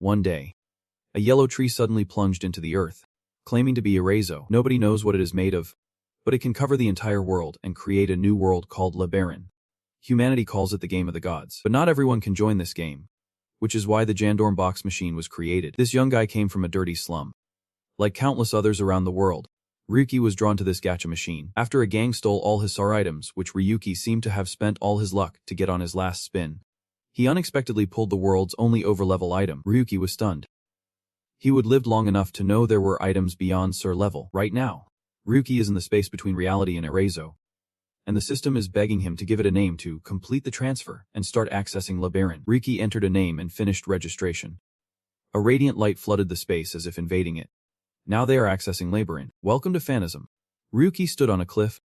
One day, a yellow tree suddenly plunged into the earth, claiming to be Erazo. Nobody knows what it is made of, but it can cover the entire world and create a new world called Labaran. Humanity calls it the game of the gods. But not everyone can join this game, which is why the Jandorm box machine was created. This young guy came from a dirty slum. Like countless others around the world, Ryuki was drawn to this gacha machine. After a gang stole all his SAR items, which Ryuki seemed to have spent all his luck to get on his last spin, he unexpectedly pulled the world's only overlevel item. Ryuki was stunned. He would lived long enough to know there were items beyond SSR level. Right now, Ryuki is in the space between reality and Erazo, and the system is begging him to give it a name to complete the transfer and start accessing Labaran. Ryuki entered a name and finished registration. A radiant light flooded the space as if invading it. Now they are accessing Labaran. Welcome to Fantasm. Ryuki stood on a cliff,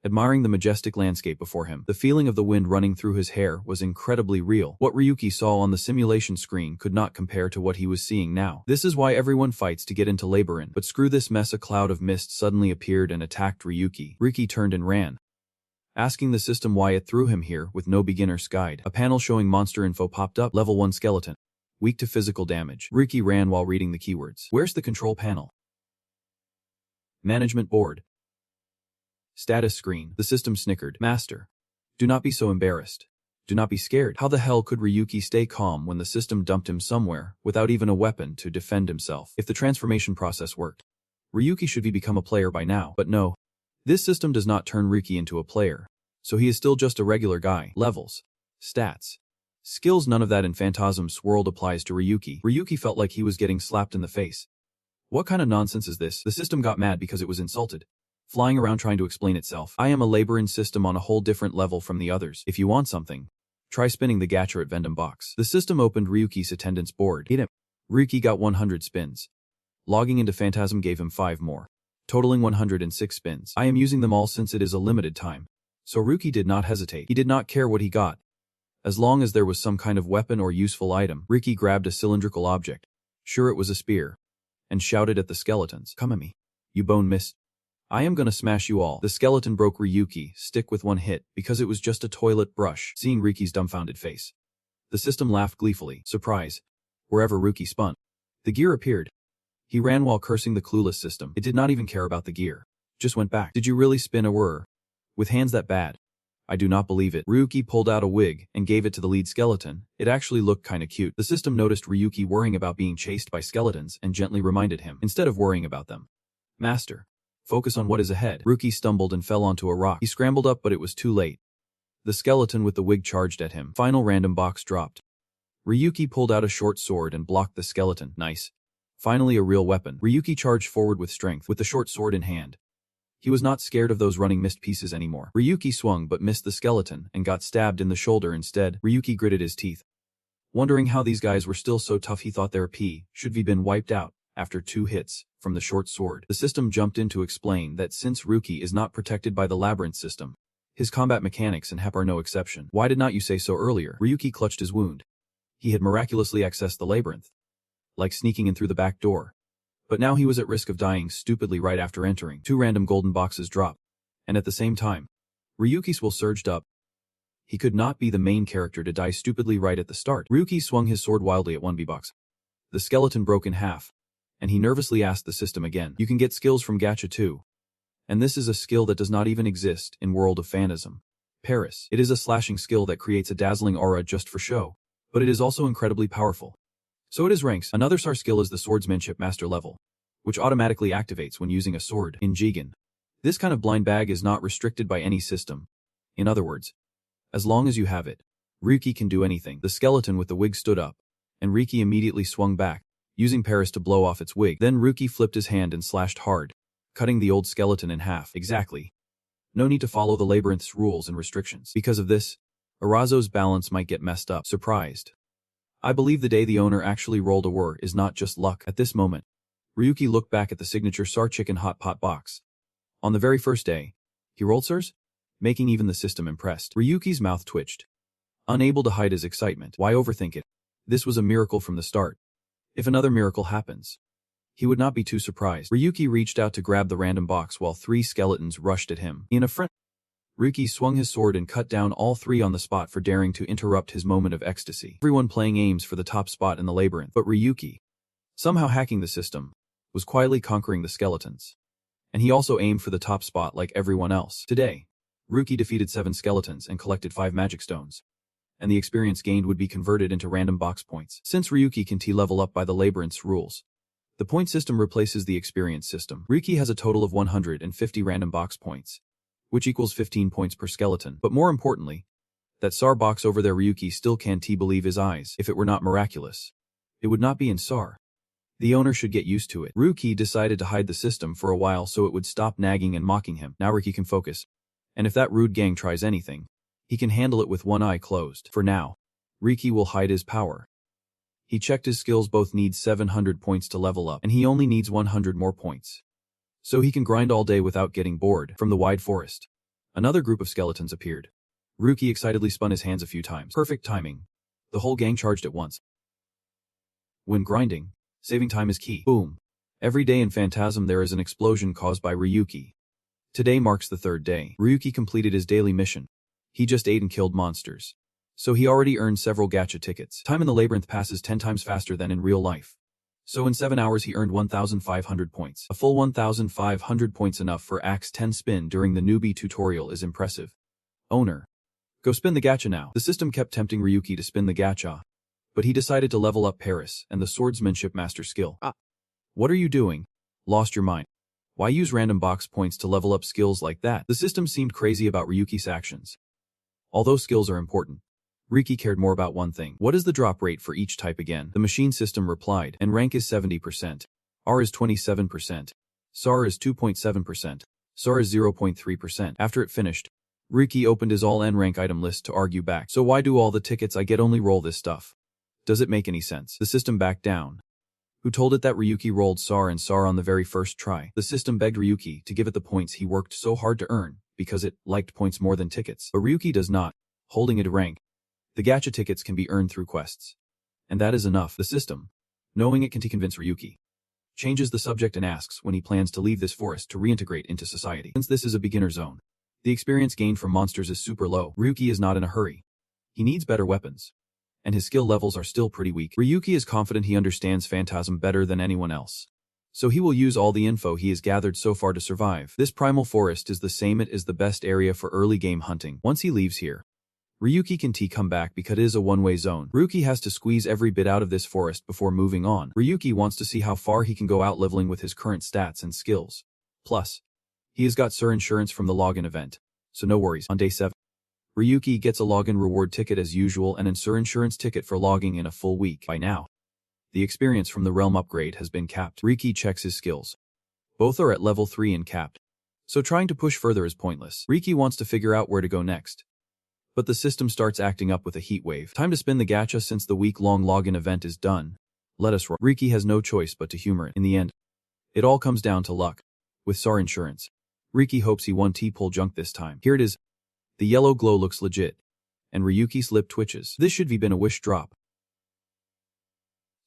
admiring the majestic landscape before him. The feeling of the wind running through his hair was incredibly real. What Ryuki saw on the simulation screen could not compare to what he was seeing now. This is why everyone fights to get into Labaran. But screw this mess, a cloud of mist suddenly appeared and attacked Ryuki. Ryuki turned and ran, asking the system why it threw him here with no beginner's guide. A panel showing monster info popped up. Level 1 skeleton. Weak to physical damage. Ryuki ran while reading the keywords. Where's the control panel? Management board. Status screen. The system snickered. Master, do not be so embarrassed. Do not be scared. How the hell could Ryuki stay calm when the system dumped him somewhere without even a weapon to defend himself? If the transformation process worked, Ryuki should have become a player by now. But no, this system does not turn Ryuki into a player, so he is still just a regular guy. Levels, stats, skills, none of that in Fantasm's world applies to Ryuki. Ryuki felt like he was getting slapped in the face. What kind of nonsense is this? The system got mad because it was insulted, flying around trying to explain itself. I am a Labaran system on a whole different level from the others. If you want something, try spinning the gacha at Vendom box. The system opened Ryuki's attendance board. Ryuki got 100 spins. Logging into Fantasm gave him 5 more, totaling 106 spins. I am using them all since it is a limited time. So Ryuki did not hesitate. He did not care what he got, as long as there was some kind of weapon or useful item. Ryuki grabbed a cylindrical object, sure it was a spear, and shouted at the skeletons. Come at me, you bone mist. I am gonna smash you all. The skeleton broke Ryuki's stick with one hit because it was just a toilet brush. Seeing Ryuki's dumbfounded face, the system laughed gleefully. Surprise. Wherever Ryuki spun, the gear appeared. He ran while cursing the clueless system. It did not even care about the gear. Just went back. Did you really spin a whir? With hands that bad? I do not believe it. Ryuki pulled out a wig and gave it to the lead skeleton. It actually looked kinda cute. The system noticed Ryuki worrying about being chased by skeletons and gently reminded him, instead of worrying about them, Master, focus on what is ahead. Ryuki stumbled and fell onto a rock. He scrambled up, but it was too late. The skeleton with the wig charged at him. Final random box dropped. Ryuki pulled out a short sword and blocked the skeleton. Nice. Finally a real weapon. Ryuki charged forward with strength with the short sword in hand. He was not scared of those running mist pieces anymore. Ryuki swung but missed the skeleton and got stabbed in the shoulder instead. Ryuki gritted his teeth, wondering how these guys were still so tough. He thought their P should have been wiped out after 2 hits from the short sword. The system jumped in to explain that since Ryuki is not protected by the labyrinth system, his combat mechanics and HEP are no exception. Why did not you say so earlier? Ryuki clutched his wound. He had miraculously accessed the labyrinth, like sneaking in through the back door. But now he was at risk of dying stupidly right after entering. 2 random golden boxes dropped, and at the same time, Ryuki's will surged up. He could not be the main character to die stupidly right at the start. Ryuki swung his sword wildly at 1B box. The skeleton broke in half, and he nervously asked the system again. You can get skills from Gacha too. And this is a skill that does not even exist in World of Fantasm. Paris. It is a slashing skill that creates a dazzling aura just for show, but it is also incredibly powerful. So it is ranks. Another SAR skill is the swordsmanship master level, which automatically activates when using a sword. In Jigen, this kind of blind bag is not restricted by any system. In other words, as long as you have it, Ryuki can do anything. The skeleton with the wig stood up, and Ryuki immediately swung back, using Paris to blow off its wig. Then Ryuki flipped his hand and slashed hard, cutting the old skeleton in half. Exactly. No need to follow the labyrinth's rules and restrictions. Because of this, Erazo's balance might get messed up. Surprised. I believe the day the owner actually rolled a whir is not just luck. At this moment, Ryuki looked back at the signature SAR chicken hot pot box. On the very first day, he rolled SARs, making even the system impressed. Ryuki's mouth twitched, unable to hide his excitement. Why overthink it? This was a miracle from the start. If another miracle happens, he would not be too surprised. Ryuki reached out to grab the random box while 3 skeletons rushed at him. In a frenzy, Ryuki swung his sword and cut down all three on the spot for daring to interrupt his moment of ecstasy. Everyone playing aims for the top spot in the labyrinth, but Ryuki, somehow hacking the system, was quietly conquering the skeletons. And he also aimed for the top spot like everyone else. Today, Ryuki defeated 7 skeletons and collected 5 magic stones, and the experience gained would be converted into random box points. Since Ryuki can T-level up by the labyrinth's rules, the point system replaces the experience system. Ryuki has a total of 150 random box points, which equals 15 points per skeleton. But more importantly, that SAR box over there Ryuki still can't believe his eyes. If it were not miraculous, it would not be in SAR. The owner should get used to it. Ryuki decided to hide the system for a while so it would stop nagging and mocking him. Now Ryuki can focus. And if that rude gang tries anything, he can handle it with one eye closed. For now, Ryuki will hide his power. He checked his skills both need 700 points to level up, and he only needs 100 more points. So he can grind all day without getting bored. From the wide forest, another group of skeletons appeared. Ryuki excitedly spun his hands a few times. Perfect timing. The whole gang charged at once. When grinding, saving time is key. Boom. Every day in Fantasm there is an explosion caused by Ryuki. Today marks the 3rd day. Ryuki completed his daily mission. He just ate and killed monsters. So he already earned several gacha tickets. Time in the labyrinth passes 10 times faster than in real life. So in 7 hours he earned 1,500 points. A full 1,500 points enough for Axe 10 spin during the newbie tutorial is impressive. Owner, go spin the gacha now. The system kept tempting Ryuki to spin the gacha, but he decided to level up Paris and the swordsmanship master skill. What are you doing? Lost your mind. Why use random box points to level up skills like that? The system seemed crazy about Ryuki's actions. Although skills are important, Ryuki cared more about one thing. What is the drop rate for each type again? The machine system replied, and rank is 70%. R is 27%. SAR is 2.7%. SAR is 0.3%. After it finished, Ryuki opened his all N rank item list to argue back. So why do all the tickets I get only roll this stuff? Does it make any sense? The system backed down. Who told it that Ryuki rolled SAR and SAR on the very first try? The system begged Ryuki to give it the points he worked so hard to earn, because it liked points more than tickets. But Ryuki does not, holding it a rank. The gacha tickets can be earned through quests. And that is enough. The system, knowing it can convince Ryuki, changes the subject and asks when he plans to leave this forest to reintegrate into society. Since this is a beginner zone, the experience gained from monsters is super low. Ryuki is not in a hurry. He needs better weapons. And his skill levels are still pretty weak. Ryuki is confident he understands Phantasm better than anyone else. So he will use all the info he has gathered so far to survive. This primal forest is the same. It is the best area for early game hunting. Once he leaves here, Ryuki can come back because it is a one-way zone. Ryuki has to squeeze every bit out of this forest before moving on. Ryuki wants to see how far he can go out leveling with his current stats and skills. Plus, he has got SSR insurance from the login event, so no worries. On day 7, Ryuki gets a login reward ticket as usual and an SSR insurance ticket for logging in a full week. By now, the experience from the realm upgrade has been capped. Ryuki checks his skills. Both are at level 3 and capped, so trying to push further is pointless. Ryuki wants to figure out where to go next. But the system starts acting up with a heat wave. Time to spin the gacha since the week-long login event is done. Let us roll. Ryuki has no choice but to humor it. In the end, it all comes down to luck. With SSR insurance, Ryuki hopes he won T-pull junk this time. Here it is. The yellow glow looks legit, and Ryuki's lip twitches. This should have been a wish drop.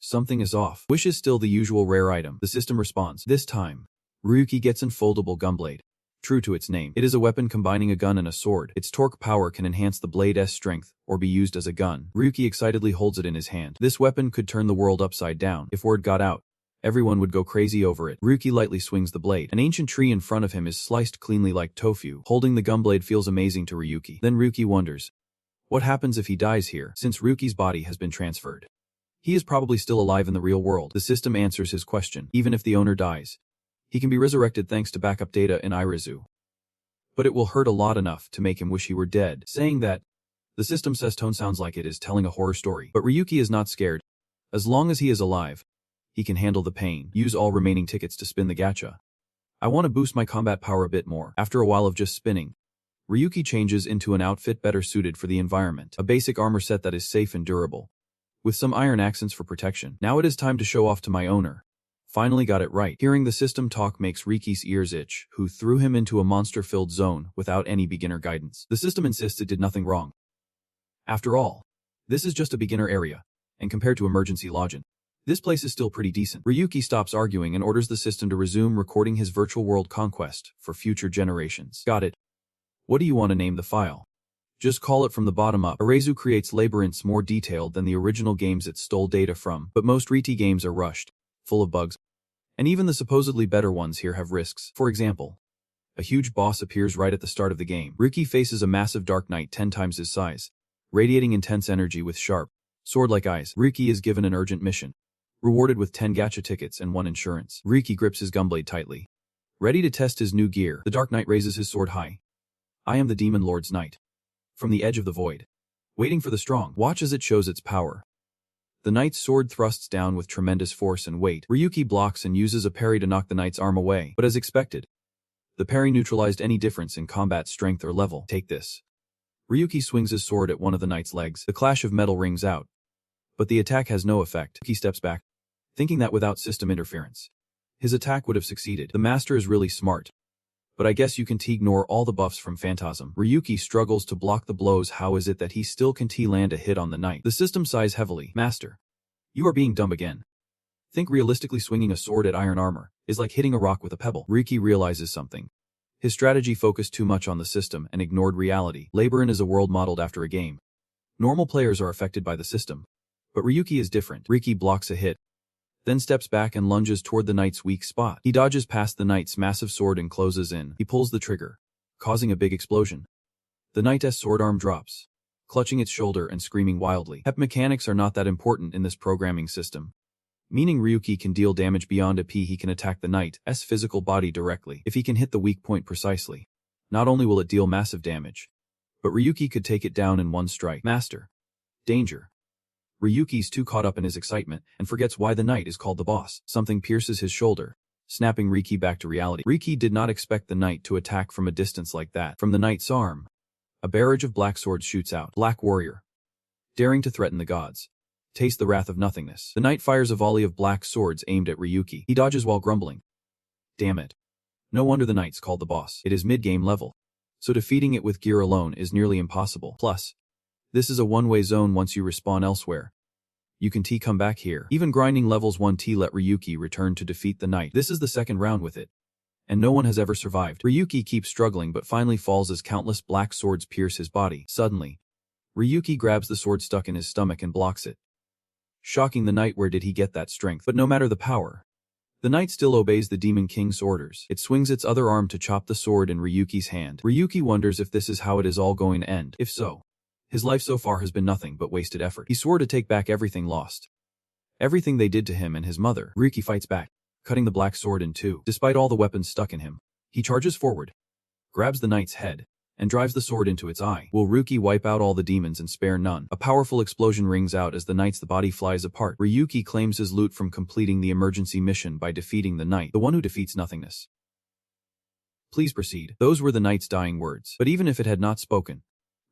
Something is off. Wish is still the usual rare item. The system responds. This time, Ryuki gets an foldable gumlade. True to its name, it is a weapon combining a gun and a sword. Its torque power can enhance the blade's strength, or be used as a gun. Ryuki excitedly holds it in his hand. This weapon could turn the world upside down. If word got out, everyone would go crazy over it. Ryuki lightly swings the blade. An ancient tree in front of him is sliced cleanly like tofu. Holding the gumblade feels amazing to Ryuki. Then Ryuki wonders, what happens if he dies here? Since Ryuki's body has been transferred, he is probably still alive in the real world. The system answers his question. Even if the owner dies, he can be resurrected thanks to backup data in Irizu. But it will hurt a lot enough to make him wish he were dead. Saying that, the system says tone sounds like it is telling a horror story. But Ryuki is not scared. As long as he is alive, he can handle the pain. Use all remaining tickets to spin the gacha. I want to boost my combat power a bit more. After a while of just spinning, Ryuki changes into an outfit better suited for the environment. A basic armor set that is safe and durable, with some iron accents for protection. Now it is time to show off to my owner. Finally got it right. Hearing the system talk makes Ryuki's ears itch, who threw him into a monster-filled zone without any beginner guidance. The system insists it did nothing wrong. After all, this is just a beginner area, and compared to emergency login, this place is still pretty decent. Ryuki stops arguing and orders the system to resume recording his virtual world conquest for future generations. Got it. What do you want to name the file? Just call it from the bottom up. Arezu creates labyrinths more detailed than the original games it stole data from, but most RT games are rushed, full of bugs. And even the supposedly better ones here have risks. For example, a huge boss appears right at the start of the game. Ryuki faces a massive dark knight 10 times his size, radiating intense energy with sharp, sword-like eyes. Ryuki is given an urgent mission, rewarded with 10 gacha tickets and 1 insurance. Ryuki grips his gumblade tightly, ready to test his new gear. The dark knight raises his sword high. I am the demon lord's knight. From the edge of the void, waiting for the strong. Watch as it shows its power. The knight's sword thrusts down with tremendous force and weight. Ryuki blocks and uses a parry to knock the knight's arm away, but as expected, the parry neutralized any difference in combat strength or level. Take this. Ryuki swings his sword at one of the knight's legs. The clash of metal rings out, but the attack has no effect. He steps back, thinking that without system interference, his attack would have succeeded. The master is really smart. But I guess you can ignore all the buffs from Fantasm. Ryuki struggles to block the blows. How is it that he still can land a hit on the knight? The system sighs heavily. Master, you are being dumb again. Think realistically, swinging a sword at iron armor is like hitting a rock with a pebble. Ryuki realizes something. His strategy focused too much on the system and ignored reality. Labyrinth is a world modeled after a game. Normal players are affected by the system, but Ryuki is different. Ryuki blocks a hit, then steps back and lunges toward the knight's weak spot. He dodges past the knight's massive sword and closes in. He pulls the trigger, causing a big explosion. The knight's sword arm drops, clutching its shoulder and screaming wildly. Hep mechanics are not that important in this programming system, meaning Ryuki can deal damage beyond a P. He can attack the knight's physical body directly. If he can hit the weak point precisely, not only will it deal massive damage, but Ryuki could take it down in one strike. Master. Danger. Ryuki's too caught up in his excitement and forgets why the knight is called the boss. Something pierces his shoulder, snapping Ryuki back to reality. Ryuki did not expect the knight to attack from a distance like that. From the knight's arm, a barrage of black swords shoots out. Black warrior, daring to threaten the gods. Taste the wrath of nothingness. The knight fires a volley of black swords aimed at Ryuki. He dodges while grumbling. Damn it. No wonder the knight's called the boss. It is mid-game level, so defeating it with gear alone is nearly impossible. Plus, this is a one-way zone. Once you respawn elsewhere, you can come back here. Even grinding levels 1 let Ryuki return to defeat the knight. This is the second round with it, and no one has ever survived. Ryuki keeps struggling but finally falls as countless black swords pierce his body. Suddenly, Ryuki grabs the sword stuck in his stomach and blocks it, shocking the knight. Where did he get that strength? But no matter the power, the knight still obeys the Demon King's orders. It swings its other arm to chop the sword in Ryuki's hand. Ryuki wonders if this is how it is all going to end. If so, his life so far has been nothing but wasted effort. He swore to take back everything lost, everything they did to him and his mother. Ryuki fights back, cutting the black sword in two. Despite all the weapons stuck in him, he charges forward, grabs the knight's head, and drives the sword into its eye. Will Ryuki wipe out all the demons and spare none? A powerful explosion rings out as the knight's body flies apart. Ryuki claims his loot from completing the emergency mission by defeating the knight, the one who defeats nothingness. Please proceed. Those were the knight's dying words. But even if it had not spoken,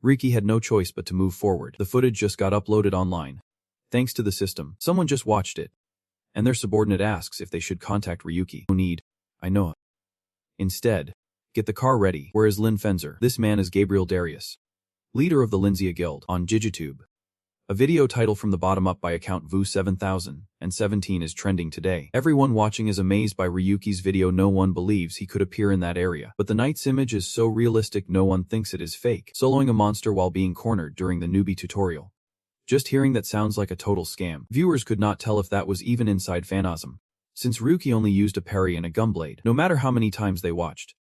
Ryuki had no choice but to move forward. The footage just got uploaded online. Thanks to the system, someone just watched it, and their subordinate asks if they should contact Ryuki. No need. I know it. Instead, get the car ready. Where is Lynfen? This man is Gabriel Darius, leader of the Nameless Guild. On Jijitube, a video title from the bottom up by account Vu7017 is trending today. Everyone watching is amazed by Ryuki's video. No one believes he could appear in that area. But the knight's image is so realistic no one thinks it is fake. Soloing a monster while being cornered during the newbie tutorial. Just hearing that sounds like a total scam. Viewers could not tell if that was even inside Fantasm, since Ryuki only used a parry and a gumblade. No matter how many times they watched,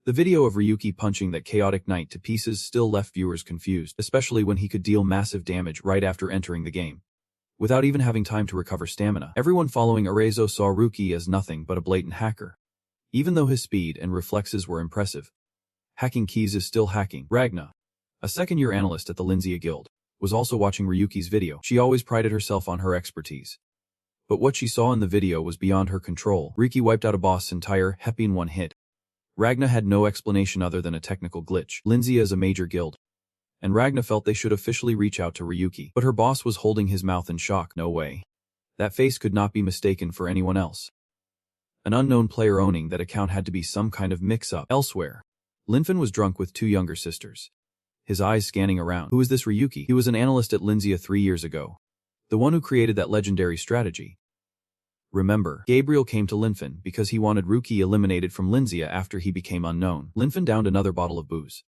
the video of Ryuki punching that chaotic knight to pieces still left viewers confused, especially when he could deal massive damage right after entering the game, without even having time to recover stamina. Everyone following Arezo saw Ryuki as nothing but a blatant hacker, even though his speed and reflexes were impressive. Hacking keys is still hacking. Ragna, a second-year analyst at the Nameless Guild, was also watching Ryuki's video. She always prided herself on her expertise, but what she saw in the video was beyond her control. Ryuki wiped out a boss' entire hep in one hit. Ragna had no explanation other than a technical glitch. Lindsay is a major guild, and Ragna felt they should officially reach out to Ryuki. But her boss was holding his mouth in shock. No way. That face could not be mistaken for anyone else. An unknown player owning that account had to be some kind of mix-up. Elsewhere, Lynfen was drunk with two younger sisters, his eyes scanning around. Who is this Ryuki? He was an analyst at Lynzia 3 years ago, the one who created that legendary strategy. Remember, Gabriel came to Lynfen because he wanted Ryuki eliminated from Lynzia after he became unknown. Lynfen downed another bottle of booze,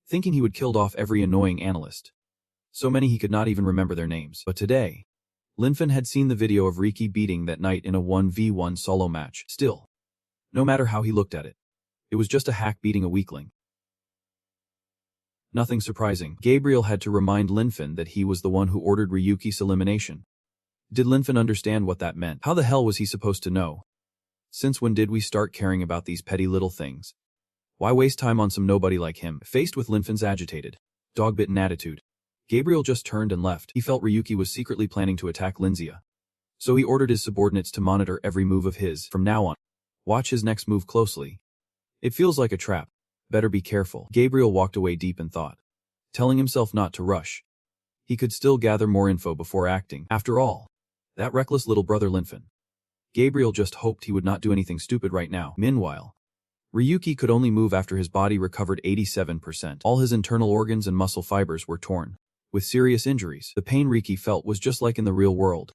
thinking he would killed off every annoying analyst. So many he could not even remember their names. But today, Lynfen had seen the video of Ryuki beating that knight in a 1v1 solo match. Still, no matter how he looked at it, it was just a hack beating a weakling. Nothing surprising. Gabriel had to remind Lynfen that he was the one who ordered Ryuki's elimination. Did Lynfen understand what that meant? How the hell was he supposed to know? Since when did we start caring about these petty little things? Why waste time on some nobody like him? Faced with Lynfen's agitated, dog-bitten attitude, Gabriel just turned and left. He felt Ryuki was secretly planning to attack Lynzia. So he ordered his subordinates to monitor every move of his. From now on, watch his next move closely. It feels like a trap. Better be careful. Gabriel walked away deep in thought, telling himself not to rush. He could still gather more info before acting. After all, that reckless little brother Lynfen. Gabriel just hoped he would not do anything stupid right now. Meanwhile, Ryuki could only move after his body recovered 87%. All his internal organs and muscle fibers were torn, with serious injuries. The pain Ryuki felt was just like in the real world.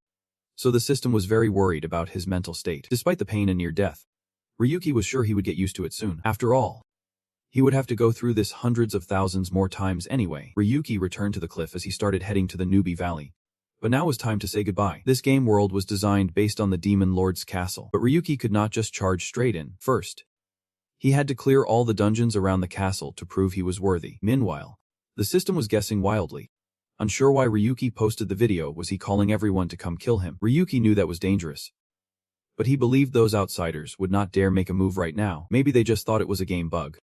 So the system was very worried about his mental state. Despite the pain and near death, Ryuki was sure he would get used to it soon. After all, he would have to go through this hundreds of thousands more times anyway. Ryuki returned to the cliff as he started heading to the Newbie Valley. But now was time to say goodbye. This game world was designed based on the Demon Lord's castle. But Ryuki could not just charge straight in. First, he had to clear all the dungeons around the castle to prove he was worthy. Meanwhile, the system was guessing wildly. Unsure why Ryuki posted the video, was he calling everyone to come kill him? Ryuki knew that was dangerous. But he believed those outsiders would not dare make a move right now. Maybe they just thought it was a game bug.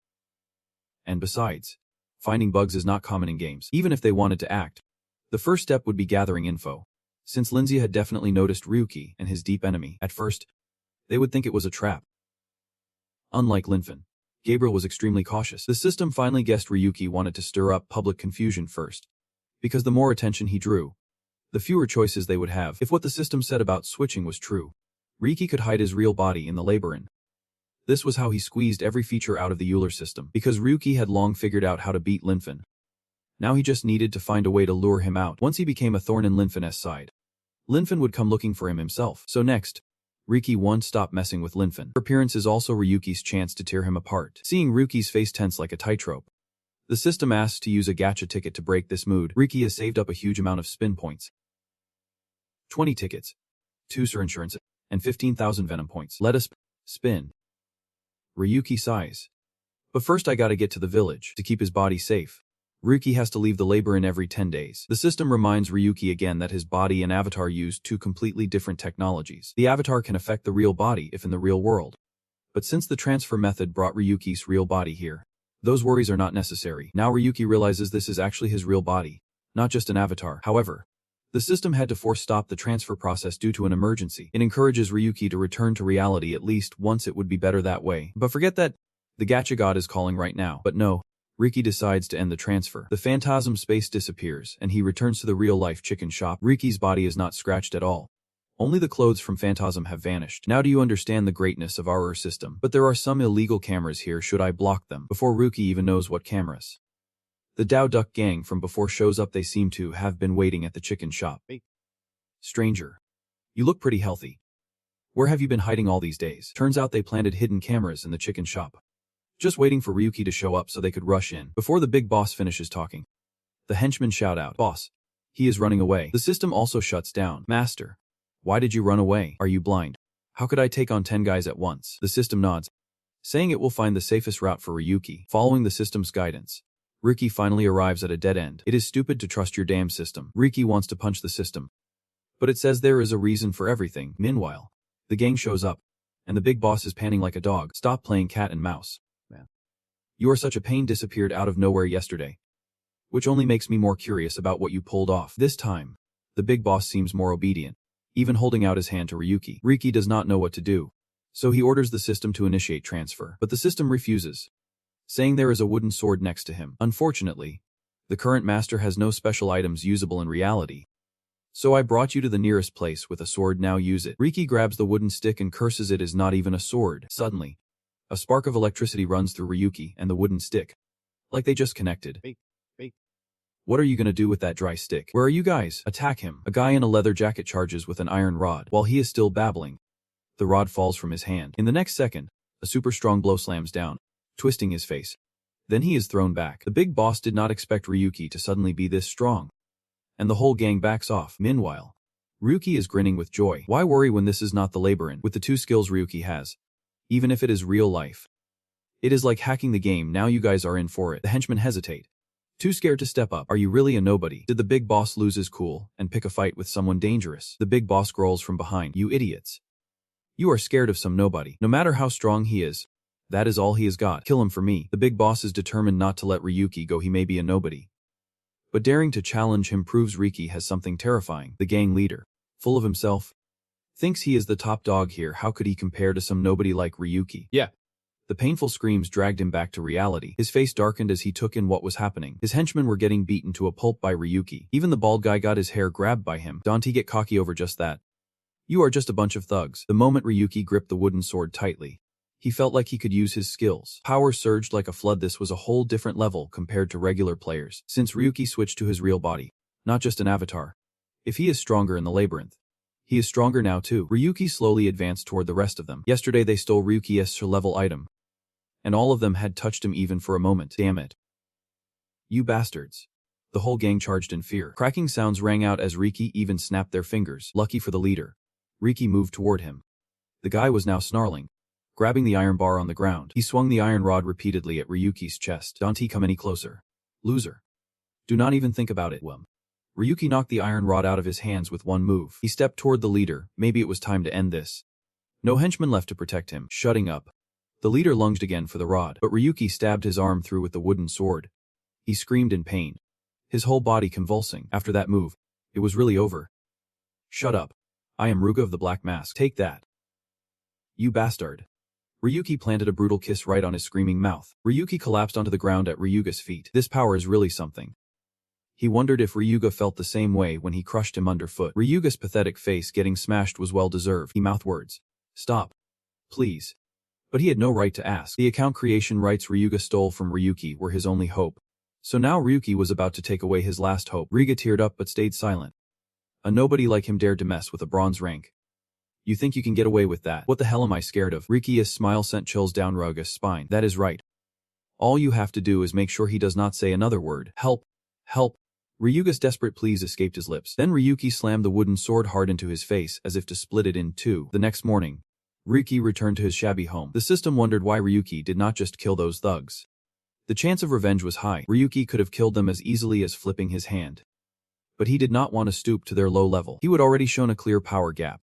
And besides, finding bugs is not common in games. Even if they wanted to act, the first step would be gathering info. Since Lynzia had definitely noticed Ryuki and his deep enemy, at first, they would think it was a trap. Unlike Lynfen, Gabriel was extremely cautious. The system finally guessed Ryuki wanted to stir up public confusion first, because the more attention he drew, the fewer choices they would have. If what the system said about switching was true, Ryuki could hide his real body in the labyrinth. This was how he squeezed every feature out of the Euler system, because Ryuki had long figured out how to beat Lynfen. Now he just needed to find a way to lure him out. Once he became a thorn in Lynfen's side, Lynfen would come looking for him himself. So next, Ryuki won't stop messing with Lynfen. Her appearance is also Ryuki's chance to tear him apart. Seeing Ryuki's face tense like a tightrope, the system asks to use a gacha ticket to break this mood. Ryuki has saved up a huge amount of spin points. 20 tickets, 2 SSS insurance, and 15,000 venom points. Let us spin. Ryuki sighs. But first I gotta get to the village. To keep his body safe, Ryuki has to leave the labyrinth every 10 days. The system reminds Ryuki again that his body and avatar use 2 completely different technologies. The avatar can affect the real body if in the real world. But since the transfer method brought Ryuki's real body here, those worries are not necessary. Now Ryuki realizes this is actually his real body, not just an avatar. However, the system had to force stop the transfer process due to an emergency. It encourages Ryuki to return to reality at least once. It would be better that way. But forget that. The Gacha god is calling right now. But no. Ryuki decides to end the transfer. The Fantasm space disappears, and he returns to the real-life chicken shop. Ryuki's body is not scratched at all. Only the clothes from Fantasm have vanished. Now do you understand the greatness of our system? But there are some illegal cameras here. Should I block them? Before Ryuki even knows what cameras, the Dao Duck gang from before shows up. They seem to have been waiting at the chicken shop. Stranger, you look pretty healthy. Where have you been hiding all these days? Turns out they planted hidden cameras in the chicken shop, just waiting for Ryuki to show up so they could rush in. Before the big boss finishes talking, the henchmen shout out, "Boss, he is running away." The system also shuts down. "Master, why did you run away? Are you blind? How could I take on 10 guys at once?" The system nods, saying it will find the safest route for Ryuki. Following the system's guidance, Ryuki finally arrives at a dead end. It is stupid to trust your damn system. Ryuki wants to punch the system, but it says there is a reason for everything. Meanwhile, the gang shows up, and the big boss is panting like a dog. "Stop playing cat and mouse. You are such a pain. Disappeared out of nowhere yesterday. Which only makes me more curious about what you pulled off." This time, the big boss seems more obedient, even holding out his hand to Ryuki. Ryuki does not know what to do, so he orders the system to initiate transfer. But the system refuses, saying there is a wooden sword next to him. Unfortunately, the current master has no special items usable in reality. "So I brought you to the nearest place with a sword. Now use it." Ryuki grabs the wooden stick and curses it is not even a sword. Suddenly, a spark of electricity runs through Ryuki and the wooden stick, like they just connected. "What are you gonna do with that dry stick? Where are you guys?" "Attack him." A guy in a leather jacket charges with an iron rod. While he is still babbling, the rod falls from his hand. In the next second, a super strong blow slams down, twisting his face. Then he is thrown back. The big boss did not expect Ryuki to suddenly be this strong. And the whole gang backs off. Meanwhile, Ryuki is grinning with joy. Why worry when this is not the labyrinth? With the 2 skills Ryuki has, even if it is real life, it is like hacking the game. Now you guys are in for it. The henchmen hesitate. Too scared to step up. Are you really a nobody? Did the big boss lose his cool and pick a fight with someone dangerous? The big boss growls from behind. You idiots. You are scared of some nobody. No matter how strong he is, that is all he has got. Kill him for me. The big boss is determined not to let Ryuki go. He may be a nobody, but daring to challenge him proves Ryuki has something terrifying. The gang leader, full of himself, thinks he is the top dog here. How could he compare to some nobody like Ryuki? Yeah. The painful screams dragged him back to reality. His face darkened as he took in what was happening. His henchmen were getting beaten to a pulp by Ryuki. Even the bald guy got his hair grabbed by him. Don't he get cocky over just that? You are just a bunch of thugs. The moment Ryuki gripped the wooden sword tightly, he felt like he could use his skills. Power surged like a flood. This was a whole different level compared to regular players, since Ryuki switched to his real body, not just an avatar. If he is stronger in the labyrinth, he is stronger now too. Ryuki slowly advanced toward the rest of them. Yesterday they stole Ryuki's SSS-level item, and all of them had touched him even for a moment. Damn it. You bastards. The whole gang charged in fear. Cracking sounds rang out as Ryuki even snapped their fingers. Lucky for the leader, Ryuki moved toward him. The guy was now snarling, grabbing the iron bar on the ground. He swung the iron rod repeatedly at Ryuki's chest. Don't he come any closer. Loser. Do not even think about it. Ryuki knocked the iron rod out of his hands with one move. He stepped toward the leader. Maybe it was time to end this. No henchman left to protect him. Shutting up. The leader lunged again for the rod, but Ryuki stabbed his arm through with the wooden sword. He screamed in pain, his whole body convulsing. After that move, it was really over. Shut up. I am Ruga of the Black Mask. Take that. You bastard. Ryuki planted a brutal kiss right on his screaming mouth. Ryuki collapsed onto the ground at Ryuga's feet. This power is really something. He wondered if Ryuga felt the same way when he crushed him underfoot. Ryuga's pathetic face getting smashed was well deserved. He mouthed words. Stop. Please. But he had no right to ask. The account creation rights Ryuga stole from Ryuki were his only hope. So now Ryuki was about to take away his last hope. Ryuga teared up but stayed silent. A nobody like him dared to mess with a bronze rank. You think you can get away with that? What the hell am I scared of? Ryuki's smile sent chills down Ryuga's spine. That is right. All you have to do is make sure he does not say another word. Help. Help. Ryuga's desperate pleas escaped his lips. Then Ryuki slammed the wooden sword hard into his face as if to split it in two. The next morning, Ryuki returned to his shabby home. The system wondered why Ryuki did not just kill those thugs. The chance of revenge was high. Ryuki could have killed them as easily as flipping his hand. But he did not want to stoop to their low level. He would already shown a clear power gap,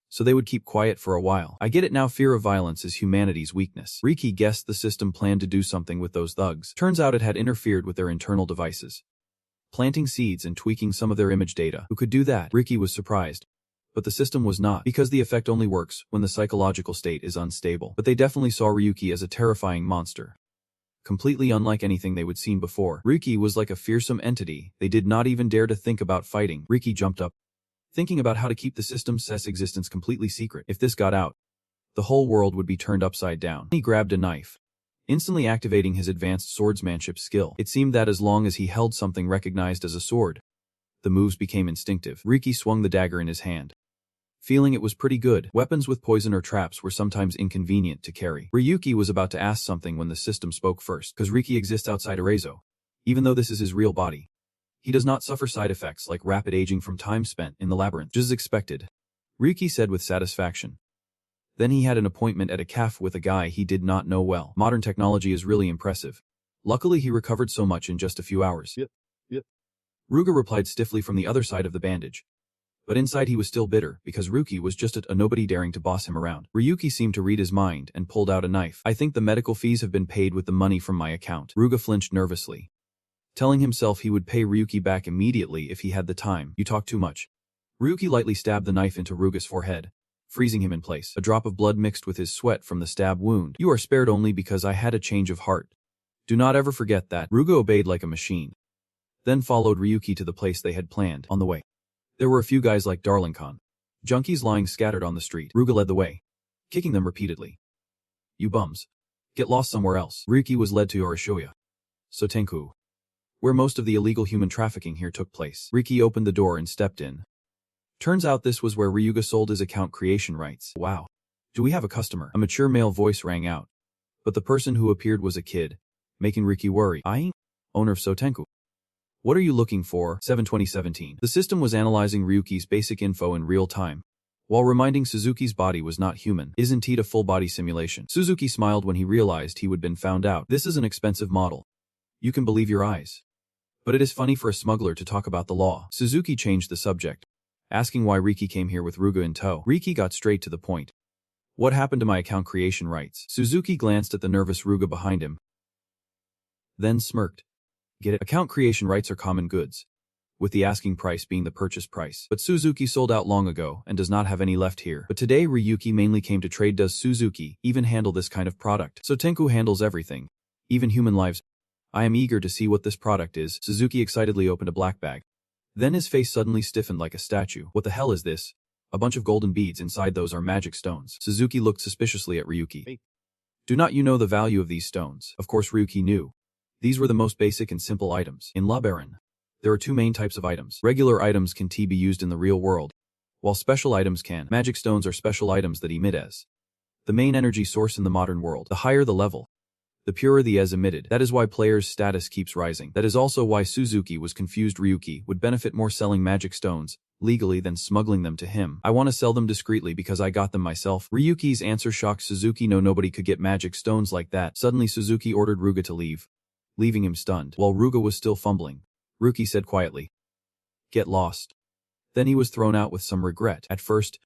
so they would keep quiet for a while. I get it now. Fear of violence is humanity's weakness. Ryuki guessed the system planned to do something with those thugs. Turns out it had interfered with their internal devices, planting seeds and tweaking some of their image data. Who could do that? Ryuki was surprised. But the system was not, because the effect only works when the psychological state is unstable. But they definitely saw Ryuki as a terrifying monster, completely unlike anything they would seen before. Ryuki was like a fearsome entity. They did not even dare to think about fighting. Ryuki jumped up, thinking about how to keep the system's existence completely secret. If this got out, the whole world would be turned upside down. He grabbed a knife, instantly activating his advanced swordsmanship skill. It seemed that as long as he held something recognized as a sword, the moves became instinctive. Ryuki swung the dagger in his hand, feeling it was pretty good. Weapons with poison or traps were sometimes inconvenient to carry. Ryuki was about to ask something when the system spoke first. Because Ryuki exists outside Erezo, even though this is his real body, he does not suffer side effects like rapid aging from time spent in the labyrinth. Just as expected, Ryuki said with satisfaction. Then he had an appointment at a cafe with a guy he did not know well. Modern technology is really impressive. Luckily he recovered so much in just a few hours. Yep. Ryuga replied stiffly from the other side of the bandage. But inside he was still bitter, because Ryuki was just a nobody daring to boss him around. Ryuki seemed to read his mind and pulled out a knife. I think the medical fees have been paid with the money from my account. Ryuga flinched nervously, telling himself he would pay Ryuki back immediately if he had the time. You talk too much. Ryuki lightly stabbed the knife into Ryuga's forehead, freezing him in place. A drop of blood mixed with his sweat from the stab wound. You are spared only because I had a change of heart. Do not ever forget that. Ryuga obeyed like a machine, then followed Ryuki to the place they had planned. On the way, there were a few guys like Darlingcon, junkies lying scattered on the street. Ryuga led the way, kicking them repeatedly. You bums. Get lost somewhere else. Ryuki was led to Yorishoya, Sotenku, where most of the illegal human trafficking here took place. Ryuki opened the door and stepped in. Turns out this was where Ryuga sold his account creation rights. Wow. Do we have a customer? A mature male voice rang out. But the person who appeared was a kid, making Ryuki worry. Owner of Sotenku. What are you looking for? 7/2017. The system was analyzing Ryuki's basic info in real time, while reminding Suzuki's body was not human. Isn't he a full-body simulation? Suzuki smiled when he realized he would been found out. This is an expensive model. You can believe your eyes. But it is funny for a smuggler to talk about the law. Suzuki changed the subject, asking why Ryuki came here with Ruga in tow. Ryuki got straight to the point. What happened to my account creation rights? Suzuki glanced at the nervous Ruga behind him, then smirked. Get it? Account creation rights are common goods, with the asking price being the purchase price. But Suzuki sold out long ago and does not have any left here. But today Ryuki mainly came to trade. Does Suzuki even handle this kind of product? Sotenku handles everything, even human lives. I am eager to see what this product is. Suzuki excitedly opened a black bag. Then his face suddenly stiffened like a statue. What the hell is this? A bunch of golden beads. Inside those are magic stones. Suzuki looked suspiciously at Ryuki. Hey. Do not you know the value of these stones? Of course Ryuki knew. These were the most basic and simple items. In La Baron, there are two main types of items. Regular items can be used in the real world, while special items can. Magic stones are special items that emit as the main energy source in the modern world. The higher the level, the purer the as emitted. That is why players' status keeps rising. That is also why Suzuki was confused. Ryuki would benefit more selling magic stones legally than smuggling them to him. I want to sell them discreetly because I got them myself. Ryuki's answer shocked Suzuki. No, nobody could get magic stones like that. Suddenly Suzuki ordered Ruga to leave, leaving him stunned. While Ruga was still fumbling, Ryuki said quietly, "Get lost." Then he was thrown out with some regret. At first,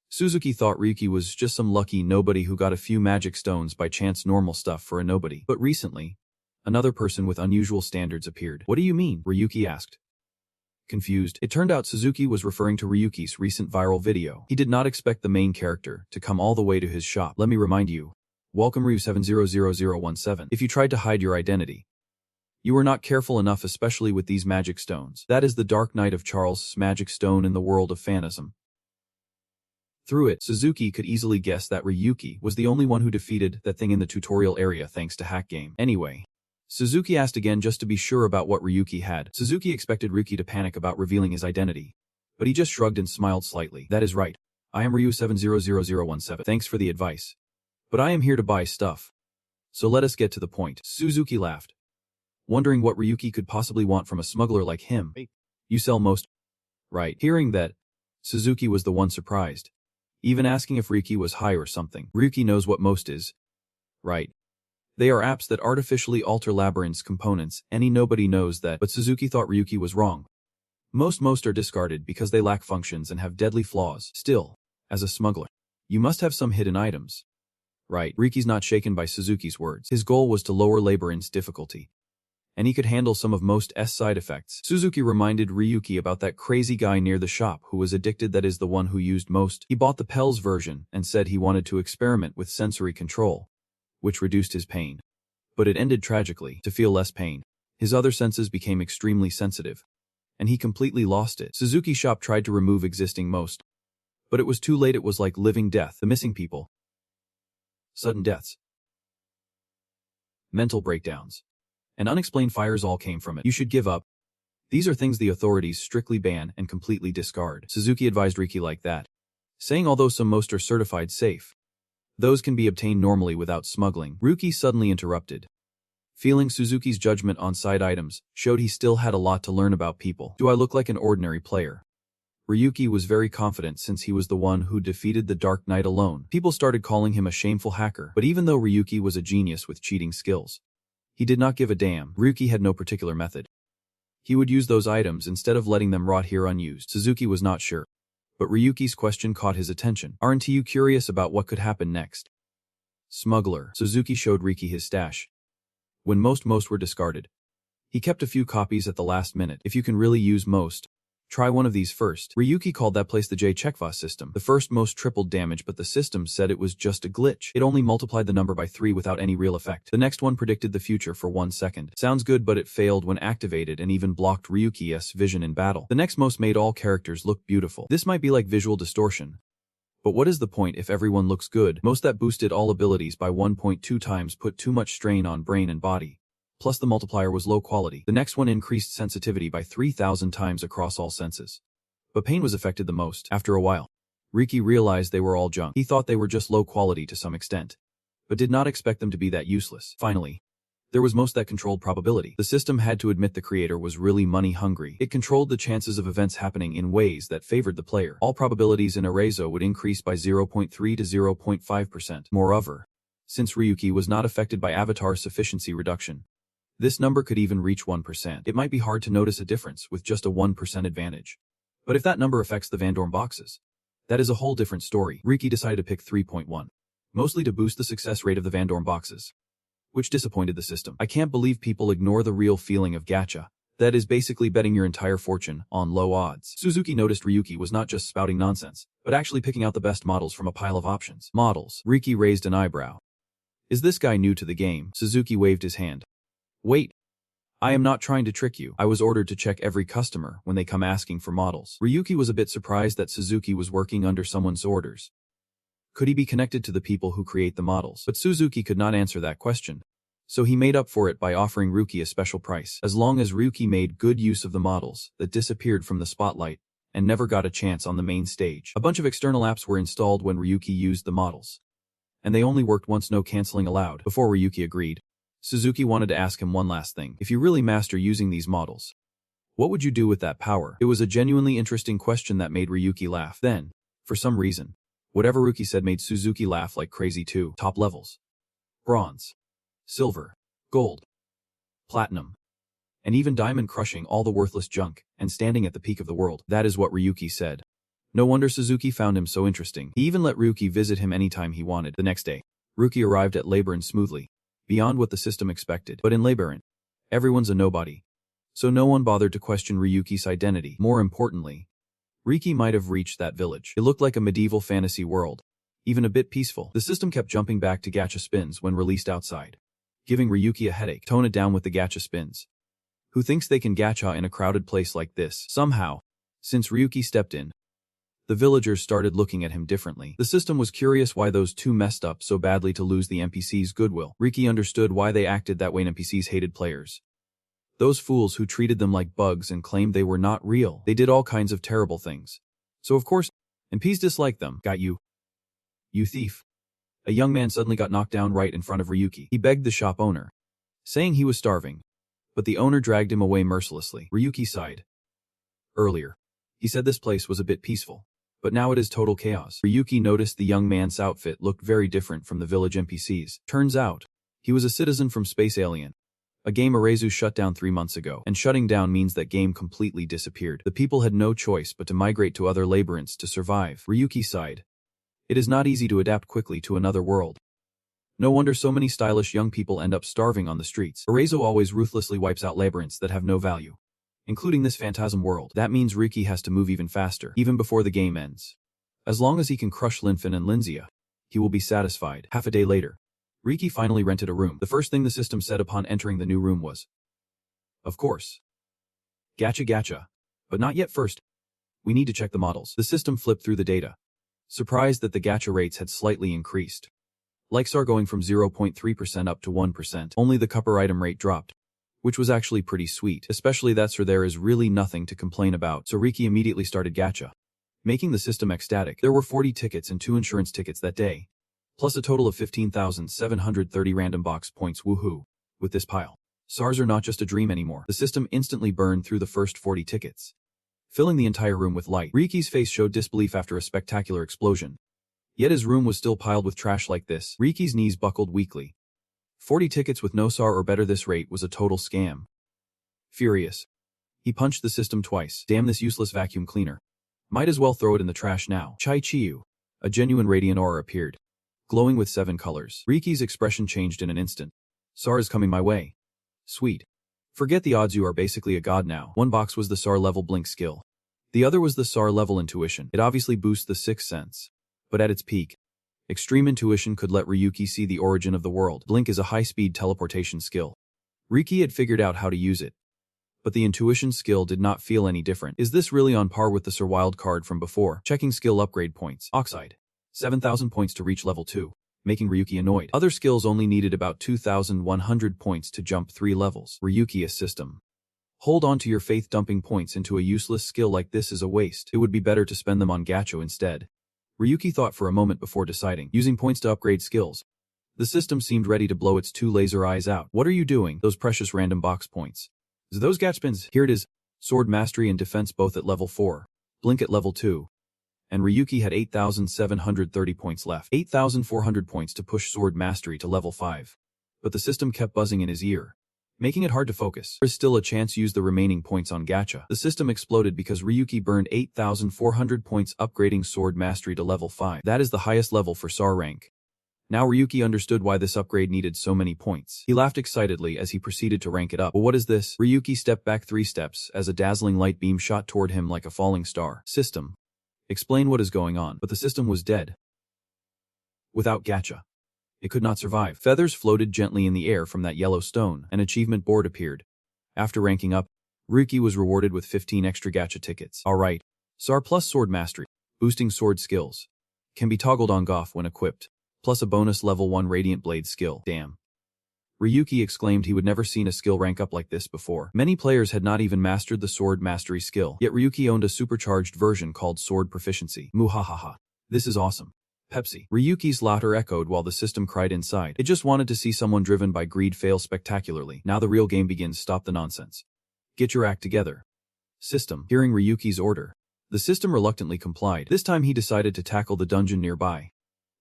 Suzuki thought Ryuki was just some lucky nobody who got a few magic stones by chance, normal stuff for a nobody. But recently, another person with unusual standards appeared. What do you mean? Ryuki asked, confused. It turned out Suzuki was referring to Ryuki's recent viral video. He did not expect the main character to come all the way to his shop. Let me remind you, welcome Ryu 700017. If you tried to hide your identity, you were not careful enough, especially with these magic stones. That is the Dark Knight of Charles' magic stone in the world of Fantasm. Through it, Suzuki could easily guess that Ryuki was the only one who defeated that thing in the tutorial area thanks to hack game. Anyway, Suzuki asked again just to be sure about what Ryuki had. Suzuki expected Ryuki to panic about revealing his identity, but he just shrugged and smiled slightly. That is right. I am Ryu 700017. Thanks for the advice, but I am here to buy stuff. So let us get to the point. Suzuki laughed, wondering what Ryuki could possibly want from a smuggler like him. You sell most? Right. Hearing that, Suzuki was the one surprised, even asking if Ryuki was high or something. Ryuki knows what most is. Right. They are apps that artificially alter Labyrinth's components. Nobody knows that, but Suzuki thought Ryuki was wrong. Most are discarded because they lack functions and have deadly flaws. Still, as a smuggler, you must have some hidden items. Right. Ryuki's not shaken by Suzuki's words. His goal was to lower Labyrinth's difficulty, and he could handle some of most side effects. Suzuki reminded Ryuki about that crazy guy near the shop who was addicted, that is the one who used most. He bought the Pell's version and said he wanted to experiment with sensory control, which reduced his pain. But it ended tragically. To feel less pain, his other senses became extremely sensitive, and he completely lost it. Suzuki's shop tried to remove existing most, but it was too late. It was like living death. The missing people, sudden deaths, mental breakdowns, and unexplained fires all came from it. You should give up. These are things the authorities strictly ban and completely discard. Suzuki advised Ryuki like that, saying although some most are certified safe, those can be obtained normally without smuggling. Ryuki suddenly interrupted, feeling Suzuki's judgment on side items showed he still had a lot to learn about people. Do I look like an ordinary player? Ryuki was very confident since he was the one who defeated the Dark Knight alone. People started calling him a shameful hacker, but even though Ryuki was a genius with cheating skills, he did not give a damn. Ryuki had no particular method. He would use those items instead of letting them rot here unused. Suzuki was not sure, but Ryuki's question caught his attention. Aren't you curious about what could happen next? Smuggler. Suzuki showed Ryuki his stash. When most were discarded, he kept a few copies at the last minute. If you can really use most, try one of these first. Ryuki called that place the J-Chekva system. The first most tripled damage, but the system said it was just a glitch. It only multiplied the number by 3 without any real effect. The next one predicted the future for 1 second. Sounds good, but it failed when activated and even blocked Ryuki's vision in battle. The next most made all characters look beautiful. This might be like visual distortion, but what is the point if everyone looks good? Most that boosted all abilities by 1.2 times put too much strain on brain and body. Plus the multiplier was low quality. The next one increased sensitivity by 3,000 times across all senses, but pain was affected the most. After a while, Ryuki realized they were all junk. He thought they were just low quality to some extent, but did not expect them to be that useless. Finally, There was most that controlled probability. The system had to admit the creator was really money hungry. It controlled the chances of events happening in ways that favored the player. All probabilities in Arezzo would increase by 0.3 to 0.5%. Moreover, since Ryuki was not affected by avatar sufficiency reduction, this number could even reach 1%. It might be hard to notice a difference with just a 1% advantage. But if that number affects the Vandorm boxes, that is a whole different story. Ryuki decided to pick 3.1, mostly to boost the success rate of the Vandorm boxes, which disappointed the system. I can't believe people ignore the real feeling of gacha. That is basically betting your entire fortune on low odds. Suzuki noticed Ryuki was not just spouting nonsense, but actually picking out the best models from a pile of options. Models. Ryuki raised an eyebrow. Is this guy new to the game? Suzuki waved his hand. Wait. I am not trying to trick you. I was ordered to check every customer when they come asking for models. Ryuki was a bit surprised that Suzuki was working under someone's orders. Could he be connected to the people who create the models? But Suzuki could not answer that question. So he made up for it by offering Ryuki a special price, as long as Ryuki made good use of the models that disappeared from the spotlight and never got a chance on the main stage. A bunch of external apps were installed when Ryuki used the models, and they only worked once, no canceling allowed. Before Ryuki agreed, Suzuki wanted to ask him one last thing. If you really master using these models, what would you do with that power? It was a genuinely interesting question that made Ryuki laugh. Then, for some reason, whatever Ryuki said made Suzuki laugh like crazy too. Top levels. Bronze. Silver. Gold. Platinum. And even diamond, crushing all the worthless junk and standing at the peak of the world. That is what Ryuki said. No wonder Suzuki found him so interesting. He even let Ryuki visit him anytime he wanted. The next day, Ryuki arrived at Labyrinth smoothly, beyond what the system expected. But in Labyrinth, everyone's a nobody, so no one bothered to question Ryuki's identity. More importantly, Ryuki might have reached that village. It looked like a medieval fantasy world, even a bit peaceful. The system kept jumping back to gacha spins when released outside, giving Ryuki a headache. Tone it down with the gacha spins. Who thinks they can gacha in a crowded place like this? Somehow, since Ryuki stepped in, the villagers started looking at him differently. The system was curious why those two messed up so badly to lose the NPC's goodwill. Ryuki understood why they acted that way. NPCs hated players. Those fools who treated them like bugs and claimed they were not real. They did all kinds of terrible things. So of course, NPCs disliked them. Got you. You thief. A young man suddenly got knocked down right in front of Ryuki. He begged the shop owner, saying he was starving, but the owner dragged him away mercilessly. Ryuki sighed. Earlier, he said this place was a bit peaceful, but now it is total chaos. Ryuki noticed the young man's outfit looked very different from the village NPCs. Turns out, he was a citizen from Space Alien, a game Arezzo shut down 3 months ago. And shutting down means that game completely disappeared. The people had no choice but to migrate to other labyrinths to survive. Ryuki sighed. It is not easy to adapt quickly to another world. No wonder so many stylish young people end up starving on the streets. Arezzo always ruthlessly wipes out labyrinths that have no value, including this Fantasm world. That means Ryuki has to move even faster, even before the game ends. As long as he can crush Lynfen and Lynzia, he will be satisfied. Half a day later, Ryuki finally rented a room. The first thing the system said upon entering the new room was, of course, gacha gacha, but not yet. First, we need to check the models. The system flipped through the data, surprised that the gacha rates had slightly increased. Likes are going from 0.3% up to 1%. Only the cupper item rate dropped, which was actually pretty sweet, especially that so there is really nothing to complain about. So Ryuki immediately started gacha, making the system ecstatic. There were 40 tickets and 2 insurance tickets that day, plus a total of 15,730 random box points. Woohoo! With this pile, SARs are not just a dream anymore. The system instantly burned through the first 40 tickets, filling the entire room with light. Ryuki's face showed disbelief after a spectacular explosion. Yet his room was still piled with trash like this. Ryuki's knees buckled weakly. 40 tickets with no SAR or better. This rate was a total scam. Furious, he punched the system twice. Damn this useless vacuum cleaner. Might as well throw it in the trash now. Chai Chiyu. A genuine radiant aura appeared, glowing with 7 colors. Ryuki's expression changed in an instant. SAR is coming my way. Sweet. Forget the odds, you are basically a god now. One box was the SAR level blink skill. The other was the SAR level intuition. It obviously boosts the sixth sense, but at its peak, extreme intuition could let Ryuki see the origin of the world. Blink is a high-speed teleportation skill. Ryuki had figured out how to use it, but the intuition skill did not feel any different. Is this really on par with the SAR wild card from before? Checking skill upgrade points. Oxide. 7,000 points to reach level 2, making Ryuki annoyed. Other skills only needed about 2,100 points to jump 3 levels. Ryuki, a system. Hold on to your faith. Dumping points into a useless skill like this is a waste. It would be better to spend them on gacha instead. Ryuki thought for a moment before deciding. Using points to upgrade skills The system seemed ready to blow its two laser eyes out. What are you doing? Those precious random box points. Those gachspins. Here it is. Sword mastery and defense both at level 4. Blink at level 2. And Ryuki had 8,730 points left. 8,400 points to push sword mastery to level 5. But the system kept buzzing in his ear, making it hard to focus. There is still a chance to use the remaining points on Gacha. The system exploded because Ryuki burned 8,400 points upgrading sword mastery to level 5. That is the highest level for SSrank. Now Ryuki understood why this upgrade needed so many points. He laughed excitedly as he proceeded to rank it up. Well, what is this? Ryuki stepped back 3 steps as a dazzling light beam shot toward him like a falling star. System. Explain what is going on. But the system was dead. Without Gacha, it could not survive. Feathers floated gently in the air from that yellow stone. An achievement board appeared. After ranking up, Ryuki was rewarded with 15 extra Gacha tickets. Alright. SAR plus sword mastery. Boosting sword skills. Can be toggled on off when equipped. Plus a bonus level 1 radiant blade skill. Damn. Ryuki exclaimed he would never seen a skill rank up like this before. Many players had not even mastered the sword mastery skill. Yet Ryuki owned a supercharged version called sword proficiency. Muhahaha. This is awesome. Pepsi. Ryuki's laughter echoed while the system cried inside. It just wanted to see someone driven by greed fail spectacularly. Now the real game begins. Stop the nonsense. Get your act together. System. Hearing Ryuki's order, the system reluctantly complied. This time he decided to tackle the dungeon nearby,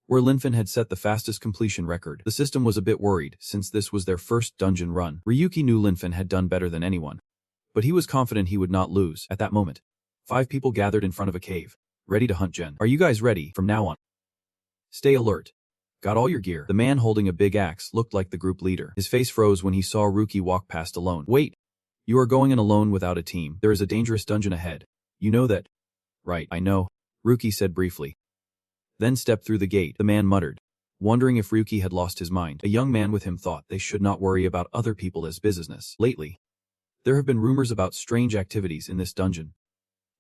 where Lynfen had set the fastest completion record. The system was a bit worried, since this was their first dungeon run. Ryuki knew Lynfen had done better than anyone, but he was confident he would not lose. At that moment, 5 people gathered in front of a cave, ready to hunt Jen. Are you guys ready? From now on, stay alert. Got all your gear? The man holding a big axe looked like the group leader. His face froze when he saw Ryuki walk past alone. Wait, you are going in alone without a team. There is a dangerous dungeon ahead. You know that? Right, I know, Ryuki said briefly. Then stepped through the gate, the man muttered, wondering if Ryuki had lost his mind. A young man with him thought they should not worry about other people as business. Lately, there have been rumors about strange activities in this dungeon,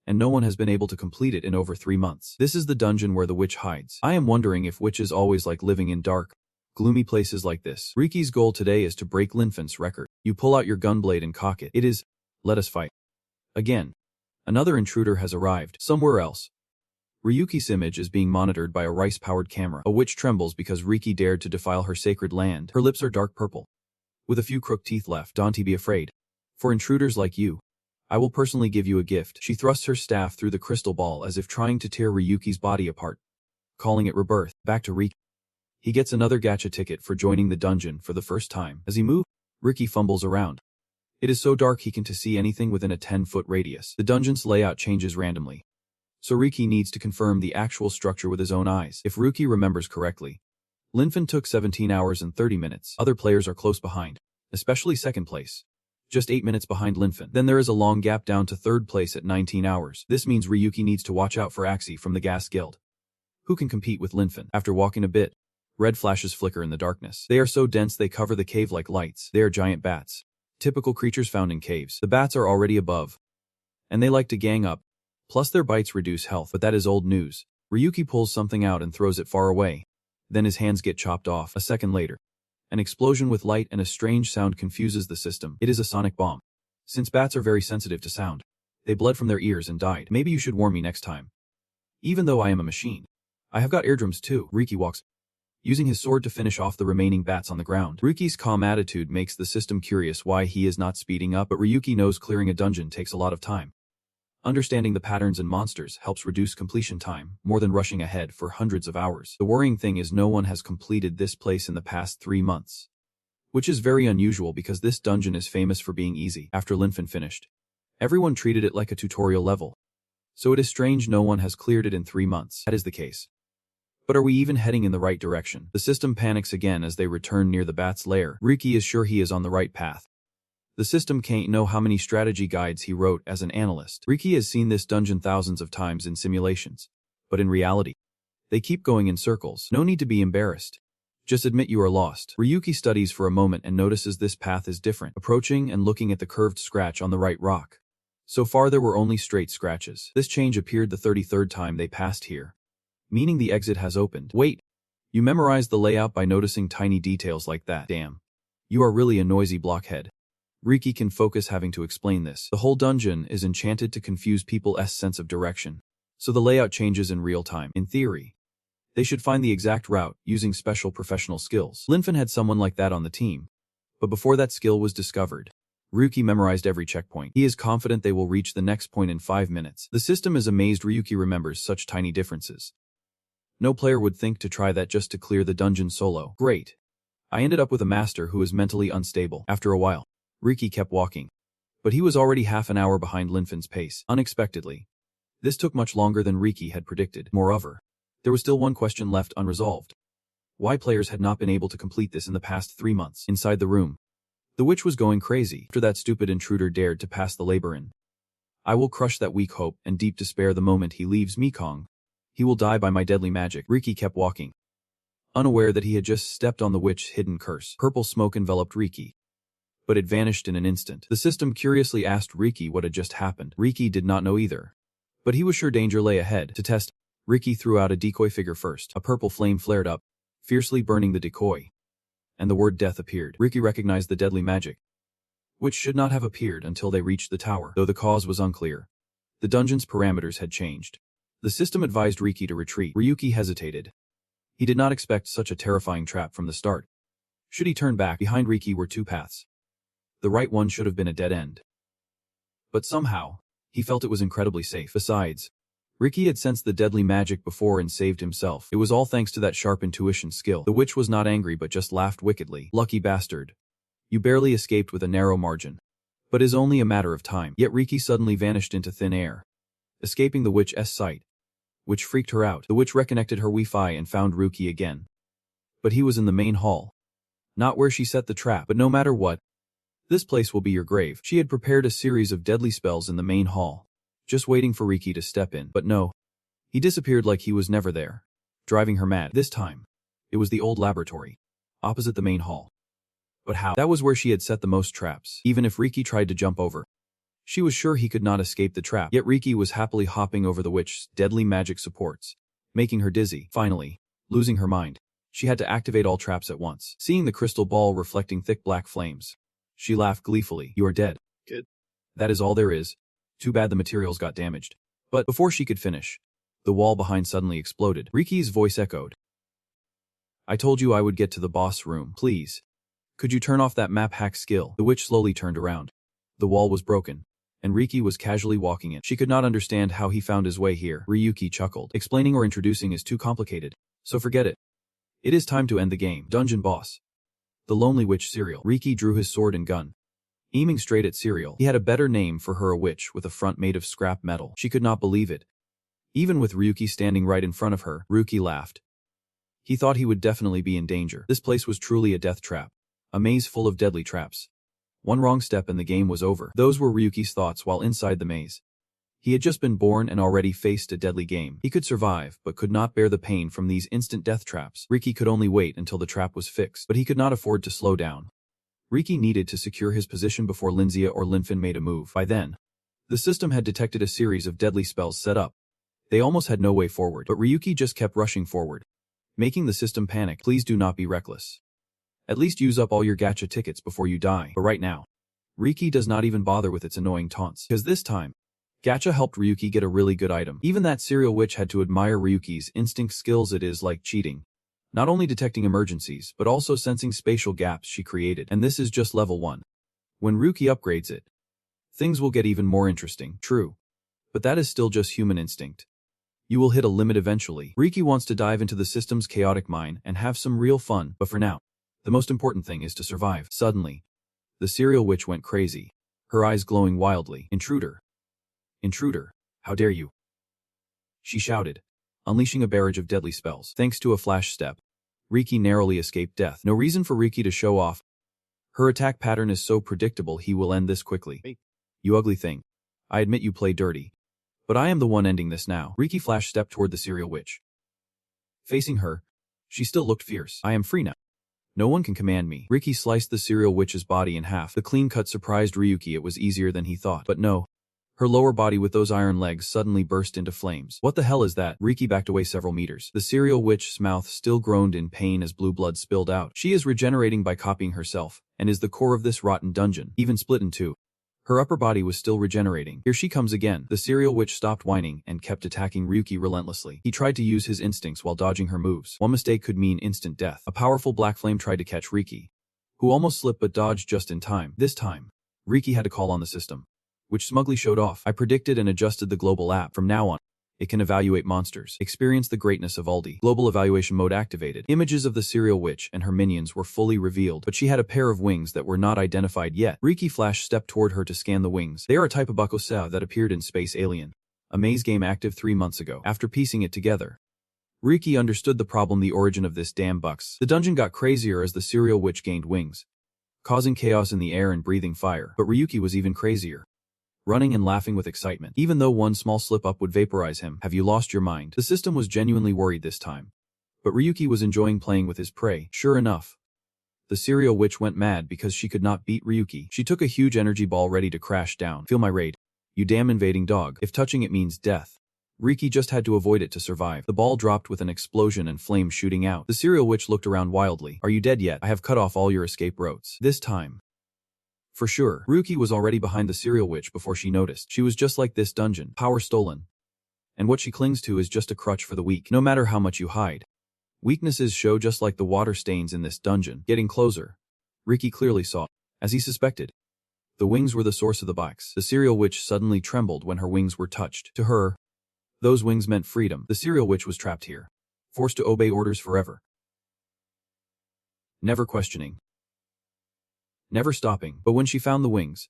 and no one has been able to complete it in over 3 months. This is the dungeon where the witch hides. I am wondering if witches always like living in dark, gloomy places like this. Ryuki's goal today is to break Lynfen's record. You pull out your gunblade and cock it. It is, let us fight. Again, another intruder has arrived. Somewhere else, Ryuki's image is being monitored by a rice-powered camera. A witch trembles because Ryuki dared to defile her sacred land. Her lips are dark purple, with a few crooked teeth left. Don't be afraid. For intruders like you, I will personally give you a gift. She thrusts her staff through the crystal ball as if trying to tear Ryuki's body apart, calling it rebirth. Back to Ryuki. He gets another gacha ticket for joining the dungeon for the first time. As he moves, Ryuki fumbles around. It is so dark he can't see anything within a 10-foot radius. The dungeon's layout changes randomly, so Ryuki needs to confirm the actual structure with his own eyes. If Ryuki remembers correctly, Lynfen took 17 hours and 30 minutes. Other players are close behind, especially second place, just 8 minutes behind Lynfen. Then there is a long gap down to third place at 19 hours. This means Ryuki needs to watch out for Axie from the Gas Guild, who can compete with Lynfen. After walking a bit, red flashes flicker in the darkness. They are so dense they cover the cave like lights. They are giant bats, typical creatures found in caves. The bats are already above, and they like to gang up. Plus their bites reduce health, but that is old news. Ryuki pulls something out and throws it far away. Then his hands get chopped off. A second later, an explosion with light and a strange sound confuses the system. It is a sonic bomb. Since bats are very sensitive to sound, they bled from their ears and died. Maybe you should warn me next time. Even though I am a machine, I have got eardrums too. Ryuki walks, using his sword to finish off the remaining bats on the ground. Ryuki's calm attitude makes the system curious why he is not speeding up, but Ryuki knows clearing a dungeon takes a lot of time. Understanding the patterns and monsters helps reduce completion time, more than rushing ahead for hundreds of hours. The worrying thing is no one has completed this place in the past 3 months, which is very unusual because this dungeon is famous for being easy. After Lynfen finished, everyone treated it like a tutorial level, so it is strange no one has cleared it in 3 months. That is the case. But are we even heading in the right direction? The system panics again as they return near the bat's lair. Ryuki is sure he is on the right path. The system can't know how many strategy guides he wrote as an analyst. Ryuki has seen this dungeon thousands of times in simulations, but in reality, they keep going in circles. No need to be embarrassed. Just admit you are lost. Ryuki studies for a moment and notices this path is different, approaching and looking at the curved scratch on the right rock. So far there were only straight scratches. This change appeared the 33rd time they passed here, meaning the exit has opened. Wait, you memorized the layout by noticing tiny details like that. Damn. You are really a noisy blockhead. Ryuki can focus having to explain this. The whole dungeon is enchanted to confuse people's sense of direction, so the layout changes in real time. In theory, They should find the exact route using special professional skills. Lynfen had someone like that on the team. But before that skill was discovered, Ryuki memorized every checkpoint. He is confident they will reach the next point in 5 minutes. The system is amazed Ryuki remembers such tiny differences. No player would think to try that just to clear the dungeon solo. Great. I ended up with a master who is mentally unstable. After a while, Ryuki kept walking. But he was already half an hour behind Lynfen's pace. Unexpectedly, this took much longer than Ryuki had predicted. Moreover, there was still one question left unresolved. Why players had not been able to complete this in the past 3 months. Inside the room, the witch was going crazy after that stupid intruder dared to pass the labyrinth. I will crush that weak hope and deep despair the moment he leaves Mekong. He will die by my deadly magic. Ryuki kept walking, unaware that he had just stepped on the witch's hidden curse. Purple smoke enveloped Ryuki, but it vanished in an instant. The system curiously asked Ryuki what had just happened. Ryuki did not know either, but he was sure danger lay ahead. To test, Ryuki threw out a decoy figure first. A purple flame flared up, fiercely burning the decoy, and the word death appeared. Ryuki recognized the deadly magic, which should not have appeared until they reached the tower. Though the cause was unclear, the dungeon's parameters had changed. The system advised Ryuki to retreat. Ryuki hesitated. He did not expect such a terrifying trap from the start. Should he turn back? Behind Ryuki were 2 paths. The right one should have been a dead end. But somehow, he felt it was incredibly safe. Besides, Ryuki had sensed the deadly magic before and saved himself. It was all thanks to that sharp intuition skill. The witch was not angry but just laughed wickedly. Lucky bastard. You barely escaped with a narrow margin. But is only a matter of time. Yet Ryuki suddenly vanished into thin air, escaping the witch's sight, which freaked her out. The witch reconnected her Wi-Fi and found Ryuki again. But he was in the main hall. Not where she set the trap, but no matter what, this place will be your grave. She had prepared a series of deadly spells in the main hall, just waiting for Ryuki to step in. But no. He disappeared like he was never there, driving her mad. This time, it was the old laboratory, opposite the main hall. But how? That was where she had set the most traps. Even if Ryuki tried to jump over, she was sure he could not escape the trap. Yet Ryuki was happily hopping over the witch's deadly magic supports, making her dizzy. Finally, losing her mind, she had to activate all traps at once. Seeing the crystal ball reflecting thick black flames, she laughed gleefully. You are dead. Good. That is all there is. Too bad the materials got damaged. But before she could finish, the wall behind suddenly exploded. Ryuki's voice echoed. I told you I would get to the boss room. Please. Could you turn off that map hack skill? The witch slowly turned around. The wall was broken, and Ryuki was casually walking it. She could not understand how he found his way here. Ryuki chuckled. Explaining or introducing is too complicated, so forget it. It is time to end the game. Dungeon boss. The lonely witch Serial. Ryuki drew his sword and gun, aiming straight at Serial. He had a better name for her, a witch with a front made of scrap metal. She could not believe it. Even with Ryuki standing right in front of her, Ryuki laughed. He thought he would definitely be in danger. This place was truly a death trap, a maze full of deadly traps. One wrong step and the game was over. Those were Ryuki's thoughts while inside the maze. He had just been born and already faced a deadly game. He could survive, but could not bear the pain from these instant death traps. Ryuki could only wait until the trap was fixed, but he could not afford to slow down. Ryuki needed to secure his position before Linzia or Lynfen made a move. By then, the system had detected a series of deadly spells set up. They almost had no way forward, but Ryuki just kept rushing forward, making the system panic. Please do not be reckless. At least use up all your gacha tickets before you die. But right now, Ryuki does not even bother with its annoying taunts. Because this time, gacha helped Ryuki get a really good item. Even that serial witch had to admire Ryuki's instinct skills. It is like cheating. Not only detecting emergencies, but also sensing spatial gaps she created. And this is just level 1. When Ryuki upgrades it, things will get even more interesting. True. But that is still just human instinct. You will hit a limit eventually. Ryuki wants to dive into the system's chaotic mine and have some real fun, but for now, the most important thing is to survive. Suddenly, the serial witch went crazy, her eyes glowing wildly. Intruder! Intruder! How dare you! She shouted, unleashing a barrage of deadly spells. Thanks to a flash step, Ryuki narrowly escaped death. No reason for Ryuki to show off. Her attack pattern is so predictable. He will end this quickly. Hey, you ugly thing. I admit you play dirty, but I am the one ending this now. Ryuki flash stepped toward the serial witch. Facing her, she still looked fierce. I am free now. No one can command me. Ryuki sliced the serial witch's body in half. The clean cut surprised Ryuki. It was easier than he thought. But no. Her lower body with those iron legs suddenly burst into flames. What the hell is that? Ryuki backed away several meters. The serial witch's mouth still groaned in pain as blue blood spilled out. She is regenerating by copying herself, and is the core of this rotten dungeon, even split in two. Her upper body was still regenerating. Here she comes again. The serial witch stopped whining and kept attacking Ryuki relentlessly. He tried to use his instincts while dodging her moves. One mistake could mean instant death. A powerful black flame tried to catch Ryuki, who almost slipped but dodged just in time. This time, Ryuki had to call on the system, which smugly showed off. I predicted and adjusted the global app. From now on, it can evaluate monsters. Experience the greatness of Aldi. Global evaluation mode activated. Images of the serial witch and her minions were fully revealed, but she had a pair of wings that were not identified yet. Ryuki Flash stepped toward her to scan the wings. They are a type of bakusa that appeared in Space Alien, a maze game active 3 months ago. After piecing it together, Ryuki understood the problem, the origin of this damn bucks. The dungeon got crazier as the serial witch gained wings, causing chaos in the air and breathing fire. But Ryuki was even crazier, running and laughing with excitement. Even though one small slip-up would vaporize him. Have you lost your mind? The system was genuinely worried this time, but Ryuki was enjoying playing with his prey. Sure enough, the serial witch went mad because she could not beat Ryuki. She took a huge energy ball ready to crash down. Feel my raid, you damn invading dog. If touching it means death, Ryuki just had to avoid it to survive. The ball dropped with an explosion and flames shooting out. The serial witch looked around wildly. Are you dead yet? I have cut off all your escape routes. This time, for sure, Ryuki was already behind the serial witch before she noticed. She was just like this dungeon, power stolen, and what she clings to is just a crutch for the weak. No matter how much you hide, weaknesses show, just like the water stains in this dungeon. Getting closer, Ryuki clearly saw, as he suspected, the wings were the source of the bucks. The serial witch suddenly trembled when her wings were touched. To her, those wings meant freedom. The serial witch was trapped here, forced to obey orders forever, never questioning, never stopping. But when she found the wings,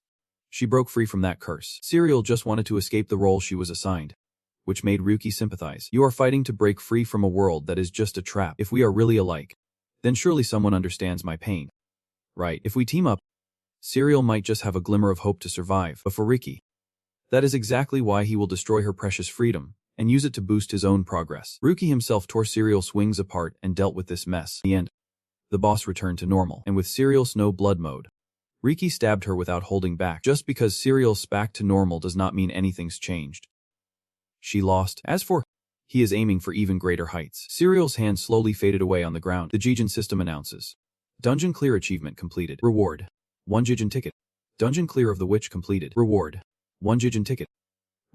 she broke free from that curse. Serial just wanted to escape the role she was assigned, which made Ryuki sympathize. You are fighting to break free from a world that is just a trap. If we are really alike, then surely someone understands my pain, right? If we team up, Serial might just have a glimmer of hope to survive. But for Ryuki, that is exactly why he will destroy her precious freedom and use it to boost his own progress. Ryuki himself tore Serial's wings apart and dealt with this mess. In the end, the boss returned to normal, and with Serial's no blood mode, Ryuki stabbed her without holding back. Just because Serial's back to normal does not mean anything's changed. She lost. As for, he is aiming for even greater heights. Serial's hand slowly faded away on the ground. The Jijin system announces, Dungeon Clear achievement completed. Reward, 1 Jijin ticket. Dungeon Clear of the Witch completed. Reward, 1 Jijin ticket.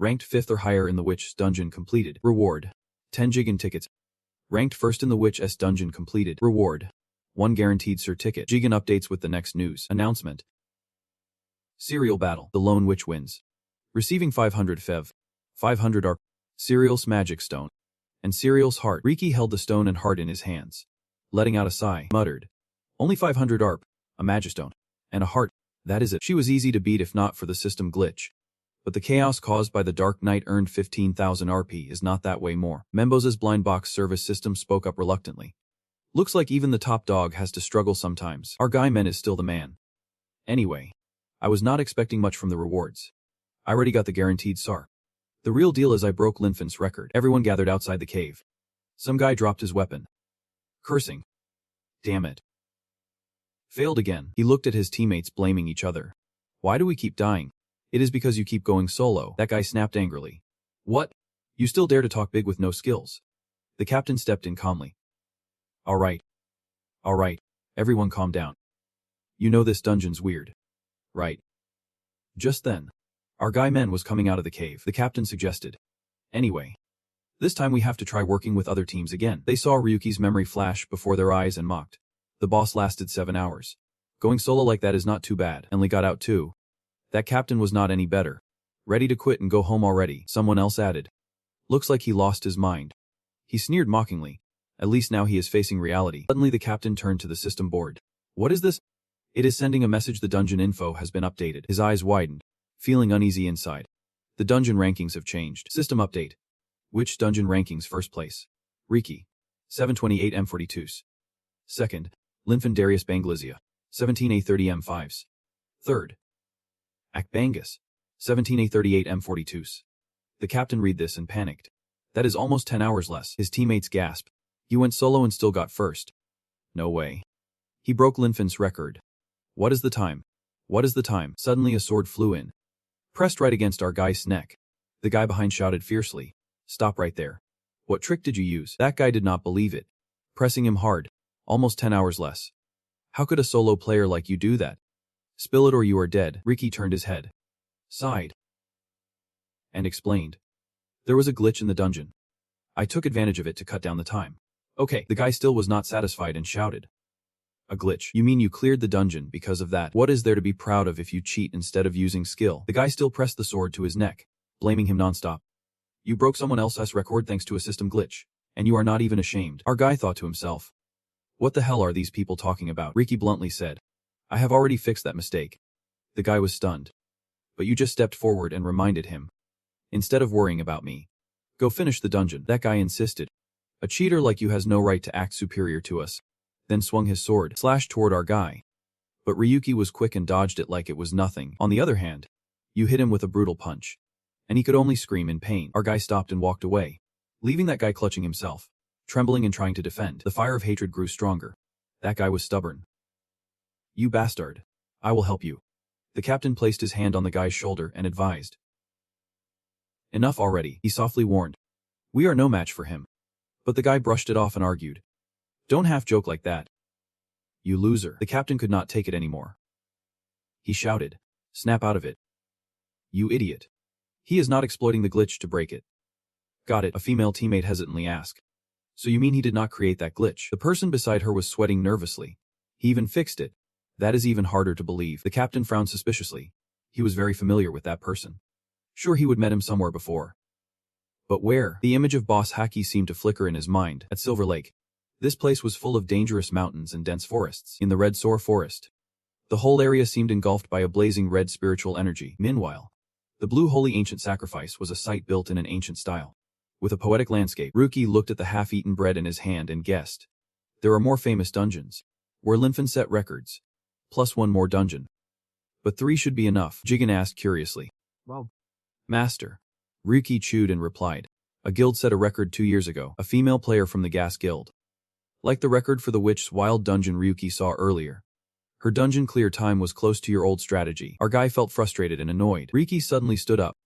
Ranked 5th or higher in the Witch's dungeon completed. Reward, 10 Jijin tickets. Ranked 1st in the Witch's dungeon completed. Reward, 1 guaranteed Sir ticket. Jijin updates with the next news. Announcement. Serial battle. The Lone Witch wins, receiving 500 fev, 500 arp, Serial's magic stone, and Serial's heart. Ryuki held the stone and heart in his hands, letting out a sigh. Muttered, only 500 arp, a magistone, and a heart. That is it. She was easy to beat if not for the system glitch. But the chaos caused by the Dark Knight earned 15,000 RP is not that way more. Membos's blind box service system spoke up reluctantly. Looks like even the top dog has to struggle sometimes. Our guy men is still the man. Anyway, I was not expecting much from the rewards. I already got the guaranteed SAR. The real deal is I broke Lynfen's record. Everyone gathered outside the cave. Some guy dropped his weapon, cursing. Damn it. Failed again. He looked at his teammates blaming each other. Why do we keep dying? It is because you keep going solo. That guy snapped angrily. What? You still dare to talk big with no skills? The captain stepped in calmly. Alright. Alright. Everyone calm down. You know this dungeon's weird, right? Just then, our guy men was coming out of the cave. The captain suggested, anyway, this time we have to try working with other teams again. They saw Ryuki's memory flash before their eyes and mocked. The boss lasted 7 hours. Going solo like that is not too bad. And Lee got out too. That captain was not any better. Ready to quit and go home already, someone else added. Looks like he lost his mind. He sneered mockingly. At least now he is facing reality. Suddenly the captain turned to the system board. What is this? It is sending a message. The dungeon info has been updated. His eyes widened, feeling uneasy inside. The dungeon rankings have changed. System update. Which dungeon rankings? First place, Ryuki, 728 M42s. Second, Lynfen Darius Banglizia, 17A30 M5s. Third, Akbangus, 17A38 M42s. The captain read this and panicked. That is almost 10 hours less. His teammates gasped. You went solo and still got first. No way. He broke Lynfen's record. What is the time? What is the time? Suddenly a sword flew in, pressed right against our guy's neck. The guy behind shouted fiercely. Stop right there. What trick did you use? That guy did not believe it. Pressing him hard. Almost 10 hours less. How could a solo player like you do that? Spill it or you are dead. Ryuki turned his head. sighed, and explained. There was a glitch in the dungeon. I took advantage of it to cut down the time. Okay, the guy still was not satisfied and shouted. A glitch? You mean you cleared the dungeon because of that? What is there to be proud of if you cheat instead of using skill? The guy still pressed the sword to his neck, blaming him nonstop. You broke someone else's record thanks to a system glitch, and you are not even ashamed. Our guy thought to himself. What the hell are these people talking about? Ryuki bluntly said. I have already fixed that mistake. The guy was stunned. But you just stepped forward and reminded him. Instead of worrying about me. Go finish the dungeon. That guy insisted. A cheater like you has no right to act superior to us. Then swung his sword, slashed toward our guy. But Ryuki was quick and dodged it like it was nothing. On the other hand, you hit him with a brutal punch. And he could only scream in pain. Our guy stopped and walked away, leaving that guy clutching himself, trembling and trying to defend. The fire of hatred grew stronger. That guy was stubborn. You bastard. I will help you. The captain placed his hand on the guy's shoulder and advised. Enough already, he softly warned. We are no match for him. But the guy brushed it off and argued. Don't half joke like that. You loser. The captain could not take it anymore. He shouted. Snap out of it. You idiot. He is not exploiting the glitch to break it. Got it, a female teammate hesitantly asked. So you mean he did not create that glitch? The person beside her was sweating nervously. He even fixed it. That is even harder to believe. The captain frowned suspiciously. He was very familiar with that person. Sure, he would met him somewhere before. But where? The image of Boss Haki seemed to flicker in his mind. At Silver Lake. This place was full of dangerous mountains and dense forests. In the Red Soar Forest, the whole area seemed engulfed by a blazing red spiritual energy. Meanwhile, the blue holy ancient sacrifice was a site built in an ancient style. With a poetic landscape, Ryuki looked at the half-eaten bread in his hand and guessed. There are more famous dungeons, where Lynfen set records, plus one more dungeon. But 3 should be enough, Jigen asked curiously. Well, Master. Ryuki chewed and replied. A guild set a record 2 years ago, a female player from the Gas Guild. Like the record for the Witch's Wild Dungeon Ryuki saw earlier. Her dungeon clear time was close to your old strategy. Our guy felt frustrated and annoyed. Ryuki suddenly stood up.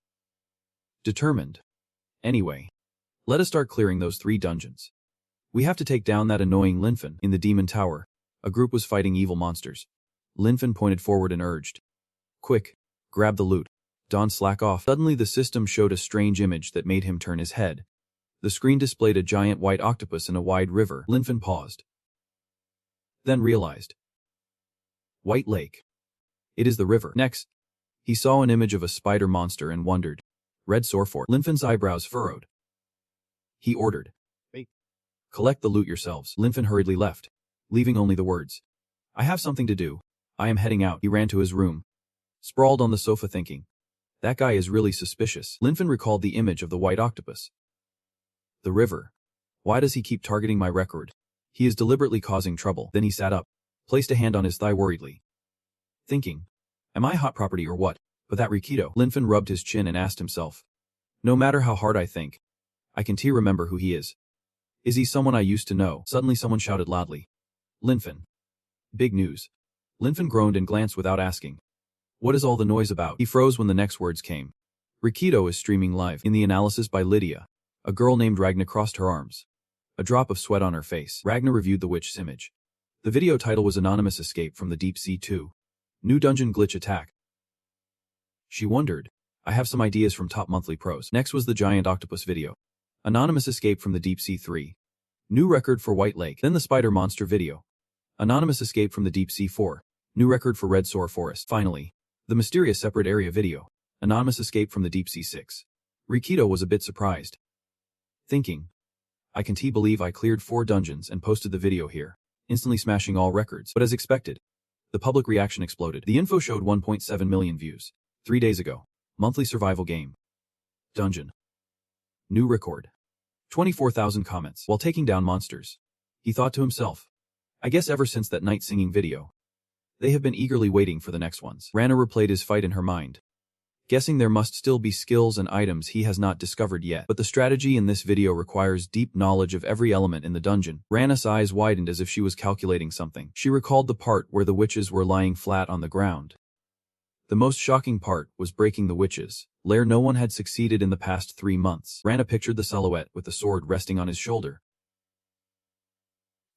Determined. Anyway, let us start clearing those 3 dungeons. We have to take down that annoying Lynfen. In the Demon Tower, a group was fighting evil monsters. Lynfen pointed forward and urged. Quick, grab the loot. Don't slack off. Suddenly the system showed a strange image that made him turn his head. The screen displayed a giant white octopus in a wide river. Lynfen paused. Then realized. White Lake. It is the river. Next, he saw an image of a spider monster and wondered. Red Soar Fort. Lynfen's eyebrows furrowed. He ordered. Wait. Collect the loot yourselves. Lynfen hurriedly left, leaving only the words. I have something to do. I am heading out. He ran to his room. Sprawled on the sofa thinking. That guy is really suspicious. Lynfen recalled the image of the white octopus. The river. Why does he keep targeting my record? He is deliberately causing trouble. Then he sat up, placed a hand on his thigh worriedly. Thinking. Am I hot property or what? But that Rikito. Lynfen rubbed his chin and asked himself. No matter how hard I think, I can remember who he is. Is he someone I used to know? Suddenly someone shouted loudly. Lynfen. Big news. Lynfen groaned and glanced without asking. What is all the noise about? He froze when the next words came. Rikito is streaming live. In the analysis by Lydia, a girl named Ragna crossed her arms. A drop of sweat on her face. Ragna reviewed the witch's image. The video title was Anonymous Escape from the Deep Sea 2. New Dungeon Glitch Attack. She wondered. I have some ideas from top monthly pros. Next was the Giant Octopus video. Anonymous Escape from the Deep Sea 3. New record for White Lake. Then the Spider Monster video. Anonymous Escape from the Deep Sea 4. New record for Red Soar Forest. Finally, the Mysterious Separate Area video. Anonymous Escape from the Deep Sea 6. Rikito was a bit surprised. Thinking. I can believe I cleared 4 dungeons and posted the video here, instantly smashing all records. But as expected, the public reaction exploded. The info showed 1.7 million views. 3 days ago. Monthly survival game. Dungeon. New record. 24,000 comments while taking down monsters. He thought to himself. I guess ever since that night singing video, they have been eagerly waiting for the next ones. Rana replayed his fight in her mind. Guessing there must still be skills and items he has not discovered yet. But the strategy in this video requires deep knowledge of every element in the dungeon. Rana's eyes widened as if she was calculating something. She recalled the part where the witches were lying flat on the ground. The most shocking part was breaking the witches' lair. No one had succeeded in the past 3 months. Rana pictured the silhouette with the sword resting on his shoulder.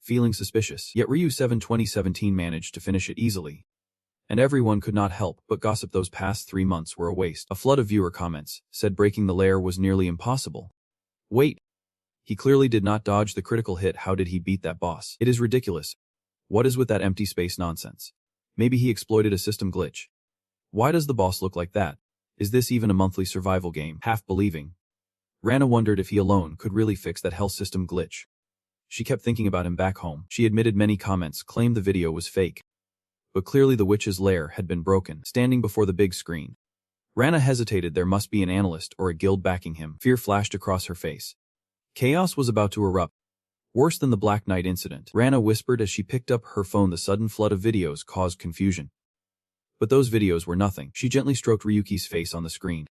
Feeling suspicious, yet Ryu 7 2017 managed to finish it easily. And everyone could not help but gossip those past 3 months were a waste. A flood of viewer comments said breaking the lair was nearly impossible. Wait. He clearly did not dodge the critical hit. How did he beat that boss? It is ridiculous. What is with that empty space nonsense? Maybe he exploited a system glitch. Why does the boss look like that? Is this even a monthly survival game? Half believing. Rana wondered if he alone could really fix that hell system glitch. She kept thinking about him back home. She admitted many comments claimed the video was fake. But clearly the witch's lair had been broken, standing before the big screen. Rana hesitated. There must be an analyst or a guild backing him. Fear flashed across her face. Chaos was about to erupt. Worse than the Black Knight incident, Rana whispered as she picked up her phone. The sudden flood of videos caused confusion. But those videos were nothing. She gently stroked Ryuki's face on the screen.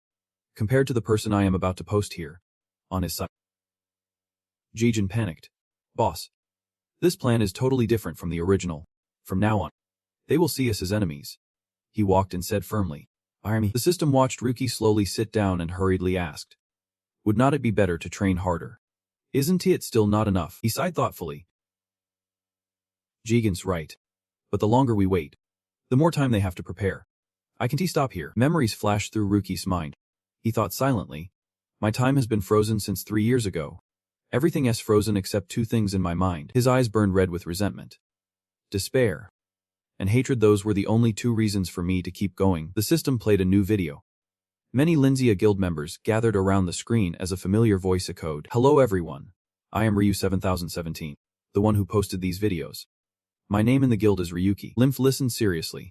Compared to the person I am about to post here. On his side. Jijin panicked. Boss. This plan is totally different from the original. From now on, they will see us as enemies. He walked and said firmly. The system watched Ryuki slowly sit down and hurriedly asked. Would not it be better to train harder? Isn't it still not enough? He sighed thoughtfully. Jigen's right. But the longer we wait, the more time they have to prepare. I can't stop here. Memories flashed through Ryuki's mind. He thought silently. My time has been frozen since 3 years ago. Everything is frozen except 2 things in my mind. His eyes burned red with resentment. Despair. And hatred. Those were the only 2 reasons for me to keep going. The system played a new video. Many Lynfen guild members gathered around the screen as a familiar voice echoed. Hello everyone. I am Ryu 7017. The one who posted these videos. My name in the guild is Ryuki. Lynfen listened seriously.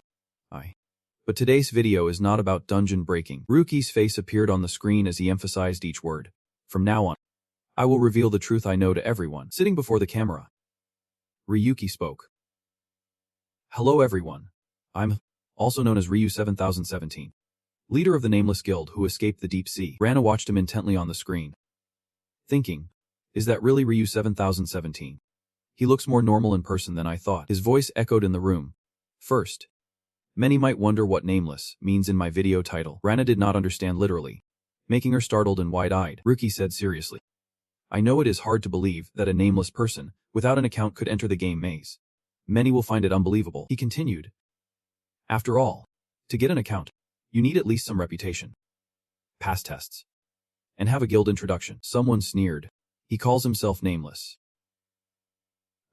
But today's video is not about dungeon breaking. Ryuki's face appeared on the screen as he emphasized each word. From now on, I will reveal the truth I know to everyone. Sitting before the camera, Ryuki spoke. Hello everyone. I'm also known as Ryu 7017. Leader of the Nameless Guild who escaped the deep sea. Rana watched him intently on the screen. Thinking, is that really Ryu 7017? He looks more normal in person than I thought. His voice echoed in the room. First, many might wonder what nameless means in my video title. Rana did not understand literally, making her startled and wide-eyed. Ryuki said seriously. I know it is hard to believe that a nameless person, without an account, could enter the game maze. Many will find it unbelievable. He continued. After all, to get an account, you need at least some reputation, pass tests, and have a guild introduction. Someone sneered. He calls himself nameless.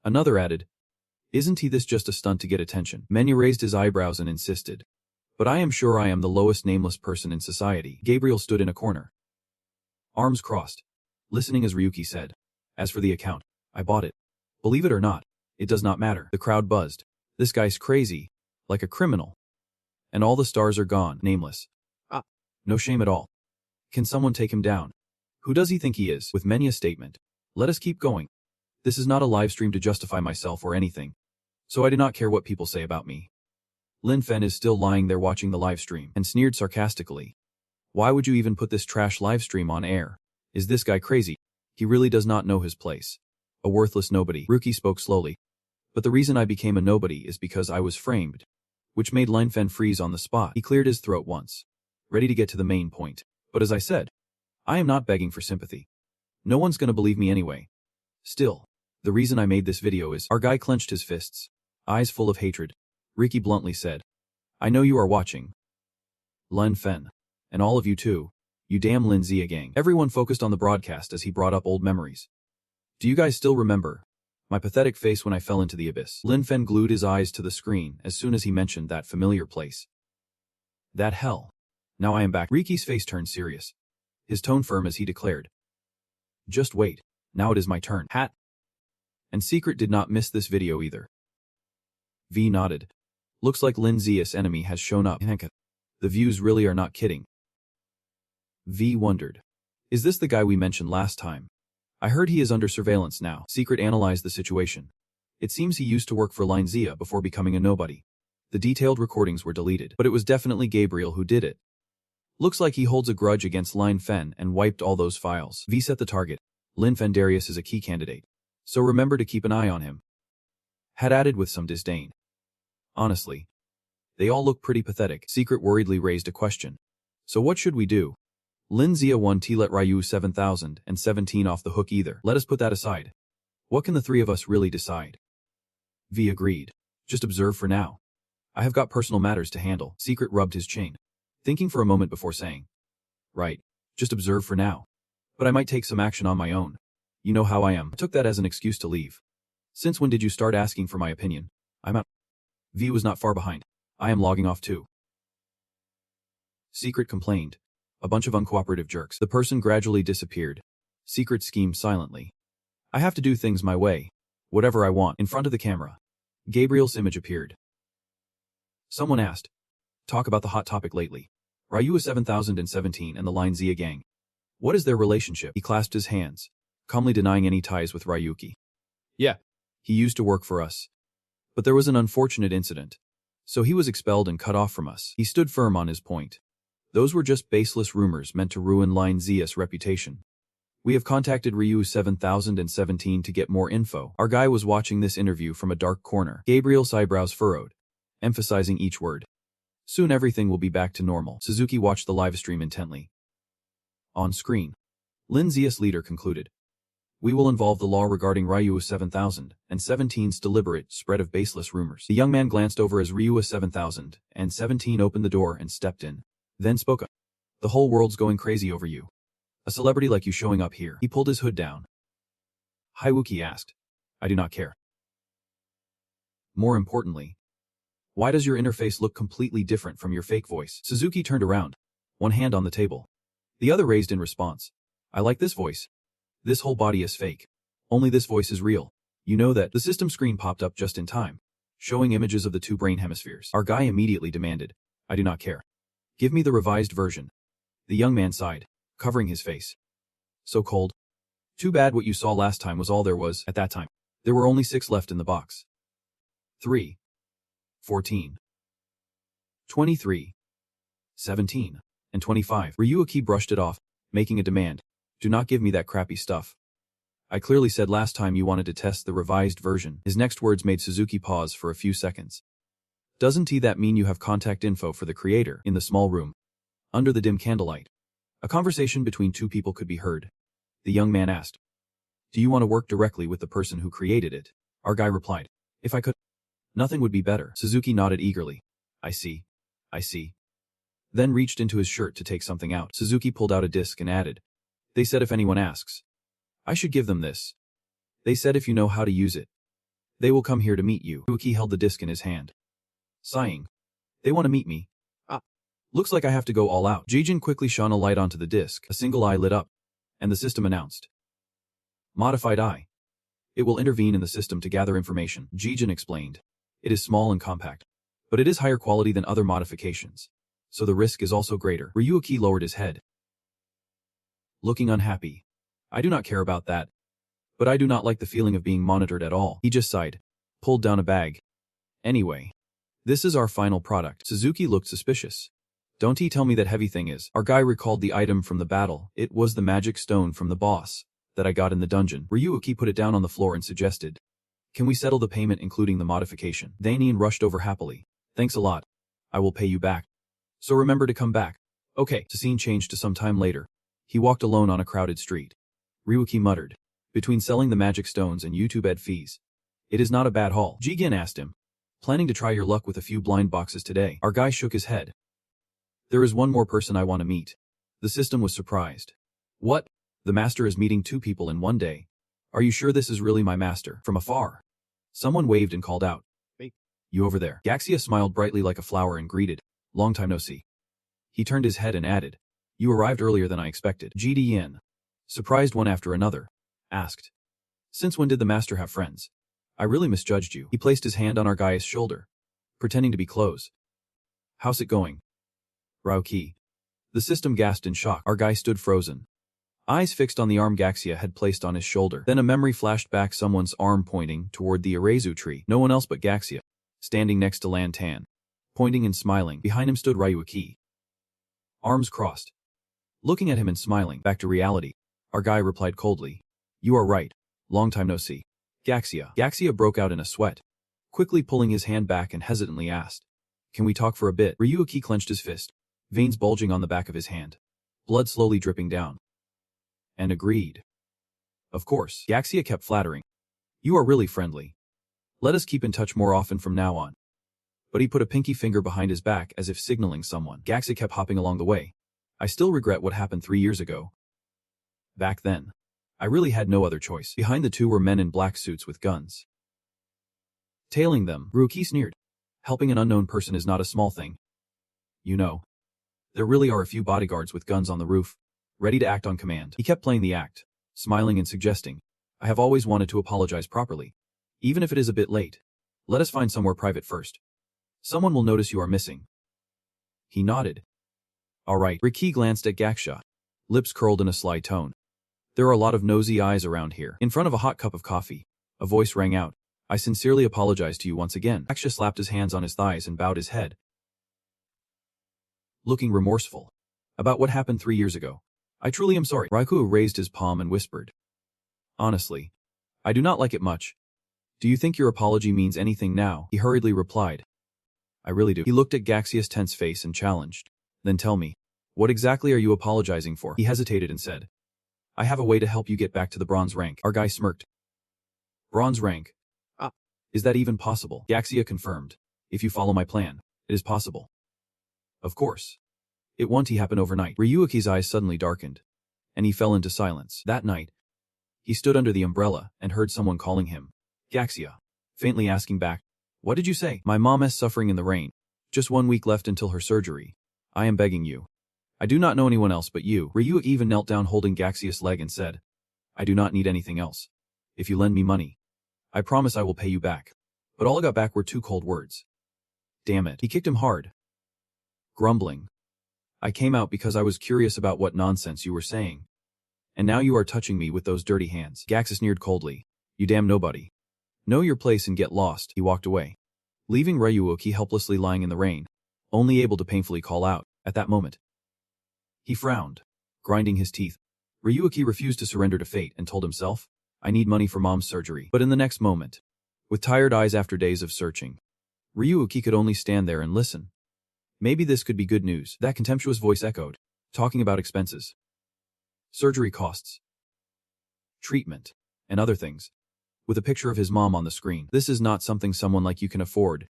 Another added, isn't he this just a stunt to get attention? Many raised his eyebrows and insisted. But I am sure I am the lowest nameless person in society. Gabriel stood in a corner, arms crossed, listening as Ryuki said, as for the account, I bought it. Believe it or not, it does not matter. The crowd buzzed. This guy's crazy, like a criminal. And all the stars are gone. Nameless. No shame at all. Can someone take him down? Who does he think he is? With many a statement. Let us keep going. This is not a live stream to justify myself or anything. So I do not care what people say about me. Lynfen is still lying there watching the live stream and sneered sarcastically. Why would you even put this trash live stream on air? Is this guy crazy? He really does not know his place. A worthless nobody. Ryuki spoke slowly. But the reason I became a nobody is because I was framed, which made Lynfen freeze on the spot. He cleared his throat once, ready to get to the main point. But as I said, I am not begging for sympathy. No one's gonna believe me anyway. Still, the reason I made this video is, our guy clenched his fists, eyes full of hatred. Ryuki bluntly said, I know you are watching. Lynfen. And all of you too. You damn Lynfen gang. Everyone focused on the broadcast as he brought up old memories. Do you guys still remember my pathetic face when I fell into the abyss? Lynfen glued his eyes to the screen as soon as he mentioned that familiar place. That hell. Now I am back. Ryuki's face turned serious, his tone firm as he declared. Just wait. Now it is my turn. Hat. And Secret did not miss this video either. V nodded. Looks like Lynzen's enemy has shown up. The views really are not kidding. V wondered. Is this the guy we mentioned last time? I heard he is under surveillance now. Secret analyzed the situation. It seems he used to work for Lynzen before becoming a nobody. The detailed recordings were deleted, but it was definitely Gabriel who did it. Looks like he holds a grudge against Lynfen and wiped all those files. V set the target. Lynfen Darius is a key candidate, so remember to keep an eye on him. Had added with some disdain. Honestly, they all look pretty pathetic. Secret worriedly raised a question. So what should we do? Lynzen won't let Ryu 7017 off the hook either. Let us put that aside. What can the 3 of us really decide? V agreed. Just observe for now. I have got personal matters to handle. Secret rubbed his chin, thinking for a moment before saying, right, just observe for now. But I might take some action on my own. You know how I am. I took that as an excuse to leave. Since when did you start asking for my opinion? I'm out. V was not far behind. I am logging off too. Secret complained. A bunch of uncooperative jerks. The person gradually disappeared. Secret schemed silently. I have to do things my way. Whatever I want. In front of the camera, Gabriel's image appeared. Someone asked, talk about the hot topic lately. Ryuki 7017 and the Line Zia gang. What is their relationship? He clasped his hands, calmly denying any ties with Ryuki. Yeah. He used to work for us. But there was an unfortunate incident. So he was expelled and cut off from us. He stood firm on his point. Those were just baseless rumors meant to ruin Line Zia's reputation. We have contacted Ryuki 7017 to get more info. Our guy was watching this interview from a dark corner. Gabriel's eyebrows furrowed, emphasizing each word. Soon everything will be back to normal. Suzuki watched the live stream intently. On screen, Lin Zia's leader concluded. We will involve the law regarding Ryuki 7017's deliberate spread of baseless rumors. The young man glanced over as Ryuki 7017 opened the door and stepped in. Then spoke up. The whole world's going crazy over you. A celebrity like you showing up here. He pulled his hood down. Ryuki asked. I do not care. More importantly, why does your interface look completely different from your fake voice? Suzuki turned around, one hand on the table, the other raised in response. I like this voice. This whole body is fake. Only this voice is real. You know that. The system screen popped up just in time, showing images of the two brain hemispheres. Our guy immediately demanded, I do not care. Give me the revised version. The young man sighed, covering his face. So cold. Too bad what you saw last time was all there was at that time. There were only 6 left in the box. 3, 14, 23, 17, and 25. Ryuki brushed it off, making a demand. Do not give me that crappy stuff. I clearly said last time you wanted to test the revised version. His next words made Suzuki pause for a few seconds. Doesn't that mean you have contact info for the creator? In the small room, under the dim candlelight, a conversation between two people could be heard. The young man asked, do you want to work directly with the person who created it? Our guy replied, if I could. Nothing would be better. Suzuki nodded eagerly. I see. I see. Then reached into his shirt to take something out. Suzuki pulled out a disc and added, they said if anyone asks, I should give them this. They said if you know how to use it, they will come here to meet you. Ryuki held the disc in his hand. Sighing. They want to meet me. Looks like I have to go all out. Jijin quickly shone a light onto the disc. A single eye lit up, and the system announced. Modified eye. It will intervene in the system to gather information. Jijin explained. It is small and compact, but it is higher quality than other modifications, so the risk is also greater. Ryuki lowered his head, looking unhappy. I do not care about that, but I do not like the feeling of being monitored at all. He just sighed, pulled down a bag. Anyway, this is our final product. Suzuki looked suspicious. Don't tell me that heavy thing is. Our guy recalled the item from the battle. It was the magic stone from the boss that I got in the dungeon. Ryuki put it down on the floor and suggested, can we settle the payment including the modification? Dainian rushed over happily. Thanks a lot. I will pay you back. So remember to come back. Okay. The scene changed to some time later. He walked alone on a crowded street. Ryuki muttered, between selling the magic stones and YouTube ad fees, it is not a bad haul. Jigin asked him, planning to try your luck with a few blind boxes today. Our guy shook his head. There is one more person I want to meet. The system was surprised. What? The master is meeting 2 people in one day. Are you sure this is really my master? From afar, someone waved and called out. Hey, you over there. Gaxia smiled brightly like a flower and greeted. Long time no see. He turned his head and added, you arrived earlier than I expected. GDN, surprised one after another, asked, since when did the master have friends? I really misjudged you. He placed his hand on our guy's shoulder, pretending to be close. How's it going? Ryuki. The system gasped in shock. Our guy stood frozen, eyes fixed on the arm Gaxia had placed on his shoulder. Then a memory flashed back, someone's arm pointing toward the Arazu tree. No one else but Gaxia, standing next to Lynfen, pointing and smiling. Behind him stood Ryuki, arms crossed, looking at him and smiling. Back to reality. Our guy replied coldly. You are right. Long time no see. Gaxia broke out in a sweat, quickly pulling his hand back and hesitantly asked, can we talk for a bit? Ryuki clenched his fist, veins bulging on the back of his hand, blood slowly dripping down, and agreed. Of course. Gaxia kept flattering. You are really friendly. Let us keep in touch more often from now on. but he put a pinky finger behind his back as if signaling someone. Gaxia kept hopping along the way. I still regret what happened 3 years ago. Back then, I really had no other choice. Behind the two were men in black suits with guns. Tailing them, Ryuki sneered. Helping an unknown person is not a small thing. You know, there really are a few bodyguards with guns on the roof, ready to act on command. He kept playing the act, smiling and suggesting, I have always wanted to apologize properly. Even if it is a bit late. Let us find somewhere private first. Someone will notice you are missing. He nodded. All right. Ryuki glanced at Gaxia, lips curled in a sly tone. There are a lot of nosy eyes around here. In front of a hot cup of coffee, a voice rang out. I sincerely apologize to you once again. Gaxia slapped his hands on his thighs and bowed his head, looking remorseful. About what happened 3 years ago. I truly am sorry. Ryuki raised his palm and whispered. Honestly, I do not like it much. Do you think your apology means anything now? He hurriedly replied. I really do. He looked at Gaxia's tense face and challenged. Then tell me, what exactly are you apologizing for? He hesitated and said. I have a way to help you get back to the bronze rank. Our guy smirked. Bronze rank? Ah, is that even possible? Gaxia confirmed. If you follow my plan, it is possible. Of course. It won't happen overnight. Ryuki's eyes suddenly darkened, and he fell into silence. That night, he stood under the umbrella and heard someone calling him. Gaxia, faintly asking back, what did you say? My mom is suffering in the rain. Just 1 week left until her surgery. I am begging you. I do not know anyone else but you. Ryuki even knelt down holding Gaxia's leg and said, I do not need anything else. If you lend me money, I promise I will pay you back. But all I got back were 2 cold words. Damn it. He kicked him hard, grumbling. I came out because I was curious about what nonsense you were saying. And now you are touching me with those dirty hands. Gaxia sneered coldly. You damn nobody. Know your place and get lost. He walked away, leaving Ryuki helplessly lying in the rain, only able to painfully call out. At that moment, he frowned, grinding his teeth. Ryuki refused to surrender to fate and told himself, I need money for mom's surgery. But in the next moment, with tired eyes after days of searching, Ryuki could only stand there and listen. Maybe this could be good news. That contemptuous voice echoed, talking about expenses, surgery costs, treatment, and other things, with a picture of his mom on the screen. This is not something someone like you can afford.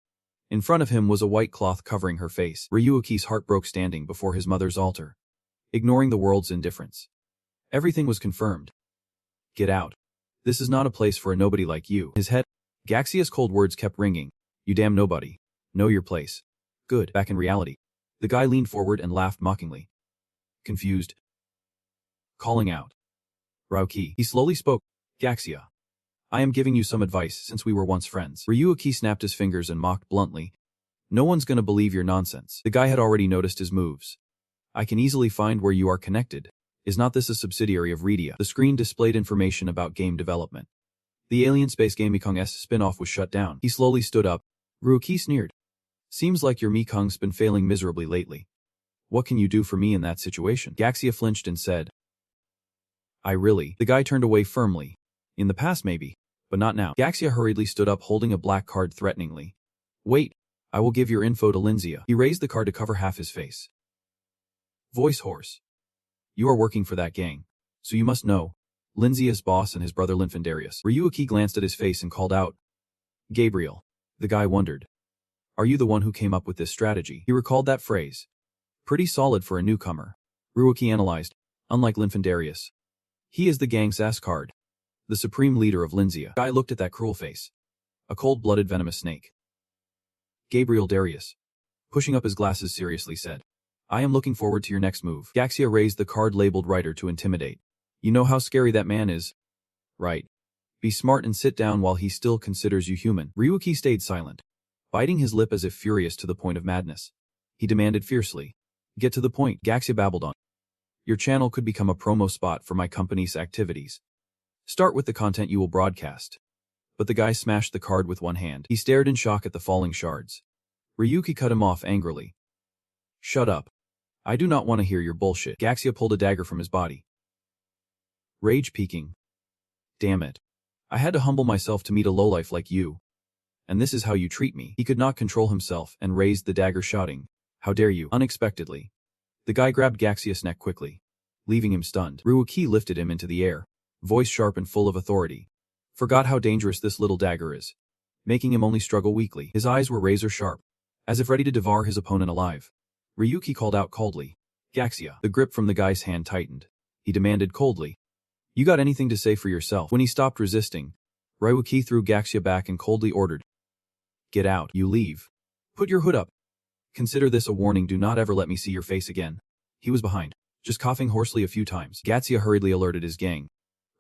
In front of him was a white cloth covering her face. Ryuki's heart broke standing before his mother's altar, ignoring the world's indifference. Everything was confirmed. Get out. This is not a place for a nobody like you. His head. Gaxia's cold words kept ringing. You damn nobody. Know your place. Good. Back in reality. The guy leaned forward and laughed mockingly. Confused. Calling out. Ryuki. He slowly spoke. Gaxia. I am giving you some advice since we were once friends. Ryuki snapped his fingers and mocked bluntly. No one's gonna believe your nonsense. The guy had already noticed his moves. I can easily find where you are connected. Is not this a subsidiary of Rydia? The screen displayed information about game development. The alien space game Mekong's spin-off was shut down. He slowly stood up. Ryuki sneered. Seems like your Mekong's been failing miserably lately. What can you do for me in that situation? Gaxia flinched and said. The guy turned away firmly. In the past maybe, but not now. Gaxia hurriedly stood up holding a black card threateningly. Wait, I will give your info to Lynfen. He raised the card to cover half his face. Voice hoarse. You are working for that gang, so you must know. Lynfen's boss and his brother Lynfen. Ryuki glanced at his face and called out. Gabriel. The guy wondered. Are you the one who came up with this strategy? He recalled that phrase. Pretty solid for a newcomer. Ryuki analyzed. Unlike Lynfen, he is the gang's ass card. The supreme leader of Lynfen. The guy looked at that cruel face. A cold-blooded venomous snake. Gabriel Darius, pushing up his glasses seriously said. I am looking forward to your next move. Gaxia raised the card labeled writer to intimidate. You know how scary that man is? Right. Be smart and sit down while he still considers you human. Ryuki stayed silent, biting his lip as if furious to the point of madness. He demanded fiercely. Get to the point. Gaxia babbled on. Your channel could become a promo spot for my company's activities. Start with the content you will broadcast. But the guy smashed the card with one hand. He stared in shock at the falling shards. Ryuki cut him off angrily. Shut up. I do not want to hear your bullshit. Gaxia pulled a dagger from his body. Rage peaking. Damn it. I had to humble myself to meet a lowlife like you. And this is how you treat me. He could not control himself and raised the dagger shouting. How dare you? Unexpectedly, the guy grabbed Gaxia's neck quickly, leaving him stunned. Ryuki lifted him into the air, voice sharp and full of authority. Forgot how dangerous this little dagger is, making him only struggle weakly. His eyes were razor sharp, as if ready to devour his opponent alive. Ryuki called out coldly, "Gaxia." The grip from the guy's hand tightened. He demanded coldly, "You got anything to say for yourself?" When he stopped resisting, Ryuki threw Gaxia back and coldly ordered, "Get out, you leave. Put your hood up. Consider this a warning, do not ever let me see your face again." He was behind, just coughing hoarsely a few times. Gaxia hurriedly alerted his gang.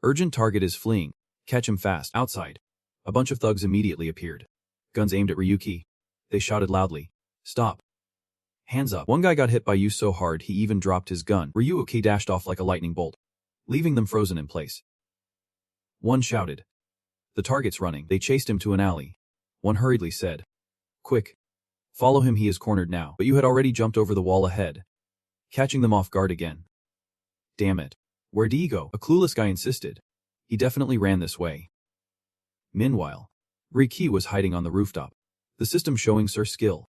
"Urgent target is fleeing. Catch him fast." Outside, a bunch of thugs immediately appeared. Guns aimed at Ryuki. They shouted loudly, "Stop. Hands up." One guy got hit by you so hard he even dropped his gun. Ryuki dashed off like a lightning bolt, leaving them frozen in place. One shouted, "The target's running." They chased him to an alley. One hurriedly said, "Quick. Follow him, he is cornered now." But you had already jumped over the wall ahead, catching them off guard again. "Damn it. Where'd he go?" a clueless guy insisted. "He definitely ran this way." Meanwhile, Ryuki was hiding on the rooftop, the system showing Sir skill.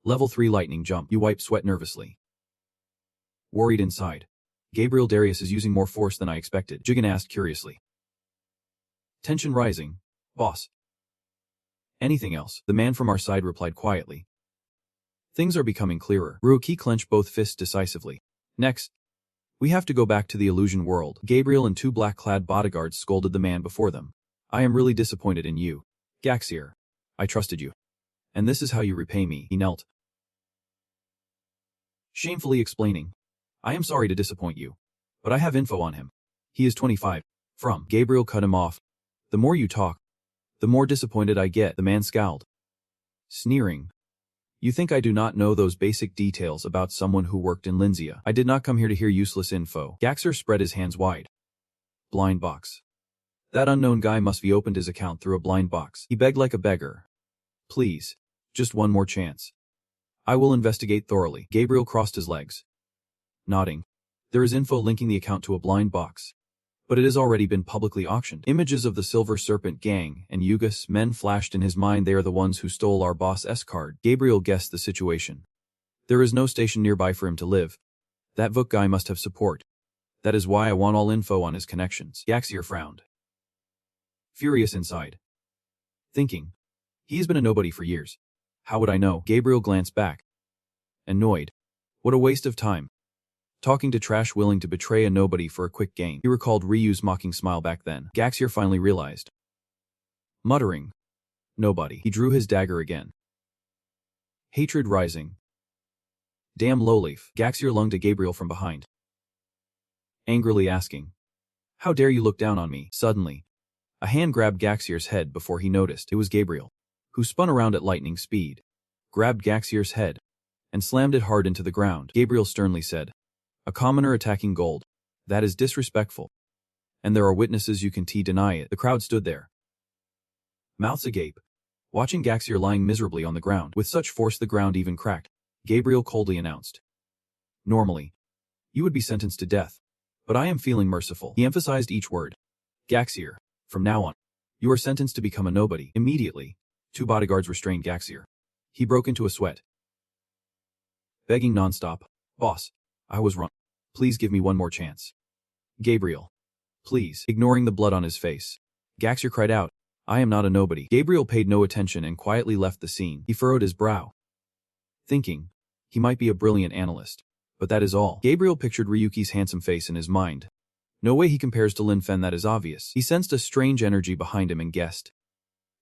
Level 3 lightning jump. You wipe sweat nervously. Worried inside, Gabriel, "Darius is using more force than I expected," Jigen asked curiously. Tension rising. "Boss." "Anything else?" the man from our side replied quietly. "Things are becoming clearer." Ryuki clenched both fists decisively. "Next, we have to go back to the illusion world." Gabriel and 2 black-clad bodyguards scolded the man before them. "I am really disappointed in you, Gaxia. I trusted you. And this is how you repay me." He knelt, shamefully explaining, "I am sorry to disappoint you, but I have info on him. He is 25. From." Gabriel cut him off. "The more you talk, the more disappointed I get." The man scowled, sneering, "You think I do not know those basic details about someone who worked in Linzia? I did not come here to hear useless info." Gaxia spread his hands wide. "Blind box. That unknown guy must be opened his account through a blind box." He begged like a beggar. "Please, just one more chance. I will investigate thoroughly." Gabriel crossed his legs, nodding. "There is info linking the account to a blind box, but it has already been publicly auctioned." Images of the Silver Serpent gang and Yugas men flashed in his mind. "They are the ones who stole our boss's card." Gabriel guessed the situation. There is no station nearby for him to live. That Vuk guy must have support. That is why I want all info on his connections. Gaxia frowned, furious inside, thinking, he has been a nobody for years. How would I know? Gabriel glanced back, annoyed. What a waste of time. Talking to trash, willing to betray a nobody for a quick gain. He recalled Ryu's mocking smile back then. Gaxia finally realized. Muttering, "Nobody." He drew his dagger again, hatred rising. "Damn lowleaf." Gaxia lunged at Gabriel from behind, angrily asking, "How dare you look down on me?" Suddenly, a hand grabbed Gaxia's head before he noticed. It was Gabriel, who spun around at lightning speed, grabbed Gaxia's head, and slammed it hard into the ground. Gabriel sternly said, "A commoner attacking gold. That is disrespectful. And there are witnesses, you can deny it." The crowd stood there, mouths agape, watching Gaxia lying miserably on the ground. With such force the ground even cracked. Gabriel coldly announced, "Normally, you would be sentenced to death, but I am feeling merciful." He emphasized each word. "Gaxia, from now on, you are sentenced to become a nobody." Immediately, 2 bodyguards restrained Gaxia. He broke into a sweat, begging nonstop, "Boss, I was wrong. Please give me one more chance. Gabriel, please." Ignoring the blood on his face, Gaxia cried out, "I am not a nobody." Gabriel paid no attention and quietly left the scene. He furrowed his brow, thinking, he might be a brilliant analyst, but that is all. Gabriel pictured Ryuki's handsome face in his mind. No way he compares to Lynfen, that is obvious. He sensed a strange energy behind him and guessed,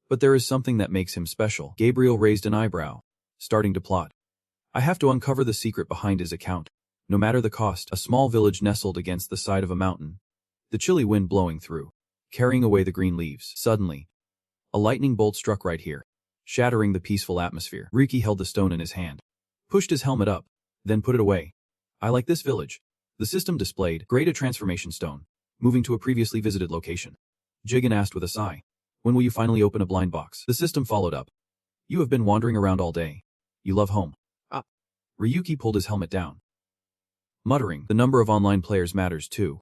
but there is something that makes him special. Gabriel raised an eyebrow, starting to plot. I have to uncover the secret behind his account, no matter the cost. A small village nestled against the side of a mountain, the chilly wind blowing through, carrying away the green leaves. Suddenly, a lightning bolt struck right here, shattering the peaceful atmosphere. Ryuki held the stone in his hand, pushed his helmet up, then put it away. I like this village. The system displayed, "Great, a transformation stone, moving to a previously visited location." Jigen asked with a sigh, "When will you finally open a blind box?" The system followed up, "You have been wandering around all day. You love home." Ryuki pulled his helmet down, muttering, "The number of online players matters too.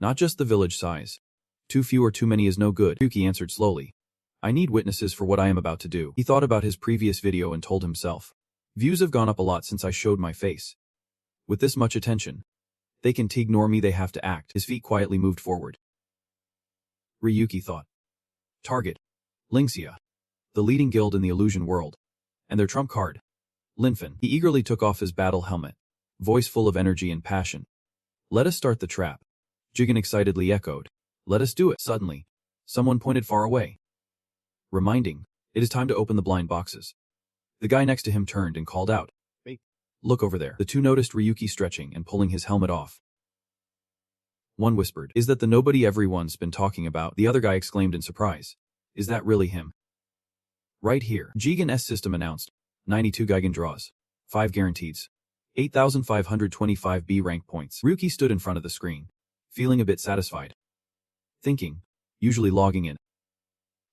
Not just the village size. Too few or too many is no good." Ryuki answered slowly, "I need witnesses for what I am about to do." He thought about his previous video and told himself, "Views have gone up a lot since I showed my face. With this much attention, they can ignore me, they have to act." His feet quietly moved forward. Ryuki thought, "Target, Linzia, the leading guild in the illusion world. And their trump card, Lynfen. He eagerly took off his battle helmet, voice full of energy and passion. Let us start the trap. Jigen excitedly echoed. Let us do it. Suddenly, someone pointed far away, reminding, it is time to open the blind boxes. The guy next to him turned and called out, "Hey, look over there." The two noticed Ryuki stretching and pulling his helmet off. One whispered, "Is that the nobody everyone's been talking about?" The other guy exclaimed in surprise, "Is that really him?" Right here, Jigen's system announced, 92 Geigen draws, 5 guaranteeds, 8,525 B rank points. Ryuki stood in front of the screen, feeling a bit satisfied. Thinking, usually logging in.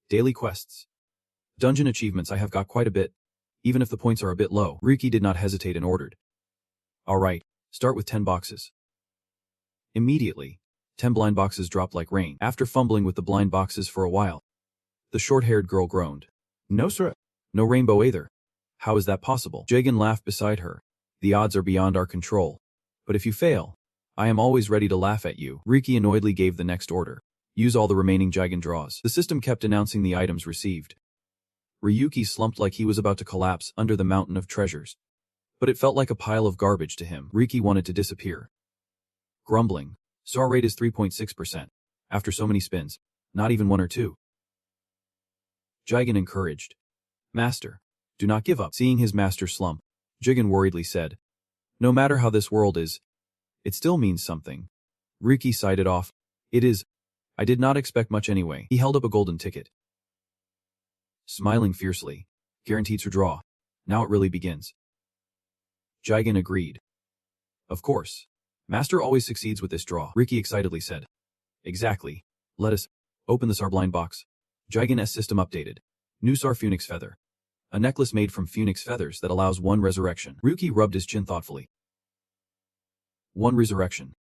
Daily quests. Dungeon achievements. I have got quite a bit, even if the points are a bit low. Ryuki did not hesitate and ordered. Alright, start with 10 boxes. Immediately, 10 blind boxes dropped like rain. After fumbling with the blind boxes for a while, the short-haired girl groaned. No sir. No rainbow either. How is that possible? Jigen laughed beside her. The odds are beyond our control. But if you fail, I am always ready to laugh at you. Ryuki annoyedly gave the next order. Use all the remaining Jigen draws. The system kept announcing the items received. Ryuki slumped like he was about to collapse under the mountain of treasures. But it felt like a pile of garbage to him. Ryuki wanted to disappear. Grumbling, SAR rate is 3.6%. After so many spins, not even 1 or 2. Jigen encouraged. Master, do not give up. Seeing his master slump, Jigen worriedly said, no matter how this world is, it still means something. Ryuki sighed it off. It is. I did not expect much anyway. He held up a golden ticket. Smiling fiercely. Guaranteed to draw. Now it really begins. Jigen agreed. Of course. Master always succeeds with this draw. Ryuki excitedly said. Exactly. Let us open the SAR blind box. Jigen's system updated. New SAR Phoenix Feather. A necklace made from phoenix feathers that allows 1 resurrection. Ryuki rubbed his chin thoughtfully. 1 resurrection.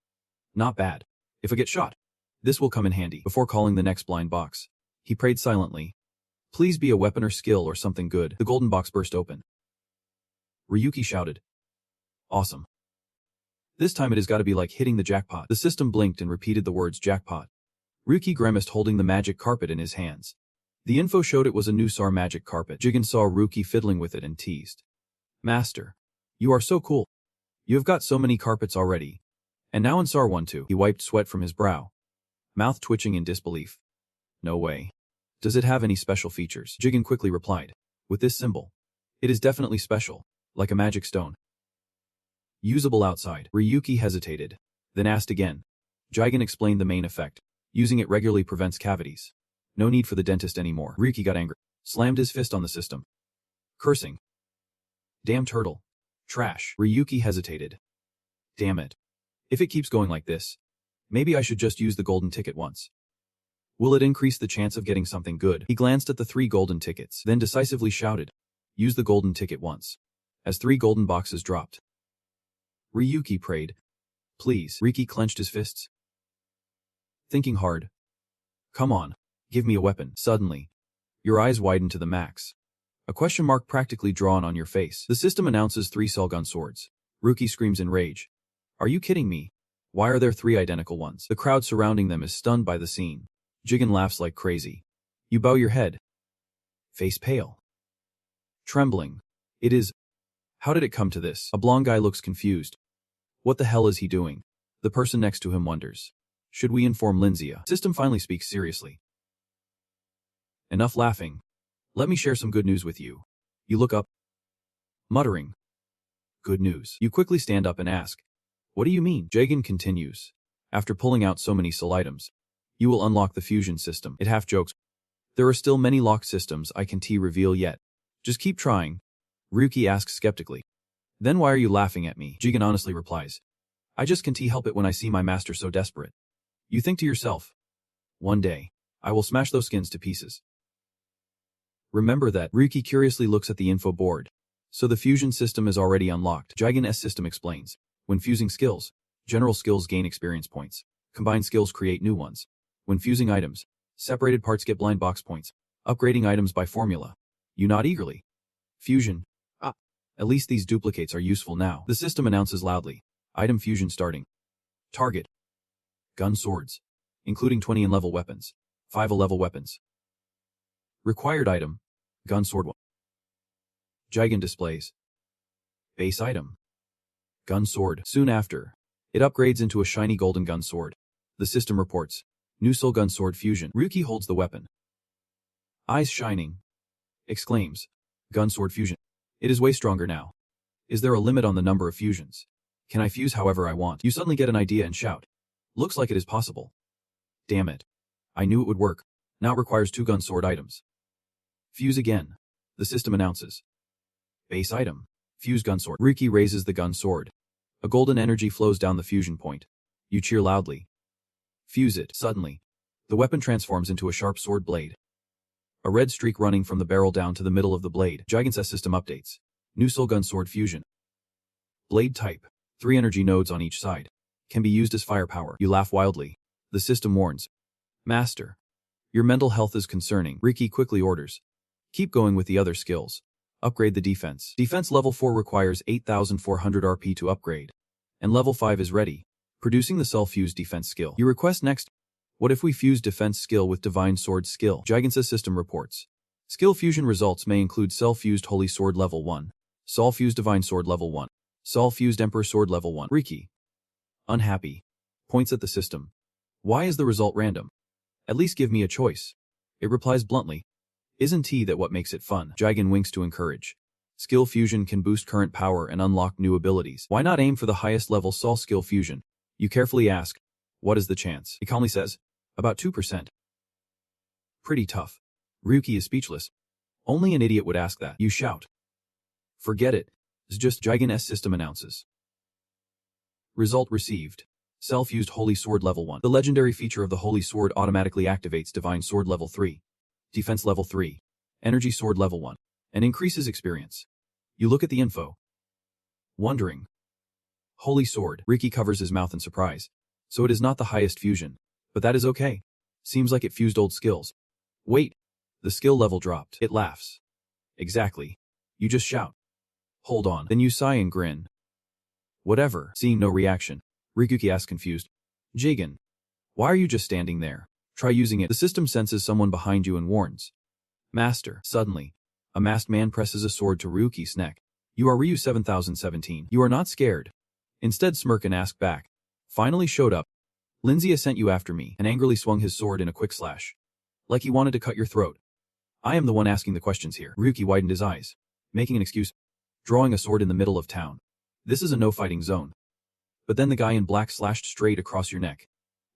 Not bad. If I get shot, this will come in handy. Before calling the next blind box, he prayed silently. Please be a weapon or skill or something good. The golden box burst open. Ryuki shouted. Awesome. This time it has got to be like hitting the jackpot. The system blinked and repeated the words jackpot. Ryuki grimaced holding the magic carpet in his hands. The info showed it was a new SAR magic carpet. Jigen saw Ryuki fiddling with it and teased. Master, you are so cool. You have got so many carpets already. And now in SAR 1 too. He wiped sweat from his brow, mouth twitching in disbelief. No way. Does it have any special features? Jigen quickly replied. With this symbol. It is definitely special, like a magic stone. Usable outside. Ryuki hesitated, then asked again. Jigen explained the main effect. Using it regularly prevents cavities. No need for the dentist anymore. Ryuki got angry, slammed his fist on the system, cursing. Damn turtle. Trash. Ryuki hesitated. Damn it. If it keeps going like this, maybe I should just use the golden ticket once. Will it increase the chance of getting something good? He glanced at the 3 golden tickets, then decisively shouted. Use the golden ticket once. As 3 golden boxes dropped. Ryuki prayed. Please. Ryuki clenched his fists. Thinking hard. Come on. Give me a weapon. Suddenly, your eyes widened to the max. A question mark practically drawn on your face. The system announces 3 Cellgun swords. Ryuki screams in rage. Are you kidding me? Why are there 3 identical ones? The crowd surrounding them is stunned by the scene. Jigen laughs like crazy. You bow your head. Face pale. Trembling. It is. How did it come to this? A blond guy looks confused. What the hell is he doing? The person next to him wonders. Should we inform Linzia? System finally speaks seriously. Enough laughing. Let me share some good news with you. You look up. Muttering. Good news. You quickly stand up and ask. What do you mean? Jigen continues. After pulling out so many soul items, you will unlock the fusion system. It half jokes. There are still many locked systems I can't reveal yet. Just keep trying. Ryuki asks skeptically. Then why are you laughing at me? Jigen honestly replies. I just can't help it when I see my master so desperate. You think to yourself. One day, I will smash those skins to pieces. Remember that. Ryuki curiously looks at the info board. So the fusion system is already unlocked. Jigen's system explains. When fusing skills, general skills gain experience points. Combined skills create new ones. When fusing items, separated parts get blind box points. Upgrading items by formula. You nod eagerly. Fusion. At least these duplicates are useful now. The system announces loudly. Item fusion starting. Target. Gun swords. Including 20 in level weapons. 5 level weapons. Required item. Gun sword 1. Jigen displays. Base item. Gun sword. Soon after, it upgrades into a shiny golden gun sword. The system reports. New soul gun sword fusion. Ryuki holds the weapon. Eyes shining. Exclaims. Gun sword fusion. It is way stronger now. Is there a limit on the number of fusions? Can I fuse however I want? You suddenly get an idea and shout. Looks like it is possible. Damn it. I knew it would work. Now it requires 2 gun sword items. Fuse again. The system announces. Base item. Fuse gun sword. Ryuki raises the gun sword. A golden energy flows down the fusion point. You cheer loudly. Fuse it. Suddenly, the weapon transforms into a sharp sword blade. A red streak running from the barrel down to the middle of the blade. Gigant's system updates. New soul gun sword fusion. Blade type. 3 energy nodes on each side. Can be used as firepower. You laugh wildly. The system warns. Master. Your mental health is concerning. Ryuki quickly orders. Keep going with the other skills. Upgrade the defense. Defense level 4 requires 8,400 RP to upgrade. And level 5 is ready. Producing the self-fused defense skill. You request next. What if we fuse defense skill with divine sword skill? Gigant's system reports. Skill fusion results may include self-fused holy sword level 1. Sol-fused divine sword level 1. Sol-fused emperor sword level 1. Ryuki. Unhappy. Points at the system. Why is the result random? At least give me a choice. It replies bluntly. Isn't that what makes it fun? Jigen winks to encourage. Skill fusion can boost current power and unlock new abilities. Why not aim for the highest level Sol skill fusion? You carefully ask. What is the chance? He calmly says. About 2%. Pretty tough. Ryuki is speechless. Only an idiot would ask that. You shout. Forget it. It's just Gigan's system announces. Result received. Self-fused Holy Sword level 1. The legendary feature of the Holy Sword automatically activates Divine Sword level 3. Defense level 3. Energy Sword level 1. And increases experience. You look at the info. Wondering. Holy Sword. Ryuki covers his mouth in surprise. So it is not the highest fusion. But that is okay. Seems like it fused old skills. Wait. The skill level dropped. It laughs. Exactly. You just shout. Hold on. Then you sigh and grin. Whatever. Seeing no reaction, Ryuki asks confused. Jigen. Why are you just standing there? Try using it. The system senses someone behind you and warns. Master. Suddenly, a masked man presses a sword to Ryuki's neck. You are Ryu 7017. You are not scared. Instead smirk and ask back. Finally showed up. Lindsay sent you after me and angrily swung his sword in a quick slash. Like he wanted to cut your throat. I am the one asking the questions here. Ryuki widened his eyes, making an excuse. Drawing a sword in the middle of town. This is a no-fighting zone. But then the guy in black slashed straight across your neck.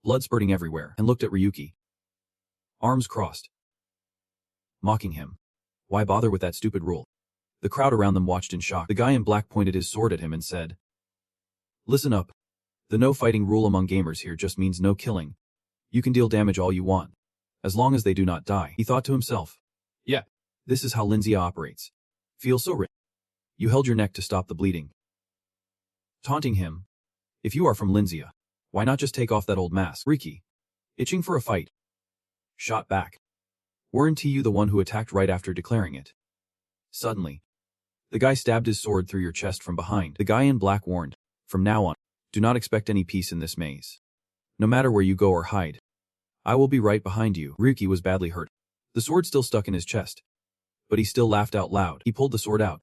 Blood spurting everywhere, and looked at Ryuki. Arms crossed. Mocking him. Why bother with that stupid rule? The crowd around them watched in shock. The guy in black pointed his sword at him and said, Listen up. The no-fighting rule among gamers here just means no killing. You can deal damage all you want. As long as they do not die. He thought to himself. Yeah, this is how Lindsay operates. Feel so rich. You held your neck to stop the bleeding. Taunting him. If you are from Lindsay, why not just take off that old mask? Ryuki. Itching for a fight. Shot back. Weren't you the one who attacked right after declaring it? Suddenly, the guy stabbed his sword through your chest from behind. The guy in black warned. From now on, do not expect any peace in this maze. No matter where you go or hide, I will be right behind you. Ryuki was badly hurt. The sword still stuck in his chest. But he still laughed out loud. He pulled the sword out,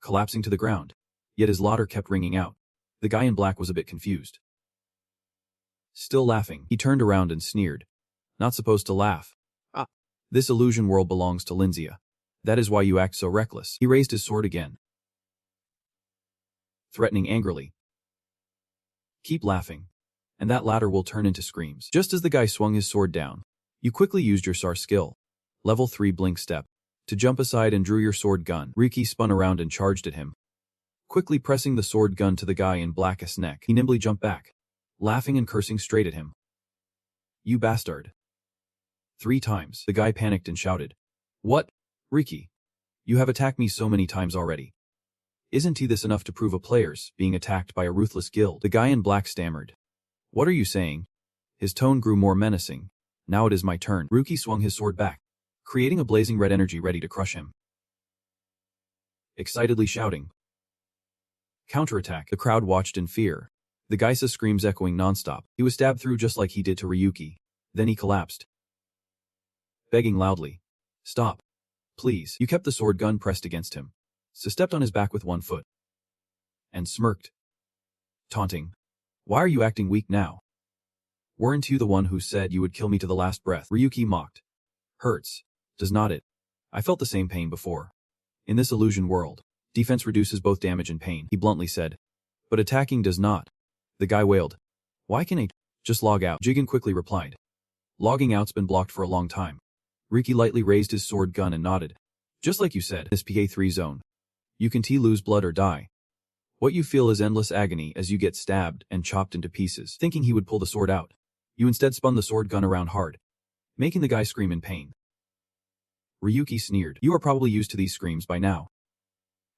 collapsing to the ground. Yet his laughter kept ringing out. The guy in black was a bit confused. Still laughing, he turned around and sneered. Not supposed to laugh. Ah. This illusion world belongs to Lindsay. That is why you act so reckless. He raised his sword again, threatening angrily. Keep laughing, and that ladder will turn into screams. Just as the guy swung his sword down, you quickly used your SAR skill, level 3 blink step, to jump aside and drew your sword gun. Ryuki spun around and charged at him. Quickly pressing the sword gun to the guy in black's neck, he nimbly jumped back, laughing and cursing straight at him. You bastard. 3 times, the guy panicked and shouted. What? Ryuki. You have attacked me so many times already. Isn't this enough to prove a player's being attacked by a ruthless guild? The guy in black stammered. What are you saying? His tone grew more menacing. Now it is my turn. Ryuki swung his sword back, creating a blazing red energy ready to crush him. Excitedly shouting. Counterattack. The crowd watched in fear. The Gaisa's screams echoing nonstop. He was stabbed through just like he did to Ryuki. Then he collapsed, begging loudly. Stop. Please. You kept the sword gun pressed against him. So stepped on his back with one foot. and smirked, taunting. Why are you acting weak now? Weren't you the one who said you would kill me to the last breath? Ryuki mocked. Hurts, does not it? I felt the same pain before. In this illusion world, defense reduces both damage and pain, he bluntly said. But attacking does not. The guy wailed. Why can I just log out? Jigen quickly replied. Logging out's been blocked for a long time. Ryuki lightly raised his sword gun and nodded. Just like you said, this PA3 zone. You can lose blood or die. What you feel is endless agony as you get stabbed and chopped into pieces. Thinking he would pull the sword out, you instead spun the sword gun around hard, making the guy scream in pain. Ryuki sneered. You are probably used to these screams by now.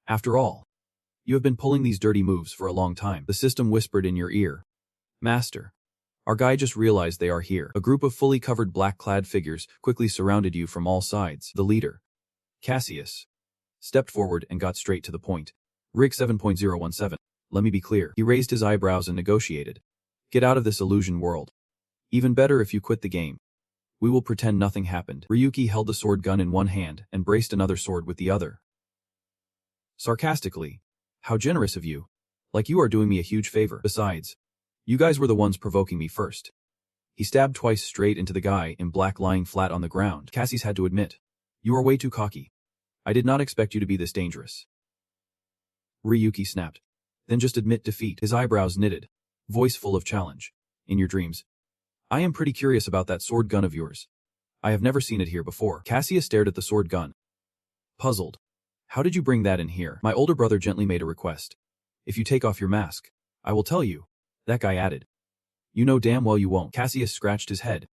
After all, you have been pulling these dirty moves for a long time. The system whispered in your ear. Master, our guy just realized they are here. A group of fully covered black-clad figures quickly surrounded you from all sides. The leader, Casius, stepped forward and got straight to the point. Rig 7.017. Let me be clear. He raised his eyebrows and negotiated. Get out of this illusion world. Even better if you quit the game. We will pretend nothing happened. Ryuki held the sword gun in one hand and braced another sword with the other. Sarcastically, how generous of you. Like you are doing me a huge favor. Besides, you guys were the ones provoking me first. He stabbed twice straight into the guy in black lying flat on the ground. Casius had to admit. You are way too cocky. I did not expect you to be this dangerous. Ryuki snapped. Then just admit defeat. His eyebrows knitted. Voice full of challenge. In your dreams. I am pretty curious about that sword gun of yours. I have never seen it here before. Casius stared at the sword gun. Puzzled. How did you bring that in here? My older brother gently made a request. If you take off your mask, I will tell you. That guy added. You know damn well you won't. Casius scratched his head,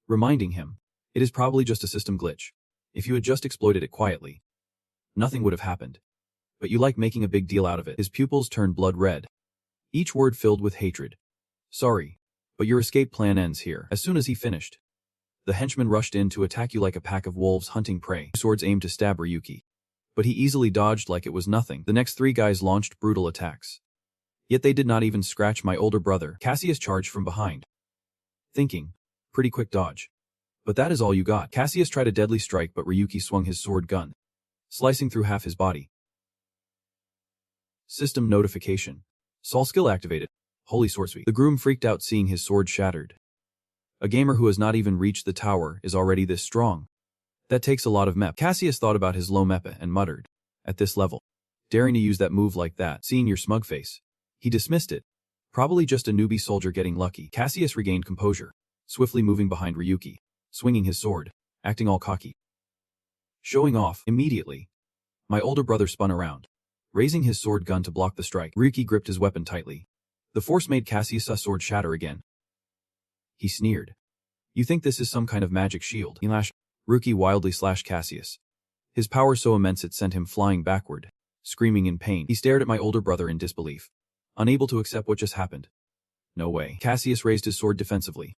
reminding him. It is probably just a system glitch. If you had just exploited it quietly, nothing would have happened. But you like making a big deal out of it. His pupils turned blood red, each word filled with hatred. Sorry, but your escape plan ends here. As soon as he finished, the henchmen rushed in to attack you like a pack of wolves hunting prey. Swords aimed to stab Ryuki, but he easily dodged like it was nothing. The next three guys launched brutal attacks. Yet they did not even scratch my older brother. Casius charged from behind, thinking, pretty quick dodge. But that is all you got. Casius tried a deadly strike, but Ryuki swung his sword gun, slicing through half his body. System notification. Sol skill activated. Holy sorcery. The groom freaked out seeing his sword shattered. A gamer who has not even reached the tower is already this strong. That takes a lot of mep. Casius thought about his low mepa and muttered. At this level, daring to use that move like that, seeing your smug face. He dismissed it. Probably just a newbie soldier getting lucky. Casius regained composure, swiftly moving behind Ryuki, swinging his sword, acting all cocky. Showing off. Immediately, my older brother spun around, raising his sword gun to block the strike. Ryuki gripped his weapon tightly. The force made Casius' sword shatter again. He sneered. You think this is some kind of magic shield? He lashed. Ryuki wildly slashed Casius. His power so immense it sent him flying backward, screaming in pain. He stared at my older brother in disbelief, unable to accept what just happened. No way. Casius raised his sword defensively,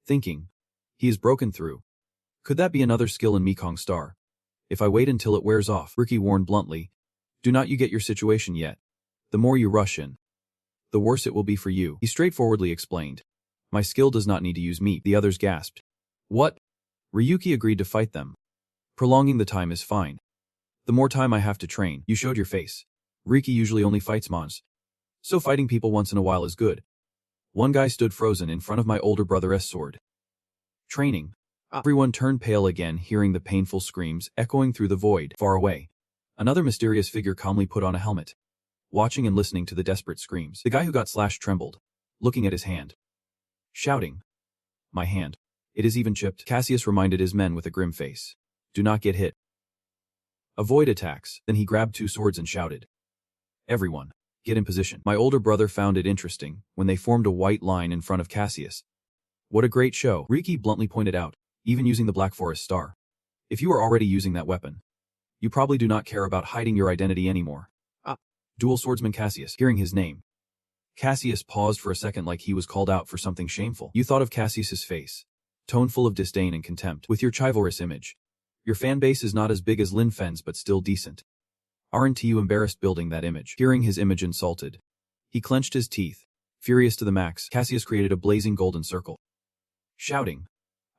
thinking, he is broken through. Could that be another skill in Mekong Star? If I wait until it wears off, Ryuki warned bluntly, do not you get your situation yet. The more you rush in, the worse it will be for you. He straightforwardly explained. My skill does not need to use meat. The others gasped. What? Ryuki agreed to fight them. Prolonging the time is fine. The more time I have to train, you showed your face. Ryuki usually only fights mons, so fighting people once in a while is good. One guy stood frozen in front of my older brother's sword. Training. Everyone turned pale again, hearing the painful screams echoing through the void. Far away, another mysterious figure calmly put on a helmet, watching and listening to the desperate screams. The guy who got slashed trembled, looking at his hand, shouting, my hand. It is even chipped. Casius reminded his men with a grim face. Do not get hit. Avoid attacks. Then he grabbed two swords and shouted. Everyone, get in position. My older brother found it interesting when they formed a white line in front of Casius. What a great show, Ryuki bluntly pointed out, even using the Black Forest Star. If you are already using that weapon, you probably do not care about hiding your identity anymore. Dual swordsman Casius, hearing his name. Casius paused for a second like he was called out for something shameful. You thought of Casius's face, tone full of disdain and contempt. With your chivalrous image, your fan base is not as big as Lynfen's but still decent. Aren't you embarrassed building that image? Hearing his image insulted, he clenched his teeth. Furious to the max, Casius created a blazing golden circle, shouting,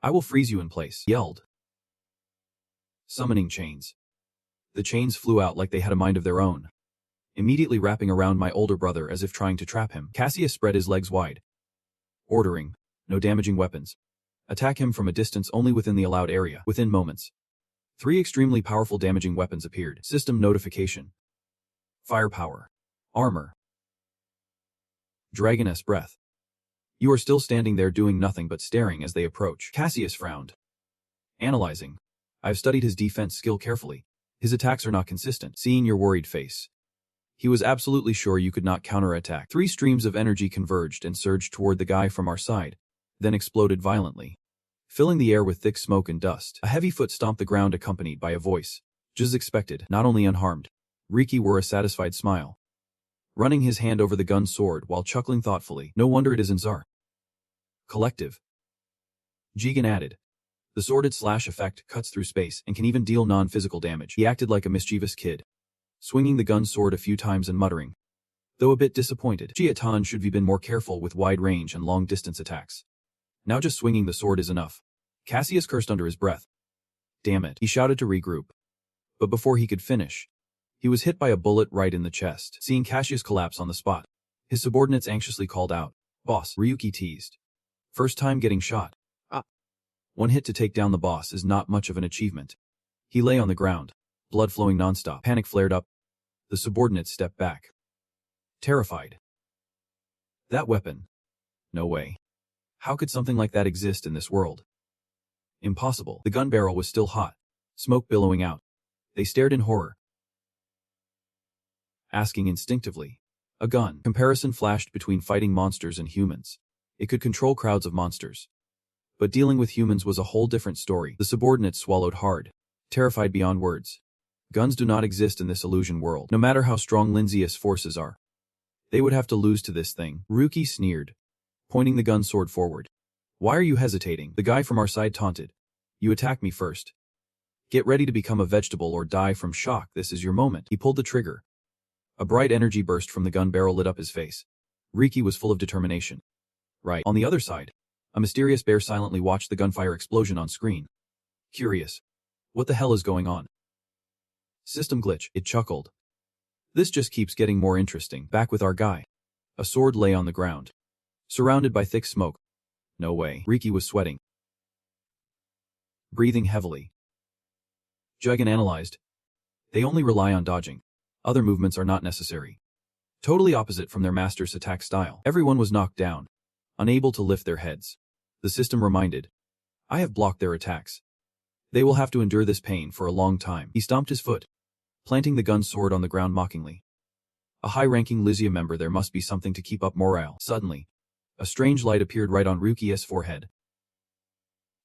I will freeze you in place, yelled. Summoning chains. The chains flew out like they had a mind of their own. immediately wrapping around my older brother as if trying to trap him. Casius spread his legs wide, ordering, "No damaging weapons. Attack him from a distance only within the allowed area." Within moments, 3 extremely powerful damaging weapons appeared. System notification. Firepower. Armor. Dragoness breath. You are still standing there doing nothing but staring as they approach. Casius frowned. Analyzing. I've studied his defense skill carefully. His attacks are not consistent. Seeing your worried face, he was absolutely sure you could not counterattack. 3 streams of energy converged and surged toward the guy from our side, then exploded violently, filling the air with thick smoke and dust. A heavy foot stomped the ground accompanied by a voice. Just as expected, not only unharmed, Ryuki wore a satisfied smile, running his hand over the gun sword while chuckling thoughtfully. No wonder it isn't Tsar. Collective. Jigen added. The sworded slash effect cuts through space and can even deal non-physical damage. He acted like a mischievous kid, swinging the gun sword a few times and muttering, though a bit disappointed. Jiatan should have been more careful with wide range and long distance attacks. Now just swinging the sword is enough. Casius cursed under his breath. Damn it, he shouted to regroup. But before he could finish, he was hit by a bullet right in the chest. Seeing Casius collapse on the spot, his subordinates anxiously called out, "Boss," Ryuki teased. "First time getting shot." One hit to take down the boss is not much of an achievement. He lay on the ground, blood flowing nonstop. Panic flared up. The subordinates stepped back, terrified. That weapon. No way. How could something like that exist in this world? Impossible. The gun barrel was still hot, smoke billowing out. They stared in horror, asking instinctively. A gun. Comparison flashed between fighting monsters and humans. It could control crowds of monsters. But dealing with humans was a whole different story. The subordinates swallowed hard, terrified beyond words. Guns do not exist in this illusion world. No matter how strong Linzius forces are, they would have to lose to this thing. Ryuki sneered, pointing the gun sword forward. "Why are you hesitating?" The guy from our side taunted. "You attack me first. Get ready to become a vegetable or die from shock. This is your moment." He pulled the trigger. A bright energy burst from the gun barrel lit up his face. Ryuki was full of determination. Right. On the other side, a mysterious bear silently watched the gunfire explosion on screen. Curious. What the hell is going on? System glitch, it chuckled. This just keeps getting more interesting. Back with our guy. A sword lay on the ground, surrounded by thick smoke. No way. Ryuki was sweating, breathing heavily. Jigen analyzed. They only rely on dodging. Other movements are not necessary. Totally opposite from their master's attack style. Everyone was knocked down, unable to lift their heads. The system reminded. I have blocked their attacks. They will have to endure this pain for a long time. He stomped his foot, planting the gun sword on the ground mockingly. A high-ranking Lysia member, there must be something to keep up morale. Suddenly, a strange light appeared right on Ryuki's forehead,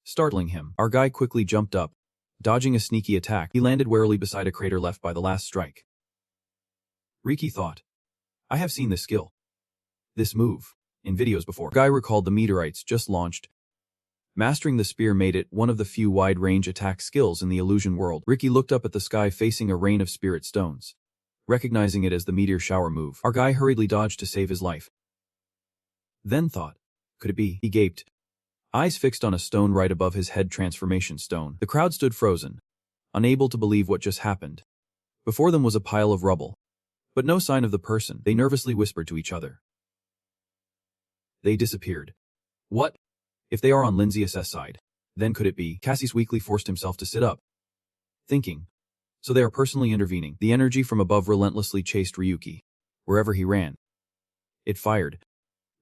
startling him. Our guy quickly jumped up, dodging a sneaky attack. He landed warily beside a crater left by the last strike. Ryuki thought, I have seen this skill, this move, in videos before. Guy recalled the meteorites just launched. Mastering the spear made it one of the few wide-range attack skills in the illusion world. Ryuki looked up at the sky facing a rain of spirit stones, recognizing it as the meteor shower move. Our guy hurriedly dodged to save his life. Then thought, could it be? He gaped, eyes fixed on a stone right above his head. Transformation stone. The crowd stood frozen, unable to believe what just happened. Before them was a pile of rubble, but no sign of the person. They nervously whispered to each other. They disappeared. What? If they are on Linzius' side, then could it be? Casius weakly forced himself to sit up, thinking. So they are personally intervening. The energy from above relentlessly chased Ryuki, wherever he ran. It fired.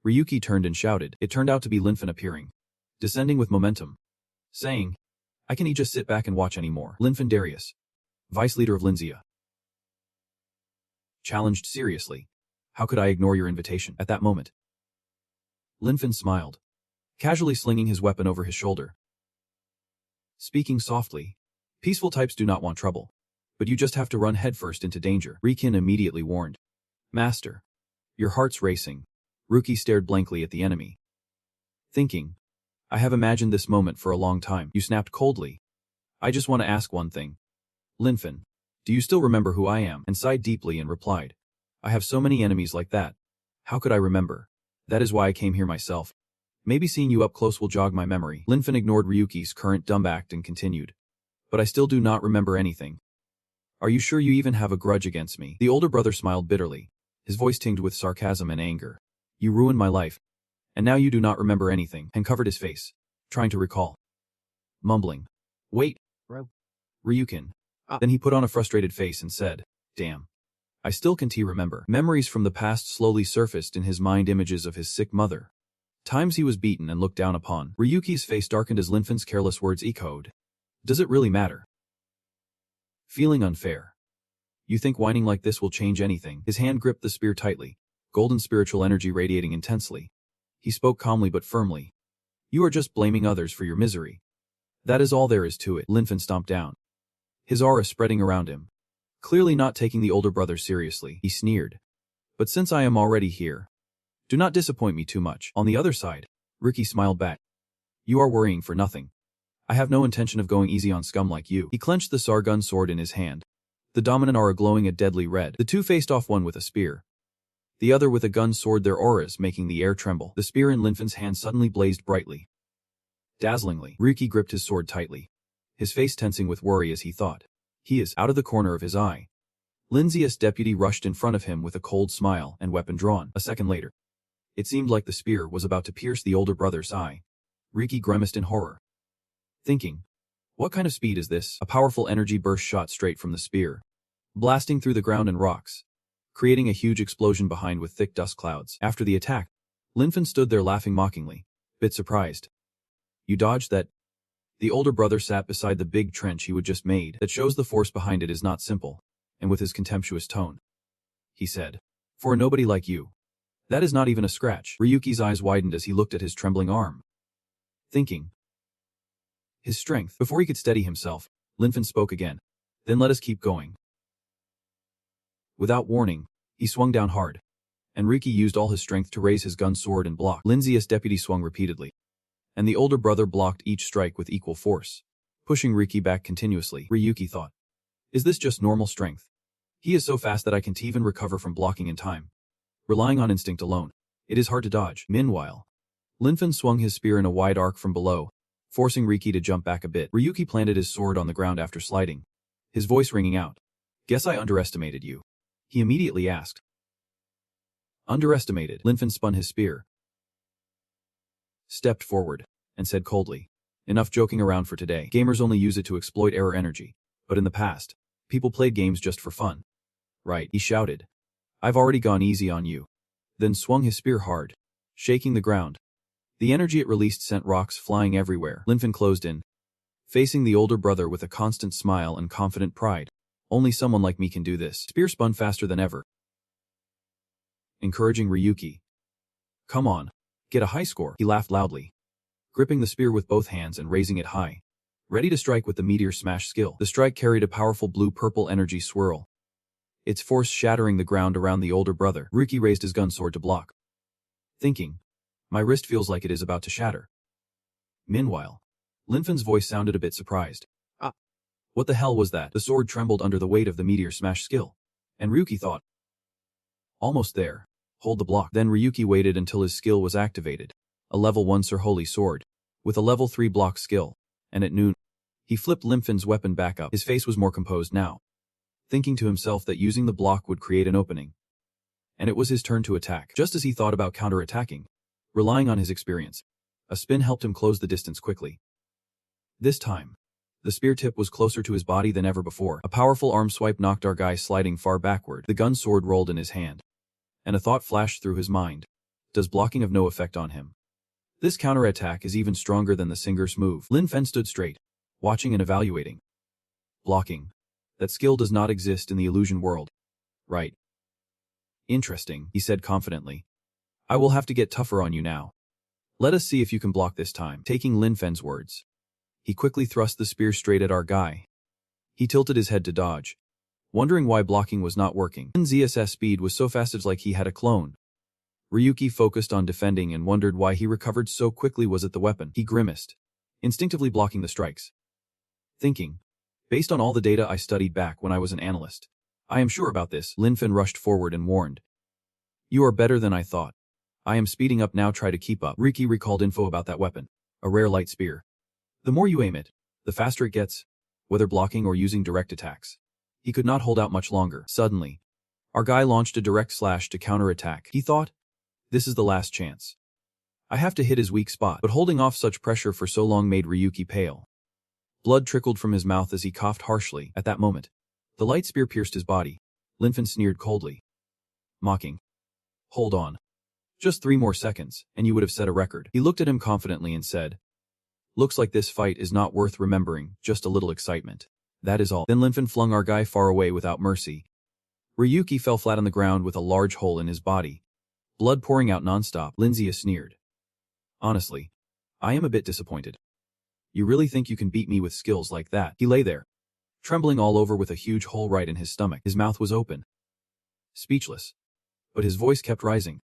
Ryuki turned and shouted. It turned out to be Lynfen appearing, descending with momentum, saying, I can just sit back and watch anymore. Lynfen Darius, vice leader of Linzia, challenged seriously. How could I ignore your invitation? At that moment, Lynfen smiled, casually slinging his weapon over his shoulder. Speaking softly, peaceful types do not want trouble, but you just have to run headfirst into danger. Rikin immediately warned. Master, your heart's racing. Ryuki stared blankly at the enemy, thinking, I have imagined this moment for a long time. You snapped coldly. I just want to ask one thing. Lynfen, do you still remember who I am? And sighed deeply and replied, I have so many enemies like that. How could I remember? That is why I came here myself. Maybe seeing you up close will jog my memory. Lynfen ignored Ryuki's current dumb act and continued. But I still do not remember anything. Are you sure you even have a grudge against me? The older brother smiled bitterly, his voice tinged with sarcasm and anger. You ruined my life. And now you do not remember anything, and covered his face, trying to recall. Mumbling. Wait. Ryukin. Then he put on a frustrated face and said, damn. I still can't remember. Memories from the past slowly surfaced in his mind, images of his sick mother. Times he was beaten and looked down upon. Ryuki's face darkened as Lynfen's careless words echoed. Does it really matter? Feeling unfair. You think whining like this will change anything? His hand gripped the spear tightly, golden spiritual energy radiating intensely. He spoke calmly but firmly. You are just blaming others for your misery. That is all there is to it. Lynfen stomped down, his aura spreading around him. Clearly not taking the older brother seriously, he sneered. But since I am already here, do not disappoint me too much. On the other side, Ryuki smiled back. You are worrying for nothing. I have no intention of going easy on scum like you. He clenched the Sargun sword in his hand, the dominant aura glowing a deadly red. The two faced off, one with a spear, the other with a gun sword, their auras making the air tremble. The spear in Lynfen's hand suddenly blazed brightly. Dazzlingly, Ryuki gripped his sword tightly, his face tensing with worry as he thought. He is out of the corner of his eye. Linzius' deputy rushed in front of him with a cold smile and weapon drawn. A second later, it seemed like the spear was about to pierce the older brother's eye. Ryuki grimaced in horror, thinking, what kind of speed is this? A powerful energy burst shot straight from the spear, blasting through the ground and rocks, creating a huge explosion behind with thick dust clouds. After the attack, Lynfen stood there laughing mockingly, bit surprised. You dodged that? The older brother sat beside the big trench he had just made. That shows the force behind it is not simple. And with his contemptuous tone, he said, for a nobody like you, that is not even a scratch. Ryuki's eyes widened as he looked at his trembling arm, thinking, his strength. Before he could steady himself, Lynfen spoke again. Then let us keep going. Without warning, he swung down hard, and Ryuki used all his strength to raise his gun sword and block. Linzius' deputy swung repeatedly, and the older brother blocked each strike with equal force, pushing Ryuki back continuously. Ryuki thought, is this just normal strength? He is so fast that I can't even recover from blocking in time. Relying on instinct alone, it is hard to dodge. Meanwhile, Lynfen swung his spear in a wide arc from below, forcing Ryuki to jump back a bit. Ryuki planted his sword on the ground after sliding, his voice ringing out. Guess I underestimated you. He immediately asked. Underestimated? Lynfen spun his spear, stepped forward, and said coldly, enough joking around for today. Gamers only use it to exploit error energy, but in the past, people played games just for fun. Right, he shouted. I've already gone easy on you. Then swung his spear hard, shaking the ground. The energy it released sent rocks flying everywhere. Lynfen closed in, facing the older brother with a constant smile and confident pride. Only someone like me can do this. Spear spun faster than ever, encouraging Ryuki. Come on, get a high score. He laughed loudly, gripping the spear with both hands and raising it high, ready to strike with the meteor smash skill. The strike carried a powerful blue-purple energy swirl, its force shattering the ground around the older brother. Ryuki raised his gun sword to block, thinking, my wrist feels like it is about to shatter. Meanwhile, Lynfen's voice sounded a bit surprised. What the hell was that? The sword trembled under the weight of the meteor smash skill, and Ryuki thought, almost there. Hold the block. Then Ryuki waited until his skill was activated, a level 1 Sir Holy Sword, with a level 3 block skill, and at noon, he flipped Lynfen's weapon back up. His face was more composed now, thinking to himself that using the block would create an opening. And it was his turn to attack. Just as he thought about counterattacking, relying on his experience, a spin helped him close the distance quickly. This time, the spear tip was closer to his body than ever before. A powerful arm swipe knocked our guy sliding far backward. The gun sword rolled in his hand, and a thought flashed through his mind. Does blocking have no effect on him? This counterattack is even stronger than the singer's move. Lynfen stood straight, watching and evaluating. Blocking. That skill does not exist in the illusion world. Right. Interesting, he said confidently. I will have to get tougher on you now. Let us see if you can block this time. Taking Lynfen's words, he quickly thrust the spear straight at our guy. He tilted his head to dodge, wondering why blocking was not working. Linzius' speed was so fast it's like he had a clone. Ryuki focused on defending and wondered why he recovered so quickly. Was it the weapon? He grimaced, instinctively blocking the strikes, thinking, based on all the data I studied back when I was an analyst, I am sure about this. Lynfen rushed forward and warned. You are better than I thought. I am speeding up now, try to keep up. Ryuki recalled info about that weapon, a rare light spear. The more you aim it, the faster it gets, whether blocking or using direct attacks. He could not hold out much longer. Suddenly, our guy launched a direct slash to counterattack. He thought, this is the last chance. I have to hit his weak spot, but holding off such pressure for so long made Ryuki pale. Blood trickled from his mouth as he coughed harshly. At that moment, the light spear pierced his body. Lynfen sneered coldly, mocking. Hold on. Just 3 more seconds, and you would have set a record. He looked at him confidently and said, looks like this fight is not worth remembering, just a little excitement. That is all. Then Lynfen flung our guy far away without mercy. Ryuki fell flat on the ground with a large hole in his body, blood pouring out nonstop. Lynfen sneered. Honestly, I am a bit disappointed. You really think you can beat me with skills like that? He lay there, trembling all over with a huge hole right in his stomach. His mouth was open, speechless, but his voice kept rising.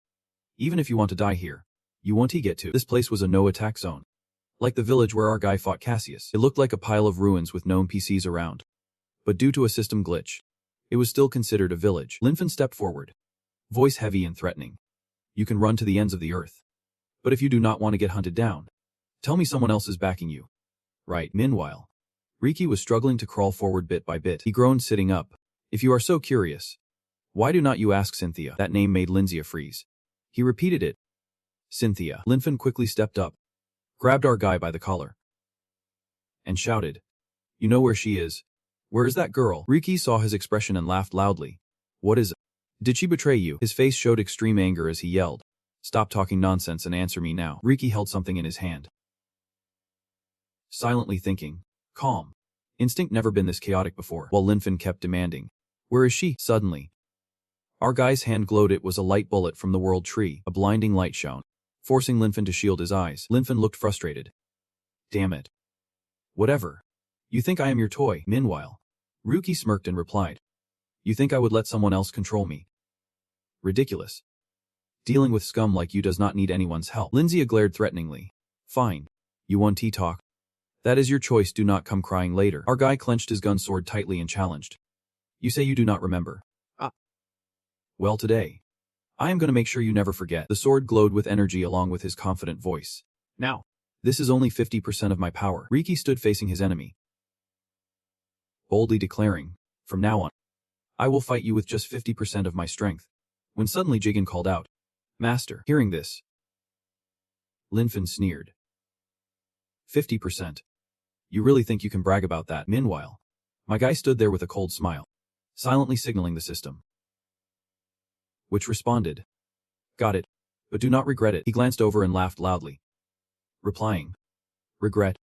Even if you want to die here, you won't get to. This place was a no-attack zone. Like the village where our guy fought Casius. It looked like a pile of ruins with no NPCs around. But due to a system glitch, it was still considered a village. Lynfen stepped forward, voice heavy and threatening. You can run to the ends of the earth. But if you do not want to get hunted down, tell me someone else is backing you. Right. Meanwhile, Ryuki was struggling to crawl forward bit by bit. He groaned sitting up. If you are so curious, why do not you ask Cynthia? That name made Lynfen freeze. He repeated it. Cynthia. Lynfen quickly stepped up, grabbed our guy by the collar, and shouted, you know where she is? Where is that girl? Ryuki saw his expression and laughed loudly. What is it? Did she betray you? His face showed extreme anger as he yelled, stop talking nonsense and answer me now. Ryuki held something in his hand, silently thinking, calm. Instinct never been this chaotic before. While Lynfen kept demanding, where is she? Suddenly, our guy's hand glowed. It was a light bullet from the world tree. A blinding light shone, forcing Lynfen to shield his eyes. Lynfen looked frustrated. Damn it. Whatever. You think I am your toy? Meanwhile, Ryuki smirked and replied, you think I would let someone else control me? Ridiculous. Dealing with scum like you does not need anyone's help. Lynfen glared threateningly. Fine. You want talk? That is your choice. Do not come crying later. Our guy clenched his gun sword tightly and challenged. You say you do not remember. Well, today, I am going to make sure you never forget. The sword glowed with energy along with his confident voice. Now, this is only 50% of my power. Ryuki stood facing his enemy, boldly declaring, from now on, I will fight you with just 50% of my strength. When suddenly Jigen called out, Master. Hearing this, Lynfen sneered. 50%. You really think you can brag about that? Meanwhile, my guy stood there with a cold smile, silently signaling the system, which responded, got it, but do not regret it. He glanced over and laughed loudly, replying, regret?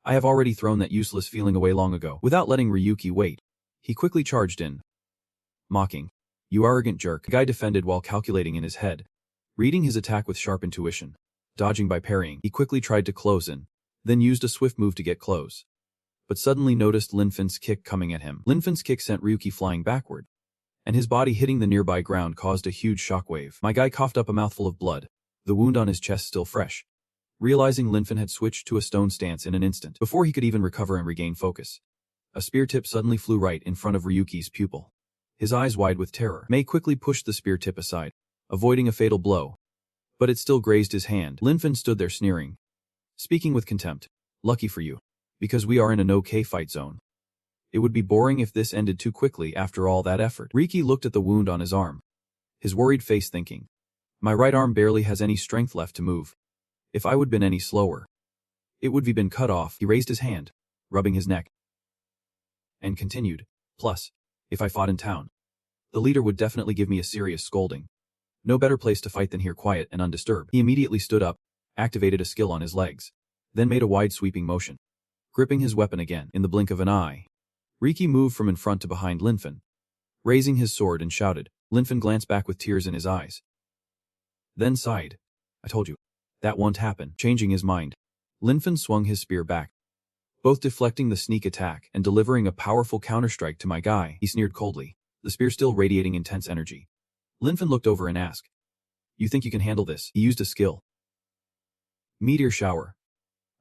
I have already thrown that useless feeling away long ago. Without letting Ryuki wait, he quickly charged in, mocking, you arrogant jerk. The guy defended while calculating in his head, reading his attack with sharp intuition, dodging by parrying. He quickly tried to close in, then used a swift move to get close, but suddenly noticed Lynfen's kick coming at him. Lynfen's kick sent Ryuki flying backward, and his body hitting the nearby ground caused a huge shockwave. My guy coughed up a mouthful of blood, the wound on his chest still fresh, realizing Lynfen had switched to a stone stance in an instant. Before he could even recover and regain focus, a spear tip suddenly flew right in front of Ryuki's pupil. His eyes wide with terror. Mei quickly pushed the spear tip aside, avoiding a fatal blow, but it still grazed his hand. Lynfen stood there sneering, speaking with contempt. Lucky for you, because we are in a no-K fight zone. It would be boring if this ended too quickly after all that effort. Ryuki looked at the wound on his arm, his worried face thinking, my right arm barely has any strength left to move. If I would been any slower, it would be been cut off. He raised his hand, rubbing his neck, and continued, plus, if I fought in town, the leader would definitely give me a serious scolding. No better place to fight than here, quiet and undisturbed. He immediately stood up, activated a skill on his legs, then made a wide sweeping motion, gripping his weapon again. In the blink of an eye, Ryuki moved from in front to behind Lynfen, raising his sword and shouted. Lynfen glanced back with tears in his eyes, then sighed. I told you, that won't happen. Changing his mind, Lynfen swung his spear back, both deflecting the sneak attack and delivering a powerful counterstrike to my guy. He sneered coldly, the spear still radiating intense energy. Lynfen looked over and asked, you think you can handle this? He used a skill. Meteor shower.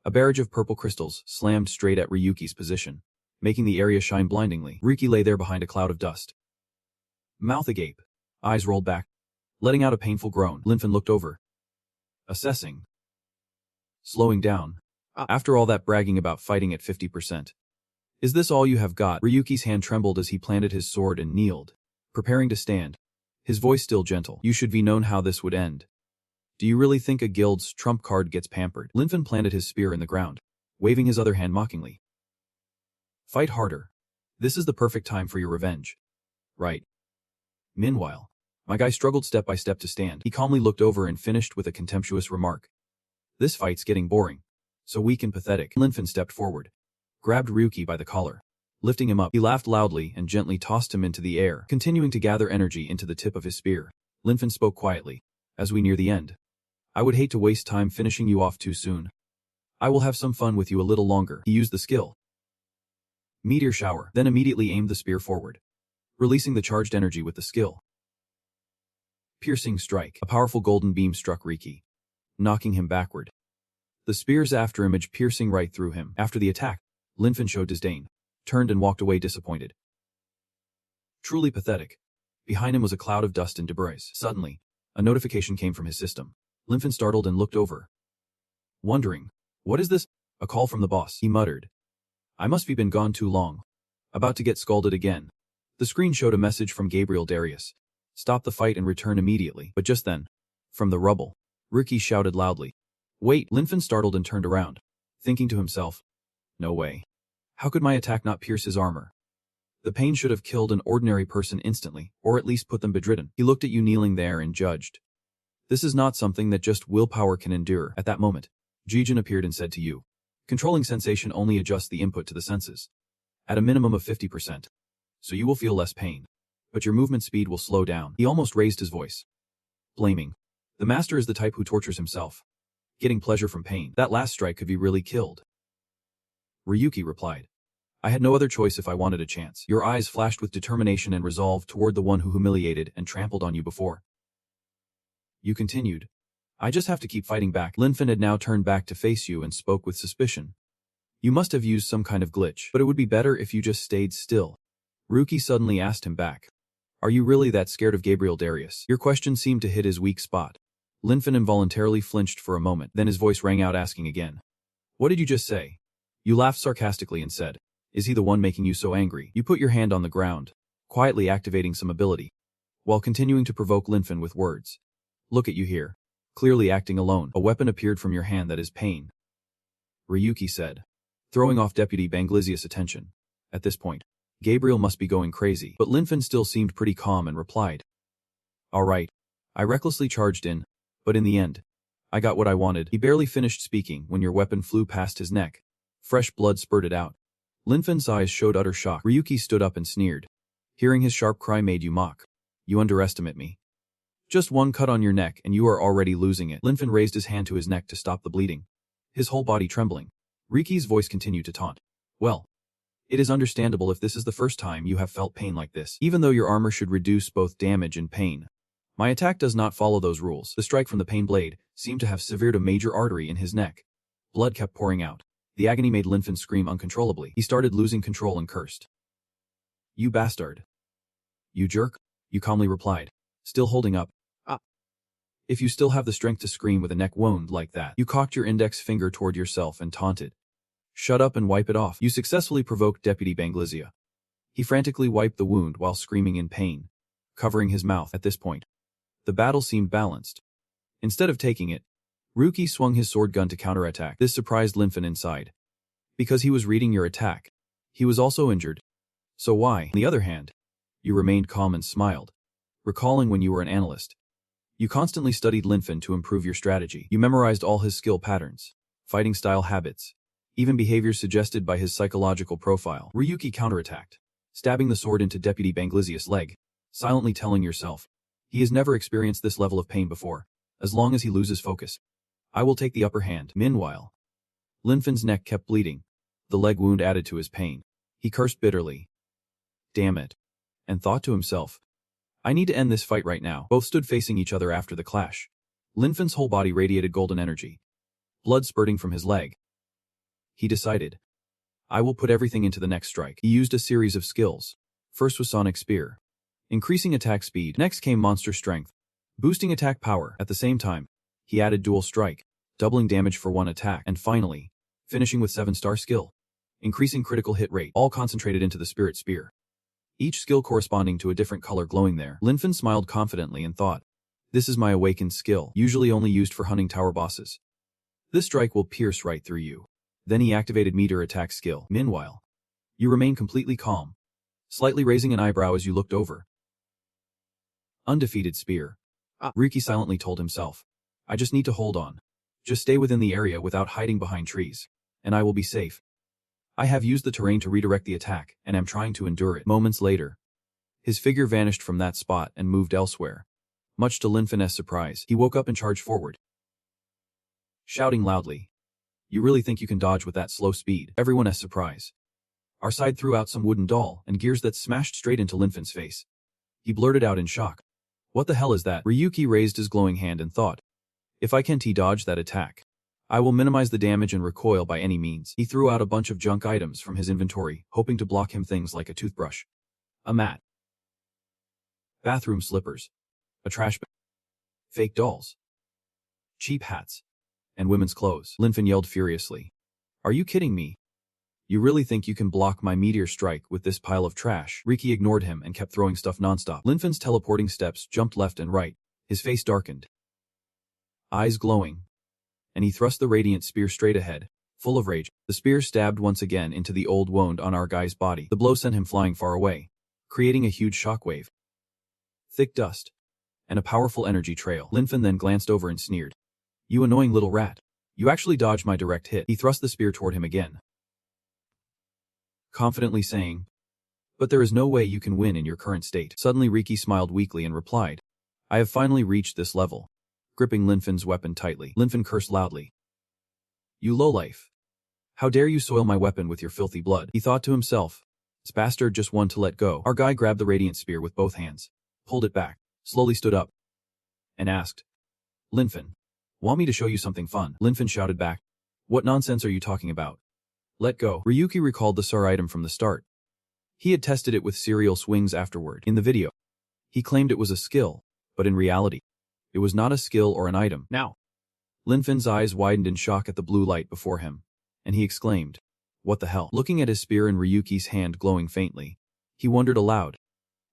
A barrage of purple crystals slammed straight at Ryuki's position, making the area shine blindingly. Ryuki lay there behind a cloud of dust, mouth agape, eyes rolled back, letting out a painful groan. Lynfen looked over, assessing, slowing down. After all that bragging about fighting at 50%, Is this all you have got? Ryuki's hand trembled as he planted his sword and kneeled, preparing to stand. His voice still gentle. You should be known how this would end. Do you really think a guild's trump card gets pampered? Lynfen planted his spear in the ground, waving his other hand mockingly. Fight harder. This is the perfect time for your revenge. Right. Meanwhile, my guy struggled step by step to stand. He calmly looked over and finished with a contemptuous remark. This fight's getting boring. So weak and pathetic. Lynfen stepped forward, grabbed Ryuki by the collar. Lifting him up, he laughed loudly and gently tossed him into the air, continuing to gather energy into the tip of his spear. Lynfen spoke quietly. As we near the end, I would hate to waste time finishing you off too soon. I will have some fun with you a little longer. He used the skill Meteor Shower, then immediately aimed the spear forward, releasing the charged energy with the skill Piercing Strike. A powerful golden beam struck Ryuki, knocking him backward. The spear's afterimage piercing right through him. After the attack, Lynfen showed disdain, turned and walked away disappointed. Truly pathetic. Behind him was a cloud of dust and debris. Suddenly, a notification came from his system. Lynfen startled and looked over, wondering, what is this? A call from the boss, he muttered. I must be been gone too long. About to get scalded again. The screen showed a message from Gabriel Darius. Stop the fight and return immediately. But just then, from the rubble, Ryuki shouted loudly. Wait! Lynfen startled and turned around, thinking to himself, no way. How could my attack not pierce his armor? The pain should have killed an ordinary person instantly, or at least put them bedridden. He looked at you kneeling there and judged. This is not something that just willpower can endure. At that moment, Jijin appeared and said to you, controlling sensation only adjusts the input to the senses, at a minimum of 50%. So you will feel less pain, but your movement speed will slow down. He almost raised his voice, blaming. The master is the type who tortures himself, getting pleasure from pain. That last strike could be really killed. Ryuki replied. I had no other choice if I wanted a chance. Your eyes flashed with determination and resolve toward the one who humiliated and trampled on you before. You continued. I just have to keep fighting back. Lynfen had now turned back to face you and spoke with suspicion. You must have used some kind of glitch, but it would be better if you just stayed still. Ryuki suddenly asked him back. Are you really that scared of Gabriel Darius? Your question seemed to hit his weak spot. Lynfen involuntarily flinched for a moment, then his voice rang out asking again. What did you just say? You laughed sarcastically and said, is he the one making you so angry? You put your hand on the ground, quietly activating some ability, while continuing to provoke Lynfen with words. Look at you here. Clearly acting alone. A weapon appeared from your hand that is pain. Ryuki said, throwing off Deputy Banglisius' attention. At this point, Gabriel must be going crazy, but Lynfen still seemed pretty calm and replied. All right. I recklessly charged in, but in the end, I got what I wanted. He barely finished speaking when your weapon flew past his neck. Fresh blood spurted out. Lynfen's eyes showed utter shock. Ryuki stood up and sneered. Hearing his sharp cry made you mock. You underestimate me. Just one cut on your neck and you are already losing it. Lynfen raised his hand to his neck to stop the bleeding, his whole body trembling. Ryuki's voice continued to taunt. Well, it is understandable if this is the first time you have felt pain like this. Even though your armor should reduce both damage and pain, my attack does not follow those rules. The strike from the pain blade seemed to have severed a major artery in his neck. Blood kept pouring out. The agony made Lynfen scream uncontrollably. He started losing control and cursed. You bastard. You jerk, you calmly replied, still holding up. If you still have the strength to scream with a neck wound like that. You cocked your index finger toward yourself and taunted. Shut up and wipe it off. You successfully provoked Deputy Banglisia. He frantically wiped the wound while screaming in pain, covering his mouth. At this point, the battle seemed balanced. Instead of taking it, Ryuki swung his sword gun to counterattack. This surprised Lynfen inside. Because he was reading your attack, he was also injured. So why? On the other hand, you remained calm and smiled, recalling when you were an analyst. You constantly studied Lynfen to improve your strategy. You memorized all his skill patterns, fighting style habits, even behaviors suggested by his psychological profile. Ryuki counterattacked, stabbing the sword into Deputy Banglisius' leg, silently telling yourself, he has never experienced this level of pain before. As long as he loses focus, I will take the upper hand. Meanwhile, Lynfen's neck kept bleeding. The leg wound added to his pain. He cursed bitterly. Damn it. And thought to himself, I need to end this fight right now. Both stood facing each other after the clash. Lynfen's whole body radiated golden energy, blood spurting from his leg. He decided, I will put everything into the next strike. He used a series of skills. First was Sonic Spear, increasing attack speed. Next came Monster Strength, boosting attack power. At the same time, he added Dual Strike, doubling damage for one attack. And finally, finishing with 7-star skill, increasing critical hit rate, all concentrated into the spirit spear. Each skill corresponding to a different color glowing there. Lynfen smiled confidently and thought, this is my awakened skill, usually only used for hunting tower bosses. This strike will pierce right through you. Then he activated meter attack skill. Meanwhile, you remain completely calm, slightly raising an eyebrow as you looked over. Undefeated spear. Ryuki silently told himself. I just need to hold on. Just stay within the area without hiding behind trees, and I will be safe. I have used the terrain to redirect the attack, and am trying to endure it. Moments later, his figure vanished from that spot and moved elsewhere. Much to Lynfen's surprise, he woke up and charged forward, shouting loudly, you really think you can dodge with that slow speed? Everyone's surprise. Our side threw out some wooden doll and gears that smashed straight into Lynfen's face. He blurted out in shock. What the hell is that? Ryuki raised his glowing hand and thought, if I can't dodge that attack, I will minimize the damage and recoil by any means. He threw out a bunch of junk items from his inventory, hoping to block him things like a toothbrush, a mat, bathroom slippers, a trash bag, fake dolls, cheap hats, and women's clothes. Lynfen yelled furiously. Are you kidding me? You really think you can block my meteor strike with this pile of trash? Ryuki ignored him and kept throwing stuff nonstop. Lynfen's teleporting steps jumped left and right, his face darkened, eyes glowing, and he thrust the radiant spear straight ahead, full of rage. The spear stabbed once again into the old wound on our guy's body. The blow sent him flying far away, creating a huge shockwave, thick dust, and a powerful energy trail. Lynfen then glanced over and sneered. You annoying little rat. You actually dodged my direct hit. He thrust the spear toward him again, confidently saying, but there is no way you can win in your current state. Suddenly Ryuki smiled weakly and replied, I have finally reached this level. Gripping Lynfen's weapon tightly, Lynfen cursed loudly. You lowlife. How dare you soil my weapon with your filthy blood? He thought to himself. This bastard just wanted to let go. Our guy grabbed the radiant spear with both hands, pulled it back, slowly stood up, and asked, Lynfen, want me to show you something fun? Lynfen shouted back. What nonsense are you talking about? Let go. Ryuki recalled the SAR item from the start. He had tested it with serial swings afterward. In the video, he claimed it was a skill, but in reality, it was not a skill or an item. Now, Lynfen's eyes widened in shock at the blue light before him, and he exclaimed, what the hell? Looking at his spear in Ryuki's hand glowing faintly, he wondered aloud,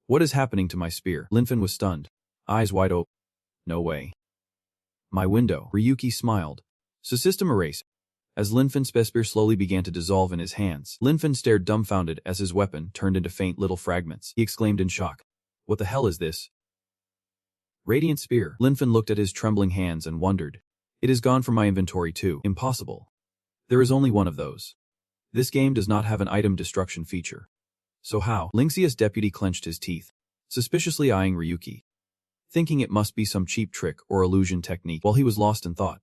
what is happening to my spear? Lynfen was stunned, eyes wide open. No way. My window. Ryuki smiled. So system erase. As Lynfen's spear slowly began to dissolve in his hands, Lynfen stared dumbfounded as his weapon turned into faint little fragments. He exclaimed in shock. What the hell is this? Radiant spear. Lynfen looked at his trembling hands and wondered. It is gone from my inventory too. Impossible. There is only one of those. This game does not have an item destruction feature. So how? Lynxius deputy clenched his teeth, suspiciously eyeing Ryuki, thinking it must be some cheap trick or illusion technique while he was lost in thought.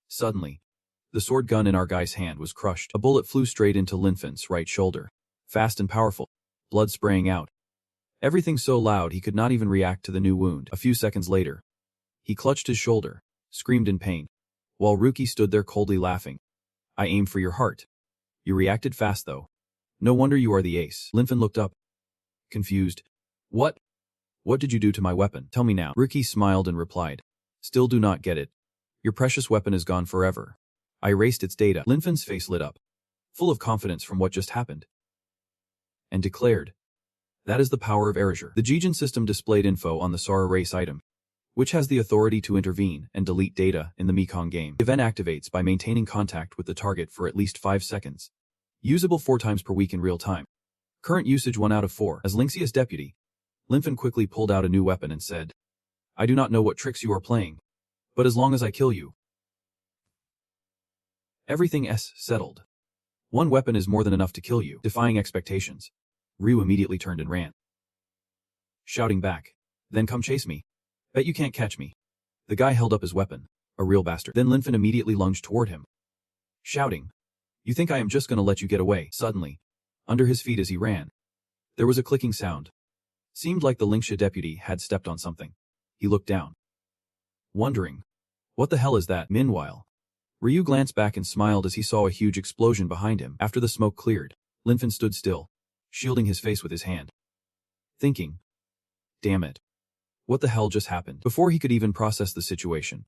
Suddenly, the sword gun in our guy's hand was crushed. A bullet flew straight into Lynfen's right shoulder, fast and powerful, blood spraying out. Everything so loud he could not even react to the new wound. A few seconds later, he clutched his shoulder, screamed in pain, while Ryuki stood there coldly laughing. I aimed for your heart. You reacted fast though. No wonder you are the ace. Lynfen looked up, confused. What? What did you do to my weapon? Tell me now. Ryuki smiled and replied. Still do not get it. Your precious weapon is gone forever. I erased its data. Lynfen's face lit up, full of confidence from what just happened, and declared, that is the power of erasure. The Jijin system displayed info on the SAR erase item, which has the authority to intervene and delete data in the Mekong game. The event activates by maintaining contact with the target for at least 5 seconds. Usable 4 times per week in real time. Current usage 1 out of 4. As Lynxius deputy, Lynfen quickly pulled out a new weapon and said, I do not know what tricks you are playing, but as long as I kill you, everything's settled. One weapon is more than enough to kill you. Defying expectations, Ryu immediately turned and ran, shouting back, then come chase me. Bet you can't catch me. The guy held up his weapon, a real bastard. Then Lynfen immediately lunged toward him, shouting, you think I am just gonna let you get away? Suddenly, under his feet as he ran, there was a clicking sound. Seemed like the Lynxia deputy had stepped on something. He looked down, wondering, what the hell is that? Meanwhile, Ryu glanced back and smiled as he saw a huge explosion behind him. After the smoke cleared, Lynfen stood still, shielding his face with his hand, thinking, damn it. What the hell just happened? Before he could even process the situation,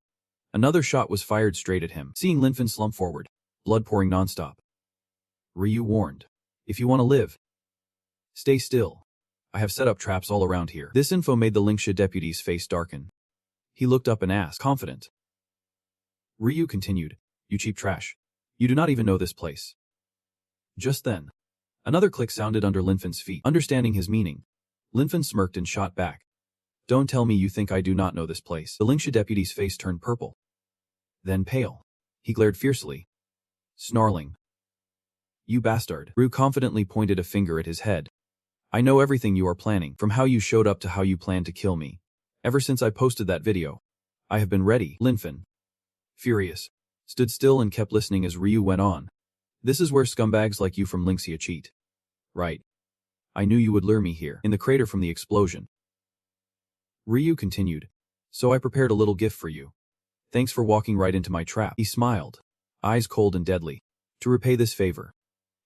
another shot was fired straight at him. Seeing Lynfen slump forward, blood pouring nonstop, Ryu warned. If you want to live, stay still. I have set up traps all around here. This info made the Linksha deputy's face darken. He looked up and asked, confident. Ryu continued, you cheap trash. You do not even know this place. Just then, another click sounded under Lynfen's feet. Understanding his meaning, Lynfen smirked and shot back. Don't tell me you think I do not know this place. The Linksha deputy's face turned purple. Then pale. He glared fiercely, snarling. You bastard. Ryu confidently pointed a finger at his head. I know everything you are planning, from how you showed up to how you planned to kill me. Ever since I posted that video, I have been ready. Lynfen, furious, stood still and kept listening as Ryu went on. This is where scumbags like you from Linksha cheat. Right. I knew you would lure me here, in the crater from the explosion. Ryu continued. So I prepared a little gift for you. Thanks for walking right into my trap. He smiled, eyes cold and deadly. To repay this favor,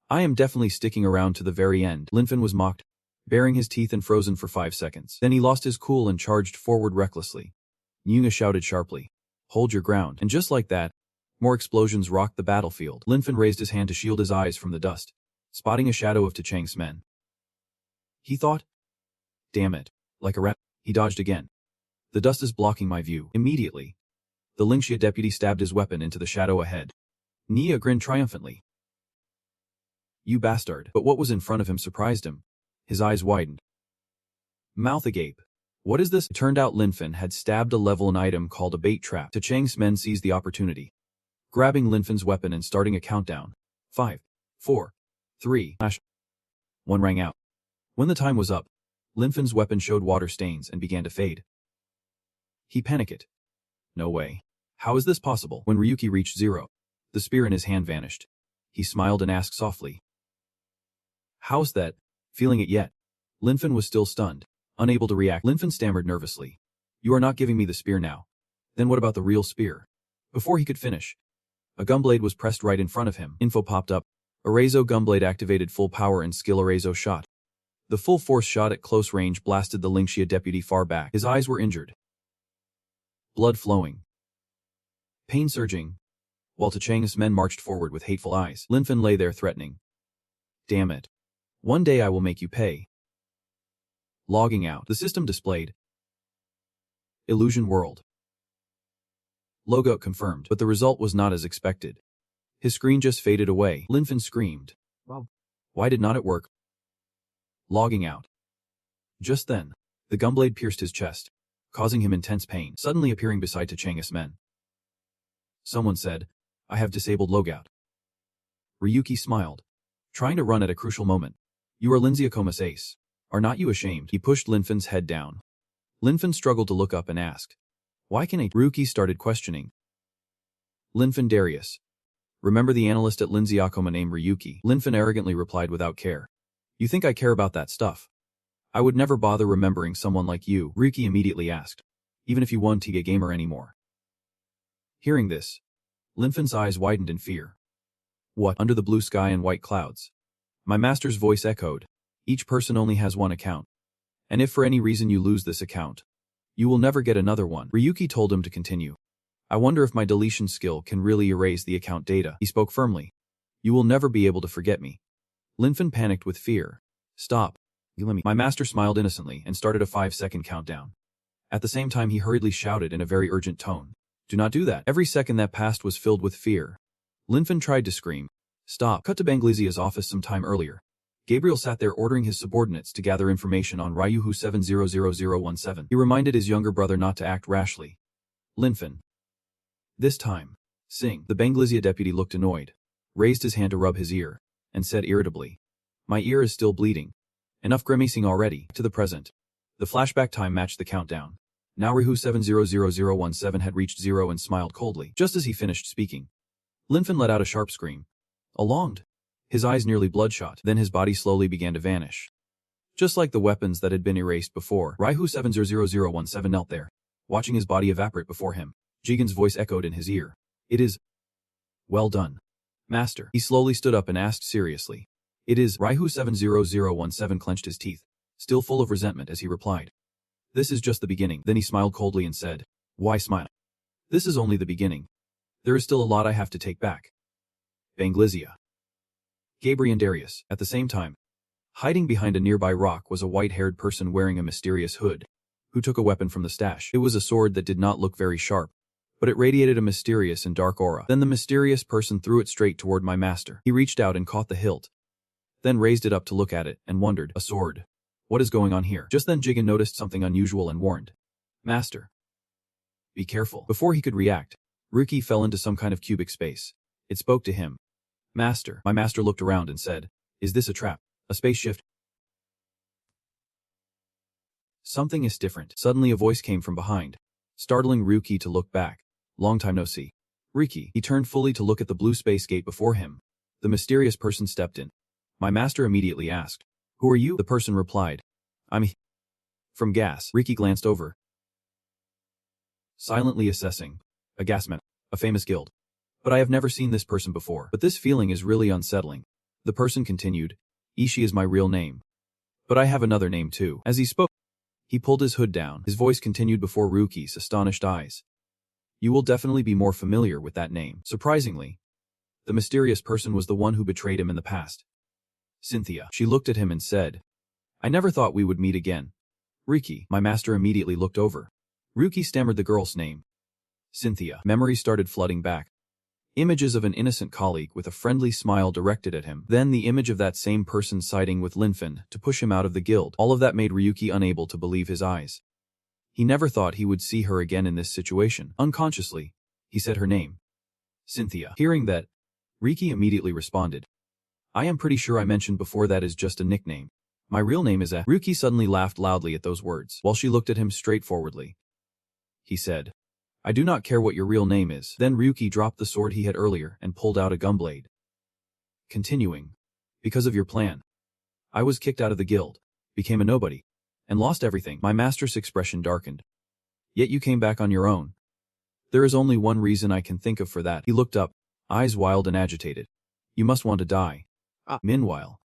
I am definitely sticking around to the very end. Lynfen was mocked, baring his teeth and frozen for 5 seconds. Then he lost his cool and charged forward recklessly. Nyunga shouted sharply, hold your ground. And just like that, more explosions rocked the battlefield. Lynfen raised his hand to shield his eyes from the dust, spotting a shadow of Tachang's men. He thought, damn it, like a rat. He dodged again. The dust is blocking my view. Immediately, the Linksha deputy stabbed his weapon into the shadow ahead. Nia grinned triumphantly. You bastard. But what was in front of him surprised him. His eyes widened. Mouth agape. What is this? It turned out Lynfen had stabbed a level an item called a bait trap. Tachang's men seized the opportunity, grabbing Lynfen's weapon and starting a countdown. 5, 4, 3, 1 rang out. When the time was up, Lynfen's weapon showed water stains and began to fade. He panicked. No way. How is this possible? When Ryuki reached 0, the spear in his hand vanished. He smiled and asked softly. How's that? Feeling it yet? Lynfen was still stunned, unable to react. Lynfen stammered nervously. You are not giving me the spear now. Then what about the real spear? Before he could finish, a gumblade was pressed right in front of him. Info popped up. Arazo gumblade activated full power and skill Arazo shot. The full force shot at close range blasted the Linksha deputy far back. His eyes were injured, blood flowing, pain surging, while Tachang's men marched forward with hateful eyes. Lynfen lay there threatening. Damn it. One day I will make you pay. Logging out. The system displayed. Illusion world. Logout confirmed, but the result was not as expected. His screen just faded away. Lynfen screamed. Wow. Why did not it work? Logging out. Just then, the gumblade pierced his chest, causing him intense pain, suddenly appearing beside Tachang's men. Someone said, I have disabled logout. Ryuki smiled, trying to run at a crucial moment. You are Linziakoma's ace. Are not you ashamed? He pushed Lynfen's head down. Lynfen struggled to look up and asked, why can Ryuki started questioning. Lynfen Darius. Remember the analyst at Linziakoma named Ryuki? Lynfen arrogantly replied without care. You think I care about that stuff? I would never bother remembering someone like you, Ryuki immediately asked, even if you weren't a gamer anymore. Hearing this, Lynfen's eyes widened in fear. What? Under the blue sky and white clouds? My master's voice echoed. Each person only has one account. And if for any reason you lose this account, you will never get another one. Ryuki told him to continue. I wonder if my deletion skill can really erase the account data. He spoke firmly. You will never be able to forget me. Lynfen panicked with fear. Stop. You let me. My master smiled innocently and started a 5-second countdown. At the same time he hurriedly shouted in a very urgent tone. Do not do that. Every second that passed was filled with fear. Lynfen tried to scream. Stop. Cut to Banglisia's office some time earlier. Gabriel sat there ordering his subordinates to gather information on Ryuhu 700017. He reminded his younger brother not to act rashly. Lynfen. This time, Sing, the Banglisia deputy looked annoyed, raised his hand to rub his ear, and said irritably, my ear is still bleeding. Enough grimacing already. To the present. The flashback time matched the countdown. Now Ryuhu 700017 had reached 0 and smiled coldly. Just as he finished speaking, Lynfen let out a sharp scream. Alonged. His eyes nearly bloodshot, then his body slowly began to vanish. Just like the weapons that had been erased before, Ryuhu 700017 knelt there, watching his body evaporate before him. Jigen's voice echoed in his ear. It is. Well done, master. He slowly stood up and asked seriously. It is. Ryuhu 70017 clenched his teeth, still full of resentment as he replied. This is just the beginning. Then he smiled coldly and said, why smile? This is only the beginning. There is still a lot I have to take back. Banglisia. Gabriel and Darius, at the same time. Hiding behind a nearby rock was a white-haired person wearing a mysterious hood, who took a weapon from the stash. It was a sword that did not look very sharp, but it radiated a mysterious and dark aura. Then the mysterious person threw it straight toward my master. He reached out and caught the hilt, then raised it up to look at it, and wondered, a sword. What is going on here? Just then Jigen noticed something unusual and warned, Master, be careful. Before he could react, Ryuki fell into some kind of cubic space. It spoke to him. Master. My master looked around and said, is this a trap? A space shift? Something is different. Suddenly a voice came from behind, startling Ryuki to look back. Long time no see. Ryuki. He turned fully to look at the blue space gate before him. The mysterious person stepped in. My master immediately asked, who are you? The person replied, I'm from Gas. Ryuki glanced over, silently assessing. A gasman. A famous guild. But I have never seen this person before. But this feeling is really unsettling. The person continued, Ishii is my real name. But I have another name too. As he spoke, he pulled his hood down. His voice continued before Ryuki's astonished eyes. You will definitely be more familiar with that name. Surprisingly, the mysterious person was the one who betrayed him in the past. Cynthia. She looked at him and said, I never thought we would meet again. Ryuki. My master immediately looked over. Ryuki stammered the girl's name. Cynthia. Memories started flooding back. Images of an innocent colleague with a friendly smile directed at him. Then the image of that same person siding with Lynfen to push him out of the guild. All of that made Ryuki unable to believe his eyes. He never thought he would see her again in this situation. Unconsciously, he said her name. Cynthia. Hearing that, Ryuki immediately responded, I am pretty sure I mentioned before that is just a nickname. My real name is A. Ryuki suddenly laughed loudly at those words, while she looked at him straightforwardly. He said, I do not care what your real name is. Then Ryuki dropped the sword he had earlier and pulled out a gumblade. Continuing, because of your plan, I was kicked out of the guild, became a nobody, and lost everything. My master's expression darkened. Yet you came back on your own. There is only one reason I can think of for that. He looked up, eyes wild and agitated. You must want to die. Meanwhile,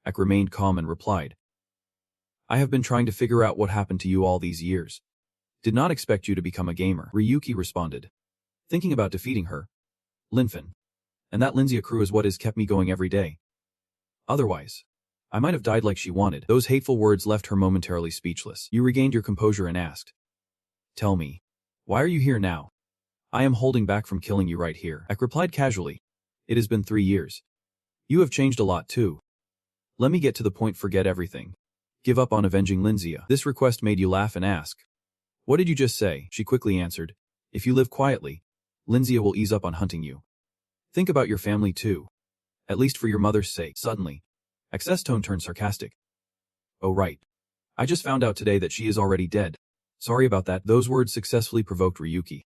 Ak remained calm and replied, I have been trying to figure out what happened to you all these years. Did not expect you to become a gamer. Ryuki responded, thinking about defeating her. Lynfen. And that Lindsay crew is what has kept me going every day. Otherwise, I might have died like she wanted. Those hateful words left her momentarily speechless. You regained your composure and asked, Tell me, why are you here now? I am holding back from killing you right here. Ak replied casually, It has been 3 years. You have changed a lot too. Let me get to the point. Forget everything. Give up on avenging Lindsay. This request made you laugh and ask, What did you just say? She quickly answered, If you live quietly, Lindsay will ease up on hunting you. Think about your family too. At least for your mother's sake. Suddenly, Ak's tone turned sarcastic. Oh right. I just found out today that she is already dead. Sorry about that. Those words successfully provoked Ryuki.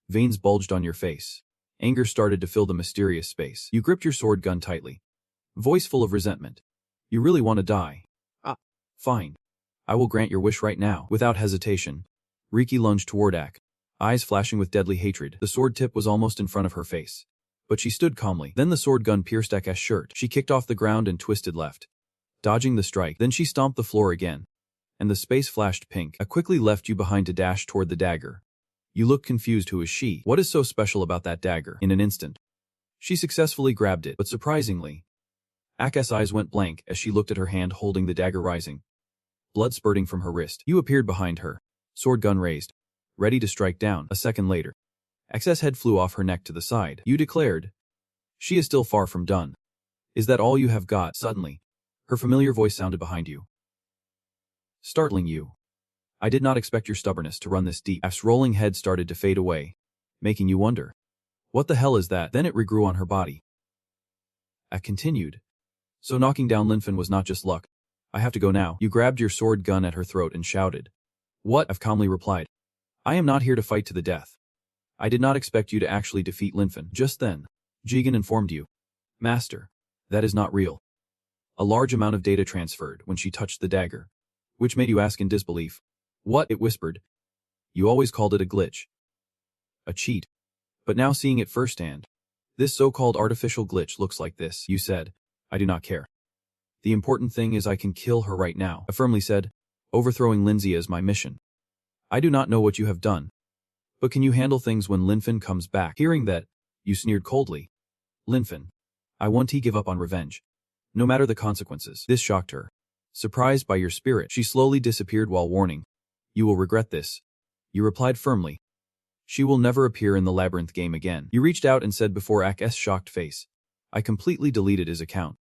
Veins bulged on your face. Anger started to fill the mysterious space. You gripped your sword gun tightly. Voice full of resentment. You really want to die? Fine. I will grant your wish right now. Without hesitation, Ryuki lunged toward Ak, eyes flashing with deadly hatred. The sword tip was almost in front of her face, but she stood calmly. Then the sword gun pierced Ak's shirt. She kicked off the ground and twisted left, dodging the strike. Then she stomped the floor again, and the space flashed pink. Ak quickly left you behind to dash toward the dagger. You look confused. Who is she? What is so special about that dagger? In an instant, she successfully grabbed it, but surprisingly, Ak's eyes went blank as she looked at her hand holding the dagger rising, blood spurting from her wrist. You appeared behind her, sword gun raised, ready to strike down. A second later, Ak's head flew off her neck to the side. You declared, She is still far from done. Is that all you have got? Suddenly, her familiar voice sounded behind you, startling you. I did not expect your stubbornness to run this deep. Ak's rolling head started to fade away, making you wonder, what the hell is that? Then it regrew on her body. Ak continued, So knocking down Lynfen was not just luck. I have to go now. You grabbed your sword gun at her throat and shouted. What? Ak calmly replied, I am not here to fight to the death. I did not expect you to actually defeat Lynfen. Just then, Jigen informed you, Master, that is not real. A large amount of data transferred when she touched the dagger, which made you ask in disbelief. What? It whispered. You always called it a glitch. A cheat. But now seeing it firsthand, this so-called artificial glitch looks like this. You said, I do not care. The important thing is I can kill her right now. I firmly said, overthrowing Lindsay is my mission. I do not know what you have done. But can you handle things when Lynfen comes back? Hearing that, you sneered coldly. Lynfen. I won't give up on revenge. no matter the consequences. This shocked her. Surprised by your spirit, she slowly disappeared while warning, "You will regret this." You replied firmly, "She will never appear in the labyrinth game again." You reached out and said before Ak's shocked face, "I completely deleted his account."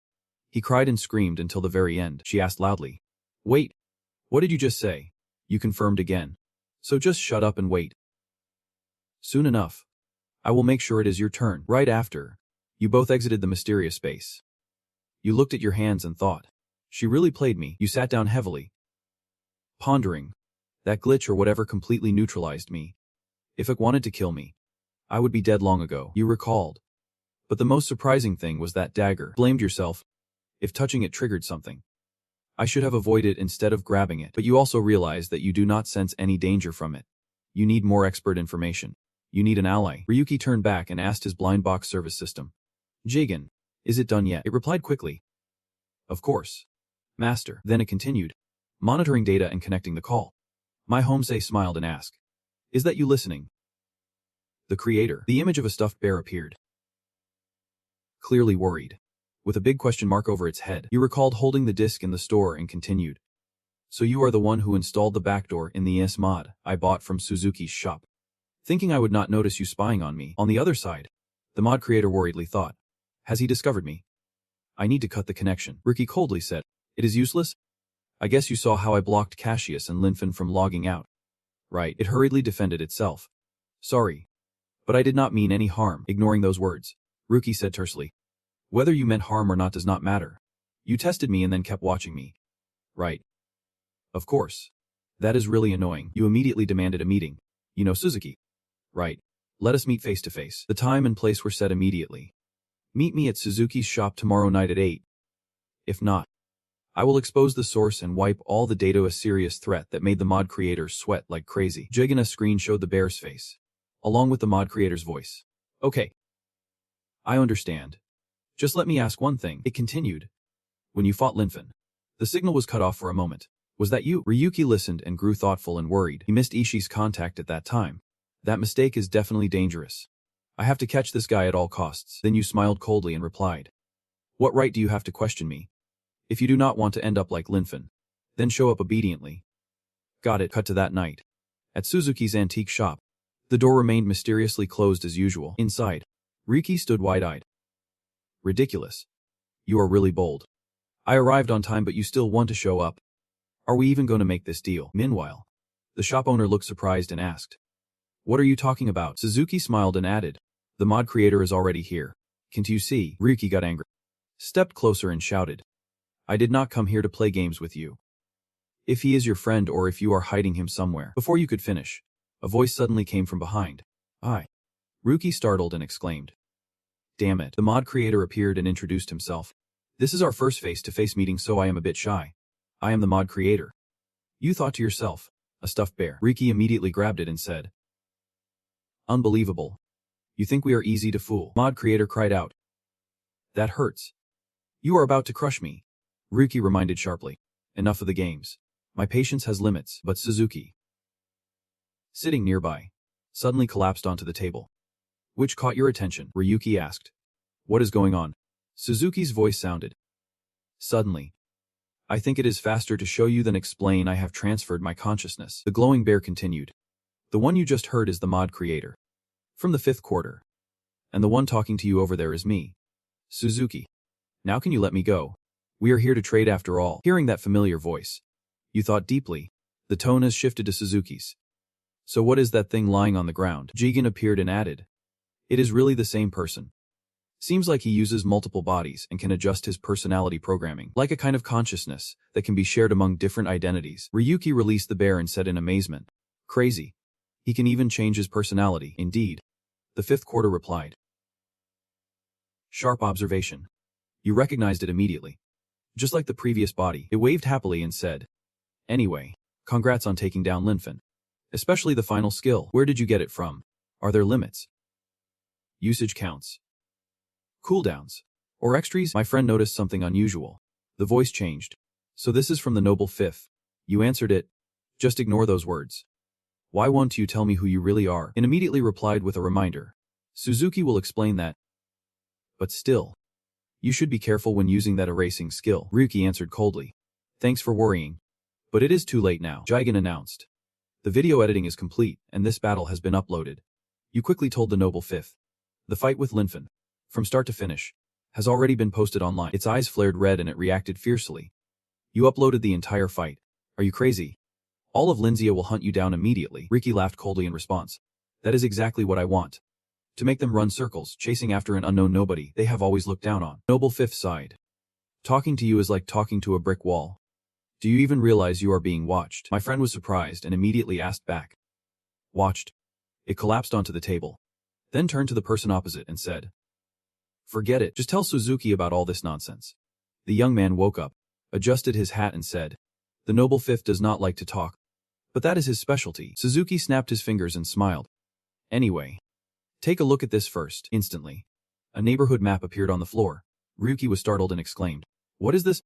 He cried and screamed until the very end. She asked loudly, "Wait, what did you just say?" You confirmed again. "So just shut up and wait. Soon enough, I will make sure it is your turn." Right after, you both exited the mysterious space. You looked at your hands and thought, "She really played me." You sat down heavily, pondering, that glitch or whatever completely neutralized me. If it wanted to kill me, I would be dead long ago. You recalled. But the most surprising thing was that dagger. Blamed yourself. If touching it triggered something, I should have avoided instead of grabbing it. But you also realized that you do not sense any danger from it. You need more expert information. You need an ally. Ryuki turned back and asked his blind box service system, "Jigen, is it done yet?" It replied quickly, "Of course, Master." Then it continued, monitoring data and connecting the call. My Homesei smiled and asked, "Is that you listening?" The creator. The image of a stuffed bear appeared, clearly worried, with a big question mark over its head. You recalled holding the disc in the store and continued, "So you are the one who installed the backdoor in the ES mod I bought from Suzuki's shop, thinking I would not notice you spying on me." On the other side, the mod creator worriedly thought, "Has he discovered me? I need to cut the connection." Ryuki coldly said, "It is useless? I guess you saw how I blocked Casius and Lynfen from logging out, right?" It hurriedly defended itself. "Sorry, but I did not mean any harm." Ignoring those words, Ryuki said tersely, "Whether you meant harm or not does not matter. You tested me and then kept watching me, right?" "Of course. That is really annoying." You immediately demanded a meeting. "You know Suzuki, right? Let us meet face to face." The time and place were set immediately. "Meet me at Suzuki's shop tomorrow night at 8. If not, I will expose the source and wipe all the data." A serious threat that made the mod creator sweat like crazy. Jigen screen showed the bear's face, along with the mod creator's voice. "Okay. I understand. Just let me ask one thing." It continued. "When you fought Lynfen, the signal was cut off for a moment. Was that you?" Ryuki listened and grew thoughtful and worried. He missed Ishii's contact at that time. That mistake is definitely dangerous. I have to catch this guy at all costs. Then you smiled coldly and replied, "What right do you have to question me? If you do not want to end up like Lynfen, then show up obediently." Got it. Cut to that night. At Suzuki's antique shop, the door remained mysteriously closed as usual. Inside, Ryuki stood wide-eyed. "Ridiculous. You are really bold. I arrived on time but you still want to show up. Are we even going to make this deal?" Meanwhile, the shop owner looked surprised and asked, "What are you talking about?" Suzuki smiled and added, "The mod creator is already here. Can't you see?" Ryuki got angry, stepped closer and shouted, "I did not come here to play games with you. If he is your friend or if you are hiding him somewhere." Before you could finish, a voice suddenly came from behind. "I." Ryuki startled and exclaimed, "Damn it." The mod creator appeared and introduced himself. "This is our first face-to-face meeting so I am a bit shy. I am the mod creator." You thought to yourself, a stuffed bear. Ryuki immediately grabbed it and said, "Unbelievable. You think we are easy to fool?" Mod creator cried out, "That hurts. You are about to crush me." Ryuki reminded sharply, "Enough of the games. My patience has limits." But Suzuki, sitting nearby, suddenly collapsed onto the table. "Which caught your attention?" Ryuki asked. "What is going on?" Suzuki's voice sounded. Suddenly, "I think it is faster to show you than explain. I have transferred my consciousness." The glowing bear continued. "The one you just heard is the mod creator, from the 5th quarter. And the one talking to you over there is me, Suzuki. Now can you let me go? We are here to trade after all." Hearing that familiar voice, you thought deeply. The tone has shifted to Suzuki's. "So what is that thing lying on the ground?" Jigen appeared and added, "It is really the same person. Seems like he uses multiple bodies and can adjust his personality programming, like a kind of consciousness that can be shared among different identities." Ryuki released the bear and said in amazement, "Crazy. He can even change his personality." "Indeed," the 5th quarter replied. "Sharp observation. You recognized it immediately. Just like the previous body." It waved happily and said, "Anyway, congrats on taking down Lynfen. Especially the final skill. Where did you get it from? Are there limits? Usage counts? Cooldowns? Or extras?" My friend noticed something unusual. The voice changed. "So this is from the Noble Fifth. You answered it. Just ignore those words. Why won't you tell me who you really are?" And immediately replied with a reminder. "Suzuki will explain that. But still, You should be careful when using that erasing skill, Ryuki answered coldly. Thanks for worrying. But it is too late now, Jigen announced. The video editing is complete, and this battle has been uploaded. You quickly told the noble fifth. The fight with Lynfen, from start to finish, has already been posted online. Its eyes flared red and it reacted fiercely. You uploaded the entire fight. Are you crazy? All of Lynzia will hunt you down immediately. Ryuki laughed coldly in response. That is exactly what I want. To make them run circles, chasing after an unknown nobody they have always looked down on. Noble fifth sighed. Talking to you is like talking to a brick wall. Do you even realize you are being watched? My friend was surprised and immediately asked back. Watched? It collapsed onto the table. Then turned to the person opposite and said. Forget it, just tell Suzuki about all this nonsense. The young man woke up, adjusted his hat and said. The noble fifth does not like to talk. But that is his specialty. Suzuki snapped his fingers and smiled. Anyway. Take a look at this first. Instantly. A neighborhood map appeared on the floor. Ryuki was startled and exclaimed. What is this?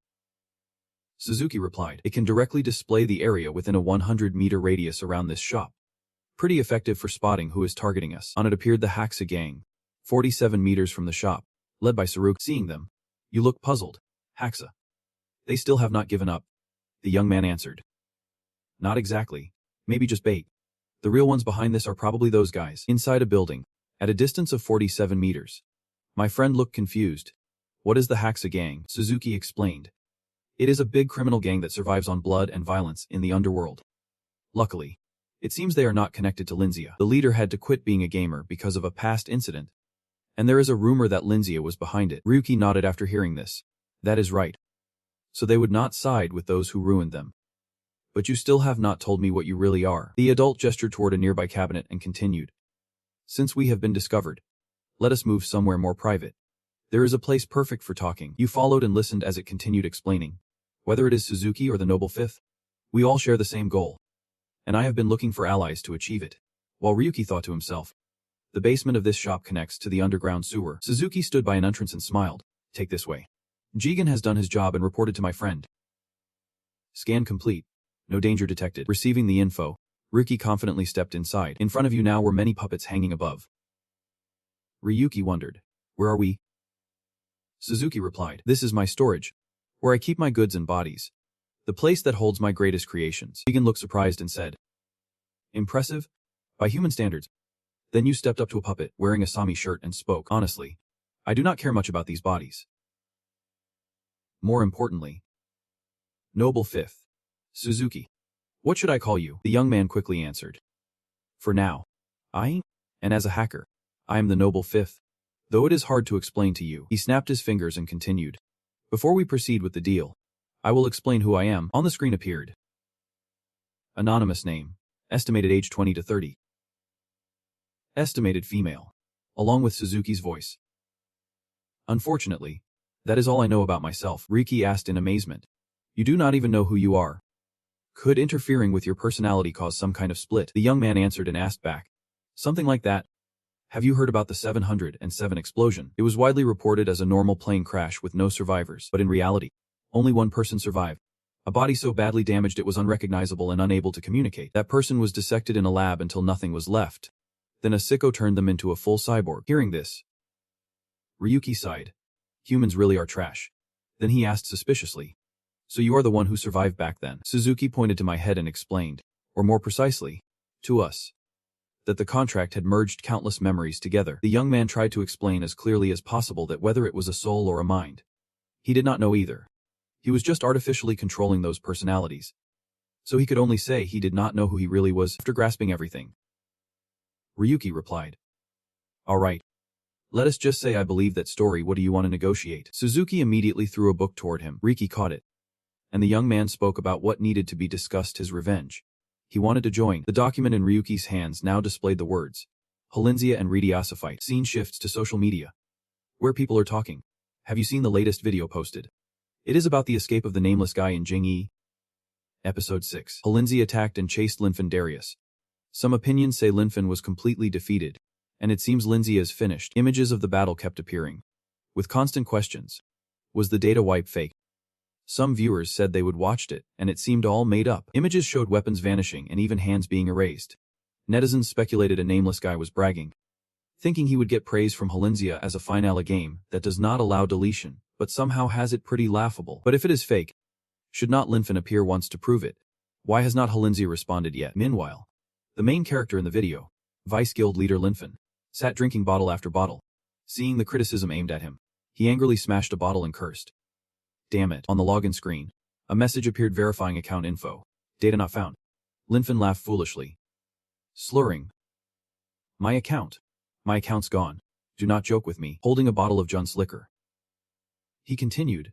Suzuki replied. It can directly display the area within a 100-meter radius around this shop. Pretty effective for spotting who is targeting us. On it appeared the Haxa gang, 47 meters from the shop, led by Saruki. Seeing them. You look puzzled. Haxa. They still have not given up. The young man answered. Not exactly. Maybe just bait. The real ones behind this are probably those guys. Inside a building. At a distance of 47 meters. My friend looked confused. What is the Haxa gang? Suzuki explained. It is a big criminal gang that survives on blood and violence in the underworld. Luckily, it seems they are not connected to Lynzia. The leader had to quit being a gamer because of a past incident. And there is a rumor that Lynzia was behind it. Ryuki nodded after hearing this. That is right. So they would not side with those who ruined them. But you still have not told me what you really are. The adult gestured toward a nearby cabinet and continued. Since we have been discovered, let us move somewhere more private. There is a place perfect for talking. You followed and listened as it continued explaining. Whether it is Suzuki or the noble fifth, we all share the same goal. And I have been looking for allies to achieve it. While Ryuki thought to himself, the basement of this shop connects to the underground sewer. Suzuki stood by an entrance and smiled. Take this way. Jigen has done his job and reported to my friend. Scan complete. No danger detected. Receiving the info, Ryuki confidently stepped inside. In front of you now were many puppets hanging above. Ryuki wondered. Where are we? Suzuki replied. This is my storage, where I keep my goods and bodies. The place that holds my greatest creations. Jigen looked surprised and said. Impressive? By human standards. Then you stepped up to a puppet wearing a Sami shirt and spoke. Honestly, I do not care much about these bodies. More importantly. Noble fifth. Suzuki. What should I call you? The young man quickly answered. For now. And as a hacker, I am the noble fifth. Though it is hard to explain to you. He snapped his fingers and continued. Before we proceed with the deal, I will explain who I am. On the screen appeared. Anonymous name. Estimated age 20 to 30. Estimated female. Along with Suzuki's voice. Unfortunately, that is all I know about myself. Ryuki asked in amazement. You do not even know who you are. Could interfering with your personality cause some kind of split? The young man answered and asked back. Something like that. Have you heard about the 707 explosion? It was widely reported as a normal plane crash with no survivors, but in reality, only one person survived. A body so badly damaged it was unrecognizable and unable to communicate. That person was dissected in a lab until nothing was left. Then a sicko turned them into a full cyborg. Hearing this, Ryuki sighed. Humans really are trash. Then he asked suspiciously. So you are the one who survived back then? Suzuki pointed to my head and explained, or more precisely, to us, that the contract had merged countless memories together. The young man tried to explain as clearly as possible that whether it was a soul or a mind, he did not know either. He was just artificially controlling those personalities. So he could only say he did not know who he really was after grasping everything. Ryuki replied. All right. Let us just say I believe that story. What do you want to negotiate? Suzuki immediately threw a book toward him. Ryuki caught it. And the young man spoke about what needed to be discussed, his revenge. He wanted to join. The document in Ryuki's hands now displayed the words. Holinzia and Ridiasa fight. Scene shifts to social media, where people are talking. Have you seen the latest video posted? It is about the escape of the nameless guy in Jingyi. Episode 6. Holinzia attacked and chased Lynfen Darius. Some opinions say Lynfen was completely defeated, and it seems Lynzia is finished. Images of the battle kept appearing, with constant questions. Was the data wipe fake? Some viewers said they would watched it, and it seemed all made up. Images showed weapons vanishing and even hands being erased. Netizens speculated a nameless guy was bragging, thinking he would get praise from Holinzia as a finale game that does not allow deletion, but somehow has it pretty laughable. But if it is fake, should not Lynfen appear once to prove it? Why has not Halinzia responded yet? Meanwhile, the main character in the video, Vice Guild leader Lynfen, sat drinking bottle after bottle. Seeing the criticism aimed at him, he angrily smashed a bottle and cursed. Damn it. On the login screen, a message appeared verifying account info. Data not found. Lynfen laughed foolishly, slurring. My account's gone. Do not joke with me. Holding a bottle of Jun's liquor, he continued.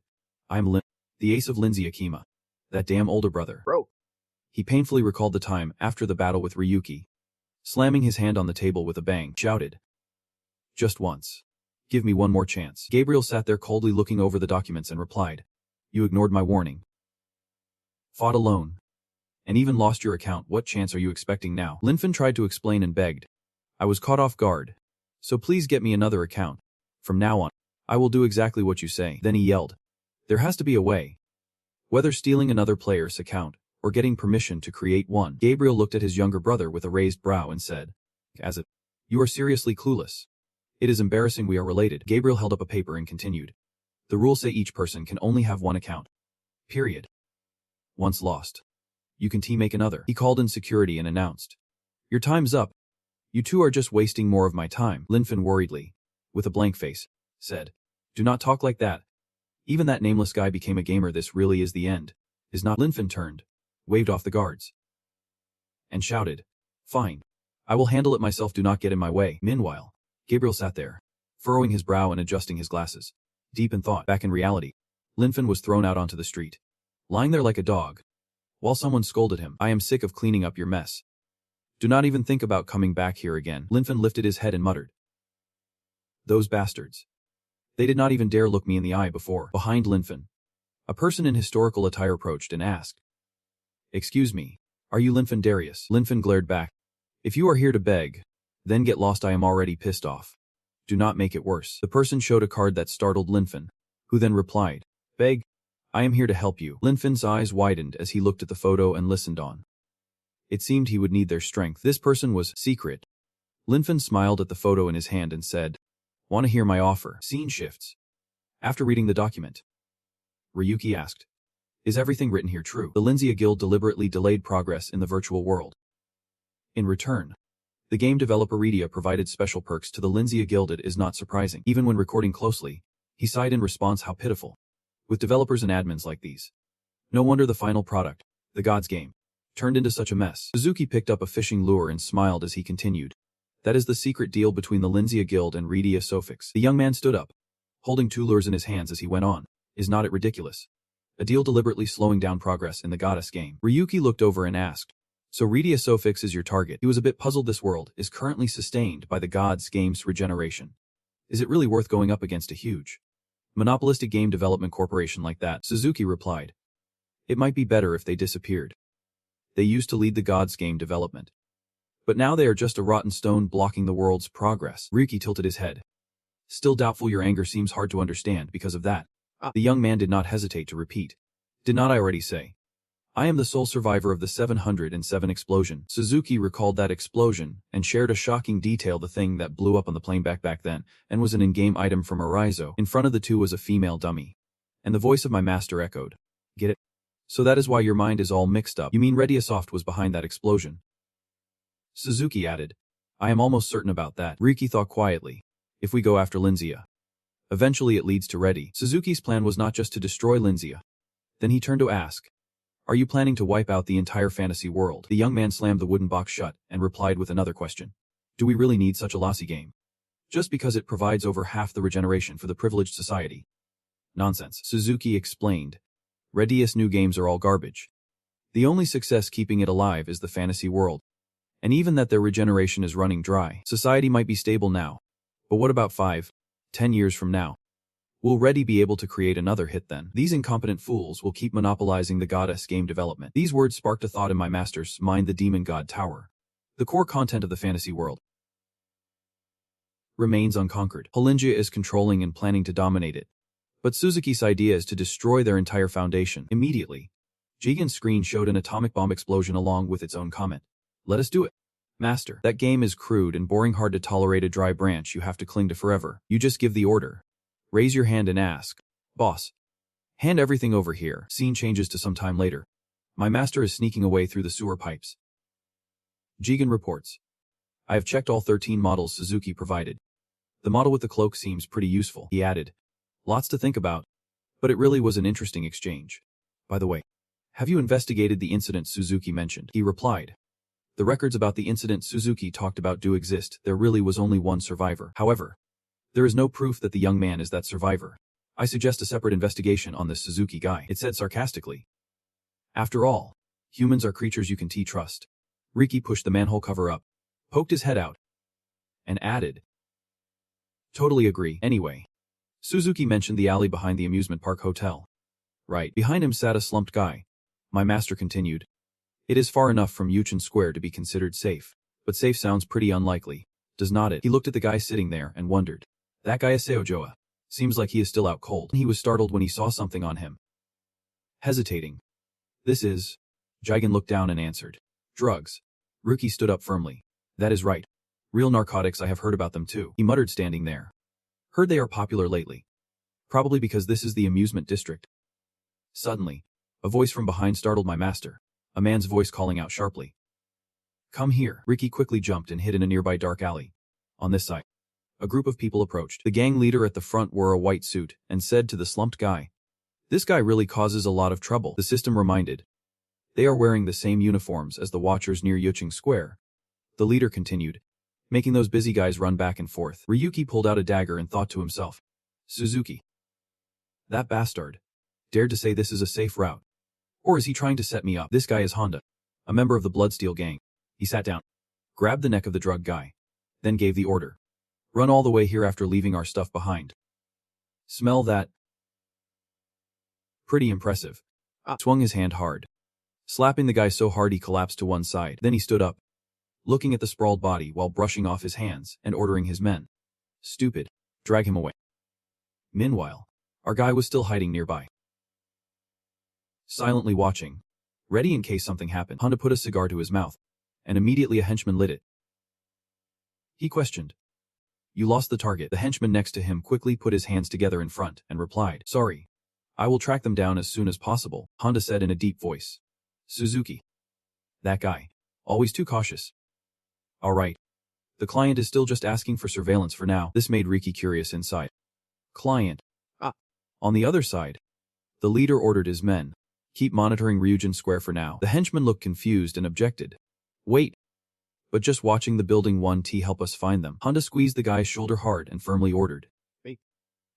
I'm Lynfen, the ace of Lindsay Akima. That damn older brother. Bro. He painfully recalled the time after the battle with Ryuki. Slamming his hand on the table with a bang, shouted. Just once. Give me one more chance. Gabriel sat there coldly looking over the documents and replied. You ignored my warning. Fought alone. And even lost your account. What chance are you expecting now? Lynfen tried to explain and begged. I was caught off guard. So please get me another account. From now on, I will do exactly what you say. Then he yelled. There has to be a way. Whether stealing another player's account, or getting permission to create one. Gabriel looked at his younger brother with a raised brow and said, as if, you are seriously clueless. It is embarrassing we are related. Gabriel held up a paper and continued. The rules say each person can only have one account. Period. Once lost, you can teammake another. He called in security and announced. Your time's up. You two are just wasting more of my time. Lynfen worriedly, with a blank face, said. Do not talk like that. Even that nameless guy became a gamer. This really is the end. Is not. Lynfen turned, waved off the guards, and shouted. Fine. I will handle it myself. Do not get in my way. Meanwhile, Gabriel sat there, furrowing his brow and adjusting his glasses. Deep in thought. Back in reality, Lynfen was thrown out onto the street, lying there like a dog, while someone scolded him. I am sick of cleaning up your mess. Do not even think about coming back here again. Lynfen lifted his head and muttered. Those bastards. They did not even dare look me in the eye before. Behind Lynfen, a person in historical attire approached and asked. Excuse me, are you Lynfen Darius? Lynfen glared back. If you are here to beg, then get lost. I am already pissed off. Do not make it worse. The person showed a card that startled Lynfen, who then replied. Beg? I am here to help you. Lynfen's eyes widened as he looked at the photo and listened on. It seemed he would need their strength. This person was secret. Lynfen smiled at the photo in his hand and said, Want to hear my offer? Scene shifts. After reading the document, Ryuki asked, Is everything written here true? The Lindsay Guild deliberately delayed progress in the virtual world. In return, the game developer Ryuki provided special perks to the Lindsay Guild. It is not surprising. Even when recording closely, he sighed in response. How pitiful. With developers and admins like these. No wonder the final product, the God's game, turned into such a mess. Suzuki picked up a fishing lure and smiled as he continued. That is the secret deal between the Lindsay Guild and Ryuki Sofix. The young man stood up, holding two lures in his hands as he went on. Is not it ridiculous? A deal deliberately slowing down progress in the Goddess game. Ryuki looked over and asked. So Ryuki Sofix is your target? He was a bit puzzled. This world is currently sustained by the Gods game's regeneration. Is it really worth going up against a huge, monopolistic game development corporation like that? Suzuki replied. It might be better if they disappeared. They used to lead the Gods game development. But now they are just a rotten stone blocking the world's progress. Ryuki tilted his head. Still doubtful. Your anger seems hard to understand because of that. The young man did not hesitate to repeat. Did not I already say? I am the sole survivor of the 707 explosion. Suzuki recalled that explosion and shared a shocking detail. The thing that blew up on the plane back then and was an in-game item from Arizo. In front of the two was a female dummy. And the voice of my master echoed. Get it? So that is why your mind is all mixed up. You mean Rediasoft was behind that explosion? Suzuki added. I am almost certain about that. Ryuki thought quietly. If we go after Linzia, eventually it leads to Redi. Suzuki's plan was not just to destroy Linzia. Then he turned to ask. Are you planning to wipe out the entire fantasy world? The young man slammed the wooden box shut and replied with another question. Do we really need such a lossy game? Just because it provides over half the regeneration for the privileged society? Nonsense. Suzuki explained. Redia's new games are all garbage. The only success keeping it alive is the fantasy world. And even that their regeneration is running dry. Society might be stable now. But what about 5, 10 years from now? Will Redi be able to create another hit then? These incompetent fools will keep monopolizing the Goddess game development. These words sparked a thought in my master's mind. The Demon God Tower, the core content of the fantasy world, remains unconquered. Halingia is controlling and planning to dominate it. But Suzuki's idea is to destroy their entire foundation. Immediately, Jigen's screen showed an atomic bomb explosion along with its own comment. Let us do it. Master, that game is crude and boring, hard to tolerate, a dry branch you have to cling to forever. You just give the order. Raise your hand and ask. Boss. Hand everything over here. Scene changes to some time later. My master is sneaking away through the sewer pipes. Jigen reports. I have checked all 13 models Suzuki provided. The model with the cloak seems pretty useful, he added. Lots to think about. But it really was an interesting exchange. By the way, have you investigated the incident Suzuki mentioned? He replied. The records about the incident Suzuki talked about do exist. There really was only one survivor. However, there is no proof that the young man is that survivor. I suggest a separate investigation on this Suzuki guy, it said sarcastically. After all, humans are creatures you can trust. Ryuki pushed the manhole cover up, poked his head out, and added. Totally agree. Anyway, Suzuki mentioned the alley behind the amusement park hotel. Right behind him sat a slumped guy. My master continued. It is far enough from Yuchin Square to be considered safe, but safe sounds pretty unlikely, does not it? He looked at the guy sitting there and wondered. That guy is Seojoa. Seems like he is still out cold. He was startled when he saw something on him. Hesitating. This is... Jigen looked down and answered. Drugs. Ryuki stood up firmly. That is right. Real narcotics, I have heard about them too, he muttered standing there. Heard they are popular lately. Probably because this is the amusement district. Suddenly, a voice from behind startled my master. A man's voice calling out sharply. Come here. Ryuki quickly jumped and hid in a nearby dark alley. On this side, a group of people approached. The gang leader at the front wore a white suit and said to the slumped guy, This guy really causes a lot of trouble, the system reminded. They are wearing the same uniforms as the watchers near Yuchin Square. The leader continued, making those busy guys run back and forth. Ryuki pulled out a dagger and thought to himself, Suzuki. That bastard. Dared to say this is a safe route. Or is he trying to set me up? This guy is Honda, a member of the Bloodsteel gang. He sat down, grabbed the neck of the drug guy, then gave the order. Run all the way here after leaving our stuff behind. Smell that? Pretty impressive. Swung his hand hard, slapping the guy so hard he collapsed to one side. Then he stood up, looking at the sprawled body while brushing off his hands and ordering his men. Stupid. Drag him away. Meanwhile, our guy was still hiding nearby, silently watching, ready in case something happened. Honda put a cigar to his mouth, and immediately a henchman lit it. He questioned. You lost the target. The henchman next to him quickly put his hands together in front and replied, Sorry. I will track them down as soon as possible, Honda said in a deep voice. Suzuki. That guy. Always too cautious. All right. The client is still just asking for surveillance for now. This made Ryuki curious inside. Client. On the other side, the leader ordered his men. Keep monitoring Ryujin Square for now. The henchman looked confused and objected. Wait. But just watching the building 1T help us find them. Honda squeezed the guy's shoulder hard and firmly ordered. Wait.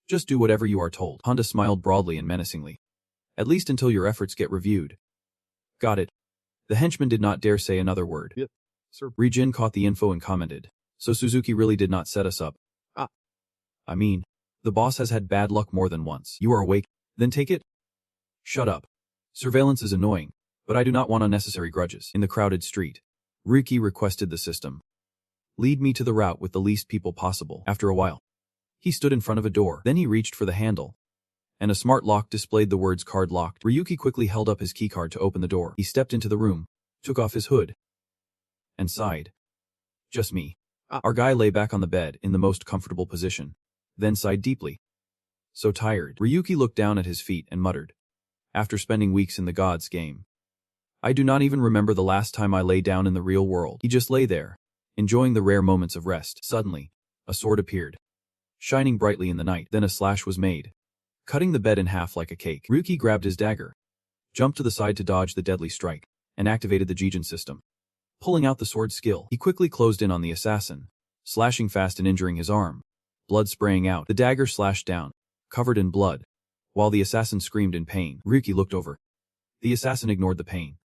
Just do whatever you are told. Honda smiled broadly and menacingly. At least until your efforts get reviewed. Got it. The henchman did not dare say another word. Yep, sir. Ryujin caught the info and commented. So Suzuki really did not set us up. I mean, the boss has had bad luck more than once. You are awake? Then take it? Shut up. Surveillance is annoying, but I do not want unnecessary grudges. In the crowded street, Ryuki requested the system. Lead me to the route with the least people possible. After a while, he stood in front of a door. Then he reached for the handle, and a smart lock displayed the words card locked. Ryuki quickly held up his keycard to open the door. He stepped into the room, took off his hood, and sighed. Just me. Our guy lay back on the bed in the most comfortable position, then sighed deeply. So tired. Ryuki looked down at his feet and muttered. After spending weeks in the gods game, I do not even remember the last time I lay down in the real world. He just lay there, enjoying the rare moments of rest. Suddenly, a sword appeared, shining brightly in the night. Then a slash was made, cutting the bed in half like a cake. Ryuki grabbed his dagger, jumped to the side to dodge the deadly strike, and activated the Jigen system. Pulling out the sword skill, he quickly closed in on the assassin, slashing fast and injuring his arm. Blood spraying out. The dagger slashed down, covered in blood, while the assassin screamed in pain. Ryuki looked over. The assassin ignored the pain,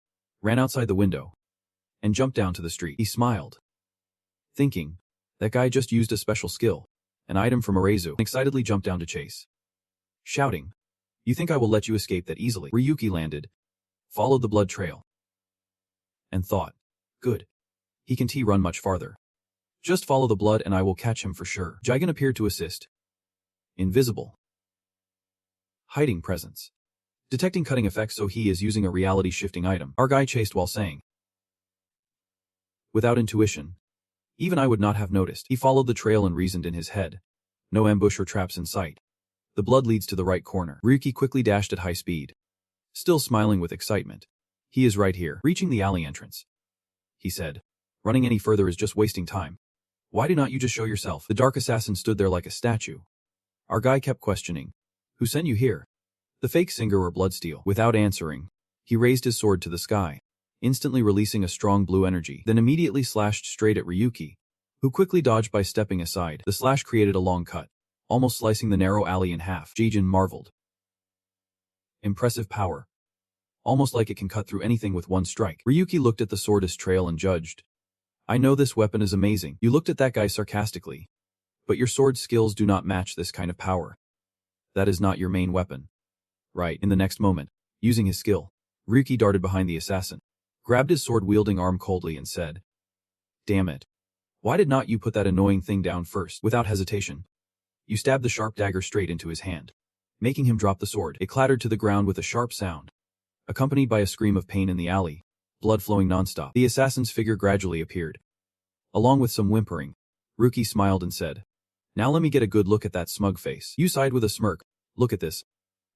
ran outside the window, and jumped down to the street. He smiled, thinking, that guy just used a special skill, an item from Arezu, and excitedly jumped down to chase, shouting, You think I will let you escape that easily? Ryuki landed, followed the blood trail, and thought, Good. He can run much farther. Just follow the blood and I will catch him for sure. Jigen appeared to assist. Invisible. Hiding presence. Detecting cutting effects, so he is using a reality-shifting item. Our guy chased while saying, Without intuition, even I would not have noticed. He followed the trail and reasoned in his head. No ambush or traps in sight. The blood leads to the right corner. Ryuki quickly dashed at high speed, still smiling with excitement. He is right here, reaching the alley entrance, he said. Running any further is just wasting time. Why do not you just show yourself? The dark assassin stood there like a statue. Our guy kept questioning. Who sent you here? The fake singer or Bloodsteel? Without answering, he raised his sword to the sky, instantly releasing a strong blue energy, then immediately slashed straight at Ryuki, who quickly dodged by stepping aside. The slash created a long cut, almost slicing the narrow alley in half. Jijin marveled. Impressive power. Almost like it can cut through anything with one strike. Ryuki looked at the sword's trail and judged. I know this weapon is amazing. You looked at that guy sarcastically. But your sword skills do not match this kind of power. That is not your main weapon. Right. In the next moment, using his skill, Ryuki darted behind the assassin, grabbed his sword-wielding arm coldly and said, Damn it. Why did not you put that annoying thing down first? Without hesitation, you stabbed the sharp dagger straight into his hand, making him drop the sword. It clattered to the ground with a sharp sound, accompanied by a scream of pain in the alley, blood flowing nonstop. The assassin's figure gradually appeared. Along with some whimpering, Ryuki smiled and said, Now let me get a good look at that smug face. You sighed with a smirk. Look at this.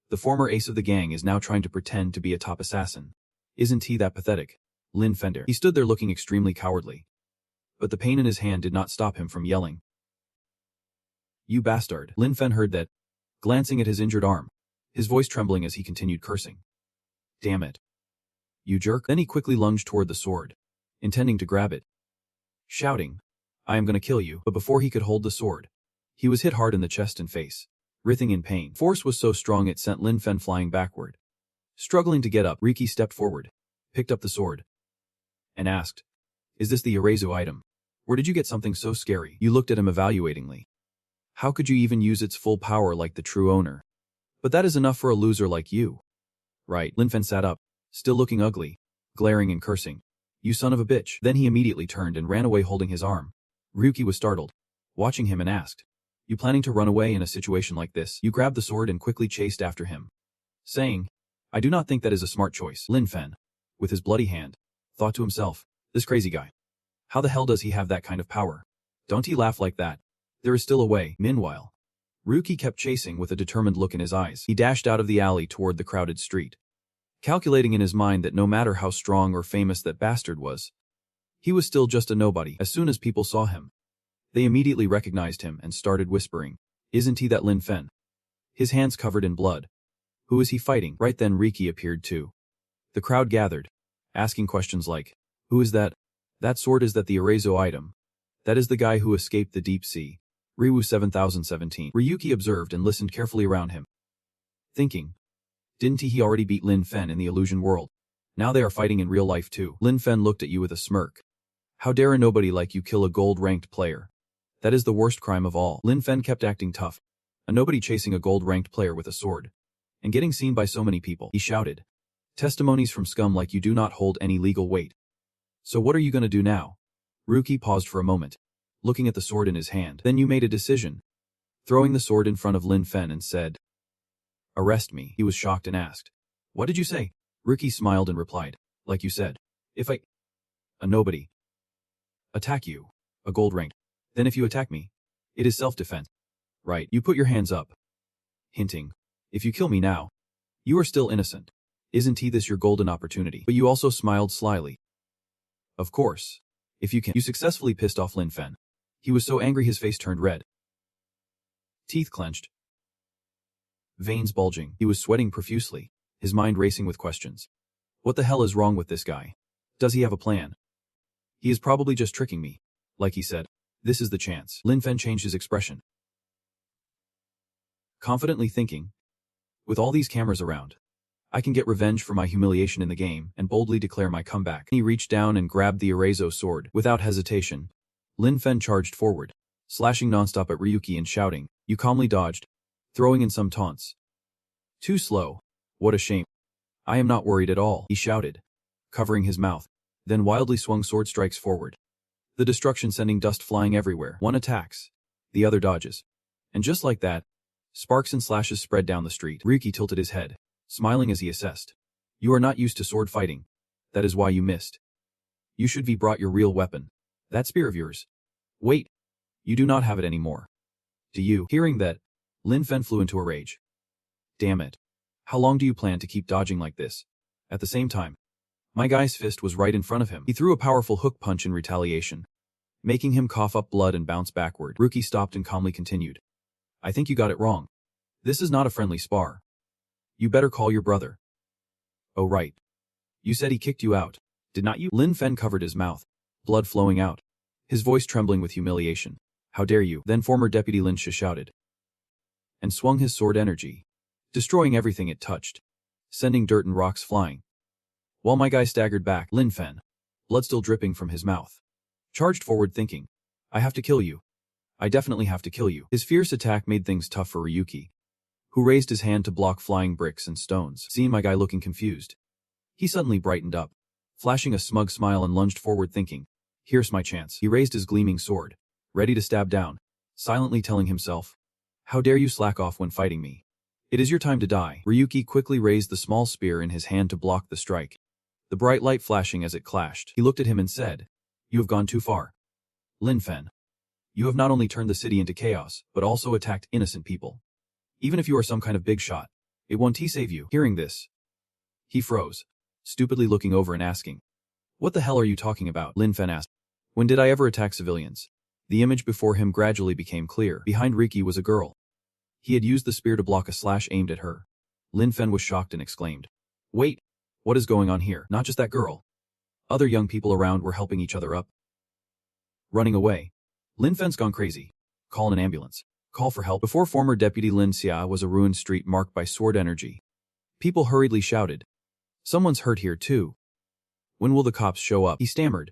The former ace of the gang is now trying to pretend to be a top assassin. Isn't he that pathetic? Lynfen. He stood there looking extremely cowardly. But the pain in his hand did not stop him from yelling. You bastard. Lynfen heard that, glancing at his injured arm, his voice trembling as he continued cursing. Damn it. You jerk. Then he quickly lunged toward the sword, intending to grab it, shouting, I am gonna kill you. But before he could hold the sword, he was hit hard in the chest and face, writhing in pain. Force was so strong it sent Lynfen flying backward. Struggling to get up, Ryuki stepped forward, picked up the sword, and asked, Is this the Irazu item? Where did you get something so scary? You looked at him evaluatingly. How could you even use its full power like the true owner? But that is enough for a loser like you. Right. Lynfen sat up, still looking ugly, glaring and cursing. You son of a bitch. Then he immediately turned and ran away holding his arm. Ryuki was startled, watching him and asked, You planning to run away in a situation like this? You grabbed the sword and quickly chased after him, saying, I do not think that is a smart choice. Lynfen, with his bloody hand, thought to himself, This crazy guy. How the hell does he have that kind of power? Don't he laugh like that? There is still a way. Meanwhile, Ryuki kept chasing with a determined look in his eyes. He dashed out of the alley toward the crowded street, calculating in his mind that no matter how strong or famous that bastard was, he was still just a nobody. As soon as people saw him, they immediately recognized him and started whispering, Isn't he that Lynfen? His hands covered in blood. Who is he fighting? Right then Ryuki appeared too. The crowd gathered, asking questions like, Who is that? That sword, is that the Irazu item? That is the guy who escaped the deep sea. Ryu 7017. Ryuki observed and listened carefully around him, thinking, Didn't he already beat Lynfen in the illusion world? Now they are fighting in real life too. Lynfen looked at you with a smirk. How dare a nobody like you kill a gold-ranked player? That is the worst crime of all. Lynfen kept acting tough. A nobody chasing a gold-ranked player with a sword, and getting seen by so many people. He shouted, Testimonies from scum like you do not hold any legal weight. So what are you gonna do now? Ryuki paused for a moment, looking at the sword in his hand. Then you made a decision, throwing the sword in front of Lynfen and said, Arrest me. He was shocked and asked, What did you say? Ryuki smiled and replied, Like you said, if a nobody attack you, a gold ranked, then if you attack me, it is self-defense. Right, you put your hands up, hinting, if you kill me now, you are still innocent. Isn't he this your golden opportunity? But you also smiled slyly. Of course. If you can. You successfully pissed off Lynfen. He was so angry his face turned red. Teeth clenched. Veins bulging. He was sweating profusely, his mind racing with questions. What the hell is wrong with this guy? Does he have a plan? He is probably just tricking me. Like he said, this is the chance. Lynfen changed his expression, confidently thinking, with all these cameras around, I can get revenge for my humiliation in the game and boldly declare my comeback. He reached down and grabbed the Irazu sword. Without hesitation, Lynfen charged forward, slashing nonstop at Ryuki and shouting, You calmly dodged, throwing in some taunts. Too slow. What a shame. I am not worried at all, he shouted, covering his mouth, then wildly swung sword strikes forward. The destruction sending dust flying everywhere. One attacks, the other dodges. And just like that, sparks and slashes spread down the street. Ryuki tilted his head, smiling as he assessed. You are not used to sword fighting. That is why you missed. You should be brought your real weapon. That spear of yours. Wait. You do not have it anymore. Do you? Hearing that, Lynfen flew into a rage. Damn it. How long do you plan to keep dodging like this? At the same time, my guy's fist was right in front of him. He threw a powerful hook punch in retaliation, making him cough up blood and bounce backward. Ryuki stopped and calmly continued. I think you got it wrong. This is not a friendly spar. You better call your brother. Oh right. You said he kicked you out, did not you? Lynfen covered his mouth, blood flowing out, his voice trembling with humiliation. How dare you? Then former Deputy Lynch shouted, and swung his sword energy, destroying everything it touched, sending dirt and rocks flying. While my guy staggered back, Lynfen, blood still dripping from his mouth, charged forward thinking, I have to kill you. I definitely have to kill you. His fierce attack made things tough for Ryuki, who raised his hand to block flying bricks and stones. Seeing my guy looking confused, he suddenly brightened up, flashing a smug smile and lunged forward thinking, here's my chance. He raised his gleaming sword, ready to stab down, silently telling himself, how dare you slack off when fighting me? It is your time to die. Ryuki quickly raised the small spear in his hand to block the strike, the bright light flashing as it clashed. He looked at him and said, you have gone too far. Lynfen, you have not only turned the city into chaos, but also attacked innocent people. Even if you are some kind of big shot, it won't save you. Hearing this, he froze, stupidly looking over and asking, what the hell are you talking about? Lynfen asked, when did I ever attack civilians? The image before him gradually became clear. Behind Ryuki was a girl. He had used the spear to block a slash aimed at her. Lynfen was shocked and exclaimed, wait, what is going on here? Not just that girl. Other young people around were helping each other up. Running away. Lynfen's gone crazy. Call an ambulance. Call for help. Before former Deputy Lin Xia was a ruined street marked by sword energy. People hurriedly shouted, someone's hurt here too. When will the cops show up? He stammered,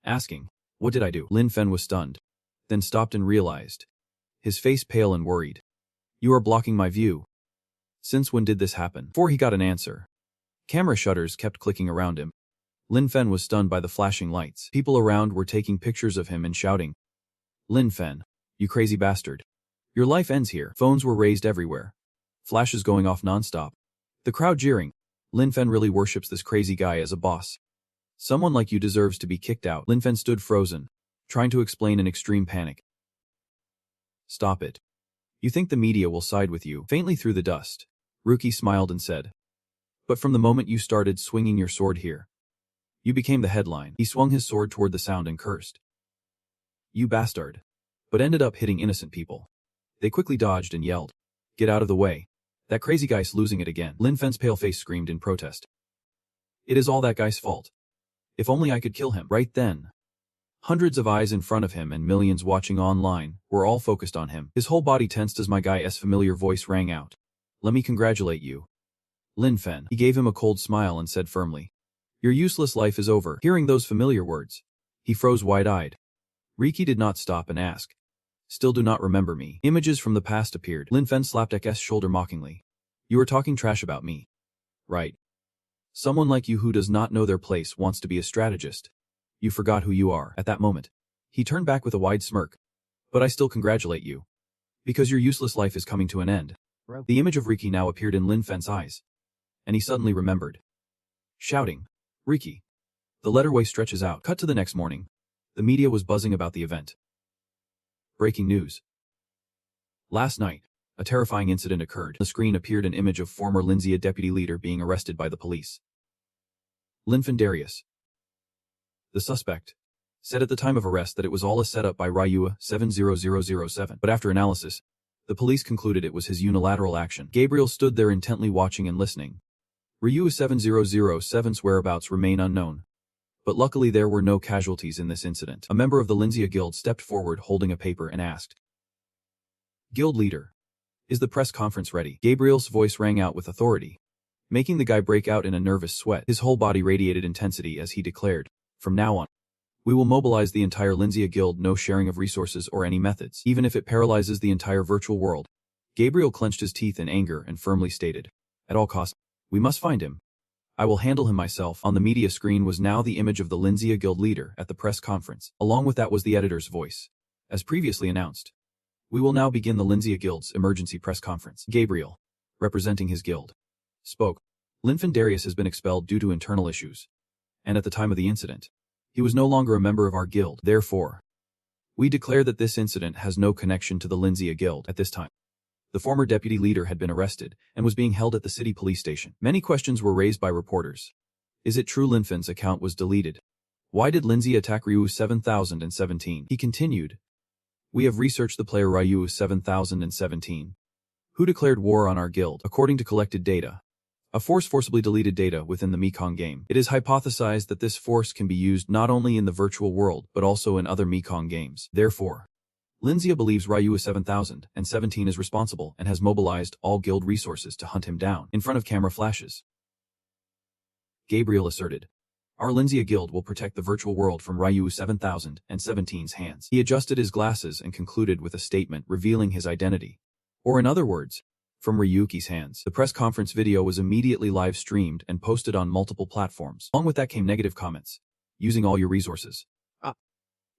asking, what did I do? Lynfen was stunned, then stopped and realized, his face pale and worried. You are blocking my view. Since when did this happen? Before he got an answer, camera shutters kept clicking around him. Lynfen was stunned by the flashing lights. People around were taking pictures of him and shouting, Lynfen, you crazy bastard. Your life ends here. Phones were raised everywhere, flashes going off nonstop. The crowd jeering, Lynfen really worships this crazy guy as a boss. Someone like you deserves to be kicked out. Lynfen stood frozen, trying to explain in extreme panic. Stop it. You think the media will side with you? Faintly through the dust, Ryuki smiled and said, but from the moment you started swinging your sword here, you became the headline. He swung his sword toward the sound and cursed. You bastard. But ended up hitting innocent people. They quickly dodged and yelled, get out of the way. That crazy guy's losing it again. Lynfen's pale face screamed in protest. It is all that guy's fault. If only I could kill him. Right then, hundreds of eyes in front of him and millions watching online were all focused on him. His whole body tensed as my guy's familiar voice rang out. Let me congratulate you, Lynfen. He gave him a cold smile and said firmly, your useless life is over. Hearing those familiar words, he froze wide-eyed. Ryuki did not stop and ask, still do not remember me? Images from the past appeared. Lynfen slapped Ek's shoulder mockingly. You are talking trash about me. Right. Someone like you who does not know their place wants to be a strategist. You forgot who you are. At that moment, he turned back with a wide smirk. But I still congratulate you. Because your useless life is coming to an end. The image of Ryuki now appeared in Lynfen's eyes. And he suddenly remembered. Shouting, Ryuki. The letterway stretches out. Cut to the next morning. The media was buzzing about the event. Breaking news. Last night, a terrifying incident occurred. On the screen appeared an image of former Linzia deputy leader being arrested by the police. Lynfen Darius. The suspect said at the time of arrest that it was all a setup by Ryua 70007, but after analysis, the police concluded it was his unilateral action. Gabriel stood there intently watching and listening. Ryua 7007's whereabouts remain unknown. But luckily there were no casualties in this incident. A member of the Linzia Guild stepped forward holding a paper and asked, Guild leader, is the press conference ready? Gabriel's voice rang out with authority, making the guy break out in a nervous sweat. His whole body radiated intensity as he declared, from now on, we will mobilize the entire Linzia Guild, no sharing of resources or any methods, even if it paralyzes the entire virtual world. Gabriel clenched his teeth in anger and firmly stated, at all costs, we must find him. I will handle him myself. On the media screen was now the image of the Linzia Guild leader at the press conference. Along with that was the editor's voice. As previously announced, we will now begin the Linzia Guild's emergency press conference. Gabriel, representing his guild, spoke. Lynfen Darius has been expelled due to internal issues. And at the time of the incident, he was no longer a member of our guild. Therefore, we declare that this incident has no connection to the Linzia Guild at this time. The former deputy leader had been arrested and was being held at the city police station. Many questions were raised by reporters. Is it true Lynfen's account was deleted? Why did Lindsay attack Ryu 7017? He continued. We have researched the player Ryu 7017, who declared war on our guild. According to collected data, a force forcibly deleted data within the Mekong game. It is hypothesized that this force can be used not only in the virtual world but also in other Mekong games. Therefore, Lindsay believes Ryu 7017 is responsible and has mobilized all guild resources to hunt him down. In front of camera flashes, Gabriel asserted, our Lindsay guild will protect the virtual world from Ryu 7017's hands. He adjusted his glasses and concluded with a statement revealing his identity. Or in other words, from Ryuki's hands. The press conference video was immediately live streamed and posted on multiple platforms. Along with that came negative comments. Using all your resources.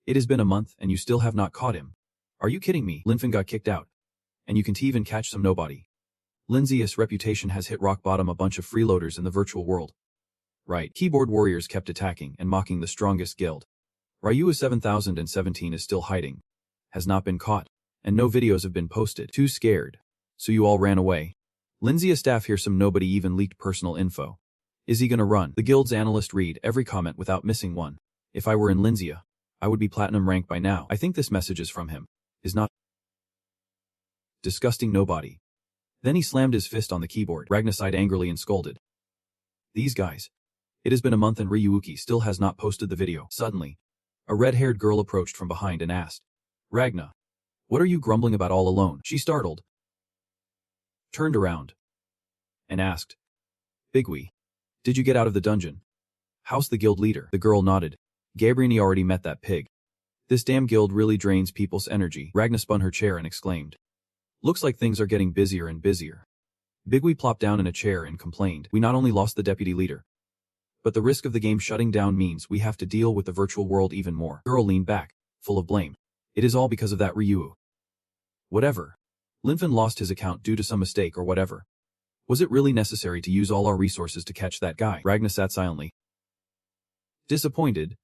It has been a month and you still have not caught him. Are you kidding me? Lynfen got kicked out. And you can't even catch some nobody. Lindsay's reputation has hit rock bottom. A bunch of freeloaders in the virtual world. Right. Keyboard warriors kept attacking and mocking the strongest guild. Ryu 7017 is still hiding. Has not been caught. And no videos have been posted. Too scared. So you all ran away. Lindsay's staff hear some nobody even leaked personal info. Is he gonna run? The guild's analyst read every comment without missing one. If I were in Lindsay, I would be platinum rank by now. I think this message is from him. Is not. Disgusting nobody. Then he slammed his fist on the keyboard. Ragna sighed angrily and scolded. These guys. It has been a month and Ryuki still has not posted the video. Suddenly, a red-haired girl approached from behind and asked, Ragna, what are you grumbling about all alone? She startled, turned around, and asked, Bigwee, did you get out of the dungeon? How's the guild leader? The girl nodded. Gabriel already met that pig. This damn guild really drains people's energy. Ragna spun her chair and exclaimed. Looks like things are getting busier and busier. Bigwee plopped down in a chair and complained. We not only lost the deputy leader, but the risk of the game shutting down means we have to deal with the virtual world even more. The girl leaned back, full of blame. It is all because of that Ryu. Whatever. Lynfen lost his account due to some mistake or whatever. Was it really necessary to use all our resources to catch that guy? Ragna sat silently, disappointed.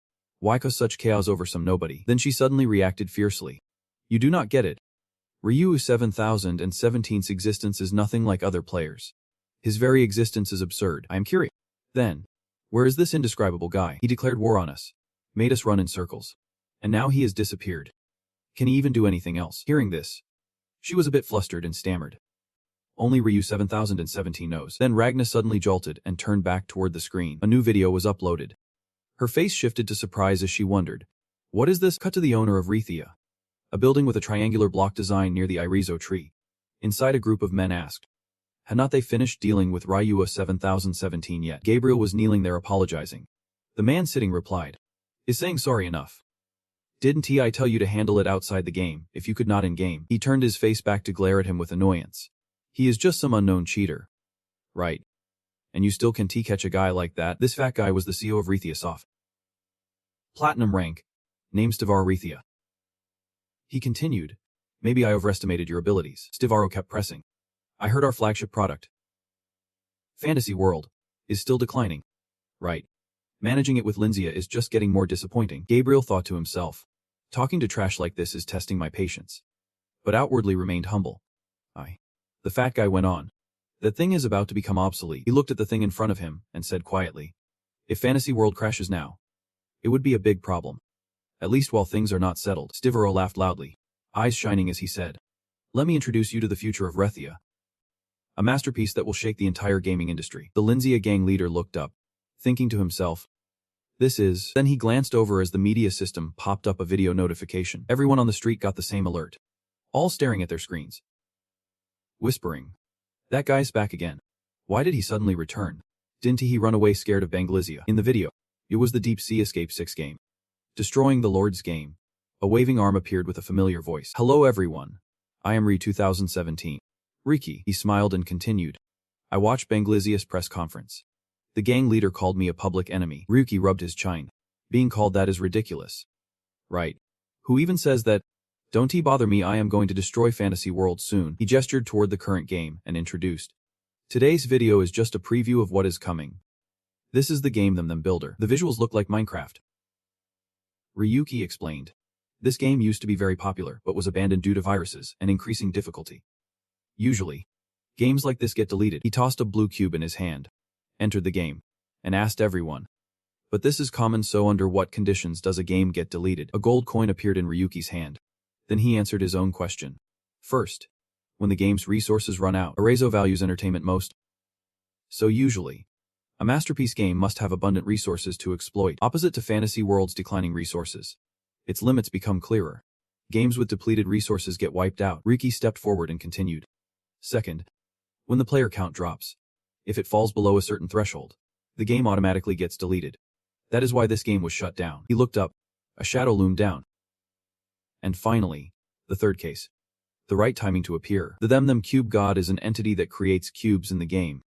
Why cause such chaos over some nobody? Then she suddenly reacted fiercely. You do not get it. Ryu 7017's existence is nothing like other players. His very existence is absurd. I am curious. Then, where is this indescribable guy? He declared war on us. Made us run in circles. And now he has disappeared. Can he even do anything else? Hearing this, she was a bit flustered and stammered. Only Ryu 7017 knows. Then Ragna suddenly jolted and turned back toward the screen. A new video was uploaded. Her face shifted to surprise as she wondered. What is this? Cut to the owner of Rethia. A building with a triangular block design near the irizo tree. Inside a group of men asked. Had not they finished dealing with Ryu 7017 yet? Gabriel was kneeling there apologizing. The man sitting replied. Is saying sorry enough? Didn't I tell you to handle it outside the game, if you could not in-game? He turned his face back to glare at him with annoyance. He is just some unknown cheater. Right. And you still can catch a guy like that? This fat guy was the CEO of Rethia Soft. Platinum rank. Name Stivar Rethia. He continued. Maybe I overestimated your abilities. Stivaro kept pressing. I heard our flagship product, Fantasy World, is still declining. Right. Managing it with Lindsay is just getting more disappointing. Gabriel thought to himself. Talking to trash like this is testing my patience. But outwardly remained humble. The fat guy went on. That thing is about to become obsolete. He looked at the thing in front of him and said quietly. If Fantasy World crashes now, it would be a big problem. At least while things are not settled. Stivaro laughed loudly, eyes shining as he said. Let me introduce you to the future of Rethia. A masterpiece that will shake the entire gaming industry. The Lindsay gang leader looked up, thinking to himself. This is... Then he glanced over as the media system popped up a video notification. Everyone on the street got the same alert. All staring at their screens. Whispering. That guy's back again. Why did he suddenly return? Didn't he run away scared of Banglizia? In the video, it was the Deep Sea Escape 6 game. Destroying the Lord's game. A waving arm appeared with a familiar voice. Hello everyone. I am Ri 2017. Ryuki. He smiled and continued. I watched Banglizia's press conference. The gang leader called me a public enemy. Ryuki rubbed his chin. Being called that is ridiculous. Right. Who even says that? Don't bother me, I am going to destroy Fantasy World soon. He gestured toward the current game and introduced. Today's video is just a preview of what is coming. This is the game them builder. The visuals look like Minecraft. Ryuki explained. This game used to be very popular but was abandoned due to viruses and increasing difficulty. Usually, games like this get deleted. He tossed a blue cube in his hand, entered the game, and asked everyone. But this is common, so under what conditions does a game get deleted? A gold coin appeared in Ryuki's hand. Then he answered his own question. First, when the game's resources run out. Arezzo values entertainment most. So usually, a masterpiece game must have abundant resources to exploit, opposite to Fantasy World's declining resources. Its limits become clearer. Games with depleted resources get wiped out. Ryuki stepped forward and continued. Second, when the player count drops. If it falls below a certain threshold, the game automatically gets deleted. That is why this game was shut down. He looked up. A shadow loomed down. And finally, the third case. The right timing to appear. The them cube god is an entity that creates cubes in the game,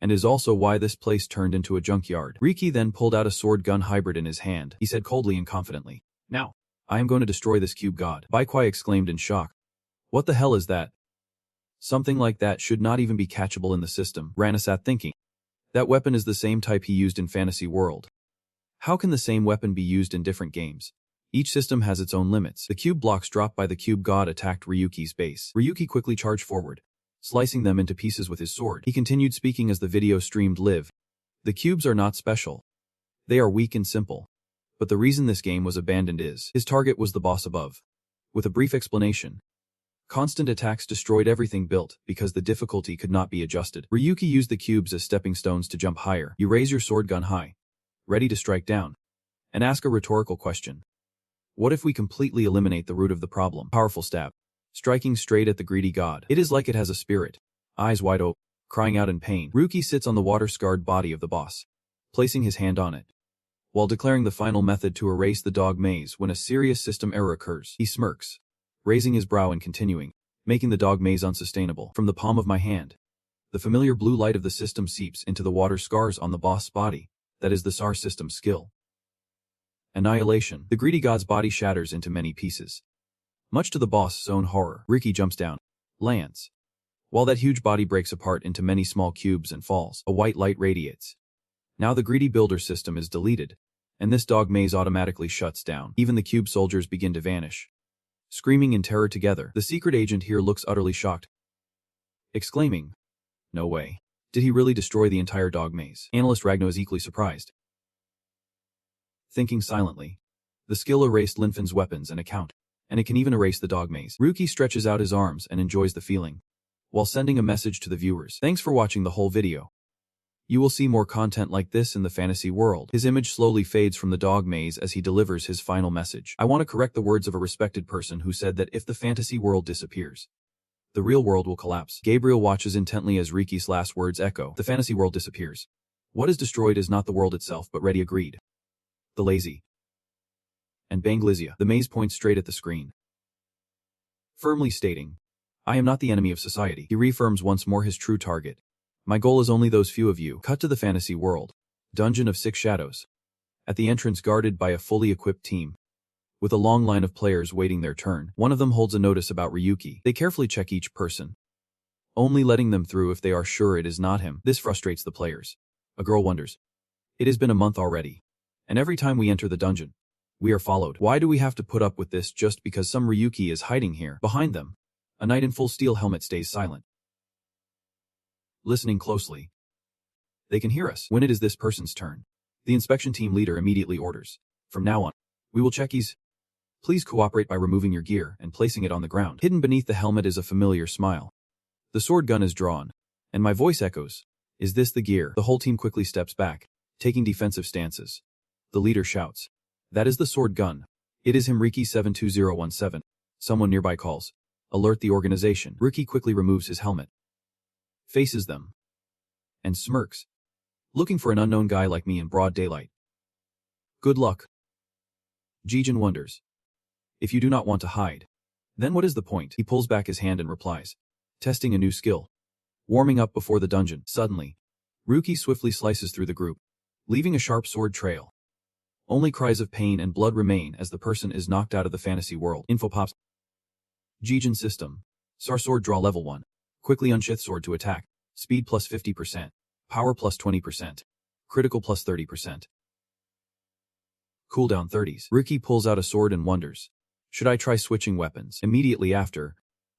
and is also why this place turned into a junkyard. Ryuki then pulled out a sword-gun hybrid in his hand. He said coldly and confidently, "Now, I am going to destroy this cube god." Baikwai exclaimed in shock. "What the hell is that? Something like that should not even be catchable in the system." Rana sat thinking. That weapon is the same type he used in Fantasy World. How can the same weapon be used in different games? Each system has its own limits. The cube blocks dropped by the cube god attacked Ryuki's base. Ryuki quickly charged forward, slicing them into pieces with his sword. He continued speaking as the video streamed live. The cubes are not special. They are weak and simple. But the reason this game was abandoned is, his target was the boss above. With a brief explanation. Constant attacks destroyed everything built, because the difficulty could not be adjusted. Ryuki used the cubes as stepping stones to jump higher. You raise your sword gun high, ready to strike down, and ask a rhetorical question. What if we completely eliminate the root of the problem? Powerful stab, striking straight at the greedy god. It is like it has a spirit, eyes wide open, crying out in pain. Ryuki sits on the water-scarred body of the boss, placing his hand on it, while declaring the final method to erase the dog maze when a serious system error occurs. He smirks, raising his brow and continuing, making the dog maze unsustainable. From the palm of my hand, the familiar blue light of the system seeps into the water scars on the boss' body. That is the SAR system skill. Annihilation. The greedy god's body shatters into many pieces. Much to the boss's own horror, Ryuki jumps down, lands. While that huge body breaks apart into many small cubes and falls, a white light radiates. Now the greedy builder system is deleted, and this dog maze automatically shuts down. Even the cube soldiers begin to vanish. Screaming in terror together, the secret agent here looks utterly shocked, exclaiming, "No way. Did he really destroy the entire dog maze?" Analyst Ragno is equally surprised. Thinking silently, the skill erased Lynfen's weapons and account, and it can even erase the dog maze. Ryuki stretches out his arms and enjoys the feeling, while sending a message to the viewers. Thanks for watching the whole video. You will see more content like this in the fantasy world. His image slowly fades from the dog maze as he delivers his final message. I want to correct the words of a respected person who said that if the fantasy world disappears, the real world will collapse. Gabriel watches intently as Ryuki's last words echo. The fantasy world disappears. What is destroyed is not the world itself, but Reddy agreed. The lazy. And Banglizia. The maze points straight at the screen, firmly stating, "I am not the enemy of society." He reaffirms once more his true target. My goal is only those few of you. Cut to the fantasy world. Dungeon of 6 Shadows. At the entrance guarded by a fully equipped team, with a long line of players waiting their turn. One of them holds a notice about Ryuki. They carefully check each person, only letting them through if they are sure it is not him. This frustrates the players. A girl wonders. It has been a month already, and every time we enter the dungeon, we are followed. Why do we have to put up with this just because some Ryuki is hiding here? Behind them, a knight in full steel helmet stays silent, listening closely. They can hear us. When it is this person's turn, the inspection team leader immediately orders, "From now on, we will check his. Please cooperate by removing your gear and placing it on the ground." Hidden beneath the helmet is a familiar smile. The sword gun is drawn, and my voice echoes, "Is this the gear?" The whole team quickly steps back, taking defensive stances. The leader shouts, "That is the sword gun. It is him." Ryuki 72017. Someone nearby calls, "Alert the organization." Ryuki quickly removes his helmet, faces them, and smirks, "Looking for an unknown guy like me in broad daylight? Good luck." Jijin wonders, "If you do not want to hide, then what is the point?" He pulls back his hand and replies, "Testing a new skill. Warming up before the dungeon." Suddenly, Ryuki swiftly slices through the group, leaving a sharp sword trail. Only cries of pain and blood remain as the person is knocked out of the fantasy world. Info pops. Jijin system. SAR sword draw level 1. Quickly unsheath sword to attack. Speed plus 50%. Power plus 20%. Critical plus 30%. Cooldown 30s. Ryuki pulls out a sword and wonders, should I try switching weapons? Immediately after,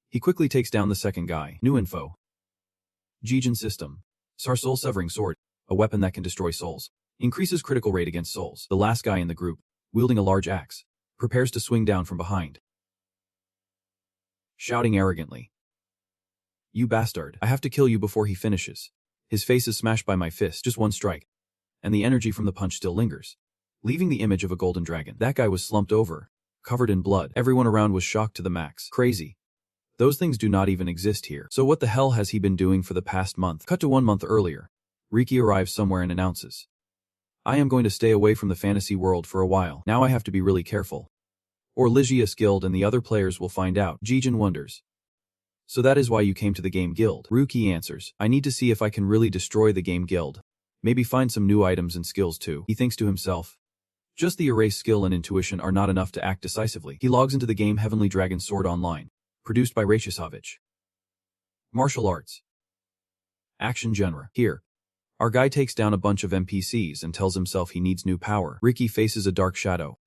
He quickly takes down the second guy. New info. Jijin system. SAR soul severing sword. A weapon that can destroy souls. Increases critical rate against souls. The last guy in the group, wielding a large axe, prepares to swing down from behind, shouting arrogantly. You bastard. I have to kill you before he finishes. His face is smashed by my fist, just one strike. And the energy from the punch still lingers, leaving the image of a golden dragon. That guy was slumped over, covered in blood. Everyone around was shocked to the max. Crazy. Those things do not even exist here. So what the hell has he been doing for the past month? Cut to 1 month earlier. Ryuki arrives somewhere and announces, I am going to stay away from the fantasy world for a while. Now I have to be really careful, or Lysias Guild and the other players will find out. Jijin wonders. So that is why you came to the game guild. Ryuki answers, I need to see if I can really destroy the game guild. Maybe find some new items and skills too. He thinks to himself, just the erase skill and intuition are not enough to act decisively. He logs into the game Heavenly Dragon Sword Online, produced by Ryuki. Martial arts. Action genre. Here, our guy takes down a bunch of NPCs and tells himself he needs new power. Ryuki faces a dark shadow,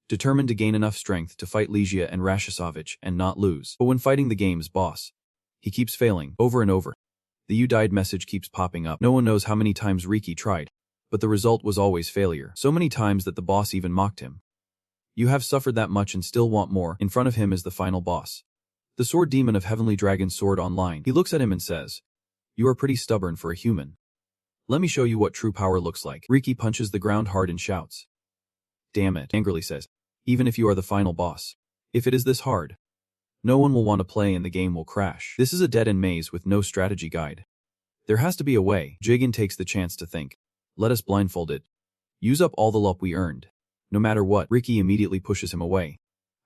determined to gain enough strength to fight Lysia and Ryuki and not lose. But when fighting the game's boss, he keeps failing, over and over. The "you died" message keeps popping up. No one knows how many times Ryuki tried, but the result was always failure. So many times that the boss even mocked him. You have suffered that much and still want more. In front of him is the final boss, the Sword Demon of Heavenly Dragon Sword Online. He looks at him and says, you are pretty stubborn for a human. Let me show you what true power looks like. Ryuki punches the ground hard and shouts, damn it, angrily says, even if you are the final boss, if it is this hard, no one will want to play and the game will crash. This is a dead-end maze with no strategy guide. There has to be a way. Jigen takes the chance to think. Let us blindfold it. Use up all the luck we earned. No matter what. Ryuki immediately pushes him away.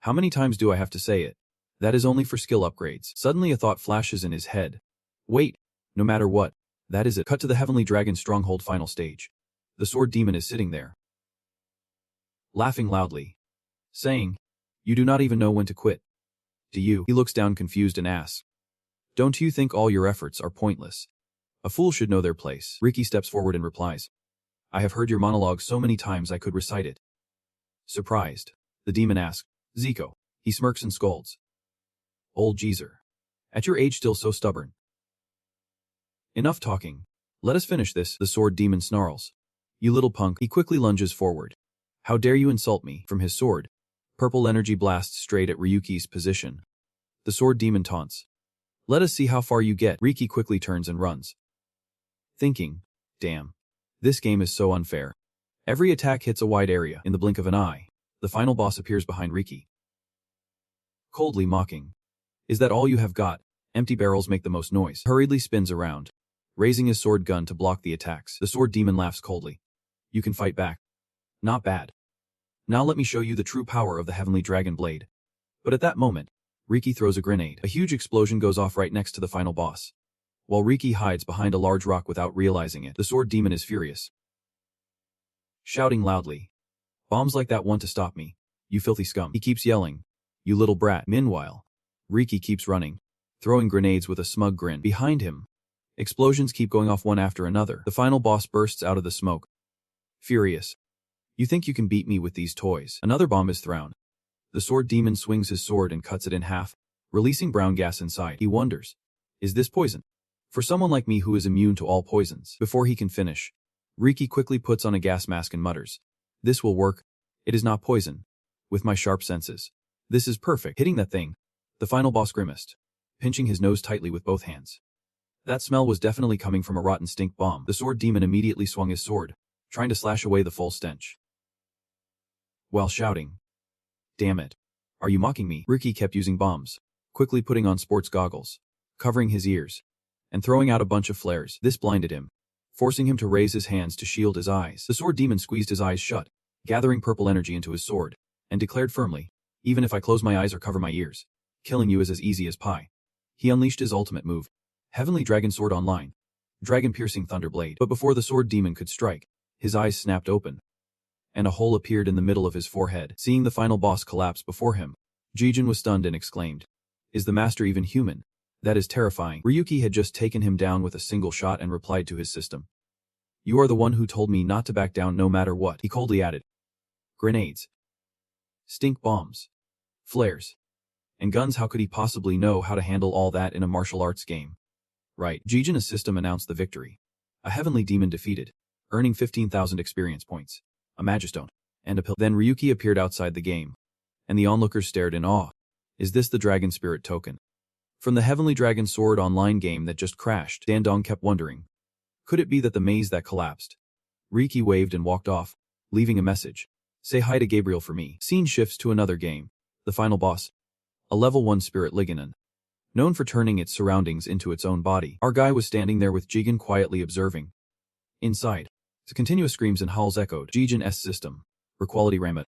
How many times do I have to say it? That is only for skill upgrades. Suddenly a thought flashes in his head. Wait, no matter what. That is it. Cut to the Heavenly Dragon Stronghold final stage. The Sword Demon is sitting there, laughing loudly, saying, you do not even know when to quit. Do you? He looks down confused and asks, don't you think all your efforts are pointless? A fool should know their place. Ryuki steps forward and replies, I have heard your monologue so many times I could recite it. Surprised, the demon asks, Zico. He smirks and scolds. Old geezer. At your age still so stubborn. Enough talking. Let us finish this. The Sword Demon snarls. You little punk. He quickly lunges forward. How dare you insult me? From his sword, purple energy blasts straight at Ryuki's position. The Sword Demon taunts. Let us see how far you get. Ryuki quickly turns and runs, thinking, damn, this game is so unfair. Every attack hits a wide area. In the blink of an eye, the final boss appears behind Ryuki, coldly mocking. Is that all you have got? Empty barrels make the most noise. Hurriedly spins around, raising his sword gun to block the attacks. The Sword Demon laughs coldly. You can fight back. Not bad. Now let me show you the true power of the Heavenly Dragon Blade. But at that moment, Ryuki throws a grenade. A huge explosion goes off right next to the final boss. While Ryuki hides behind a large rock without realizing it, the Sword Demon is furious, shouting loudly, bombs like that want to stop me, you filthy scum. He keeps yelling, you little brat. Meanwhile, Ryuki keeps running, throwing grenades with a smug grin. Behind him, explosions keep going off one after another. The final boss bursts out of the smoke, furious. You think you can beat me with these toys? Another bomb is thrown. The Sword Demon swings his sword and cuts it in half, releasing brown gas inside. He wonders, is this poison? For someone like me who is immune to all poisons. Before he can finish, Ryuki quickly puts on a gas mask and mutters, this will work. It is not poison. With my sharp senses, this is perfect. Hitting that thing, the final boss grimaced, pinching his nose tightly with both hands. That smell was definitely coming from a rotten stink bomb. The Sword Demon immediately swung his sword, trying to slash away the full stench, while shouting, damn it. Are you mocking me? Ryuki kept using bombs, quickly putting on sports goggles, covering his ears, and throwing out a bunch of flares. This blinded him, forcing him to raise his hands to shield his eyes. The Sword Demon squeezed his eyes shut, gathering purple energy into his sword, and declared firmly, even if I close my eyes or cover my ears, killing you is as easy as pie. He unleashed his ultimate move, Heavenly Dragon Sword Online, Dragon-piercing Thunderblade. But before the Sword Demon could strike, his eyes snapped open, and a hole appeared in the middle of his forehead. Seeing the final boss collapse before him, Jijin was stunned and exclaimed, is the master even human? That is terrifying. Ryuki had just taken him down with a single shot and replied to his system. You are the one who told me not to back down no matter what. He coldly added, grenades, stink bombs, flares, And guns, how could he possibly know how to handle all that in a martial arts game? Right, Jijin's system announced the victory. A heavenly demon defeated, earning 15,000 experience points, a magistone, and a pill. Then Ryuki appeared outside the game, and the onlookers stared in awe. Is this the Dragon Spirit token? From the Heavenly Dragon Sword online game that just crashed, Dandong kept wondering. Could it be that the maze that collapsed? Ryuki waved and walked off, leaving a message. Say hi to Gabriel for me. Scene shifts to another game. The final boss. A level 1 spirit Liganon. Known for turning its surroundings into its own body, our guy was standing there with Jigen quietly observing. Inside, the continuous screams and howls echoed. Jijin's system. Quality Ramit.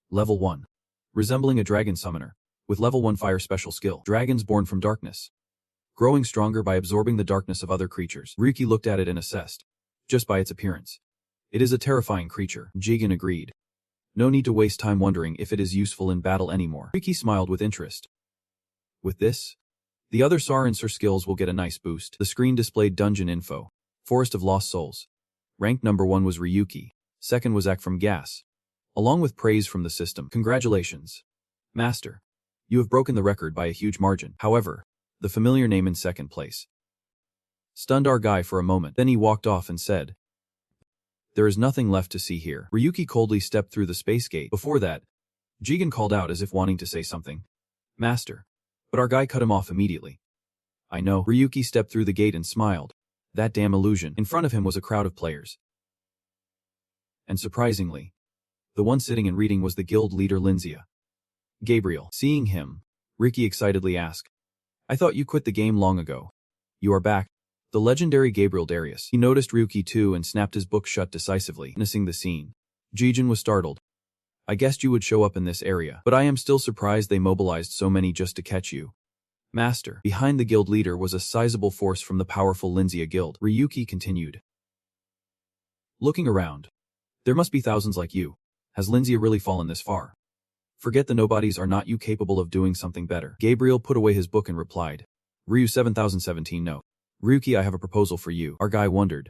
Level 1. Resembling a dragon summoner, with level 1 fire special skill. Dragons born from darkness. Growing stronger by absorbing the darkness of other creatures. Ryuki looked at it and assessed. Just by its appearance. It is a terrifying creature, Jigen agreed. No need to waste time wondering if it is useful in battle anymore. Ryuki smiled with interest. With this, the other Sar skills will get a nice boost. The screen displayed dungeon info. Forest of Lost Souls. Ranked number 1 was Ryuki. Second was Ak from Gas. Along with praise from the system. Congratulations, Master. You have broken the record by a huge margin. However, the familiar name in second place stunned our guy for a moment. Then he walked off and said, there is nothing left to see here. Ryuki coldly stepped through the space gate. Before that, Jigen called out as if wanting to say something. Master. But our guy cut him off immediately. I know. Ryuki stepped through the gate and smiled. That damn illusion. In front of him was a crowd of players. And surprisingly, the one sitting and reading was the guild leader Lynfen. Gabriel. Seeing him, Ryuki excitedly asked, I thought you quit the game long ago. You are back. The legendary Gabriel Darius. He noticed Ryuki too and snapped his book shut decisively, witnessing the scene. Jigen was startled. I guessed you would show up in this area, but I am still surprised they mobilized so many just to catch you. Master. Behind the guild leader was a sizable force from the powerful Lynfen guild. Ryuki continued. Looking around. There must be thousands like you. Has Lynfen really fallen this far? Forget the nobodies, are not you capable of doing something better? Gabriel put away his book and replied. Ryu 7017 no. Ryuki, I have a proposal for you. Our guy wondered.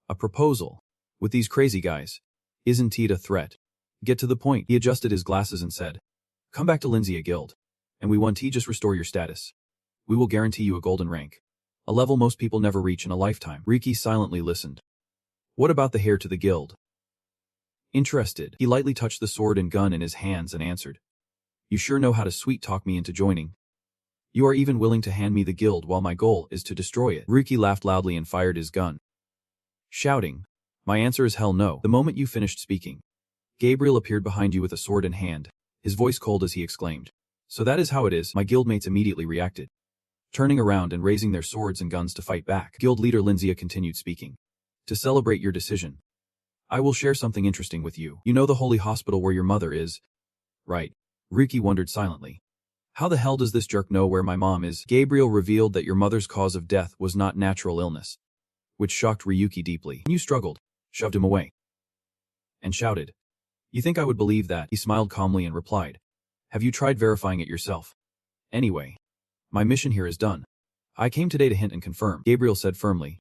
A proposal? With these crazy guys? Isn't it a threat? Get to the point. He adjusted his glasses and said. Come back to Lynfen guild. And we want to just restore your status. We will guarantee you a golden rank. A level most people never reach in a lifetime. Ryuki silently listened. What about the heir to the guild? Interested, he lightly touched the sword and gun in his hands and answered. You sure know how to sweet-talk me into joining. You are even willing to hand me the guild while my goal is to destroy it. Ryuki laughed loudly and fired his gun, shouting, my answer is hell no. The moment you finished speaking, Gabriel appeared behind you with a sword in hand, his voice cold as he exclaimed. So that is how it is. My guildmates immediately reacted, turning around and raising their swords and guns to fight back. Guild leader Lynfen continued speaking. To celebrate your decision, I will share something interesting with you. You know the holy hospital where your mother is? Right. Ryuki wondered silently. How the hell does this jerk know where my mom is? Gabriel revealed that your mother's cause of death was not natural illness, which shocked Ryuki deeply. You struggled, shoved him away, and shouted. You think I would believe that? He smiled calmly and replied. Have you tried verifying it yourself? Anyway, my mission here is done. I came today to hint and confirm, Gabriel said firmly.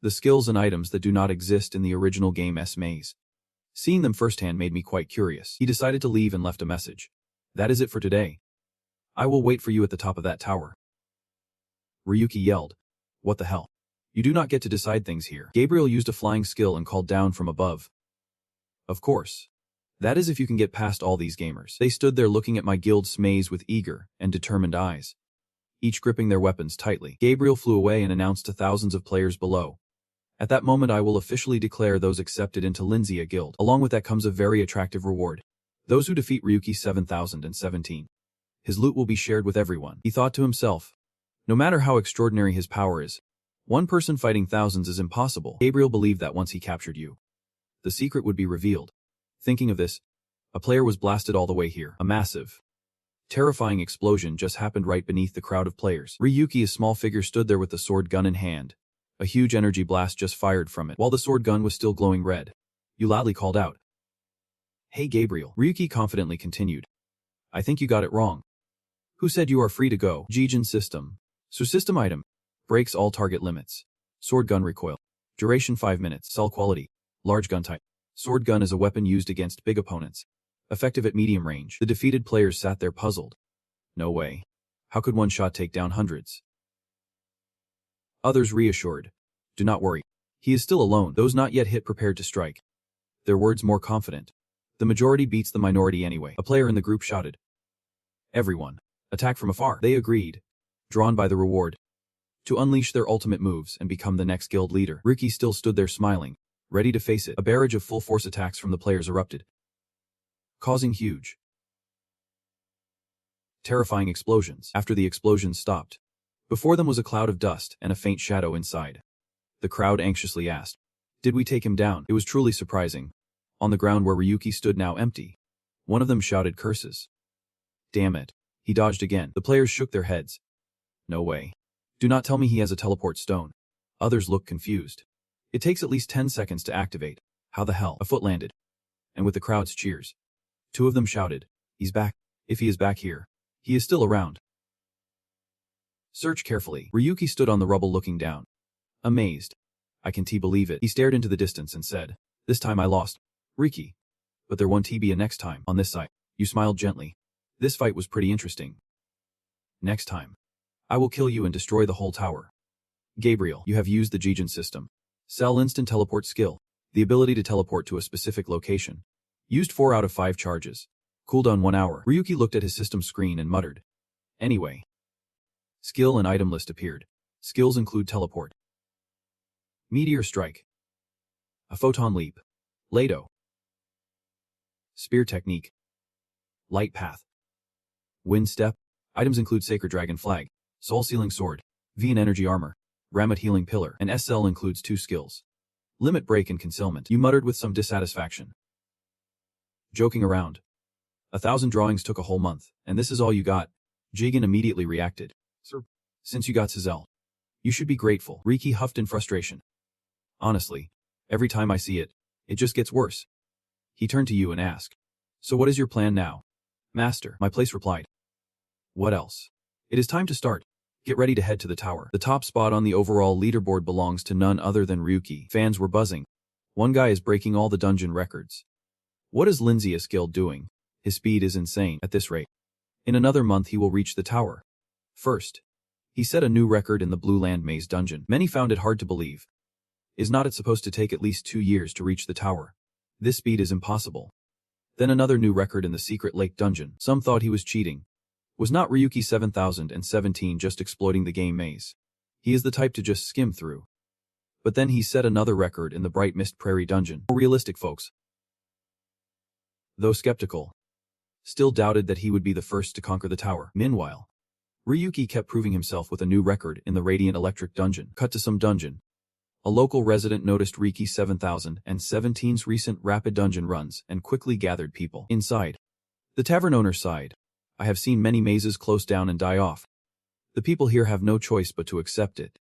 The skills and items that do not exist in the original game's maze. Seeing them firsthand made me quite curious. He decided to leave and left a message. That is it for today. I will wait for you at the top of that tower. Ryuki yelled. What the hell? You do not get to decide things here. Gabriel used a flying skill and called down from above. Of course. That is if you can get past all these gamers. They stood there looking at my guild's maze with eager and determined eyes, each gripping their weapons tightly. Gabriel flew away and announced to thousands of players below. At that moment I will officially declare those accepted into Lynfen guild. Along with that comes a very attractive reward. Those who defeat Ryuki 7017. His loot will be shared with everyone. He thought to himself. No matter how extraordinary his power is, one person fighting thousands is impossible. Gabriel believed that once he captured you, the secret would be revealed. Thinking of this, a player was blasted all the way here. A massive, terrifying explosion just happened right beneath the crowd of players. Ryuki, a small figure, stood there with the sword gun in hand. A huge energy blast just fired from it. While the sword gun was still glowing red, you loudly called out. Hey Gabriel. Ryuki confidently continued. I think you got it wrong. Who said you are free to go? Jijin system. So system item. Breaks all target limits. Sword gun recoil. Duration 5 minutes. Cell quality. Large gun type. Sword gun is a weapon used against big opponents. Effective at medium range. The defeated players sat there puzzled. No way. How could one shot take down hundreds? Others reassured. Do not worry. He is still alone, those not yet hit prepared to strike. Their words more confident. The majority beats the minority anyway, a player in the group shouted. Everyone. Attack from afar. They agreed. Drawn by the reward. To unleash their ultimate moves and become the next guild leader. Ryuki still stood there smiling, ready to face it. A barrage of full-force attacks from the players erupted, causing huge, terrifying explosions. After the explosions stopped, before them was a cloud of dust and a faint shadow inside. The crowd anxiously asked, "Did we take him down?" It was truly surprising. On the ground where Ryuki stood now empty. One of them shouted curses. Damn it. He dodged again. The players shook their heads. No way. Do not tell me he has a teleport stone. Others looked confused. It takes at least 10 seconds to activate. How the hell? A foot landed. And with the crowd's cheers, two of them shouted, "He's back." If he is back here, he is still around. Search carefully. Ryuki stood on the rubble looking down. Amazed. I can't believe it. He stared into the distance and said, "This time I lost. Ryuki. But there won't be a next time. On this side." You smiled gently. This fight was pretty interesting. Next time, I will kill you and destroy the whole tower. Gabriel, you have used the Jigen system. Cell instant teleport skill. The ability to teleport to a specific location. Used 4 out of 5 charges. Cooldown 1 hour. Ryuki looked at his system screen and muttered. Anyway. Skill and item list appeared. Skills include teleport, meteor strike, a photon leap, Lado, spear technique, light path, wind step. Items include sacred dragon flag, soul sealing sword, VN energy armor, Ramut healing pillar, and SL includes 2 skills. Limit break and concealment. You muttered with some dissatisfaction. Joking around. 1,000 drawings took a whole month, and this is all you got. Jigen immediately reacted. Sir, since you got Sizzle, you should be grateful. Ryuki huffed in frustration. Honestly, every time I see it, it just gets worse. He turned to you and asked, "So what is your plan now?" "Master," my place replied. "What else?" "It is time to start. Get ready to head to the tower." The top spot on the overall leaderboard belongs to none other than Ryuki. Fans were buzzing. One guy is breaking all the dungeon records. What is Lynfen's guild doing? His speed is insane at this rate. In another month he will reach the tower. First, he set a new record in the Blue Land Maze dungeon. Many found it hard to believe. Is not it supposed to take at least 2 years to reach the tower? This speed is impossible. Then another new record in the Secret Lake dungeon. Some thought he was cheating. Was not Ryuki 7017 just exploiting the game maze? He is the type to just skim through. But then he set another record in the Bright Mist Prairie dungeon. More realistic folks, though skeptical, still doubted that he would be the first to conquer the tower. Meanwhile, Ryuki kept proving himself with a new record in the Radiant Electric dungeon. Cut to some dungeon. A local resident noticed Ryuki 7017's recent rapid dungeon runs and quickly gathered people inside. The tavern owner sighed. I have seen many mazes close down and die off. The people here have no choice but to accept it.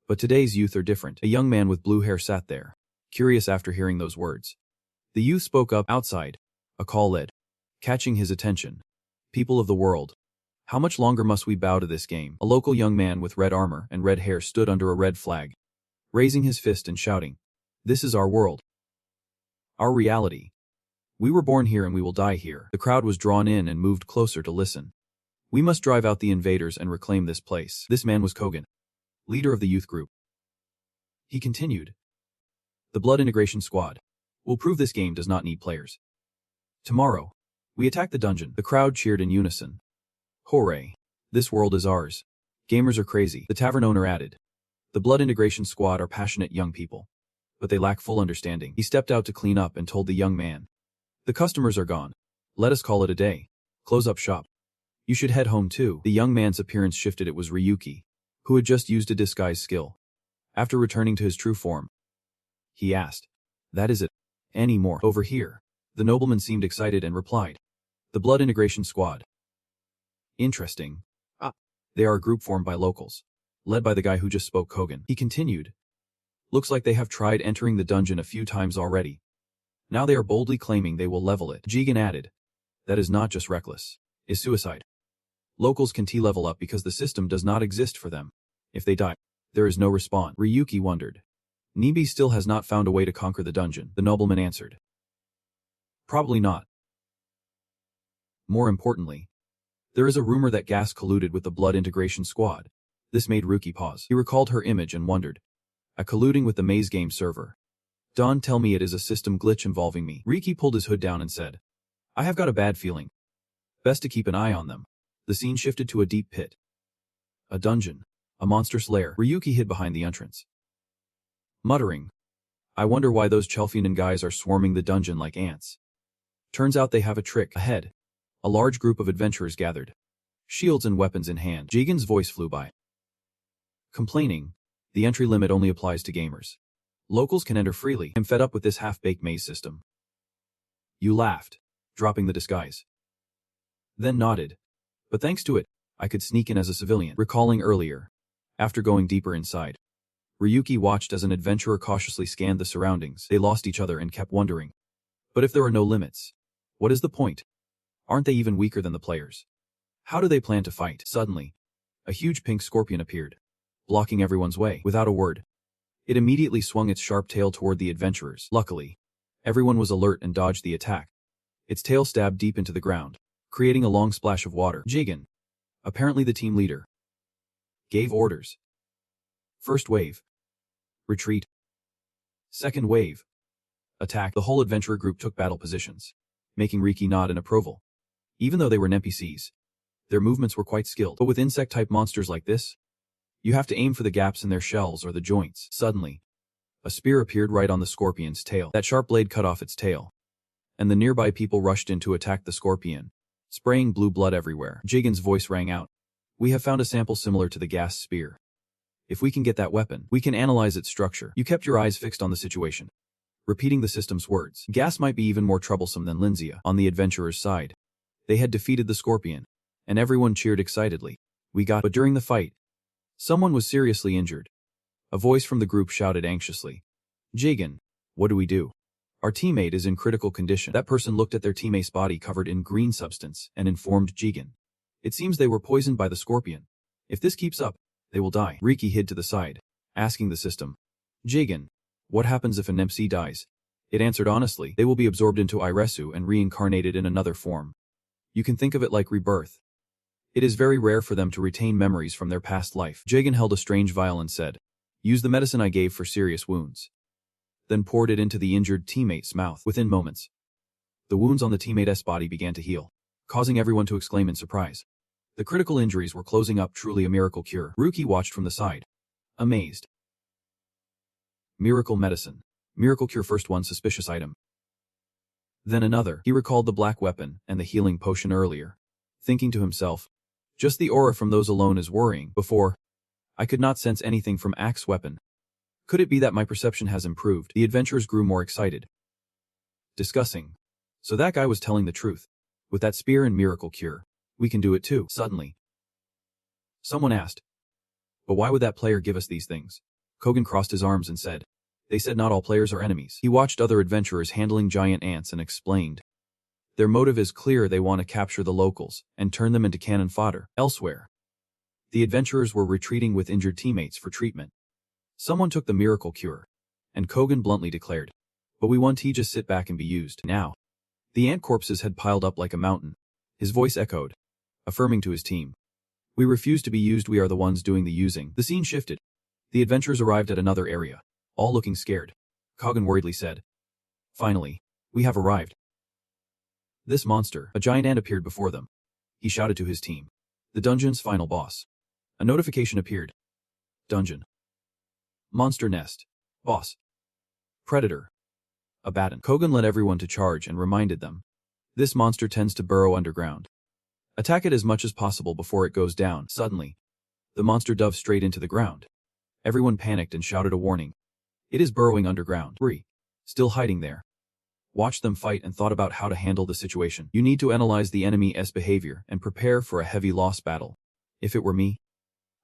But today's youth are different. A young man with blue hair sat there, curious after hearing those words. The youth spoke up. Outside, a call led, catching his attention. People of the world, how much longer must we bow to this game? A local young man with red armor and red hair stood under a red flag, raising his fist and shouting, "This is our world. Our reality. We were born here and we will die here." The crowd was drawn in and moved closer to listen. "We must drive out the invaders and reclaim this place." This man was Kogan, leader of the youth group. He continued, "The Blood Integration Squad will prove this game does not need players. Tomorrow, we attack the dungeon." The crowd cheered in unison. "Hooray. This world is ours. Gamers are crazy." The tavern owner added, "The Blood Integration Squad are passionate young people, but they lack full understanding." He stepped out to clean up and told the young man, "The customers are gone. Let us call it a day. Close up shop. You should head home too." The young man's appearance shifted. It was Ryuki, who had just used a disguise skill. After returning to his true form, he asked, "That is it? Any more?" "Over here." The nobleman seemed excited and replied, "The Blood Integration Squad." "Interesting. They are a group formed by locals, led by the guy who just spoke, Kogan." He continued, "Looks like they have tried entering the dungeon a few times already. Now they are boldly claiming they will level it." Jigen added, "That is not just reckless, it's suicide. Locals can T-level up because the system does not exist for them. If they die, there is no respawn." Ryuki wondered. "Nibi still has not found a way to conquer the dungeon." The nobleman answered, "Probably not. More importantly, There is a rumor that Gas colluded with the Blood Integration Squad. This made Ryuki pause. He recalled her image and wondered. Colluding with the Maze game server. Don't tell me it is a system glitch involving me. Ryuki pulled his hood down and said, I have got a bad feeling. Best to keep an eye on them. The scene shifted to a deep pit. A dungeon. A monstrous lair. Ryuki hid behind the entrance. Muttering, I wonder why those Chelfinan guys are swarming the dungeon like ants. Turns out they have a trick. Ahead, a large group of adventurers gathered. Shields and weapons in hand. Jigen's voice flew by. Complaining, the entry limit only applies to gamers. Locals can enter freely. I'm fed up with this half-baked maze system. You laughed, dropping the disguise. Then nodded. But thanks to it, I could sneak in as a civilian. Recalling earlier, after going deeper inside, Ryuki watched as an adventurer cautiously scanned the surroundings. They lost each other and kept wondering. But if there are no limits, what is the point? Aren't they even weaker than the players? How do they plan to fight? Suddenly, a huge pink scorpion appeared, blocking everyone's way. Without a word, it immediately swung its sharp tail toward the adventurers. Luckily, everyone was alert and dodged the attack. Its tail stabbed deep into the ground, creating a long splash of water. Jigen, apparently the team leader, gave orders. First wave. Retreat. Second wave. Attack. The whole adventurer group took battle positions, making Ryuki nod in approval. Even though they were NPCs, their movements were quite skilled. But with insect-type monsters like this, you have to aim for the gaps in their shells or the joints. Suddenly, a spear appeared right on the scorpion's tail. That sharp blade cut off its tail, and the nearby people rushed in to attack the scorpion, spraying blue blood everywhere. Jigen's voice rang out. We have found a sample similar to the gas spear. If we can get that weapon, we can analyze its structure. You kept your eyes fixed on the situation, repeating the system's words. Gas might be even more troublesome than Lynzia. On the adventurer's side, they had defeated the scorpion, and everyone cheered excitedly. But during the fight, someone was seriously injured. A voice from the group shouted anxiously. Jigen, what do we do? Our teammate is in critical condition. That person looked at their teammate's body covered in green substance and informed Jigen. It seems they were poisoned by the scorpion. If this keeps up, they will die. Ryuki hid to the side, asking the system. Jigen, what happens if an MC dies? It answered honestly. They will be absorbed into Iresu and reincarnated in another form. You can think of it like rebirth. It is very rare for them to retain memories from their past life. Jigen held a strange vial and said, use the medicine I gave for serious wounds. Then poured it into the injured teammate's mouth. Within moments, the wounds on the teammate's body began to heal, causing everyone to exclaim in surprise. The critical injuries were closing up. Truly a miracle cure. Ryuki watched from the side, amazed. Miracle medicine. Miracle cure. First one suspicious item. Then another. He recalled the black weapon and the healing potion earlier, thinking to himself, just the aura from those alone is worrying. Before, I could not sense anything from Axe weapon. Could it be that my perception has improved? The adventurers grew more excited, discussing. So that guy was telling the truth. With that spear and miracle cure, we can do it too. Suddenly, someone asked, but why would that player give us these things? Kogan crossed his arms and said, they said not all players are enemies. He watched other adventurers handling giant ants and explained, their motive is clear. They want to capture the locals and turn them into cannon fodder. Elsewhere, the adventurers were retreating with injured teammates for treatment. Someone took the miracle cure, and Kogan bluntly declared, but we want to just sit back and be used. Now, the ant corpses had piled up like a mountain. His voice echoed, affirming to his team, we refuse to be used. We are the ones doing the using. The scene shifted. The adventurers arrived at another area, all looking scared. Kogan worriedly said, finally, we have arrived. This monster, a giant ant, appeared before them. He shouted to his team, the dungeon's final boss. A notification appeared. Dungeon. Monster nest. Boss. Predator. Abaddon. Kogan led everyone to charge and reminded them. This monster tends to burrow underground. Attack it as much as possible before it goes down. Suddenly, the monster dove straight into the ground. Everyone panicked and shouted a warning. It is burrowing underground. Still hiding there. Watched them fight and thought about how to handle the situation. You need to analyze the enemy's behavior and prepare for a heavy loss battle. If it were me,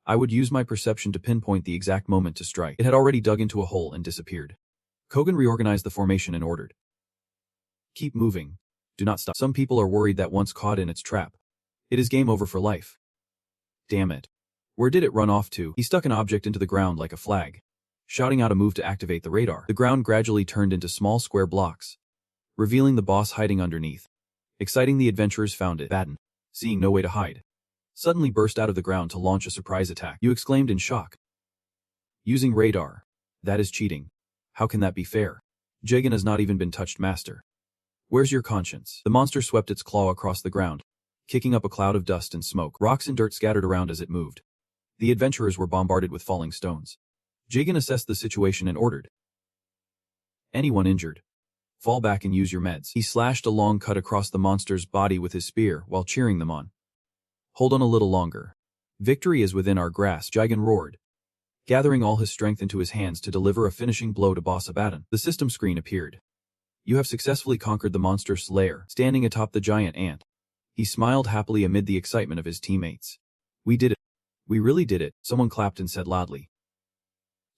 I would use my perception to pinpoint the exact moment to strike. It had already dug into a hole and disappeared. Kogan reorganized the formation and ordered, keep moving. Do not stop. Some people are worried that once caught in its trap, it is game over for life. Damn it. Where did it run off to? He stuck an object into the ground like a flag, shouting out a move to activate the radar. The ground gradually turned into small square blocks, revealing the boss hiding underneath. Exciting, the adventurers found it. Abaddon. seeing no way to hide, suddenly burst out of the ground to launch a surprise attack. You exclaimed in shock. Using radar. That is cheating. How can that be fair? Jigen has not even been touched, master. Where's your conscience? The monster swept its claw across the ground, kicking up a cloud of dust and smoke. Rocks and dirt scattered around as it moved. The adventurers were bombarded with falling stones. Jigen assessed the situation and ordered. Anyone injured? Fall back and use your meds. He slashed a long cut across the monster's body with his spear while cheering them on. Hold on a little longer. Victory is within our grasp, Jigen roared, gathering all his strength into his hands to deliver a finishing blow to Boss Abaddon. The system screen appeared. You have successfully conquered the monster slayer, standing atop the giant ant. He smiled happily amid the excitement of his teammates. We did it. We really did it, someone clapped and said loudly.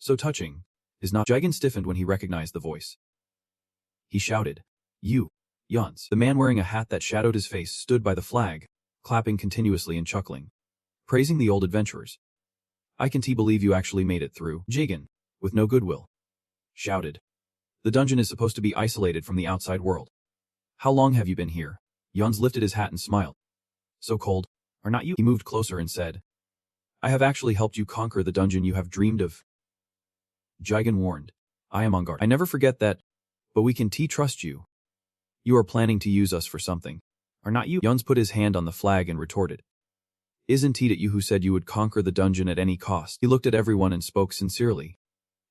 So touching, is not? Jigen stiffened when he recognized the voice. He shouted. You, Jans. The man wearing a hat that shadowed his face stood by the flag, clapping continuously and chuckling, praising the old adventurers. I can't believe you actually made it through. Jigen, with no goodwill, shouted. The dungeon is supposed to be isolated from the outside world. How long have you been here? Jans lifted his hat and smiled. So cold, are not you? He moved closer and said. I have actually helped you conquer the dungeon you have dreamed of. Jigen warned. I am on guard. I never forget that, but we can trust you. You are planning to use us for something, are not you? Jans put his hand on the flag and retorted. Isn't it you who said you would conquer the dungeon at any cost? He looked at everyone and spoke sincerely.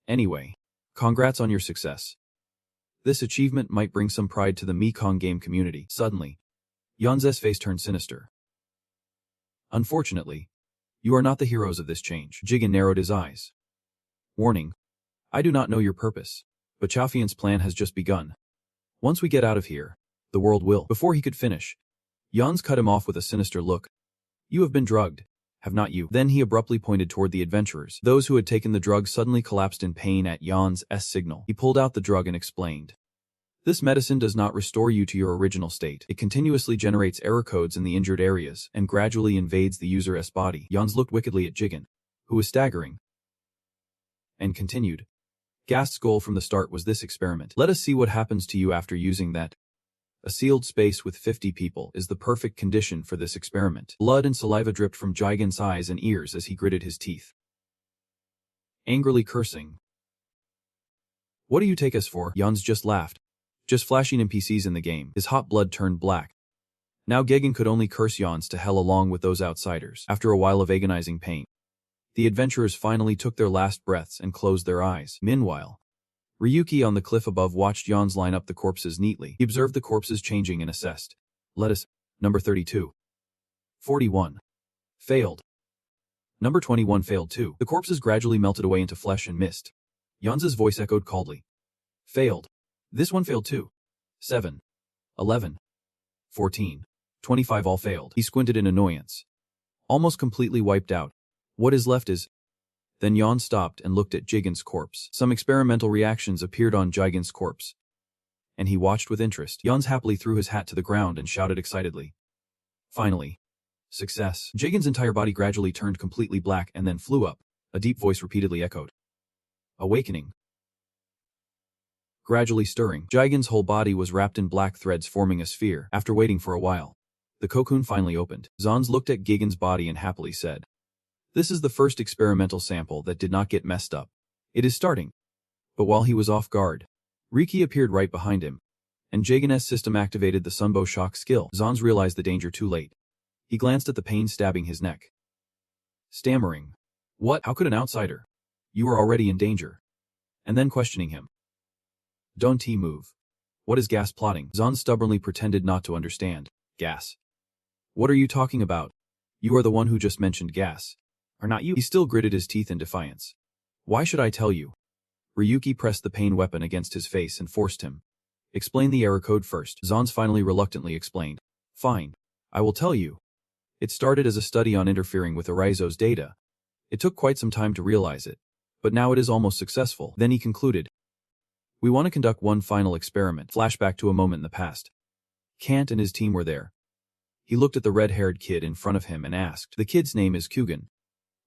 Anyway, congrats on your success. This achievement might bring some pride to the Mekong game community. Suddenly, Jans's face turned sinister. Unfortunately, you are not the heroes of this change. Jigen narrowed his eyes. Warning. I do not know your purpose, but Chaofian's plan has just begun. Once we get out of here, the world will. Before he could finish, Jans cut him off with a sinister look. You have been drugged, have not you? Then he abruptly pointed toward the adventurers. Those who had taken the drug suddenly collapsed in pain at Jans' signal. He pulled out the drug and explained. This medicine does not restore you to your original state. It continuously generates error codes in the injured areas and gradually invades the user's body. Jans looked wickedly at Jigen, who was staggering, and continued. Gast's goal from the start was this experiment. Let us see what happens to you after using that. A sealed space with 50 people is the perfect condition for this experiment. Blood and saliva dripped from Jigen's eyes and ears as he gritted his teeth, angrily cursing. What do you take us for? Jans just laughed. Just flashing NPCs in the game. His hot blood turned black. Now Jigen could only curse Jans to hell along with those outsiders. After a while of agonizing pain, the adventurers finally took their last breaths and closed their eyes. Meanwhile, Ryuki on the cliff above watched Jans line up the corpses neatly. He observed the corpses changing and assessed. Lettuce. Number 32. 41. Failed. Number 21 failed too. The corpses gradually melted away into flesh and mist. Jans's voice echoed coldly. Failed. This one failed too. 7. 11. 14. 25 all failed. He squinted in annoyance. Almost completely wiped out. What is left is... Then Jans stopped and looked at Jigen's corpse. Some experimental reactions appeared on Jigen's corpse, and he watched with interest. Jans happily threw his hat to the ground and shouted excitedly. Finally. Success. Jigen's entire body gradually turned completely black and then flew up. A deep voice repeatedly echoed. Awakening. Gradually stirring, Jigen's whole body was wrapped in black threads forming a sphere. After waiting for a while, the cocoon finally opened. Jans looked at Jigen's body and happily said. This is the first experimental sample that did not get messed up. It is starting. But while he was off guard, Ryuki appeared right behind him, and Jigen's system activated the Sunbow shock skill. Jans realized the danger too late. He glanced at the pain stabbing his neck, stammering. What? How could an outsider? You are already in danger. And then questioning him. Don't move. What is Gas plotting? Jans stubbornly pretended not to understand. Gas. What are you talking about? You are the one who just mentioned Gas. Are not you? He still gritted his teeth in defiance. Why should I tell you? Ryuki pressed the pain weapon against his face and forced him. Explain the error code first. Jans finally reluctantly explained. Fine. I will tell you. It started as a study on interfering with Arizo's data. It took quite some time to realize it, but now it is almost successful. Then he concluded. We want to conduct one final experiment. Flashback to a moment in the past. Kant and his team were there. He looked at the red-haired kid in front of him and asked. The kid's name is Kugan.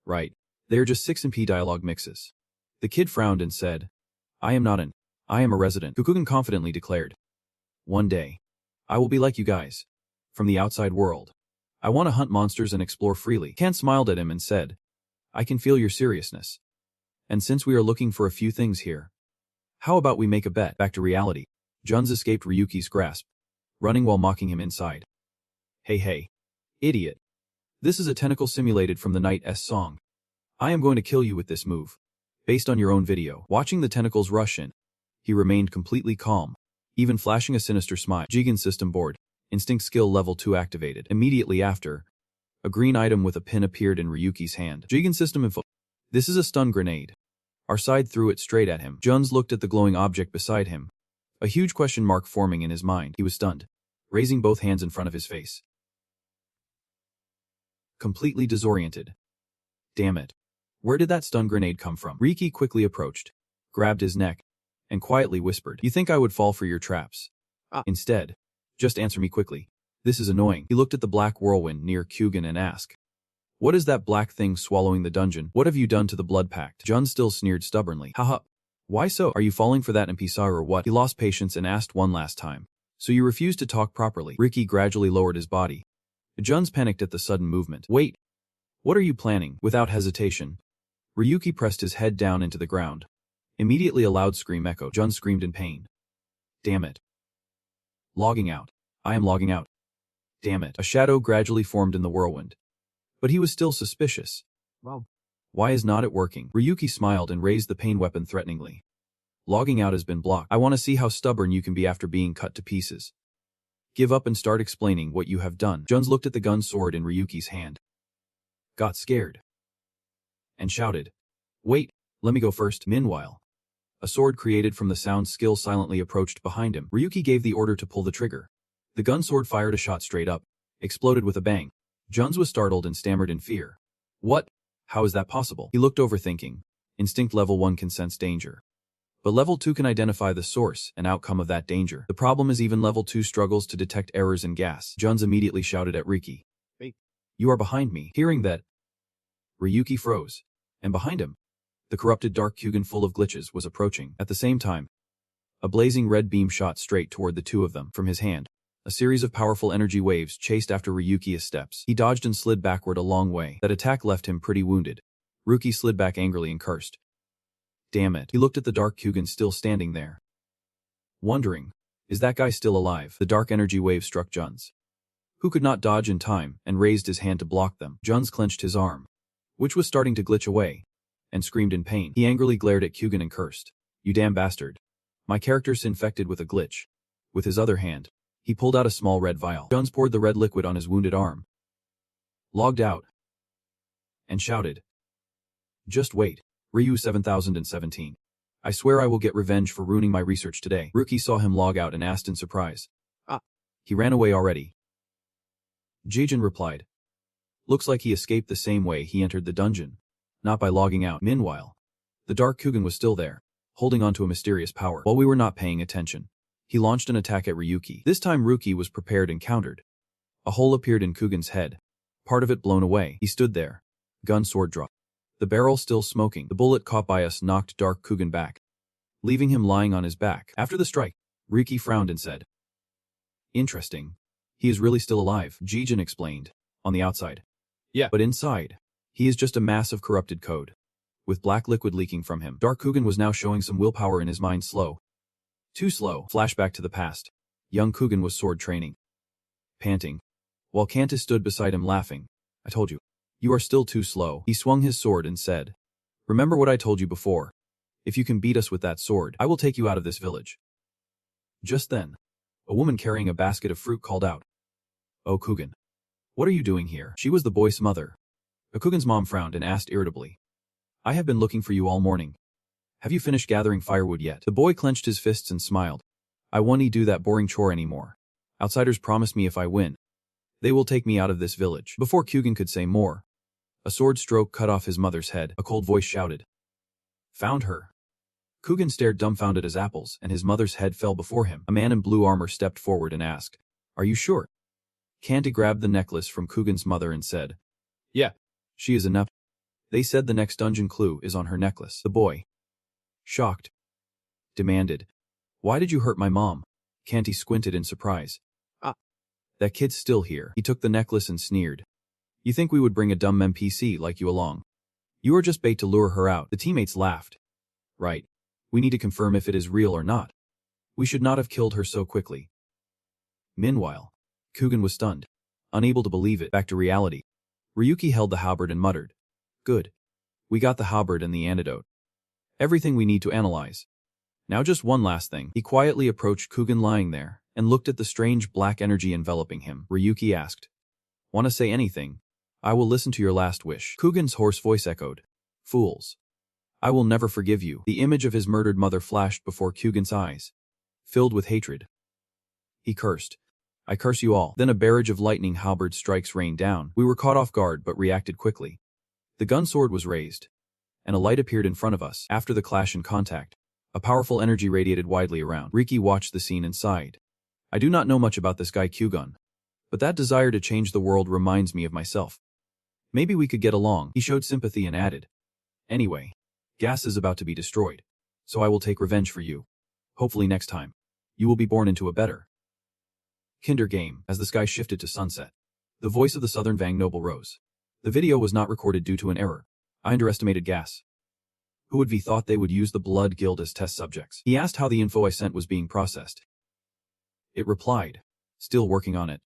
Right. They are just 6MP dialogue mixes. The kid frowned and said, I am a resident. Kugan confidently declared. One day, I will be like you guys. From the outside world, I want to hunt monsters and explore freely. Kan smiled at him and said, I can feel your seriousness. And since we are looking for a few things here, how about we make a bet? Back to reality. Juns escaped Ryuki's grasp, running while mocking him inside. Hey, idiot. This is a tentacle simulated from the Knight's song. I am going to kill you with this move. Based on your own video. Watching the tentacles rush in, he remained completely calm, even flashing a sinister smile. Jigen system board. Instinct skill level 2 activated. Immediately after, a green item with a pin appeared in Ryuki's hand. Jigen system info. This is a stun grenade. Our side threw it straight at him. Juns looked at the glowing object beside him, a huge question mark forming in his mind. He was stunned, raising both hands in front of his face. Completely disoriented. Damn it. Where did that stun grenade come from? Ryuki quickly approached, grabbed his neck, and quietly whispered, You think I would fall for your traps? Instead, just answer me quickly. This is annoying. He looked at the black whirlwind near Kyugen and asked, What is that black thing swallowing the dungeon? What have you done to the blood pact? Jun still sneered stubbornly. Haha. Why so? Are you falling for that NPC or what? He lost patience and asked one last time. So you refuse to talk properly? Ryuki gradually lowered his body. Juns panicked at the sudden movement. Wait. What are you planning? Without hesitation, Ryuki pressed his head down into the ground. Immediately a loud scream echoed. Jun screamed in pain. Damn it. Logging out. I am logging out. Damn it. A shadow gradually formed in the whirlwind. But he was still suspicious. Well, why is not it working? Ryuki smiled and raised the pain weapon threateningly. Logging out has been blocked. I want to see how stubborn you can be after being cut to pieces. Give up and start explaining what you have done. Juns looked at the gun sword in Ryuki's hand, got scared, and shouted, Wait, let me go first. Meanwhile, a sword created from the sound skill silently approached behind him. Ryuki gave the order to pull the trigger. The gun sword fired a shot straight up, exploded with a bang. Juns was startled and stammered in fear. What? How is that possible? He looked over thinking. Instinct level 1 can sense danger, but level 2 can identify the source and outcome of that danger. The problem is even level 2 struggles to detect errors in gas. Juns immediately shouted at Ryuki. Hey, you are behind me. Hearing that, Ryuki froze, and behind him, the corrupted dark Kyugen full of glitches was approaching. At the same time, a blazing red beam shot straight toward the two of them from his hand. A series of powerful energy waves chased after Ryuki's steps. He dodged and slid backward a long way. That attack left him pretty wounded. Ryuki slid back angrily and cursed. Damn it. He looked at the dark Kyugen still standing there, wondering, is that guy still alive? The dark energy wave struck Juns, who could not dodge in time, and raised his hand to block them. Juns clenched his arm, which was starting to glitch away, and screamed in pain. He angrily glared at Kyugen and cursed. You damn bastard. My character's infected with a glitch. With his other hand, he pulled out a small red vial. Juns poured the red liquid on his wounded arm, logged out, and shouted, Just wait. Ryu 7017. I swear I will get revenge for ruining my research today. Ryuki saw him log out and asked in surprise. He ran away already. Jigen replied. Looks like he escaped the same way he entered the dungeon, not by logging out. Meanwhile, the dark Kyugen was still there, holding onto a mysterious power. While we were not paying attention, he launched an attack at Ryuki. This time Ryuki was prepared and countered. A hole appeared in Kugen's head, part of it blown away. He stood there, gun sword dropped, the barrel still smoking. The bullet caught by us knocked dark Kyugen back, leaving him lying on his back. After the strike, Ryuki frowned and said, Interesting. He is really still alive, Jigen explained. On the outside. Yeah. But inside, he is just a mass of corrupted code, with black liquid leaking from him. Dark Kyugen was now showing some willpower in his mind. Slow. Too slow. Flashback to the past. Young Kyugen was sword training, panting, while Kantis stood beside him laughing. I told you. You are still too slow. He swung his sword and said, Remember what I told you before. If you can beat us with that sword, I will take you out of this village. Just then, a woman carrying a basket of fruit called out, Oh Kyugen. What are you doing here? She was the boy's mother. Kyugen's mom frowned and asked irritably, I have been looking for you all morning. Have you finished gathering firewood yet? The boy clenched his fists and smiled. I won't do that boring chore anymore. Outsiders promise me if I win, they will take me out of this village. Before Kyugen could say more, a sword stroke cut off his mother's head. A cold voice shouted, Found her. Kyugen stared dumbfounded as apples, and his mother's head fell before him. A man in blue armor stepped forward and asked, Are you sure? Kanti grabbed the necklace from Kugen's mother and said, Yeah, she is enough. They said the next dungeon clue is on her necklace. The boy, shocked, demanded, Why did you hurt my mom? Kanti squinted in surprise. That kid's still here. He took the necklace and sneered. You think we would bring a dumb NPC like you along? You are just bait to lure her out. The teammates laughed. Right. We need to confirm if it is real or not. We should not have killed her so quickly. Meanwhile, Kugan was stunned, unable to believe it. Back to reality. Ryuki held the halberd and muttered. Good. We got the halberd and the antidote. Everything we need to analyze. Now just one last thing. He quietly approached Kugan lying there and looked at the strange black energy enveloping him. Ryuki asked. Want to say anything? I will listen to your last wish. Kugan's hoarse voice echoed. Fools. I will never forgive you. The image of his murdered mother flashed before Kugan's eyes, filled with hatred. He cursed. I curse you all. Then a barrage of lightning halberd strikes rained down. We were caught off guard but reacted quickly. The gun sword was raised, and a light appeared in front of us. After the clash and contact, a powerful energy radiated widely around. Ryuki watched the scene and sighed. I do not know much about this guy Kugan, but that desire to change the world reminds me of myself. Maybe we could get along. He showed sympathy and added. Anyway, gas is about to be destroyed, so I will take revenge for you. Hopefully next time, you will be born into a better kinder game. As the sky shifted to sunset, the voice of the Southern Vang Noble rose. The video was not recorded due to an error. I underestimated gas. Who would have thought they would use the Blood Guild as test subjects? He asked how the info I sent was being processed. It replied, still working on it.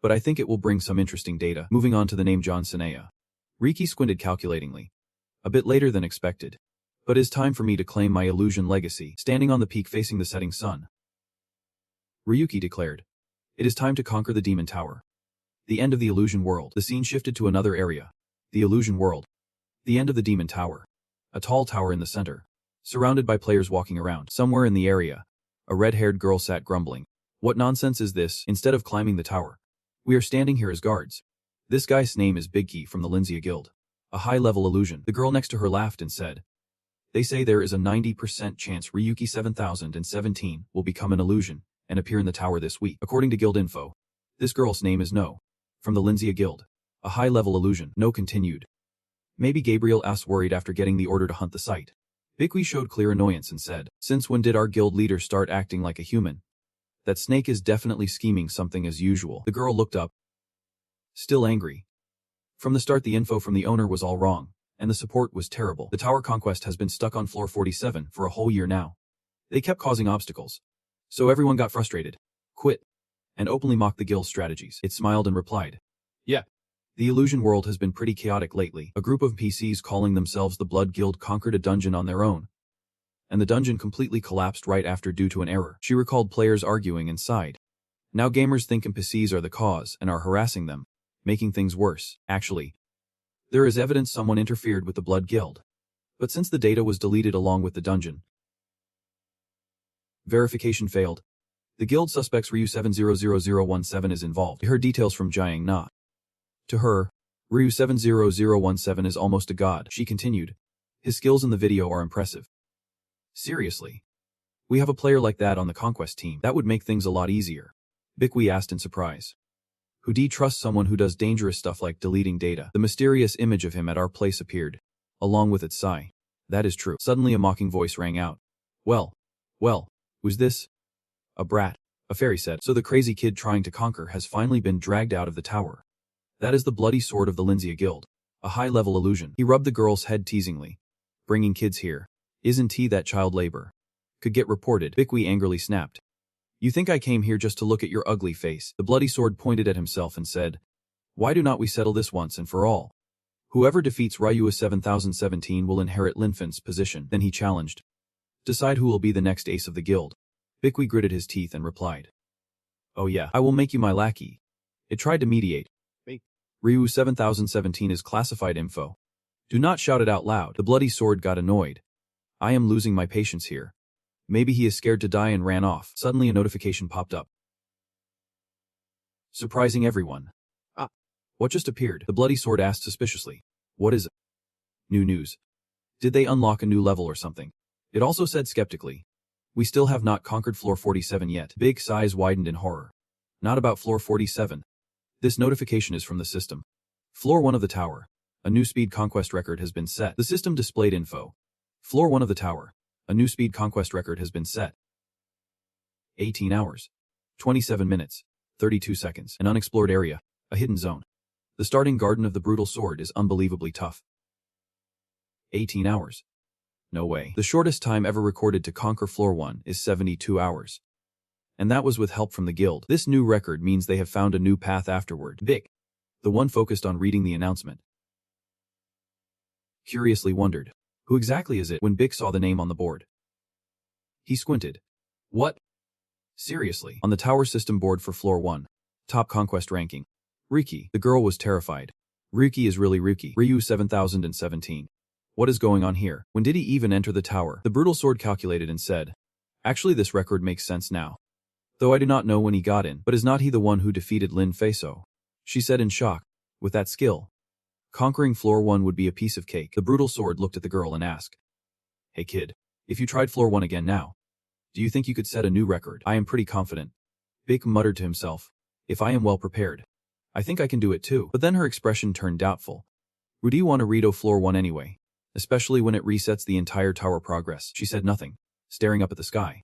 But I think it will bring some interesting data. Moving on to the name John Sinea. Ryuki squinted calculatingly. A bit later than expected. But it's time for me to claim my illusion legacy. Standing on the peak facing the setting sun, Ryuki declared. It is time to conquer the Demon Tower. The end of the illusion world. The scene shifted to another area. The illusion world. The end of the Demon Tower. A tall tower in the center, surrounded by players walking around. Somewhere in the area, a red-haired girl sat grumbling. What nonsense is this? Instead of climbing the tower, we are standing here as guards. This guy's name is Big Key from the Lynfen Guild. A high-level illusion. The girl next to her laughed and said, They say there is a 90% chance Ryuki 7017 will become an illusion and appear in the tower this week. According to guild info, this girl's name is No, from the Lynfen Guild. A high-level illusion. No continued. Maybe Gabriel asked worried after getting the order to hunt the site. Bigwee showed clear annoyance and said, Since when did our guild leader start acting like a human? That snake is definitely scheming something as usual. The girl looked up, still angry. From the start the info from the owner was all wrong, and the support was terrible. The tower conquest has been stuck on floor 47 for a whole year now. They kept causing obstacles, so everyone got frustrated, quit, and openly mocked the guild's strategies. It smiled and replied, Yeah. The illusion world has been pretty chaotic lately. A group of PCs calling themselves the Blood Guild conquered a dungeon on their own, and the dungeon completely collapsed right after due to an error. She recalled players arguing and sighed. Now gamers think NPCs are the cause and are harassing them, making things worse. Actually, there is evidence someone interfered with the Blood Guild, but since the data was deleted along with the dungeon, verification failed. The guild suspects Ryu 700017 is involved. I heard details from Jiang Na. To her, Ryu 70017 is almost a god. She continued. His skills in the video are impressive. Seriously? We have a player like that on the Conquest team. That would make things a lot easier. Bigwee asked in surprise. Who do you trust someone who does dangerous stuff like deleting data? The mysterious image of him at our place appeared, along with its sigh. That is true. Suddenly a mocking voice rang out. Well, who's this? A brat, a fairy said. So the crazy kid trying to conquer has finally been dragged out of the tower. That is the bloody sword of the Lynfen Guild, a high-level illusion. He rubbed the girl's head teasingly. Bringing kids here. Isn't he that child labor? Could get reported. Bigwee angrily snapped. You think I came here just to look at your ugly face? The bloody sword pointed at himself and said, Why do not we settle this once and for all? Whoever defeats Ryu 7017 will inherit Lynfen's position. Then he challenged. Decide who will be the next ace of the guild. Bigwee gritted his teeth and replied. Oh yeah, I will make you my lackey. It tried to mediate. Ryu 7017 is classified info. Do not shout it out loud. The bloody sword got annoyed. I am losing my patience here. Maybe he is scared to die and ran off. Suddenly a notification popped up. Surprising everyone. What just appeared? The bloody sword asked suspiciously. What is it? New news. Did they unlock a new level or something? It also said skeptically. We still have not conquered floor 47 yet. Big sighs widened in horror. Not about floor 47. This notification is from the system. Floor 1 of the tower. A new speed conquest record has been set. The system displayed info. Floor 1 of the tower. A new speed conquest record has been set. 18 hours. 27 minutes. 32 seconds. An unexplored area. A hidden zone. The starting garden of the brutal sword is unbelievably tough. 18 hours. No way. The shortest time ever recorded to conquer floor 1 is 72 hours. And that was with help from the guild. This new record means they have found a new path afterward. Vic, the one focused on reading the announcement, curiously wondered, who exactly is it when Bick saw the name on the board? He squinted. What? Seriously, on the tower system board for floor 1. Top conquest ranking. Ryuki. The girl was terrified. Ryuki is really Ryuki. Ryu 7017. What is going on here? When did he even enter the tower? The brutal sword calculated and said, actually this record makes sense now. Though I do not know when he got in, but is not he the one who defeated Lynfen? She said in shock. With that skill, conquering floor 1 would be a piece of cake. The brutal sword looked at the girl and asked, hey kid, if you tried floor 1 again now, do you think you could set a new record? I am pretty confident. Bick muttered to himself. If I am well prepared, I think I can do it too. But then her expression turned doubtful. Would you want to read floor 1 anyway? Especially when it resets the entire tower progress. She said nothing, staring up at the sky.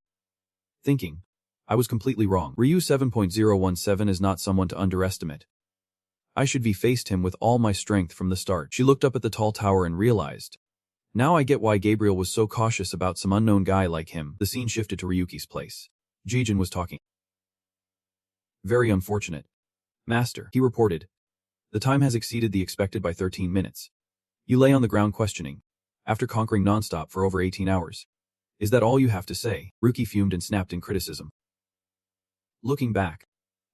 Thinking, I was completely wrong. Ryu 7.017 is not someone to underestimate. I should have faced him with all my strength from the start. She looked up at the tall tower and realized. Now I get why Gabriel was so cautious about some unknown guy like him. The scene shifted to Ryuki's place. Jijin was talking. Very unfortunate. Master, he reported. The time has exceeded the expected by 13 minutes. You lay on the ground questioning, after conquering nonstop for over 18 hours. Is that all you have to say? Ryuki fumed and snapped in criticism. Looking back,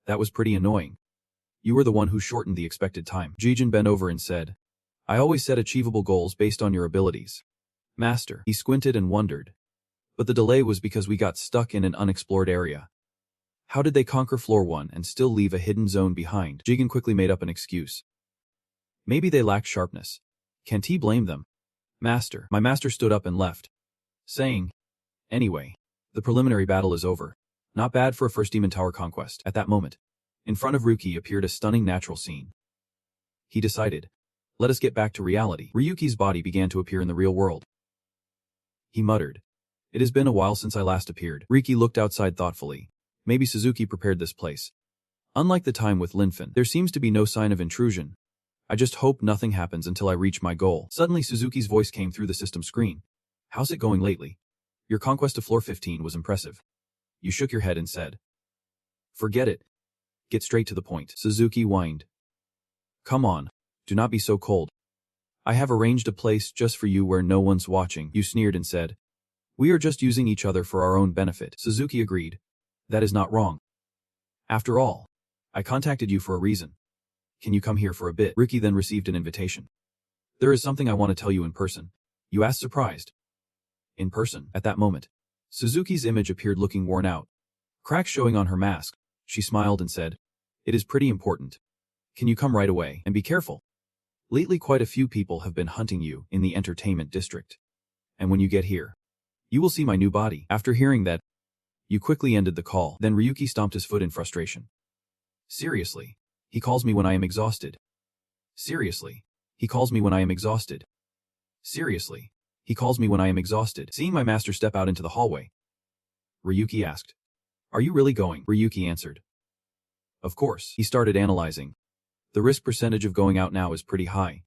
that was pretty annoying. You were the one who shortened the expected time. Jijin bent over and said, I always set achievable goals based on your abilities. Master, he squinted and wondered. But the delay was because we got stuck in an unexplored area. How did they conquer floor 1 and still leave a hidden zone behind? Jijin quickly made up an excuse. Maybe they lacked sharpness. Can't he blame them? Master, my master stood up and left, saying, anyway, the preliminary battle is over. Not bad for a first demon tower conquest. At that moment, in front of Ryuki appeared a stunning natural scene. He decided, let us get back to reality. Ryuki's body began to appear in the real world. He muttered, it has been a while since I last appeared. Ryuki looked outside thoughtfully. Maybe Suzuki prepared this place. Unlike the time with Lynfen, there seems to be no sign of intrusion. I just hope nothing happens until I reach my goal. Suddenly Suzuki's voice came through the system screen. How's it going lately? Your conquest of floor 15 was impressive. You shook your head and said, forget it. Get straight to the point. Suzuki whined. Come on, do not be so cold. I have arranged a place just for you where no one's watching. You sneered and said, we are just using each other for our own benefit. Suzuki agreed. That is not wrong. After all, I contacted you for a reason. Can you come here for a bit? Ryuki then received an invitation. There is something I want to tell you in person. You asked surprised. In person. At that moment, Suzuki's image appeared looking worn out. Cracks showing on her mask. She smiled and said, it is pretty important. Can you come right away? And be careful. Lately quite a few people have been hunting you in the entertainment district. And when you get here, you will see my new body. After hearing that, you quickly ended the call. Then Ryuki stomped his foot in frustration. Seriously. He calls me when I am exhausted. Seriously. He calls me when I am exhausted. Seriously. He calls me when I am exhausted. Seeing my master step out into the hallway, Ryuki asked, are you really going? Ryuki answered. Of course. He started analyzing. The risk percentage of going out now is pretty high.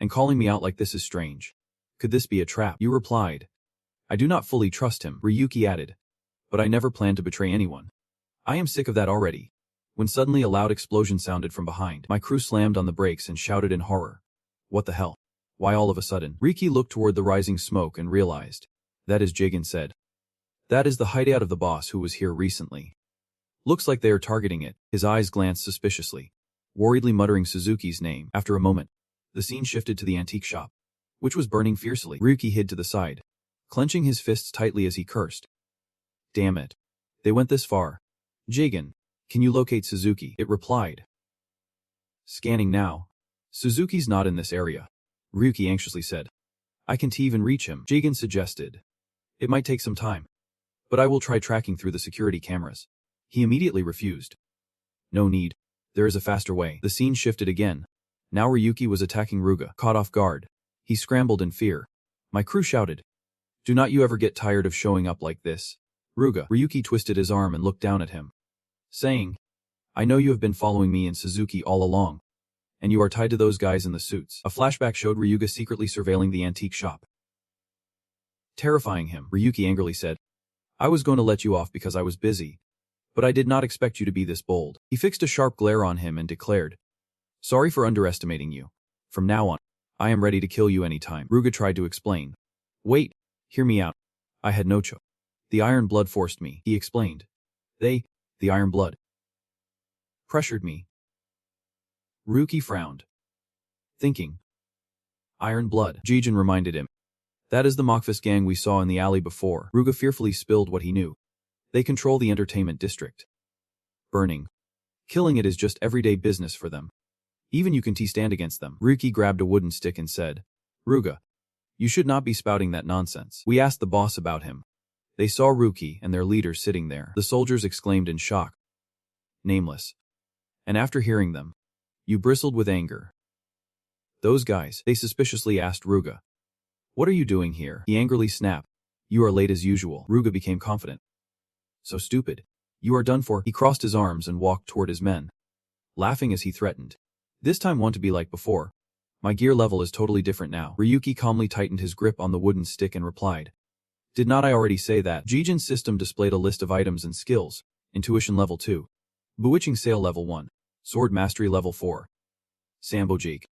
And calling me out like this is strange. Could this be a trap? You replied. I do not fully trust him. Ryuki added. But I never plan to betray anyone. I am sick of that already. When suddenly a loud explosion sounded from behind, my crew slammed on the brakes and shouted in horror. What the hell? Why all of a sudden? Ryuki looked toward the rising smoke and realized. That is Jigin said. That is the hideout of the boss who was here recently. Looks like they are targeting it. His eyes glanced suspiciously, worriedly muttering Suzuki's name. After a moment, the scene shifted to the antique shop, which was burning fiercely. Ryuki hid to the side, clenching his fists tightly as he cursed. Damn it. They went this far. Jigin, can you locate Suzuki? It replied. Scanning now. Suzuki's not in this area. Ryuki anxiously said. I can't even reach him. Jigin suggested. It might take some time, but I will try tracking through the security cameras. He immediately refused. No need. There is a faster way. The scene shifted again. Now Ryuki was attacking Ruga. Caught off guard, he scrambled in fear. My crew shouted. Do not you ever get tired of showing up like this? Ryuki twisted his arm and looked down at him, saying, I know you have been following me and Suzuki all along. And you are tied to those guys in the suits. A flashback showed Ryuga secretly surveilling the antique shop. Terrifying him, Ryuki angrily said, I was going to let you off because I was busy. But I did not expect you to be this bold. He fixed a sharp glare on him and declared, Sorry for underestimating you. From now on, I am ready to kill you anytime. Ryuga tried to explain. Wait, hear me out. I had no choice. The Iron Blood forced me, he explained. The Iron Blood, pressured me. Ryuki frowned, thinking. Iron Blood, Jijin reminded him. That is the Mokfist gang we saw in the alley before. Ryuga fearfully spilled what he knew. They control the entertainment district. Burning. Killing it is just everyday business for them. Even you can stand against them. Ryuki grabbed a wooden stick and said, Ryuga, you should not be spouting that nonsense. We asked the boss about him. They saw Ryuki and their leader sitting there. The soldiers exclaimed in shock. Nameless. And after hearing them, you bristled with anger. Those guys, they suspiciously asked Ryuga. What are you doing here? He angrily snapped. You are late as usual. Ryuga became confident. So stupid. You are done for. He crossed his arms and walked toward his men, laughing as he threatened. This time won't be like before. My gear level is totally different now. Ryuki calmly tightened his grip on the wooden stick and replied. Did not I already say that? Jijin's system displayed a list of items and skills. Intuition level 2. Bewitching Sail level 1. Sword Mastery level 4. Sambojig.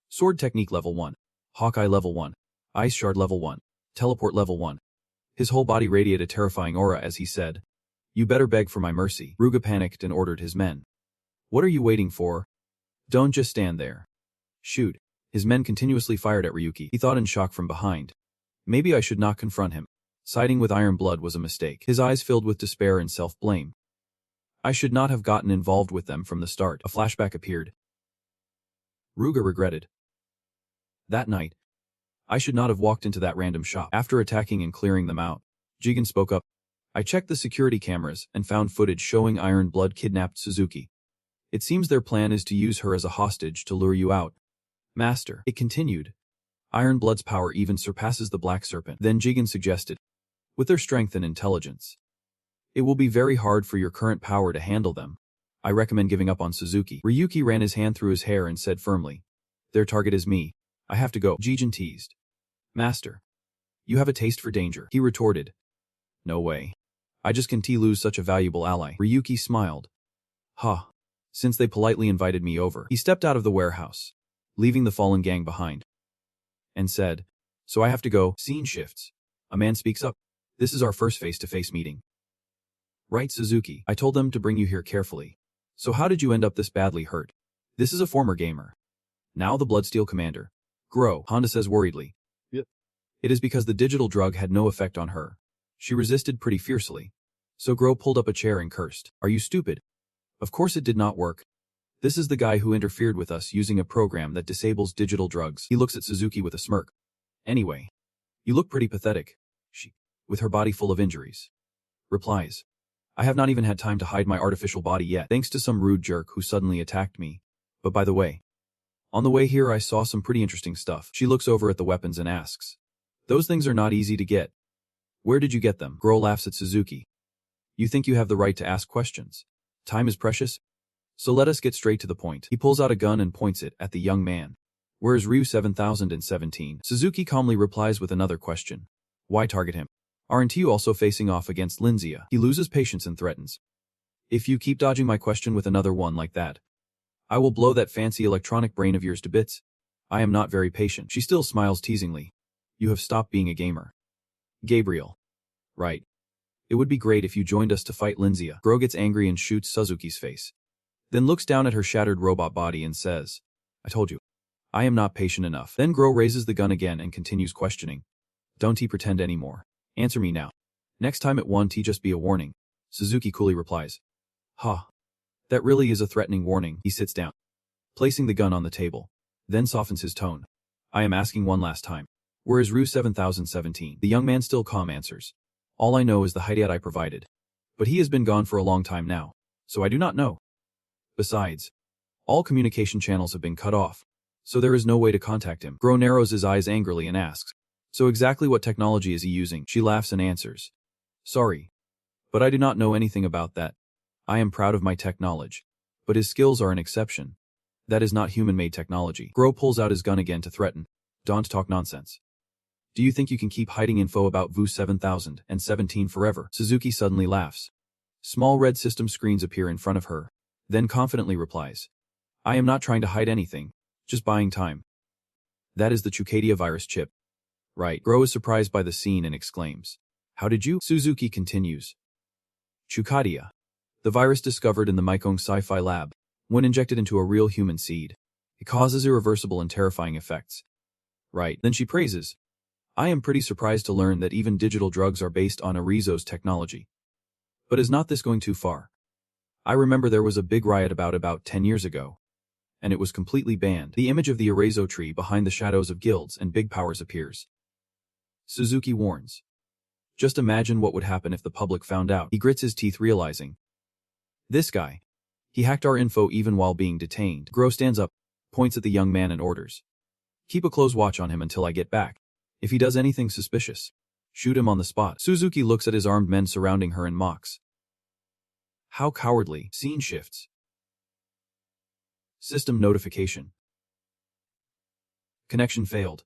Sword Technique level 1. Hawkeye level 1. Ice Shard level 1. Teleport level 1. His whole body radiated a terrifying aura as he said, You better beg for my mercy. Ryuga panicked and ordered his men. What are you waiting for? Don't just stand there. Shoot. His men continuously fired at Ryuki. He thought in shock from behind. Maybe I should not confront him. Siding with Iron Blood was a mistake. His eyes filled with despair and self-blame. I should not have gotten involved with them from the start. A flashback appeared. Ryuga regretted. That night, I should not have walked into that random shop. After attacking and clearing them out, Jigen spoke up. I checked the security cameras and found footage showing Iron Blood kidnapped Suzuki. It seems their plan is to use her as a hostage to lure you out. Master, it continued. Iron Blood's power even surpasses the Black Serpent. Then Jigen suggested, with their strength and intelligence, it will be very hard for your current power to handle them. I recommend giving up on Suzuki. Ryuki ran his hand through his hair and said firmly, Their target is me. I have to go. Jigen teased. Master, you have a taste for danger. He retorted. No way. I just can't lose such a valuable ally. Ryuki smiled. Ha. Since they politely invited me over. He stepped out of the warehouse, leaving the fallen gang behind, and said, So I have to go. Scene shifts. A man speaks up. This is our first face-to-face meeting. Right, Suzuki. I told them to bring you here carefully. So how did you end up this badly hurt? This is a former gamer. Now the Bloodsteel commander. Grow, Honda says worriedly. Yep. It is because the digital drug had no effect on her. She resisted pretty fiercely. So Grow pulled up a chair and cursed. Are you stupid? Of course it did not work. This is the guy who interfered with us using a program that disables digital drugs. He looks at Suzuki with a smirk. Anyway, you look pretty pathetic. She, with her body full of injuries, replies. I have not even had time to hide my artificial body yet, thanks to some rude jerk who suddenly attacked me. But by the way, on the way here I saw some pretty interesting stuff. She looks over at the weapons and asks. Those things are not easy to get. Where did you get them? Girl laughs at Suzuki. You think you have the right to ask questions. Time is precious. So let us get straight to the point. He pulls out a gun and points it at the young man. Where is Ryu 7017? Suzuki calmly replies with another question. Why target him? Aren't you also facing off against Linzia? He loses patience and threatens. If you keep dodging my question with another one like that, I will blow that fancy electronic brain of yours to bits. I am not very patient. She still smiles teasingly. You have stopped being a gamer. Gabriel. Right. It would be great if you joined us to fight Linzia. Gro gets angry and shoots Suzuki's face. Then looks down at her shattered robot body and says, I told you. I am not patient enough. Then Gro raises the gun again and continues questioning. Don't he pretend anymore. Answer me now. Next time it won't he just be a warning. Suzuki coolly replies. Ha. That really is a threatening warning. He sits down, placing the gun on the table, then softens his tone. I am asking one last time. Where is Ryu 7017? The young man still calm answers. All I know is the hideout I provided. But he has been gone for a long time now, so I do not know. Besides, all communication channels have been cut off, so there is no way to contact him. Gro narrows his eyes angrily and asks, So exactly what technology is he using? She laughs and answers. Sorry, but I do not know anything about that. I am proud of my tech knowledge, But his skills are an exception. That is not human-made technology. Gro pulls out his gun again to threaten. Don't talk nonsense. Do you think you can keep hiding info about VU 7017 forever? Suzuki suddenly laughs. Small red system screens appear in front of her, then confidently replies. I am not trying to hide anything, just buying time. That is the Chukadia virus chip. Right. Gro is surprised by the scene and exclaims. How did you? Suzuki continues. Chukadia. The virus discovered in the Maikong sci-fi lab. When injected into a real human seed, it causes irreversible and terrifying effects. Right. Then she praises. I am pretty surprised to learn that even digital drugs are based on Arizo's technology. But is not this going too far? I remember there was a big riot about 10 years ago. And it was completely banned. The image of the Arizo tree behind the shadows of guilds and big powers appears. Suzuki warns. Just imagine what would happen if the public found out. He grits his teeth realizing. This guy. He hacked our info even while being detained. Gro stands up, points at the young man and orders. Keep a close watch on him until I get back. If he does anything suspicious, shoot him on the spot. Suzuki looks at his armed men surrounding her and mocks. How cowardly. Scene shifts. System notification. Connection failed.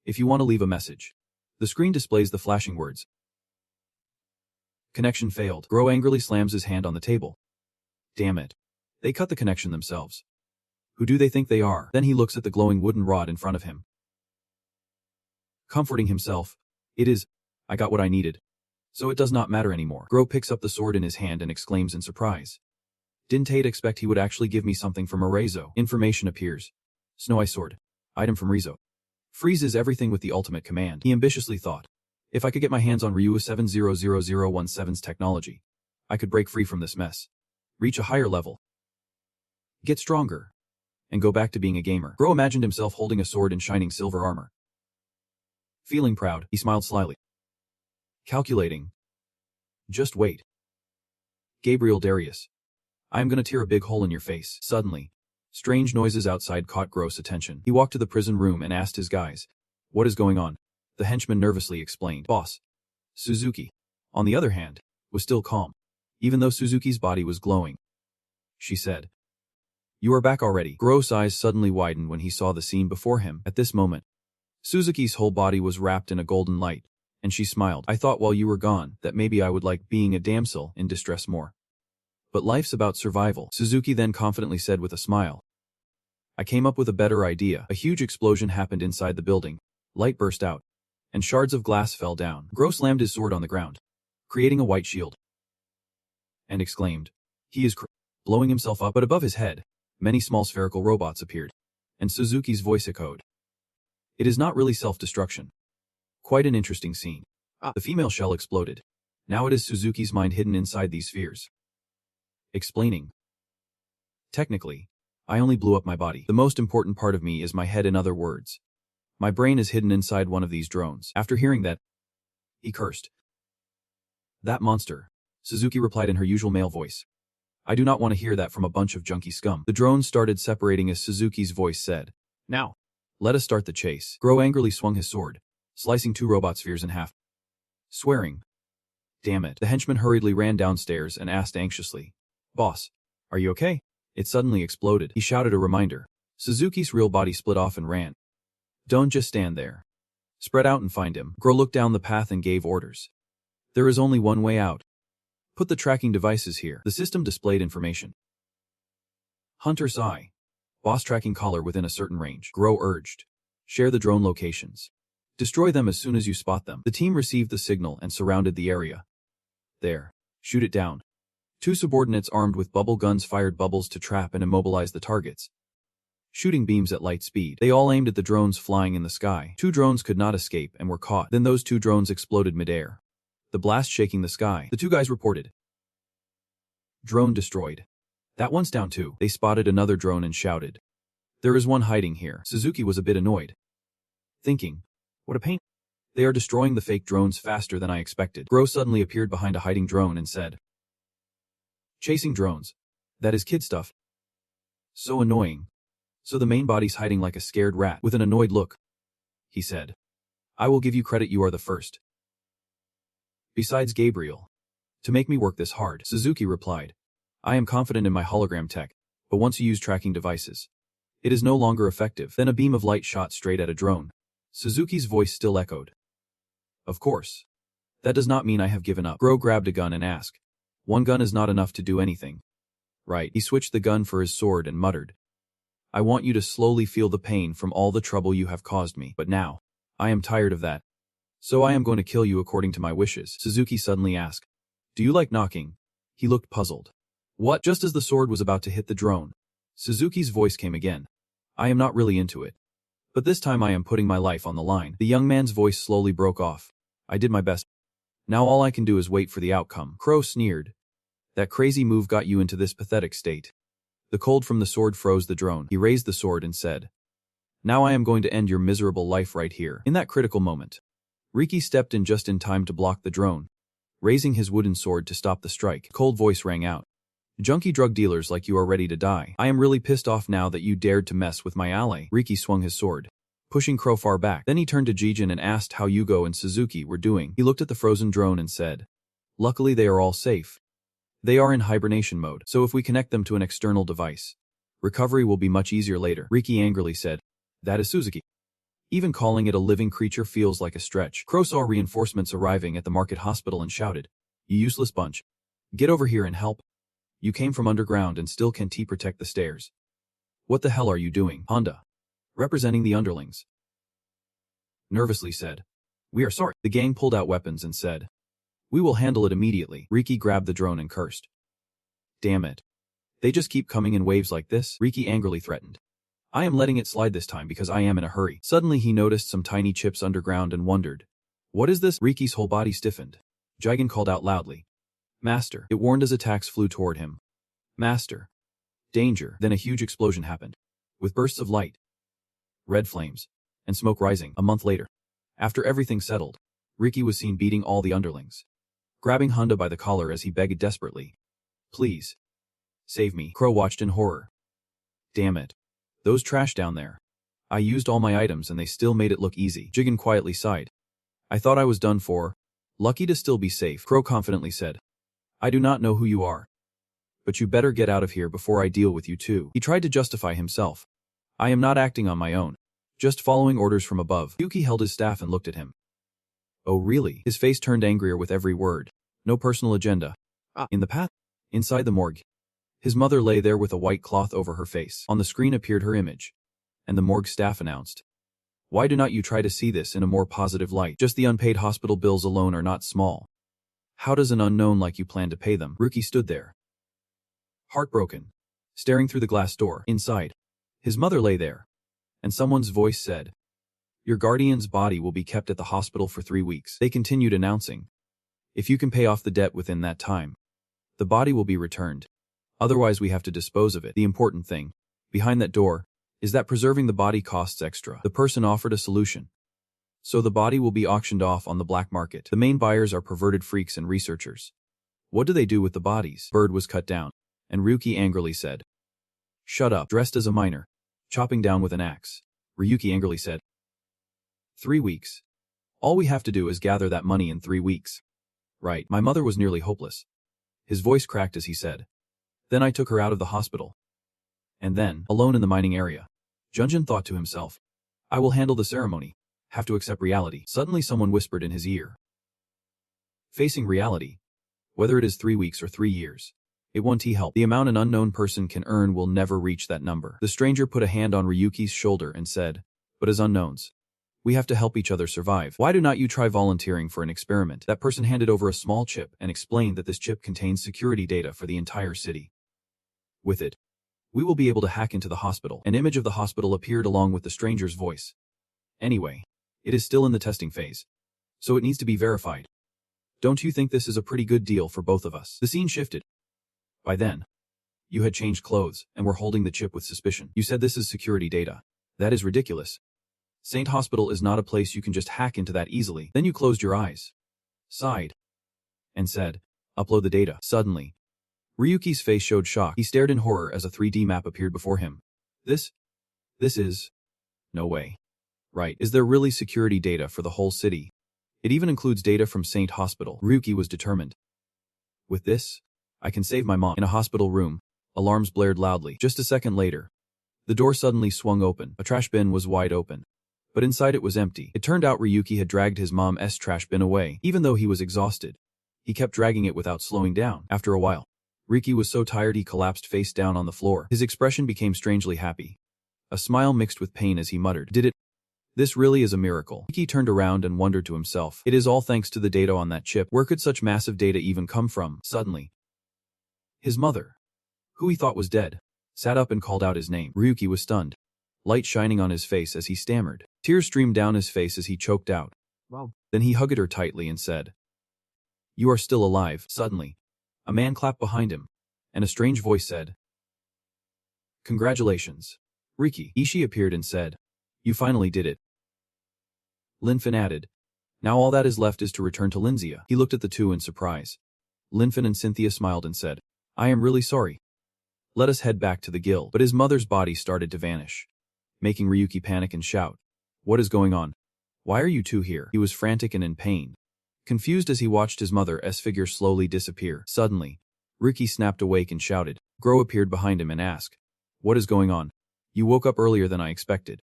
If you want to leave a message. The screen displays the flashing words. Connection failed. Gro angrily slams his hand on the table. Damn it. They cut the connection themselves. Who do they think they are? Then he looks at the glowing wooden rod in front of him. Comforting himself. It is. I got what I needed. So it does not matter anymore. Gro picks up the sword in his hand and exclaims in surprise. Didn't Tate expect he would actually give me something from Arizo? Information appears. Snow Ice Sword. Item from Rizo. Freezes everything with the ultimate command. He ambitiously thought. If I could get my hands on Ryu 700017's technology, I could break free from this mess. Reach a higher level. Get stronger. And go back to being a gamer. Gro imagined himself holding a sword in shining silver armor. Feeling proud, he smiled slyly. Calculating. Just wait. Gabriel Darius. I am gonna tear a big hole in your face. Suddenly, strange noises outside caught Gro's attention. He walked to the prison room and asked his guys, what is going on? The henchman nervously explained. Boss. Suzuki, on the other hand, was still calm, even though Suzuki's body was glowing. She said. You are back already. Gro's eyes suddenly widened when he saw the scene before him. At this moment, Suzuki's whole body was wrapped in a golden light, and she smiled. I thought while you were gone that maybe I would like being a damsel in distress more. But life's about survival, Suzuki then confidently said with a smile. I came up with a better idea. A huge explosion happened inside the building. Light burst out, and shards of glass fell down. Gro slammed his sword on the ground, creating a white shield, and exclaimed, he is blowing himself up. But above his head, many small spherical robots appeared, and Suzuki's voice echoed. It is not really self-destruction. Quite an interesting scene. The female shell exploded. Now it is Suzuki's mind hidden inside these spheres. Explaining. Technically, I only blew up my body. The most important part of me is my head. In other words, my brain is hidden inside one of these drones. After hearing that, he cursed. That monster, Suzuki replied in her usual male voice. I do not want to hear that from a bunch of junky scum. The drones started separating as Suzuki's voice said. Now, let us start the chase. Gro angrily swung his sword, slicing two robot spheres in half. Swearing. Damn it. The henchman hurriedly ran downstairs and asked anxiously. Boss, are you okay? It suddenly exploded. He shouted a reminder. Suzuki's real body split off and ran. Don't just stand there. Spread out and find him. Gro looked down the path and gave orders. There is only one way out. Put the tracking devices here. The system displayed information. Hunter's Eye. Boss tracking collar within a certain range. Gro urged. Share the drone locations. Destroy them as soon as you spot them. The team received the signal and surrounded the area. There. Shoot it down. Two subordinates armed with bubble guns fired bubbles to trap and immobilize the targets, shooting beams at light speed. They all aimed at the drones flying in the sky. Two drones could not escape and were caught. Then those two drones exploded midair, the blast shaking the sky. The two guys reported. Drone destroyed. That one's down too. They spotted another drone and shouted. There is one hiding here. Suzuki was a bit annoyed, thinking, what a pain. They are destroying the fake drones faster than I expected. Gro suddenly appeared behind a hiding drone and said, chasing drones. That is kid stuff. So annoying. So the main body's hiding like a scared rat. With an annoyed look, he said, I will give you credit, you are the first. Besides Gabriel. To make me work this hard, Suzuki replied. I am confident in my hologram tech. But once you use tracking devices, it is no longer effective. Then a beam of light shot straight at a drone. Suzuki's voice still echoed. Of course. That does not mean I have given up. Gro grabbed a gun and asked. One gun is not enough to do anything. Right. He switched the gun for his sword and muttered. I want you to slowly feel the pain from all the trouble you have caused me. But now, I am tired of that. So I am going to kill you according to my wishes. Suzuki suddenly asked. Do you like knocking? He looked puzzled. What? Just as the sword was about to hit the drone, Suzuki's voice came again. I am not really into it. But this time I am putting my life on the line. The young man's voice slowly broke off. I did my best. Now all I can do is wait for the outcome. Crow sneered. That crazy move got you into this pathetic state. The cold from the sword froze the drone. He raised the sword and said, Now I am going to end your miserable life right here. In that critical moment, Ryuki stepped in just in time to block the drone, raising his wooden sword to stop the strike. Cold voice rang out. Junkie drug dealers like you are ready to die. I am really pissed off now that you dared to mess with my ally. Ryuki swung his sword, pushing Crow far back. Then he turned to Jijin and asked how Yugo and Suzuki were doing. He looked at the frozen drone and said, Luckily they are all safe. They are in hibernation mode, so if we connect them to an external device, recovery will be much easier later. Ryuki angrily said, That is Suzuki. Even calling it a living creature feels like a stretch. Crow saw reinforcements arriving at the market hospital and shouted, You useless bunch. Get over here and help. You came from underground and still can't protect the stairs. What the hell are you doing? Honda, representing the underlings, nervously said, We are sorry. The gang pulled out weapons and said, We will handle it immediately. Ryuki grabbed the drone and cursed. Damn it. They just keep coming in waves like this? Ryuki angrily threatened. I am letting it slide this time because I am in a hurry. Suddenly he noticed some tiny chips underground and wondered, What is this? Ryuki's whole body stiffened. Jigen called out loudly, Master. It warned as attacks flew toward him. Master. Danger. Then a huge explosion happened, with bursts of light, red flames, and smoke rising. A month later, after everything settled, Ryuki was seen beating all the underlings, grabbing Honda by the collar as he begged desperately. Please. Save me. Crow watched in horror. Damn it. Those trash down there. I used all my items and they still made it look easy. Jigen quietly sighed. I thought I was done for. Lucky to still be safe. Crow confidently said. I do not know who you are. But you better get out of here before I deal with you too. He tried to justify himself. I am not acting on my own. Just following orders from above. Ryuki held his staff and looked at him. Oh really? His face turned angrier with every word. No personal agenda. In the path? Inside the morgue. His mother lay there with a white cloth over her face. On the screen appeared her image. And the morgue staff announced. Why do not you try to see this in a more positive light? Just the unpaid hospital bills alone are not small. How does an unknown like you plan to pay them? Ryuki stood there, heartbroken, staring through the glass door. Inside, his mother lay there, and someone's voice said, Your guardian's body will be kept at the hospital for 3 weeks. They continued announcing, If you can pay off the debt within that time, the body will be returned. Otherwise we have to dispose of it. The important thing, behind that door, is that preserving the body costs extra. The person offered a solution. So the body will be auctioned off on the black market. The main buyers are perverted freaks and researchers. What do they do with the bodies? Bird was cut down, and Ryuki angrily said. Shut up. Dressed as a miner, chopping down with an axe, Ryuki angrily said. 3 weeks. All we have to do is gather that money in 3 weeks. Right. My mother was nearly hopeless. His voice cracked as he said. Then I took her out of the hospital. And then, alone in the mining area, Junjin thought to himself, I will handle the ceremony. Have to accept reality. Suddenly someone whispered in his ear. Facing reality. Whether it is 3 weeks or 3 years, it won't help. The amount an unknown person can earn will never reach that number. The stranger put a hand on Ryuki's shoulder and said, But as unknowns, we have to help each other survive. Why do not you try volunteering for an experiment? That person handed over a small chip and explained that this chip contains security data for the entire city. With it, we will be able to hack into the hospital. An image of the hospital appeared along with the stranger's voice. Anyway, it is still in the testing phase, so it needs to be verified. Don't you think this is a pretty good deal for both of us? The scene shifted. By then, you had changed clothes and were holding the chip with suspicion. You said this is security data. That is ridiculous. Saint Hospital is not a place you can just hack into that easily. Then you closed your eyes, sighed, and said, Upload the data. Suddenly, Ryuki's face showed shock. He stared in horror as a 3D map appeared before him. This is... No way. Right. Is there really security data for the whole city? It even includes data from Saint Hospital. Ryuki was determined. With this, I can save my mom. In a hospital room, Alarms blared loudly. Just a second later, the door suddenly swung open. A trash bin was wide open, but inside it was empty. It turned out Ryuki had dragged his mom's trash bin away. Even though he was exhausted, he kept dragging it without slowing down. After a while, Ryuki was so tired he collapsed face down on the floor. His expression became strangely happy, a smile mixed with pain as he muttered, "Did it? This really is a miracle." Ryuki turned around and wondered to himself, "It is all thanks to the data on that chip. Where could such massive data even come from?" Suddenly, his mother, who he thought was dead, sat up and called out his name. Ryuki was stunned, light shining on his face as he stammered. Tears streamed down his face as he choked out. Wow. Then he hugged her tightly and said, "You are still alive." Suddenly, a man clapped behind him, and a strange voice said, "Congratulations, Ryuki." Ishii appeared and said, "You finally did it." Lynfen added, "Now all that is left is to return to Linzia." He looked at the two in surprise. Lynfen and Cynthia smiled and said, "I am really sorry. Let us head back to the guild." But his mother's body started to vanish, making Ryuki panic and shout, "What is going on? Why are you two here?" He was frantic and in pain, confused as he watched his mother's figure slowly disappear. Suddenly, Ryuki snapped awake and shouted. Gro appeared behind him and asked, "What is going on? You woke up earlier than I expected.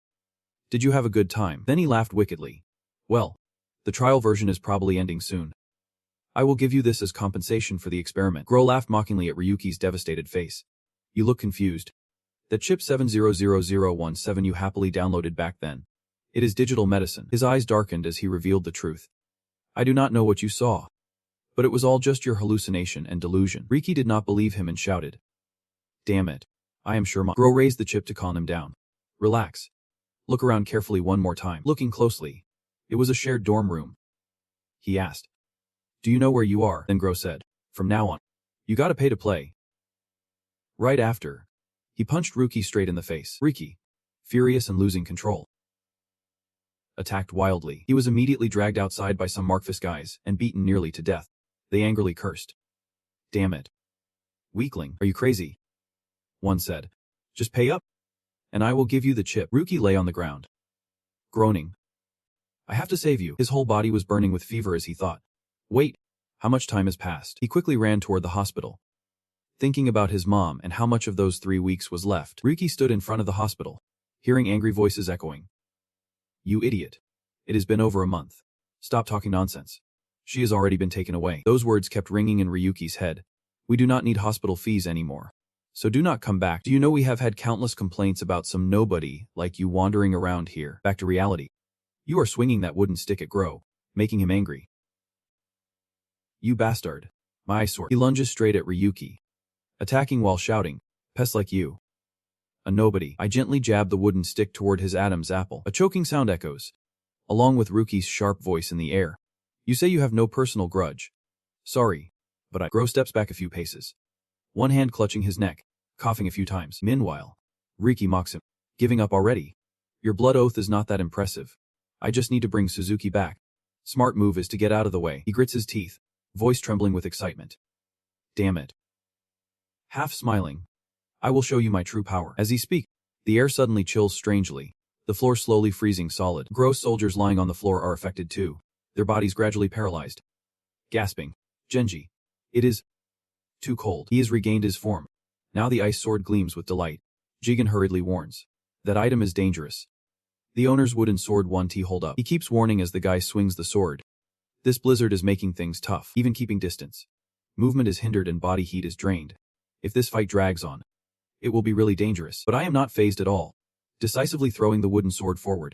Did you have a good time?" Then he laughed wickedly. "Well, the trial version is probably ending soon. I will give you this as compensation for the experiment." Gro laughed mockingly at Ryuki's devastated face. "You look confused. That chip 700017 you happily downloaded back then. It is digital medicine." His eyes darkened as he revealed the truth. "I do not know what you saw, but it was all just your hallucination and delusion." Ryuki did not believe him and shouted, "Damn it. I am sure Gro raised the chip to calm him down. "Relax. Look around carefully one more time." Looking closely, it was a shared dorm room. He asked, "Do you know where you are?" Then Gro said, "From now on, you gotta pay to play." Right after, he punched Ryuki straight in the face. Ryuki, furious and losing control, attacked wildly. He was immediately dragged outside by some Markfist guys and beaten nearly to death. They angrily cursed. "Damn it. Weakling, are you crazy?" one said. "Just pay up, and I will give you the chip." Ryuki lay on the ground, groaning. "I have to save you." His whole body was burning with fever as he thought, "Wait, how much time has passed?" He quickly ran toward the hospital, thinking about his mom and how much of those 3 weeks was left. Ryuki stood in front of the hospital, hearing angry voices echoing. "You idiot. It has been over a month. Stop talking nonsense. She has already been taken away." Those words kept ringing in Ryuki's head. "We do not need hospital fees anymore. So do not come back. Do you know we have had countless complaints about some nobody like you wandering around here?" Back to reality. You are swinging that wooden stick at Gro, making him angry. "You bastard. My sword." He lunges straight at Ryuki, attacking while shouting, "Pest like you. A nobody." I gently jabbed the wooden stick toward his Adam's apple. A choking sound echoes, along with Ryuki's sharp voice in the air. "You say you have no personal grudge. Sorry, but Gro steps back a few paces, one hand clutching his neck, coughing a few times. Meanwhile, Ryuki mocks him. "Giving up already? Your blood oath is not that impressive. I just need to bring Suzuki back. Smart move is to get out of the way." He grits his teeth, voice trembling with excitement. "Damn it." Half smiling, "I will show you my true power." As he speaks, the air suddenly chills strangely, the floor slowly freezing solid. Gross soldiers lying on the floor are affected too, their bodies gradually paralyzed. Gasping, "Genji. It is too cold." He has regained his form. Now the ice sword gleams with delight. Jigen hurriedly warns, "That item is dangerous." The owner's wooden sword won't hold up. He keeps warning as the guy swings the sword. This blizzard is making things tough, even keeping distance. Movement is hindered and body heat is drained. If this fight drags on, it will be really dangerous. But I am not fazed at all, decisively throwing the wooden sword forward,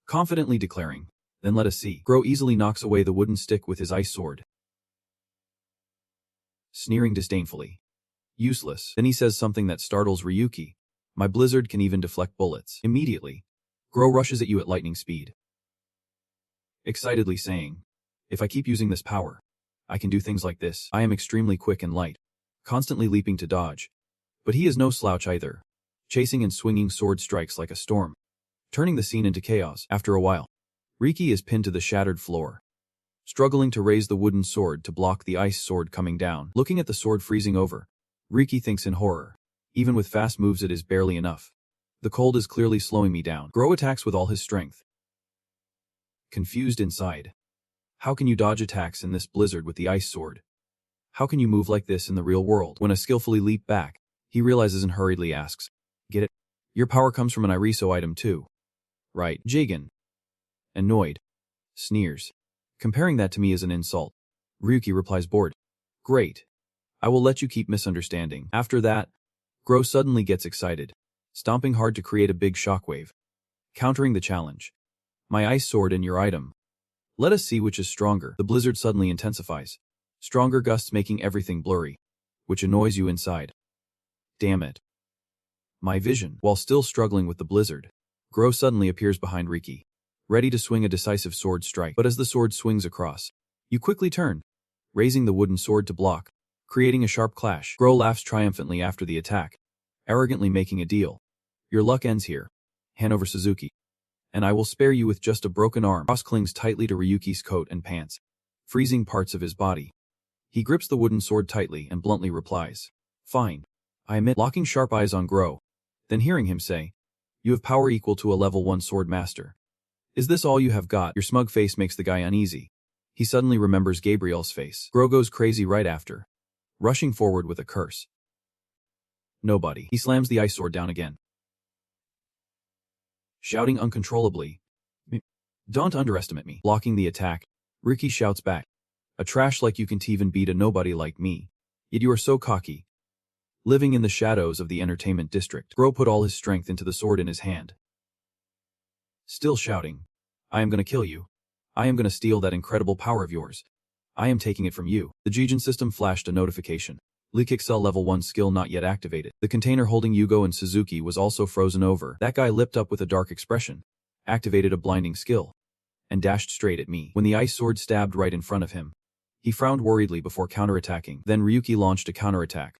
confidently declaring, "Then let us see." Gro easily knocks away the wooden stick with his ice sword, sneering disdainfully, "Useless." Then he says something that startles Ryuki. "My blizzard can even deflect bullets." Immediately, Gro rushes at you at lightning speed, excitedly saying, "If I keep using this power, I can do things like this." I am extremely quick and light, constantly leaping to dodge. But he is no slouch either, chasing and swinging sword strikes like a storm, turning the scene into chaos. After a while, Ryuki is pinned to the shattered floor, struggling to raise the wooden sword to block the ice sword coming down. Looking at the sword freezing over, Ryuki thinks in horror. Even with fast moves it is barely enough. The cold is clearly slowing me down. Gro attacks with all his strength. Confused inside. How can you dodge attacks in this blizzard with the ice sword? How can you move like this in the real world? When I skillfully leap back, he realizes and hurriedly asks, get it? Your power comes from an Iriso item too. Right, Jigen. Annoyed. Sneers. Comparing that to me is an insult. Ryuki replies bored. Great. I will let you keep misunderstanding. After that, Gro suddenly gets excited, stomping hard to create a big shockwave. Countering the challenge. My ice sword and your item. Let us see which is stronger. The blizzard suddenly intensifies. Stronger gusts making everything blurry, which annoys you inside. Damn it. My vision. While still struggling with the blizzard, Gro suddenly appears behind Ryuki, ready to swing a decisive sword strike. But as the sword swings across, you quickly turn, raising the wooden sword to block, creating a sharp clash. Gro laughs triumphantly after the attack, arrogantly making a deal. Your luck ends here, Hanover Suzuki. And I will spare you with just a broken arm. Ross clings tightly to Ryuki's coat and pants, freezing parts of his body. He grips the wooden sword tightly and bluntly replies, fine. I admit, locking sharp eyes on Gro, then hearing him say, you have power equal to a level 1 sword master. Is this all you have got? Your smug face makes the guy uneasy. He suddenly remembers Gabriel's face. Gro goes crazy right after, rushing forward with a curse. Nobody. He slams the ice sword down again, shouting uncontrollably, don't underestimate me. Blocking the attack, Ryuki shouts back, a trash like you can't even beat a nobody like me. Yet you are so cocky. Living in the shadows of the entertainment district, Gro put all his strength into the sword in his hand. Still shouting, I am gonna kill you. I am gonna steal that incredible power of yours. I am taking it from you. The Jigen system flashed a notification. Leakixel level 1 skill not yet activated. The container holding Yugo and Suzuki was also frozen over. That guy lipped up with a dark expression, activated a blinding skill, and dashed straight at me. When the ice sword stabbed right in front of him, he frowned worriedly before counterattacking. Then Ryuki launched a counterattack,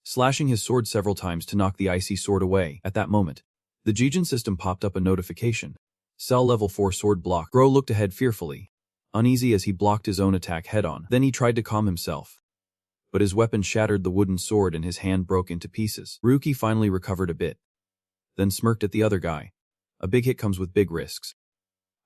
slashing his sword several times to knock the icy sword away. At that moment, the Jigen system popped up a notification. Cell level 4 sword block. Gro looked ahead fearfully, uneasy as he blocked his own attack head-on. Then he tried to calm himself, but his weapon shattered the wooden sword and his hand broke into pieces. Ryuki finally recovered a bit, then smirked at the other guy. A big hit comes with big risks.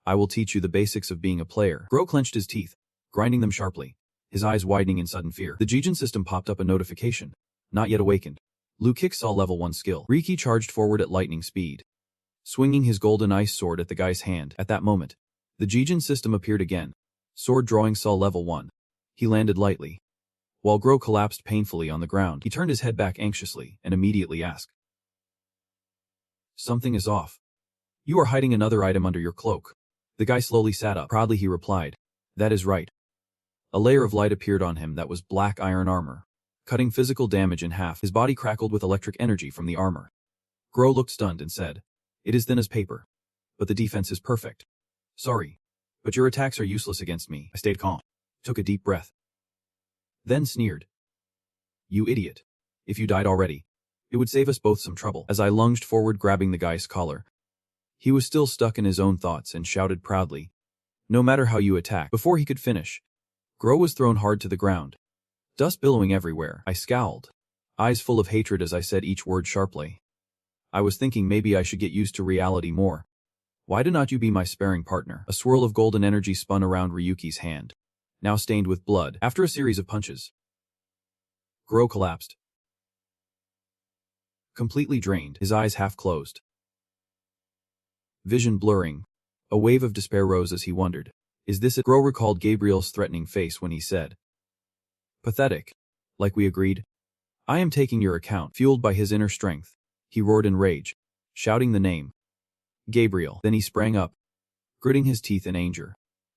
I will teach you the basics of being a player. Gro clenched his teeth, grinding them sharply, his eyes widening in sudden fear. The Jigen system popped up a notification. Not yet awakened. Lukick saw level 1 skill. Ryuki charged forward at lightning speed, swinging his golden ice sword at the guy's hand. At that moment, the Jigen system appeared again. Sword drawing saw level 1. He landed lightly. While Gro collapsed painfully on the ground, he turned his head back anxiously and immediately asked, something is off. You are hiding another item under your cloak. The guy slowly sat up. Proudly he replied, that is right. A layer of light appeared on him that was black iron armor, cutting physical damage in half. His body crackled with electric energy from the armor. Gro looked stunned and said, it is thin as paper, but the defense is perfect. Sorry, but your attacks are useless against me. I stayed calm, took a deep breath, then sneered. You idiot. If you died already, it would save us both some trouble. As I lunged forward grabbing the guy's collar, he was still stuck in his own thoughts and shouted proudly, no matter how you attack. Before he could finish, Gro was thrown hard to the ground, dust billowing everywhere. I scowled, eyes full of hatred as I said each word sharply. I was thinking maybe I should get used to reality more. Why do not you be my sparring partner? A swirl of golden energy spun around Ryuki's hand, now stained with blood. After a series of punches, Gro collapsed, completely drained, his eyes half closed, vision blurring. A wave of despair rose as he wondered, is this it? Gro recalled Gabriel's threatening face when he said, pathetic, like we agreed. I am taking your account. Fueled by his inner strength, he roared in rage, shouting the name, Gabriel. Then he sprang up, gritting his teeth in anger,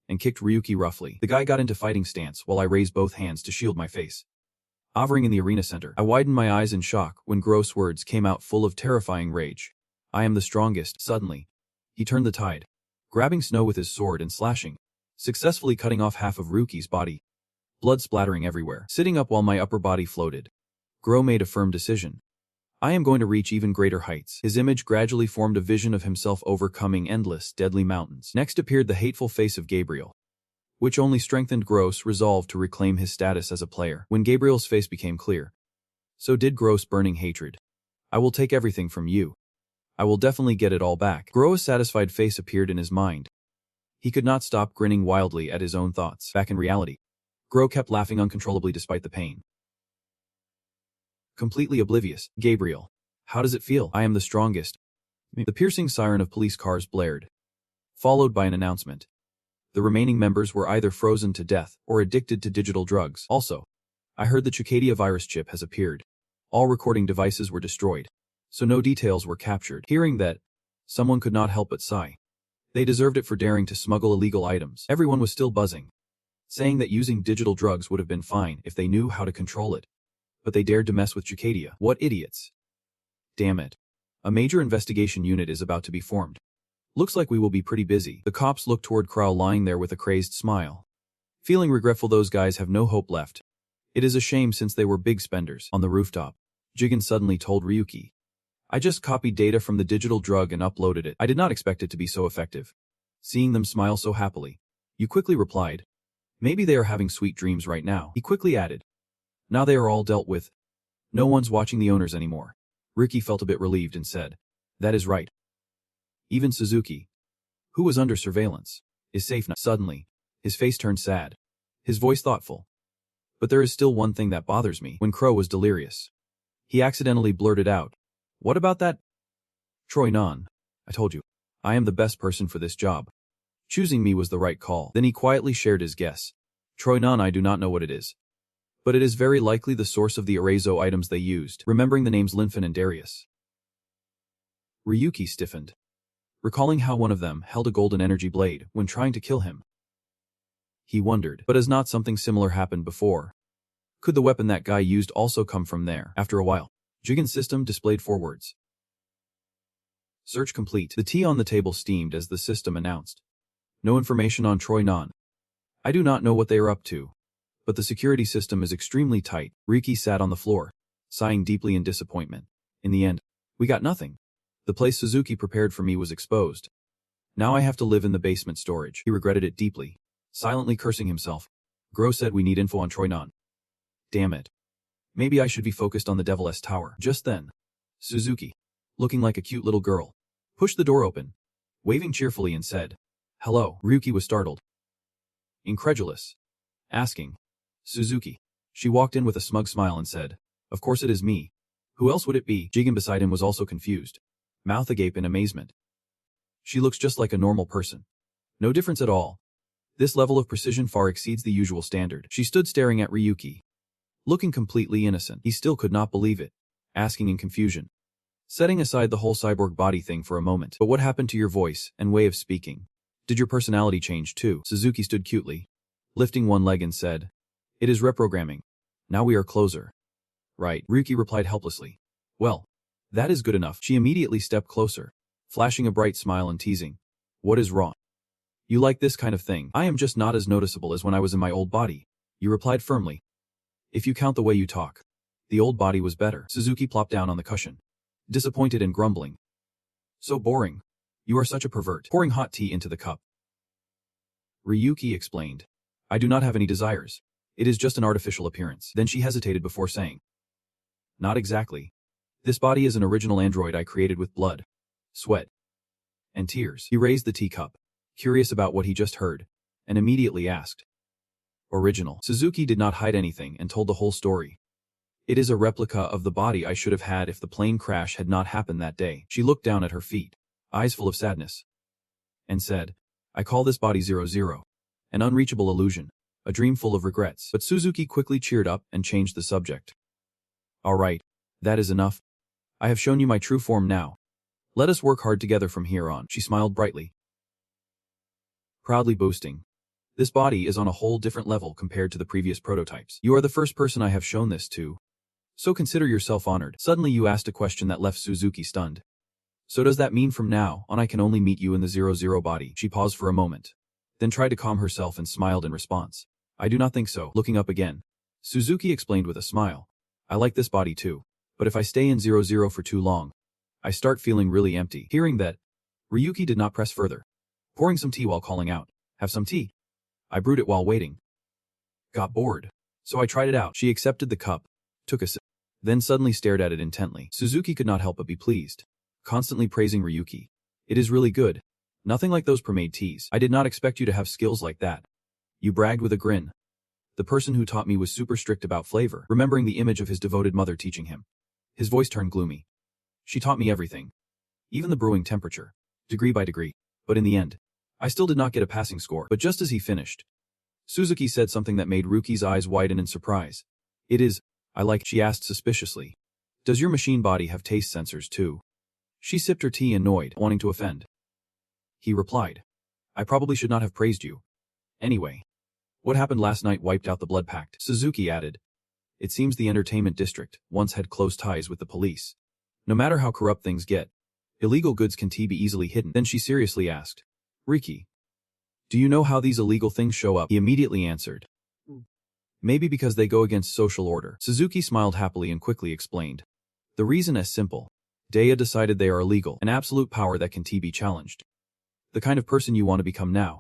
and kicked Ryuki roughly. The guy got into fighting stance while I raised both hands to shield my face. Hovering in the arena center, I widened my eyes in shock when Gro's words came out full of terrifying rage. I am the strongest. Suddenly, he turned the tide, grabbing snow with his sword and slashing, successfully cutting off half of Ryuki's body, blood splattering everywhere. Sitting up while my upper body floated, Gro made a firm decision. I am going to reach even greater heights. His image gradually formed a vision of himself overcoming endless, deadly mountains. Next appeared the hateful face of Gabriel, which only strengthened Gro's resolve to reclaim his status as a player. When Gabriel's face became clear, so did Gro's burning hatred. I will take everything from you. I will definitely get it all back. Gro's satisfied face appeared in his mind. He could not stop grinning wildly at his own thoughts. Back in reality, Gro kept laughing uncontrollably despite the pain. Completely oblivious, Gabriel. How does it feel? I am the strongest. The piercing siren of police cars blared, followed by an announcement. The remaining members were either frozen to death or addicted to digital drugs. Also, I heard the Chucadia virus chip has appeared. All recording devices were destroyed, so no details were captured. Hearing that, someone could not help but sigh. They deserved it for daring to smuggle illegal items. Everyone was still buzzing, saying that using digital drugs would have been fine if they knew how to control it. But they dared to mess with Chucadia. What idiots. Damn it. A major investigation unit is about to be formed. Looks like we will be pretty busy. The cops looked toward Crow lying there with a crazed smile. Feeling regretful, those guys have no hope left. It is a shame since they were big spenders. On the rooftop, Jigen suddenly told Ryuki. I just copied data from the digital drug and uploaded it. I did not expect it to be so effective. Seeing them smile so happily, you quickly replied. Maybe they are having sweet dreams right now. He quickly added. Now they are all dealt with. No one's watching the owners anymore. Ryuki felt a bit relieved and said, that is right. Even Suzuki, who was under surveillance, is safe now. Suddenly, his face turned sad, his voice thoughtful. But there is still one thing that bothers me. When Crow was delirious, he accidentally blurted out, what about that? Troy Non, I told you, I am the best person for this job. Choosing me was the right call. Then he quietly shared his guess. Troy Non, I do not know what it is, but it is very likely the source of the Arazo items they used, remembering the names Lynfen and Darius. Ryuki stiffened, recalling how one of them held a golden energy blade when trying to kill him. He wondered, but has not something similar happened before? Could the weapon that guy used also come from there? After a while, Jigen's system displayed 4 words. Search complete. The tea on the table steamed as the system announced. No information on Troy Non. I do not know what they are up to, but the security system is extremely tight. Ryuki sat on the floor, sighing deeply in disappointment. In the end, we got nothing. The place Suzuki prepared for me was exposed. Now I have to live in the basement storage. He regretted it deeply, silently cursing himself. Gro said we need info on Troy Non. Damn it. Maybe I should be focused on the Devil's Tower. Just then, Suzuki, looking like a cute little girl, pushed the door open, waving cheerfully and said, hello. Ryuki was startled, incredulous, asking, Suzuki. She walked in with a smug smile and said, of course it is me. Who else would it be? Jigen beside him was also confused, mouth agape in amazement. She looks just like a normal person. No difference at all. This level of precision far exceeds the usual standard. She stood staring at Ryuki, looking completely innocent. He still could not believe it, asking in confusion. Setting aside the whole cyborg body thing for a moment. But what happened to your voice and way of speaking? Did your personality change too? Suzuki stood cutely, lifting one leg and said, it is reprogramming. Now we are closer. Right, Ryuki replied helplessly. Well, that is good enough. She immediately stepped closer, flashing a bright smile and teasing. What is wrong? You like this kind of thing? I am just not as noticeable as when I was in my old body. You replied firmly. If you count the way you talk, the old body was better. Suzuki plopped down on the cushion, disappointed and grumbling. So boring. You are such a pervert. Pouring hot tea into the cup, Ryuki explained. I do not have any desires. It is just an artificial appearance. Then she hesitated before saying. Not exactly. This body is an original android I created with blood, sweat, and tears. He raised the teacup, curious about what he just heard, and immediately asked. Original. Suzuki did not hide anything and told the whole story. It is a replica of the body I should have had if the plane crash had not happened that day. She looked down at her feet, eyes full of sadness, and said, I call this body 00. An unreachable illusion, a dream full of regrets. But Suzuki quickly cheered up and changed the subject. All right, that is enough. I have shown you my true form now. Let us work hard together from here on. She smiled brightly, proudly boasting. This body is on a whole different level compared to the previous prototypes. You are the first person I have shown this to, so consider yourself honored. Suddenly you asked a question that left Suzuki stunned. So does that mean from now on I can only meet you in the 00 body? She paused for a moment, then tried to calm herself and smiled in response. I do not think so. Looking up again, Suzuki explained with a smile. I like this body too, but if I stay in 00 for too long, I start feeling really empty. Hearing that, Ryuki did not press further, pouring some tea while calling out, have some tea. I brewed it while waiting. Got bored, so I tried it out. She accepted the cup, took a sip, then suddenly stared at it intently. Suzuki could not help but be pleased, constantly praising Ryuki. It is really good. Nothing like those pre-made teas. I did not expect you to have skills like that. You bragged with a grin. The person who taught me was super strict about flavor, remembering the image of his devoted mother teaching him. His voice turned gloomy. She taught me everything. Even the brewing temperature. Degree by degree. But in the end, I still did not get a passing score. But just as he finished, Suzuki said something that made Ryuki's eyes widen in surprise. It is, I like, she asked suspiciously. Does your machine body have taste sensors too? She sipped her tea annoyed, wanting to offend. He replied. I probably should not have praised you. Anyway. What happened last night wiped out the blood pact, Suzuki added. It seems the entertainment district once had close ties with the police. No matter how corrupt things get, illegal goods can be easily hidden. Then she seriously asked. Ryuki. Do you know how these illegal things show up? He immediately answered. Maybe because they go against social order. Suzuki smiled happily and quickly explained. The reason is simple. Dea decided they are illegal, an absolute power that can be challenged. The kind of person you want to become now.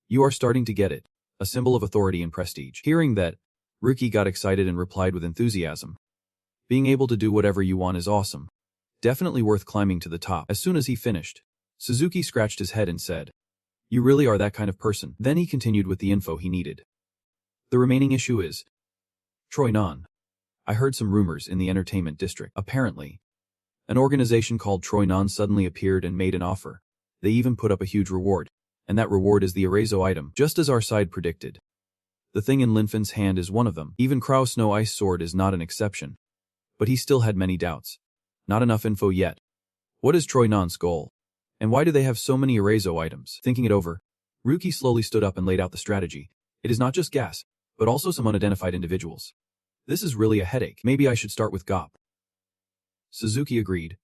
You are starting to get it. A symbol of authority and prestige. Hearing that, Ryuki got excited and replied with enthusiasm. Being able to do whatever you want is awesome. Definitely worth climbing to the top. As soon as he finished, Suzuki scratched his head and said, You really are that kind of person. Then he continued with the info he needed. The remaining issue is Troy-non. I heard some rumors in the entertainment district. Apparently, an organization called Troy-non suddenly appeared and made an offer. They even put up a huge reward. And that reward is the Erazo item, just as our side predicted. The thing in Lynfen's hand is one of them. Even Krau's Snow Ice Sword is not an exception. But he still had many doubts. Not enough info yet. What is Troy-non's goal? And why do they have so many Erazo items? Thinking it over, Ryuki slowly stood up and laid out the strategy. It is not just gas, but also some unidentified individuals. This is really a headache. Maybe I should start with GOP. Suzuki agreed.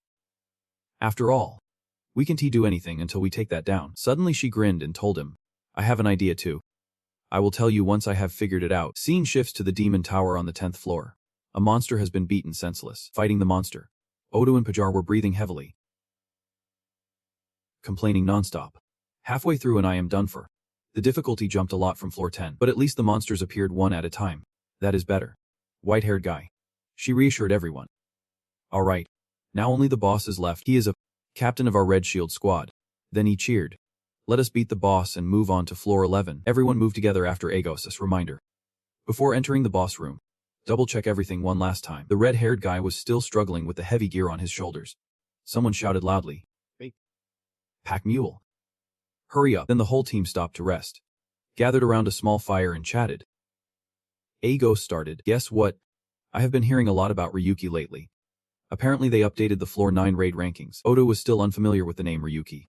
After all, we can do anything until we take that down. Suddenly she grinned and told him, I have an idea too. I will tell you once I have figured it out. Scene shifts to the demon tower on the 10th floor. A monster has been beaten senseless. Fighting the monster, Odo and Pajar were breathing heavily, complaining nonstop. Halfway through and I am done for. The difficulty jumped a lot from floor 10, but at least the monsters appeared one at a time. That is better. White-haired guy. She reassured everyone. Alright. Now only the boss is left. He is a captain of our Red Shield squad. Then he cheered. Let us beat the boss and move on to floor 11. Everyone moved together after Agos's reminder. Before entering the boss room, double-check everything one last time. The red-haired guy was still struggling with the heavy gear on his shoulders. Someone shouted loudly. Hey. Pack mule. Hurry up. Then the whole team stopped to rest. Gathered around a small fire and chatted. Agos started. Guess what? I have been hearing a lot about Ryuki lately. Apparently they updated the floor 9 raid rankings. Odo was still unfamiliar with the name Ryuki.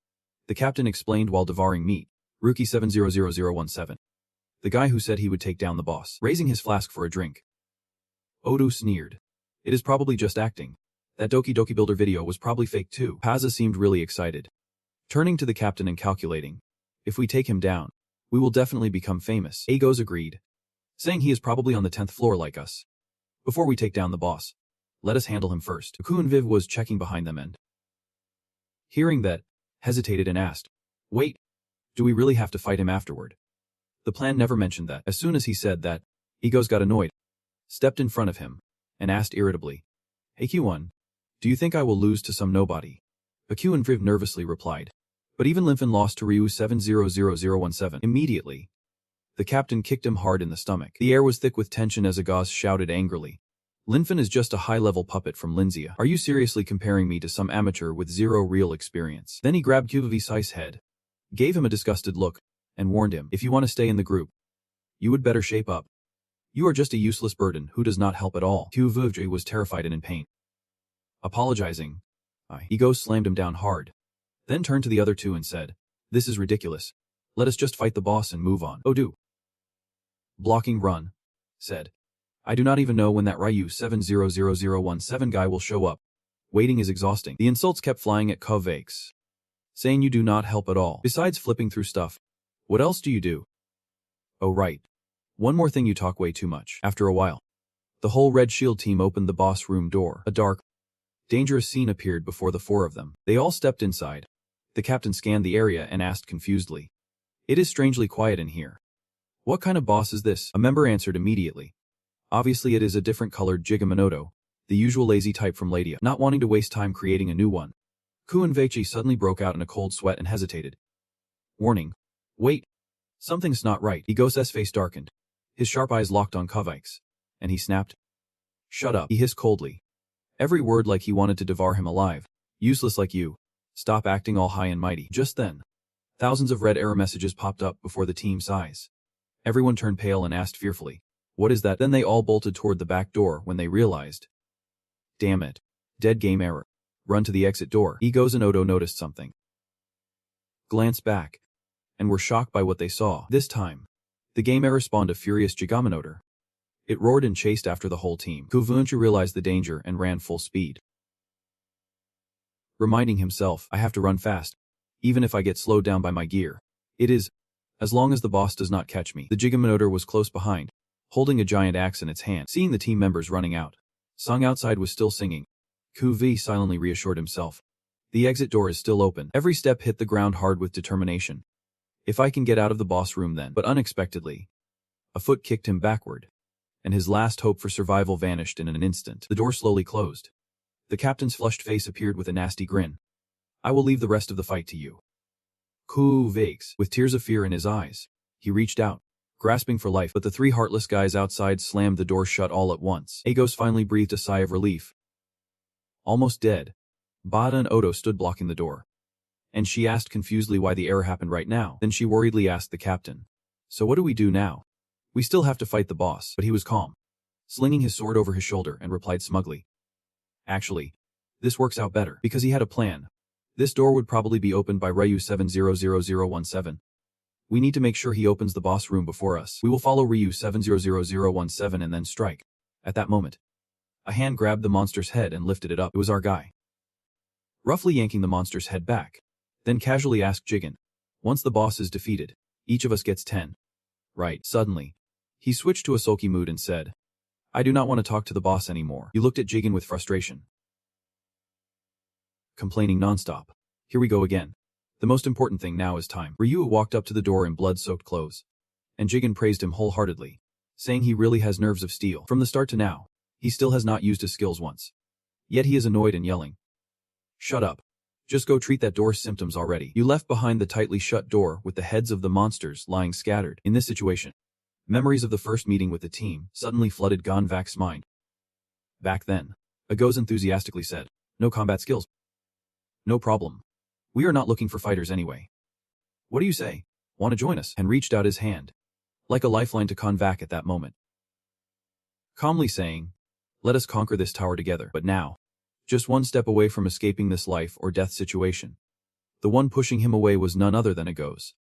The captain explained while devouring meat. Ryuki 700017. The guy who said he would take down the boss, raising his flask for a drink. Odo sneered. It is probably just acting. That Doki Doki Builder video was probably fake too. Paza seemed really excited. Turning to the captain and calculating. If we take him down, we will definitely become famous. Agos agreed, saying he is probably on the 10th floor like us. Before we take down the boss, let us handle him first. Aku and Viv was checking behind them and, hearing that, hesitated and asked, Wait, do we really have to fight him afterward? The plan never mentioned that. As soon as he said that, Agos got annoyed, stepped in front of him, and asked irritably, Hey Q1, do you think I will lose to some nobody? Aku and Viv nervously replied. But even Lynfen lost to Ryu 700017 immediately. The captain kicked him hard in the stomach. The air was thick with tension as Agos shouted angrily. Lynfen is just a high-level puppet from Linzia. Are you seriously comparing me to some amateur with zero real experience? Then he grabbed Kuvavi's head, gave him a disgusted look, and warned him, if you want to stay in the group, you would better shape up. You are just a useless burden who does not help at all. Kuvavi was terrified and in pain. Apologizing, Agos slammed him down hard, then turned to the other two and said, This is ridiculous. Let us just fight the boss and move on. Oh do. Blocking run, said. I do not even know when that Ryu 700017 guy will show up. Waiting is exhausting. The insults kept flying at Kovacs, saying you do not help at all. Besides flipping through stuff, what else do you do? Oh right. One more thing, you talk way too much. After a while, the whole Red Shield team opened the boss room door. A dark, dangerous scene appeared before the four of them. They all stepped inside. The captain scanned the area and asked confusedly, It is strangely quiet in here. What kind of boss is this? A member answered immediately. Obviously it is a different colored Jigamamoto, the usual lazy type from Ladia, not wanting to waste time creating a new one. Kuinveichi suddenly broke out in a cold sweat and hesitated. Warning. Wait. Something's not right. Agos's face darkened. His sharp eyes locked on Kovik's, and he snapped. "Shut up," he hissed coldly. Every word like he wanted to devour him alive. "Useless like you. Stop acting all high and mighty." Just then, thousands of red error messages popped up before the team's eyes. Everyone turned pale and asked fearfully, "What is that?" Then they all bolted toward the back door when they realized. Damn it. Dead game error. Run to the exit door. Egos and Odo noticed something. Glanced back, and were shocked by what they saw. This time, the game error spawned a furious Gigaminotaur. It roared and chased after the whole team. Kuvunchu realized the danger and ran full speed. Reminding himself, "I have to run fast, even if I get slowed down by my gear. It is, as long as the boss does not catch me." The Gigaminotaur was close behind, holding a giant axe in its hand. Seeing the team members running out, song outside was still singing. Kuvi silently reassured himself. The exit door is still open. Every step hit the ground hard with determination. If I can get out of the boss room then. But unexpectedly, a foot kicked him backward, and his last hope for survival vanished in an instant. The door slowly closed. The captain's flushed face appeared with a nasty grin. "I will leave the rest of the fight to you." Kuvik's, with tears of fear in his eyes, he reached out, grasping for life, but the three heartless guys outside slammed the door shut all at once. Agos finally breathed a sigh of relief. Almost dead, Bada and Odo stood blocking the door. And she asked confusedly why the error happened right now. Then she worriedly asked the captain, "So what do we do now? We still have to fight the boss." But he was calm, slinging his sword over his shoulder, and replied smugly, "Actually, this works out better." Because he had a plan. This door would probably be opened by Ryu 700017. We need to make sure he opens the boss room before us. We will follow Ryu 700017 and then strike. At that moment, a hand grabbed the monster's head and lifted it up. It was our guy. Roughly yanking the monster's head back, then casually asked Jigen, "Once the boss is defeated, each of us gets 10. Right." Suddenly, he switched to a sulky mood and said, "I do not want to talk to the boss anymore." He looked at Jigen with frustration. Complaining nonstop. Here we go again. The most important thing now is time. Ryu walked up to the door in blood-soaked clothes, and Jigen praised him wholeheartedly, saying he really has nerves of steel. From the start to now, he still has not used his skills once. Yet he is annoyed and yelling, "Shut up. Just go treat that door's symptoms already." You left behind the tightly shut door with the heads of the monsters lying scattered. In this situation, memories of the first meeting with the team suddenly flooded Gonvak's mind. Back then, Agos enthusiastically said, "No combat skills. No problem. We are not looking for fighters anyway. What do you say? Want to join us?" And reached out his hand, like a lifeline to Konvak at that moment, calmly saying, "Let us conquer this tower together." But now, just one step away from escaping this life or death situation. The one pushing him away was none other than Agos.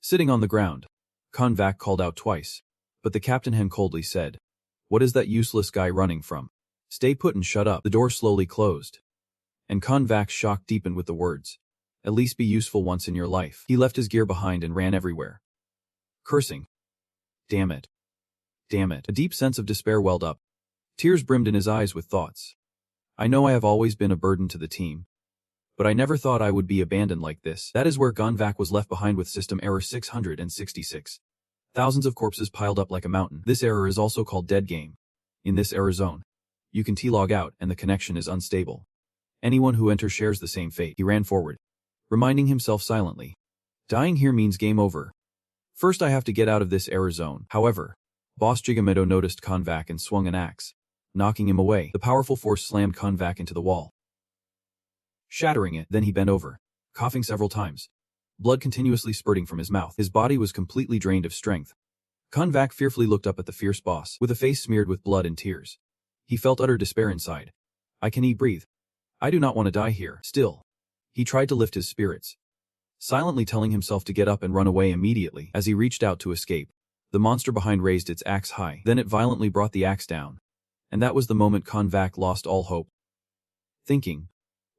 Sitting on the ground, Konvak called out twice, but the captain hand coldly said, "What is that useless guy running from? Stay put and shut up." The door slowly closed, and Konvak's shock deepened with the words, "At least be useful once in your life." He left his gear behind and ran everywhere, cursing. Damn it. Damn it. A deep sense of despair welled up. Tears brimmed in his eyes with thoughts. "I know I have always been a burden to the team, but I never thought I would be abandoned like this." That is where Gonvak was left behind with system error 666. Thousands of corpses piled up like a mountain. This error is also called dead game. In this error zone, you can T-log out and the connection is unstable. Anyone who enters shares the same fate. He ran forward, reminding himself silently, "Dying here means game over. First I have to get out of this error zone." However, Boss Gigamedo noticed Konvak and swung an axe, knocking him away. The powerful force slammed Konvak into the wall, shattering it. Then he bent over, coughing several times, blood continuously spurting from his mouth. His body was completely drained of strength. Konvak fearfully looked up at the fierce boss, with a face smeared with blood and tears. He felt utter despair inside. "I can breathe. I do not want to die here." Still, he tried to lift his spirits, silently telling himself to get up and run away immediately. As he reached out to escape, the monster behind raised its axe high. Then it violently brought the axe down. And that was the moment Konvak lost all hope. Thinking,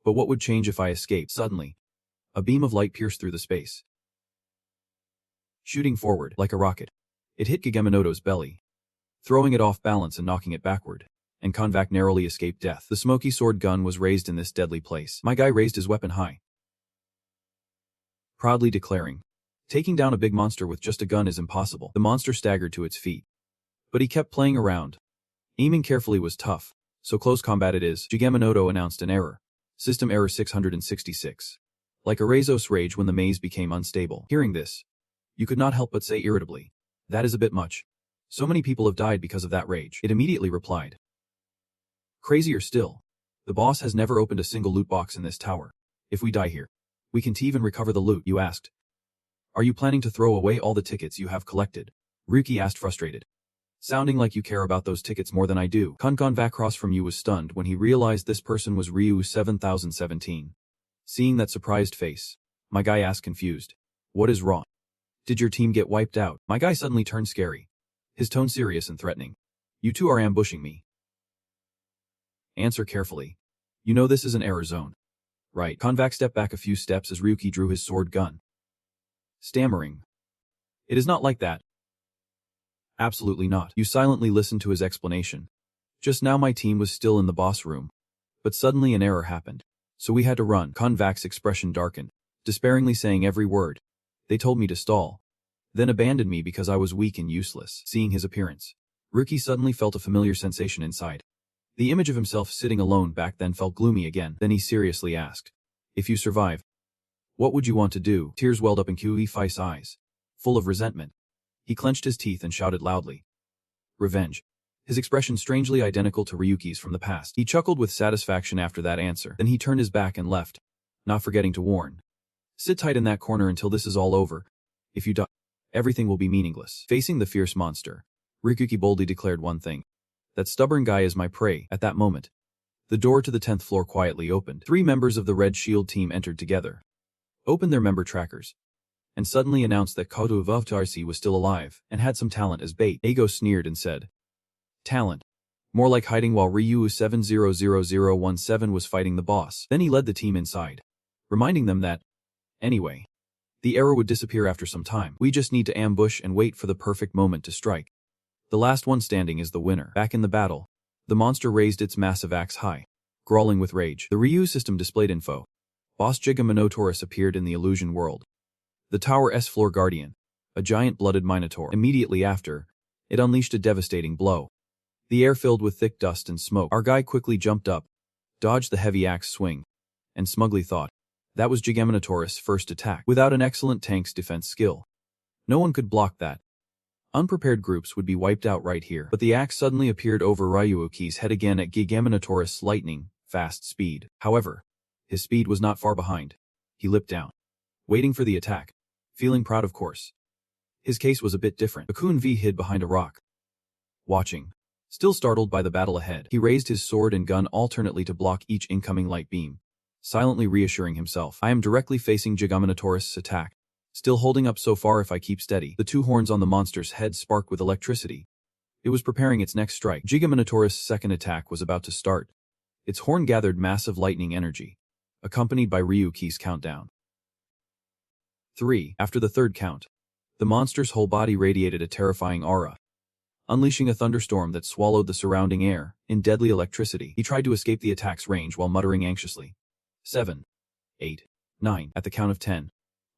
but what would change if I escaped? Suddenly, a beam of light pierced through the space, shooting forward like a rocket. It hit Gigaminoto's belly, throwing it off balance and knocking it backward. And Konvak narrowly escaped death. The smoky sword gun was raised in this deadly place. My guy raised his weapon high, proudly declaring, "Taking down a big monster with just a gun is impossible." The monster staggered to its feet, but he kept playing around. Aiming carefully was tough, so close combat it is. Gigaminoto announced an error. System error 666. Like a Razos rage when the maze became unstable. Hearing this, you could not help but say irritably, "That is a bit much." So many people have died because of that rage. It immediately replied. Crazier still. The boss has never opened a single loot box in this tower. If we die here, we can't even recover the loot, you asked. Are you planning to throw away all the tickets you have collected? Ryuki asked, frustrated. Sounding like you care about those tickets more than I do. Kunkan Vakros from you was stunned when he realized this person was Ryu 7017. Seeing that surprised face, my guy asked, confused. What is wrong? Did your team get wiped out? My guy suddenly turned scary, his tone serious and threatening. You two are ambushing me. Answer carefully. You know this is an error zone. Right. Konvak stepped back a few steps as Ryuki drew his sword gun. Stammering. It is not like that. Absolutely not. You silently listened to his explanation. Just now my team was still in the boss room. But suddenly an error happened. So we had to run. Konvak's expression darkened, despairingly saying every word. They told me to stall. Then abandoned me because I was weak and useless. Seeing his appearance, Ryuki suddenly felt a familiar sensation inside. The image of himself sitting alone back then felt gloomy again. Then he seriously asked, if you survive, what would you want to do? Tears welled up in Kuifai's eyes, full of resentment. He clenched his teeth and shouted loudly. Revenge. His expression strangely identical to Ryuki's from the past. He chuckled with satisfaction after that answer. Then he turned his back and left, not forgetting to warn. Sit tight in that corner until this is all over. If you die, everything will be meaningless. Facing the fierce monster, Ryuki boldly declared one thing. That stubborn guy is my prey. At that moment, the door to the 10th floor quietly opened. 3 members of the Red Shield team entered together, opened their member trackers, and suddenly announced that Koto Vovtarsi was still alive and had some talent as bait. Ago sneered and said, talent. More like hiding while Ryu 700017 was fighting the boss. Then he led the team inside, reminding them that, anyway, the error would disappear after some time. We just need to ambush and wait for the perfect moment to strike. The last one standing is the winner. Back in the battle, the monster raised its massive axe high, growling with rage. The Ryu system displayed info. Boss Gigaminotaurus appeared in the illusion world. The tower's floor guardian, a giant blooded minotaur. Immediately after, it unleashed a devastating blow. The air filled with thick dust and smoke. Our guy quickly jumped up, dodged the heavy axe swing, and smugly thought, that was Gigaminotaurus' first attack. Without an excellent tank's defense skill, no one could block that. Unprepared groups would be wiped out right here. But the axe suddenly appeared over Ryuki's head again at Gigaminotaurus' lightning fast speed. However, his speed was not far behind. He leapt down, waiting for the attack, feeling proud of course. His case was a bit different. Akun V hid behind a rock, watching. Still startled by the battle ahead, he raised his sword and gun alternately to block each incoming light beam, silently reassuring himself. I am directly facing Gigaminotaurus' attack. Still holding up so far if I keep steady. The 2 horns on the monster's head sparked with electricity. It was preparing its next strike. Gigaminotaurus' second attack was about to start. Its horn gathered massive lightning energy, accompanied by Ryuki's countdown. 3. After the third count, the monster's whole body radiated a terrifying aura, unleashing a thunderstorm that swallowed the surrounding air in deadly electricity. He tried to escape the attack's range while muttering anxiously. 7, 8, 9. At the count of 10.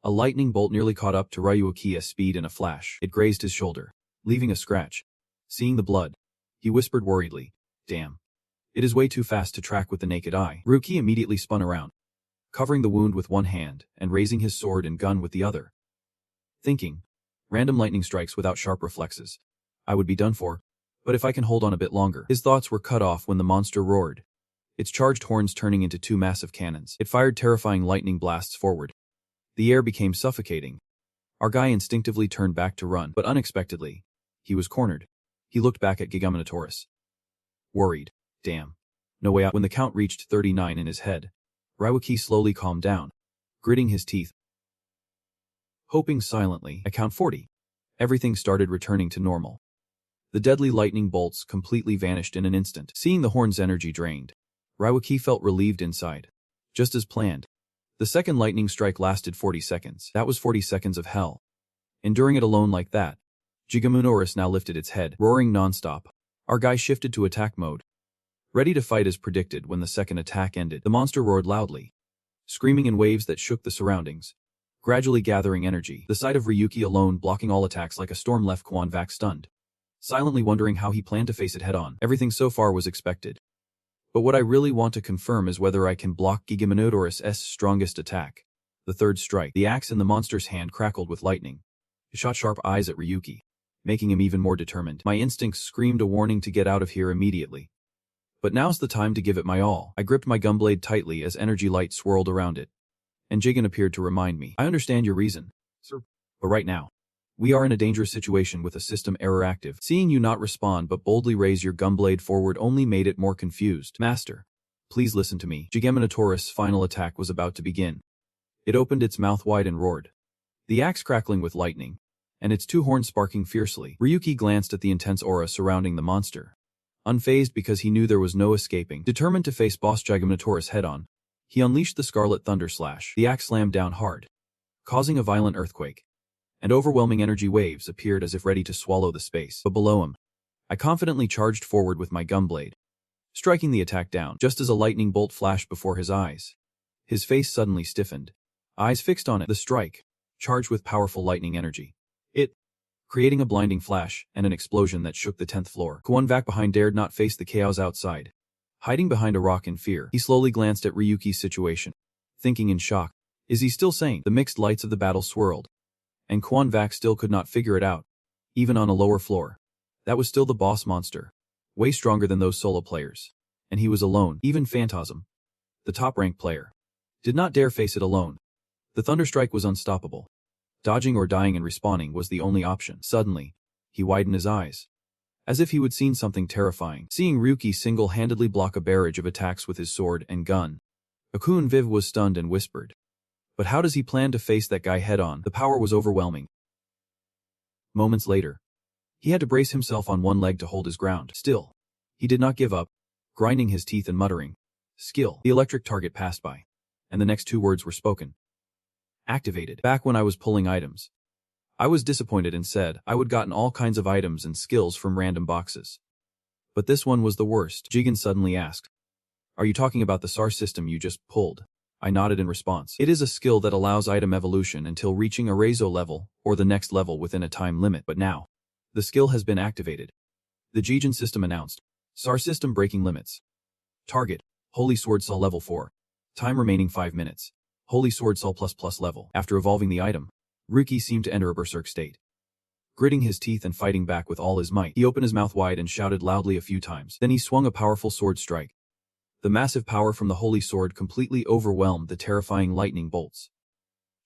A lightning bolt nearly caught up to Ryuki's speed in a flash. It grazed his shoulder, leaving a scratch. Seeing the blood, he whispered worriedly, damn. It is way too fast to track with the naked eye. Ryuki immediately spun around, covering the wound with one hand and raising his sword and gun with the other. Thinking, random lightning strikes without sharp reflexes. I would be done for, but if I can hold on a bit longer. His thoughts were cut off when the monster roared, its charged horns turning into 2 massive cannons. It fired terrifying lightning blasts forward. The air became suffocating. Our guy instinctively turned back to run, but unexpectedly, he was cornered. He looked back at Gigaminotaurus, worried. Damn. No way out. When the count reached 39 in his head, Ryuki slowly calmed down, gritting his teeth, hoping silently. At count 40, everything started returning to normal. The deadly lightning bolts completely vanished in an instant. Seeing the horn's energy drained, Ryuki felt relieved inside. Just as planned, the second lightning strike lasted 40 seconds. That was 40 seconds of hell. Enduring it alone like that, Gigaminotaurus now lifted its head, roaring nonstop. Our guy shifted to attack mode, ready to fight as predicted. When the second attack ended, the monster roared loudly, screaming in waves that shook the surroundings, gradually gathering energy. The sight of Ryuki alone blocking all attacks like a storm left Kwanvak stunned, silently wondering how he planned to face it head-on. Everything so far was expected. But what I really want to confirm is whether I can block Gigaminotaurus' strongest attack, the third strike. The axe in the monster's hand crackled with lightning. It shot sharp eyes at Ryuki, making him even more determined. My instincts screamed a warning to get out of here immediately. But now's the time to give it my all. I gripped my gumblade tightly as energy light swirled around it. And Jigen appeared to remind me. I understand your reason, sir. But right now, we are in a dangerous situation with a system error active. Seeing you not respond but boldly raise your gumblade forward only made it more confused. Master, please listen to me. Jigen final attack was about to begin. It opened its mouth wide and roared, the axe crackling with lightning, and its two horns sparking fiercely. Ryuki glanced at the intense aura surrounding the monster. Unfazed because he knew there was no escaping, determined to face boss Jigen head-on, he unleashed the Scarlet Thunder Slash. The axe slammed down hard, causing a violent earthquake, and overwhelming energy waves appeared as if ready to swallow the space. But below him, I confidently charged forward with my gunblade, striking the attack down. Just as a lightning bolt flashed before his eyes, his face suddenly stiffened, eyes fixed on it. The strike, charged with powerful lightning energy, creating a blinding flash and an explosion that shook the 10th floor. Kwon-Vak behind dared not face the chaos outside. Hiding behind a rock in fear, he slowly glanced at Ryuki's situation, thinking in shock, is he still sane? The mixed lights of the battle swirled, and Kwon-Vak still could not figure it out. Even on a lower floor, that was still the boss monster, way stronger than those solo players. And he was alone. Even Fantasm, the top-ranked player, did not dare face it alone. The Thunderstrike was unstoppable. Dodging or dying and respawning was the only option. Suddenly, he widened his eyes, as if he would seen something terrifying. Seeing Ryuki single-handedly block a barrage of attacks with his sword and gun, Akun Viv was stunned and whispered, but how does he plan to face that guy head-on? The power was overwhelming. Moments later, he had to brace himself on one leg to hold his ground. Still, he did not give up, grinding his teeth and muttering, skill. The electric target passed by, and the next two words were spoken. Activated. Back when I was pulling items, I was disappointed and said I would gotten all kinds of items and skills from random boxes. But this one was the worst. Jigen suddenly asked, are you talking about the SAR system you just pulled? I nodded in response. It is a skill that allows item evolution until reaching a Reizo level or the next level within a time limit. But now, the skill has been activated. The Jigen system announced. SAR system breaking limits. Target, Holy Sword Saw level 4. Time remaining 5 minutes. Holy Sword Saw ++ level. After evolving the item, Ryuki seemed to enter a berserk state. Gritting his teeth and fighting back with all his might, he opened his mouth wide and shouted loudly a few times. Then he swung a powerful sword strike. The massive power from the Holy Sword completely overwhelmed the terrifying lightning bolts,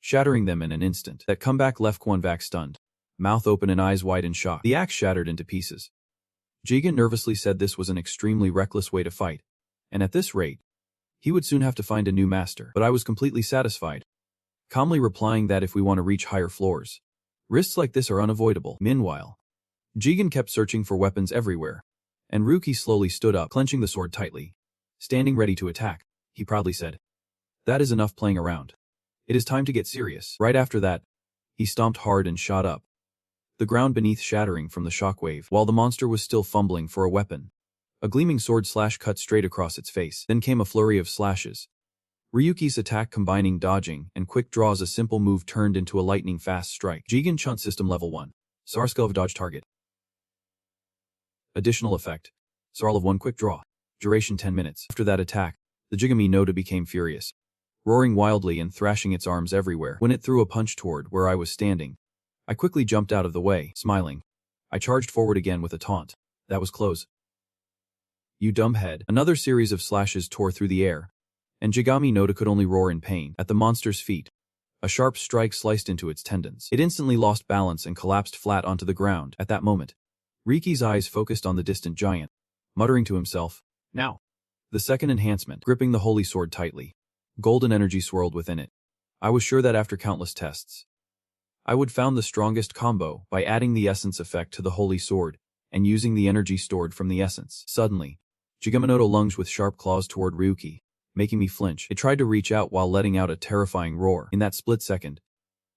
shattering them in an instant. That comeback left Kwon-Vak stunned, mouth open and eyes wide in shock. The axe shattered into pieces. Jigen nervously said this was an extremely reckless way to fight, and at this rate, he would soon have to find a new master. But I was completely satisfied, calmly replying that if we want to reach higher floors, risks like this are unavoidable. Meanwhile, Jigen kept searching for weapons everywhere, and Ryuki slowly stood up, clenching the sword tightly. Standing ready to attack, he proudly said, that is enough playing around. It is time to get serious. Right after that, he stomped hard and shot up, the ground beneath shattering from the shockwave. While the monster was still fumbling for a weapon, a gleaming sword slash cut straight across its face. Then came a flurry of slashes. Ryuki's attack combining dodging and quick draws, a simple move turned into a lightning-fast strike. Jigen Chunt System Level 1. SAR skill of Dodge Target. Additional effect. SAR of 1 Quick Draw. Duration 10 minutes. After that attack, the Jigami Noda became furious, roaring wildly and thrashing its arms everywhere. When it threw a punch toward where I was standing, I quickly jumped out of the way, smiling. I charged forward again with a taunt. That was close. You dumb head. Another series of slashes tore through the air, and Jigami Noda could only roar in pain. At the monster's feet, a sharp strike sliced into its tendons. It instantly lost balance and collapsed flat onto the ground. At that moment, Riki's eyes focused on the distant giant, muttering to himself, now. The second enhancement, gripping the holy sword tightly. Golden energy swirled within it. I was sure that after countless tests, I would found the strongest combo by adding the essence effect to the holy sword and using the energy stored from the essence. Suddenly, Jigaminoto lunged with sharp claws toward Ryuki, making me flinch. It tried to reach out while letting out a terrifying roar. In that split second,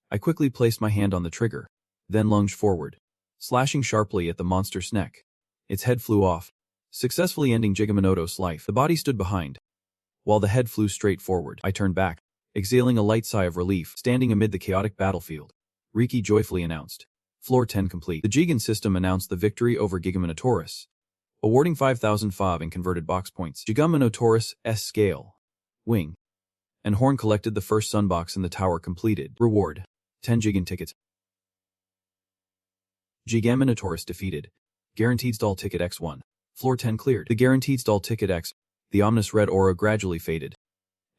I quickly placed my hand on the trigger, then lunged forward, slashing sharply at the monster's neck. Its head flew off, successfully ending Jigaminoto's life. The body stood behind, while the head flew straight forward. I turned back, exhaling a light sigh of relief. Standing amid the chaotic battlefield, Ryuki joyfully announced, Floor 10 complete. The Jigen system announced the victory over Gigaminotaurus, awarding 5,000 FOB in converted box points. Gigaminotaurus' scale, wing, and horn collected the first sunbox in the tower completed. Reward, 10 Jigen tickets. Gigan Minotaurus defeated. Guaranteed stall ticket X1. Floor 10 cleared. The guaranteed stall ticket X. The ominous red aura gradually faded.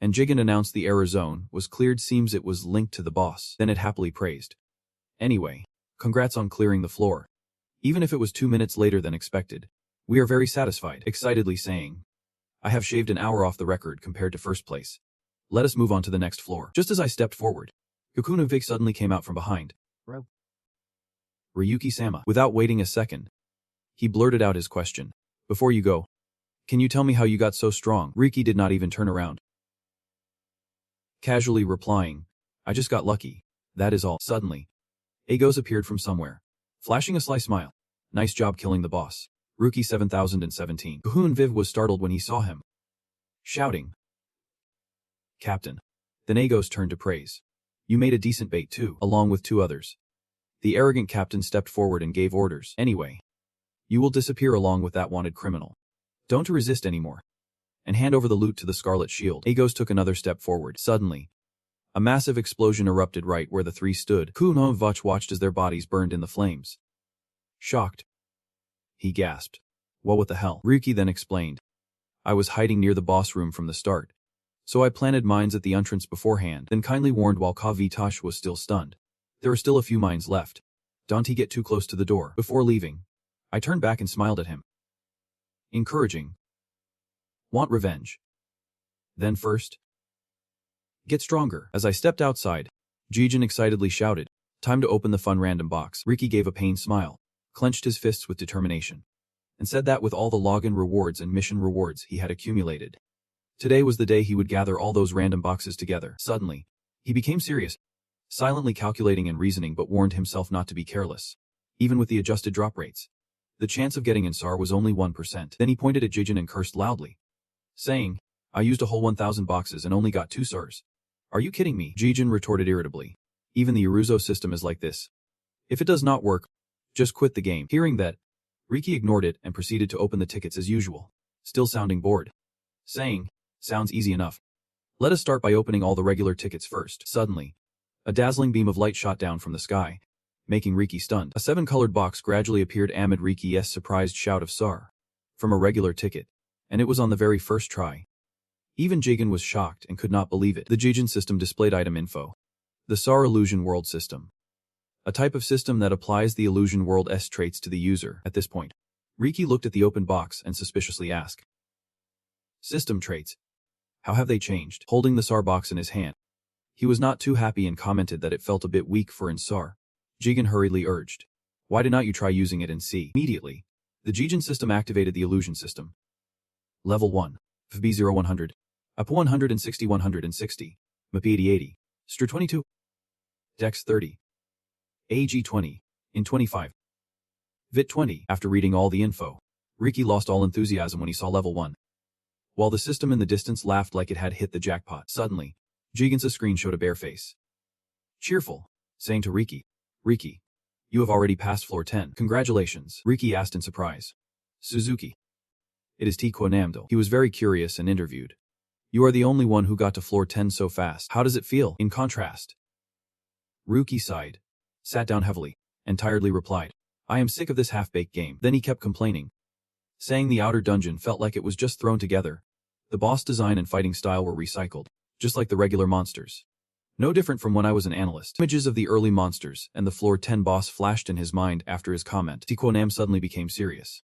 And Jigen announced the error zone was cleared. Seems it was linked to the boss. Then it happily praised. Anyway, congrats on clearing the floor. Even if it was 2 minutes later than expected. We are very satisfied, excitedly saying. I have shaved an hour off the record compared to first place. Let us move on to the next floor. Just as I stepped forward, Kokunovic suddenly came out from behind. Ryuki-sama. Without waiting a second, he blurted out his question. Before you go, can you tell me how you got so strong? Ryuki did not even turn around. Casually replying, I just got lucky. That is all. Suddenly, Agos appeared from somewhere, flashing a sly smile. Nice job killing the boss. Ryuki 7017. Kahun Viv was startled when he saw him, shouting, Captain. Then Agos turned to praise. You made a decent bait too, along with 2 others. The arrogant captain stepped forward and gave orders. Anyway, you will disappear along with that wanted criminal. Don't resist anymore. And hand over the loot to the Scarlet Shield. Agos took another step forward. Suddenly, a massive explosion erupted right where the 3 stood. Kunovic watched as their bodies burned in the flames. Shocked, he gasped. What the hell? Ryuki then explained. I was hiding near the boss room from the start. So I planted mines at the entrance beforehand, then kindly warned while Kavitash was still stunned. There are still a few mines left. Don't he get too close to the door. Before leaving, I turned back and smiled at him. Encouraging. Want revenge. Then first, get stronger. As I stepped outside, Jigen excitedly shouted, time to open the fun random box. Ryuki gave a pained smile, clenched his fists with determination, and said that with all the login rewards and mission rewards he had accumulated, today was the day he would gather all those random boxes together. Suddenly, he became serious, silently calculating and reasoning, but warned himself not to be careless. Even with the adjusted drop rates, the chance of getting in SAR was only 1%. Then he pointed at Jigen and cursed loudly, saying, I used a whole 1,000 boxes and only got 2 SARs. Are you kidding me? Jigen retorted irritably. Even the Uruzo system is like this. If it does not work, just quit the game. Hearing that, Ryuki ignored it and proceeded to open the tickets as usual, still sounding bored, saying, sounds easy enough. Let us start by opening all the regular tickets first. Suddenly, a dazzling beam of light shot down from the sky, making Ryuki stunned. A 7-colored box gradually appeared amid Ryuki's surprised shout of SAR from a regular ticket, and it was on the very first try. Even Jigen was shocked and could not believe it. The Jigen system displayed item info. The SAR Illusion World System. A type of system that applies the Illusion World's traits to the user. At this point, Ryuki looked at the open box and suspiciously asked, System traits. How have they changed? Holding the SAR box in his hand, he was not too happy and commented that it felt a bit weak for in SAR. Jigen hurriedly urged, why did not you try using it in C? Immediately, the Jigen system activated the illusion system. Level 1. FB0100. Up 160 160. MAP 8080. Str 22. Dex 30. AG 20. In 25. Vit 20. After reading all the info, Ryuki lost all enthusiasm when he saw level 1. While the system in the distance laughed like it had hit the jackpot. Suddenly, Jigen's screen showed a bare face. Cheerful, saying to Ryuki, Ryuki, you have already passed floor 10. Congratulations. Ryuki asked in surprise. Suzuki. It is Tiko Namdo. He was very curious and interviewed. You are the only one who got to floor 10 so fast. How does it feel? In contrast, Ryuki sighed, sat down heavily, and tiredly replied, I am sick of this half-baked game. Then he kept complaining, saying the outer dungeon felt like it was just thrown together. The boss design and fighting style were recycled, just like the regular monsters. No different from when I was an analyst. Images of the early monsters and the floor 10 boss flashed in his mind after his comment. Tikwonam suddenly became serious,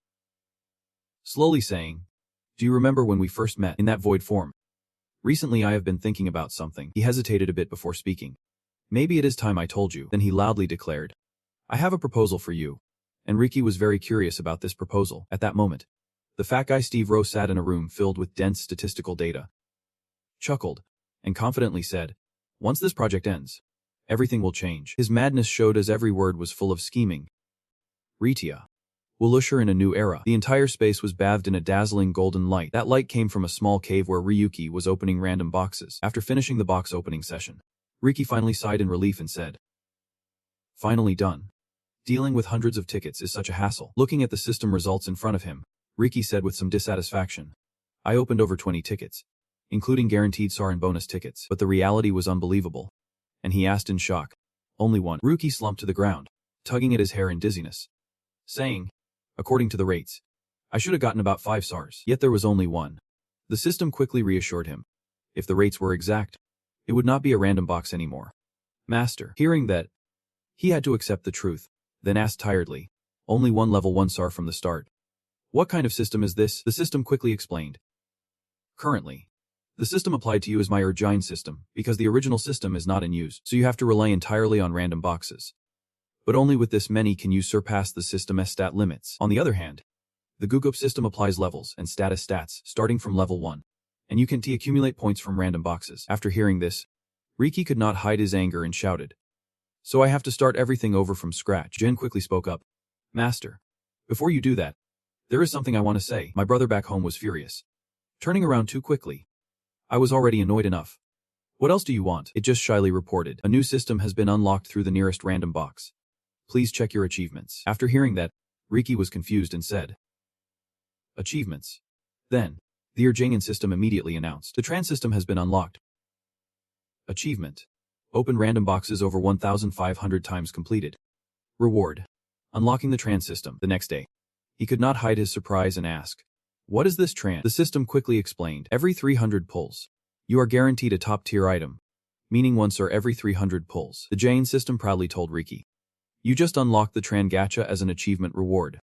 slowly saying, do you remember when we first met in that void form? Recently I have been thinking about something. He hesitated a bit before speaking. Maybe it is time I told you. Then he loudly declared, I have a proposal for you. And Ryuki was very curious about this proposal. At that moment, the fat guy Steve Rowe sat in a room filled with dense statistical data, chuckled, and confidently said, once this project ends, everything will change. His madness showed as every word was full of scheming. Ritia will usher in a new era. The entire space was bathed in a dazzling golden light. That light came from a small cave where Ryuki was opening random boxes. After finishing the box opening session, Ryuki finally sighed in relief and said, finally done. Dealing with hundreds of tickets is such a hassle. Looking at the system results in front of him, Ryuki said with some dissatisfaction, I opened over 20 tickets, including guaranteed SAR and bonus tickets, but the reality was unbelievable. And he asked in shock, only one. Ryuki slumped to the ground, tugging at his hair in dizziness, saying, "According to the rates, I should have gotten about 5 SARs, yet there was only 1. The system quickly reassured him. If the rates were exact, it would not be a random box anymore. Master, hearing that, he had to accept the truth, then asked tiredly, "Only 1 level 1 SAR from the start. What kind of system is this?" The system quickly explained. "Currently, the system applied to you is my Urgine system, because the original system is not in use, so you have to rely entirely on random boxes. But only with this many can you surpass the system's stat limits. On the other hand, the Gugup system applies levels and status stats starting from level 1, and you can accumulate points from random boxes." After hearing this, Ryuki could not hide his anger and shouted, "So I have to start everything over from scratch." Jin quickly spoke up, "Master, before you do that, there is something I want to say." My brother back home was furious, turning around too quickly. "I was already annoyed enough. What else do you want?" It just shyly reported, "A new system has been unlocked through the nearest random box. Please check your achievements." After hearing that, Ryuki was confused and said, "Achievements?" Then, the Urjangan system immediately announced, "The trans system has been unlocked. Achievement: open random boxes over 1,500 times completed. Reward: unlocking the trans system." The next day, he could not hide his surprise and ask, "What is this trans?" The system quickly explained, "Every 300 pulls, you are guaranteed a top-tier item, meaning 1 SAR every 300 pulls." The Jain system proudly told Ryuki, "You just unlocked the Tran Gacha as an achievement reward.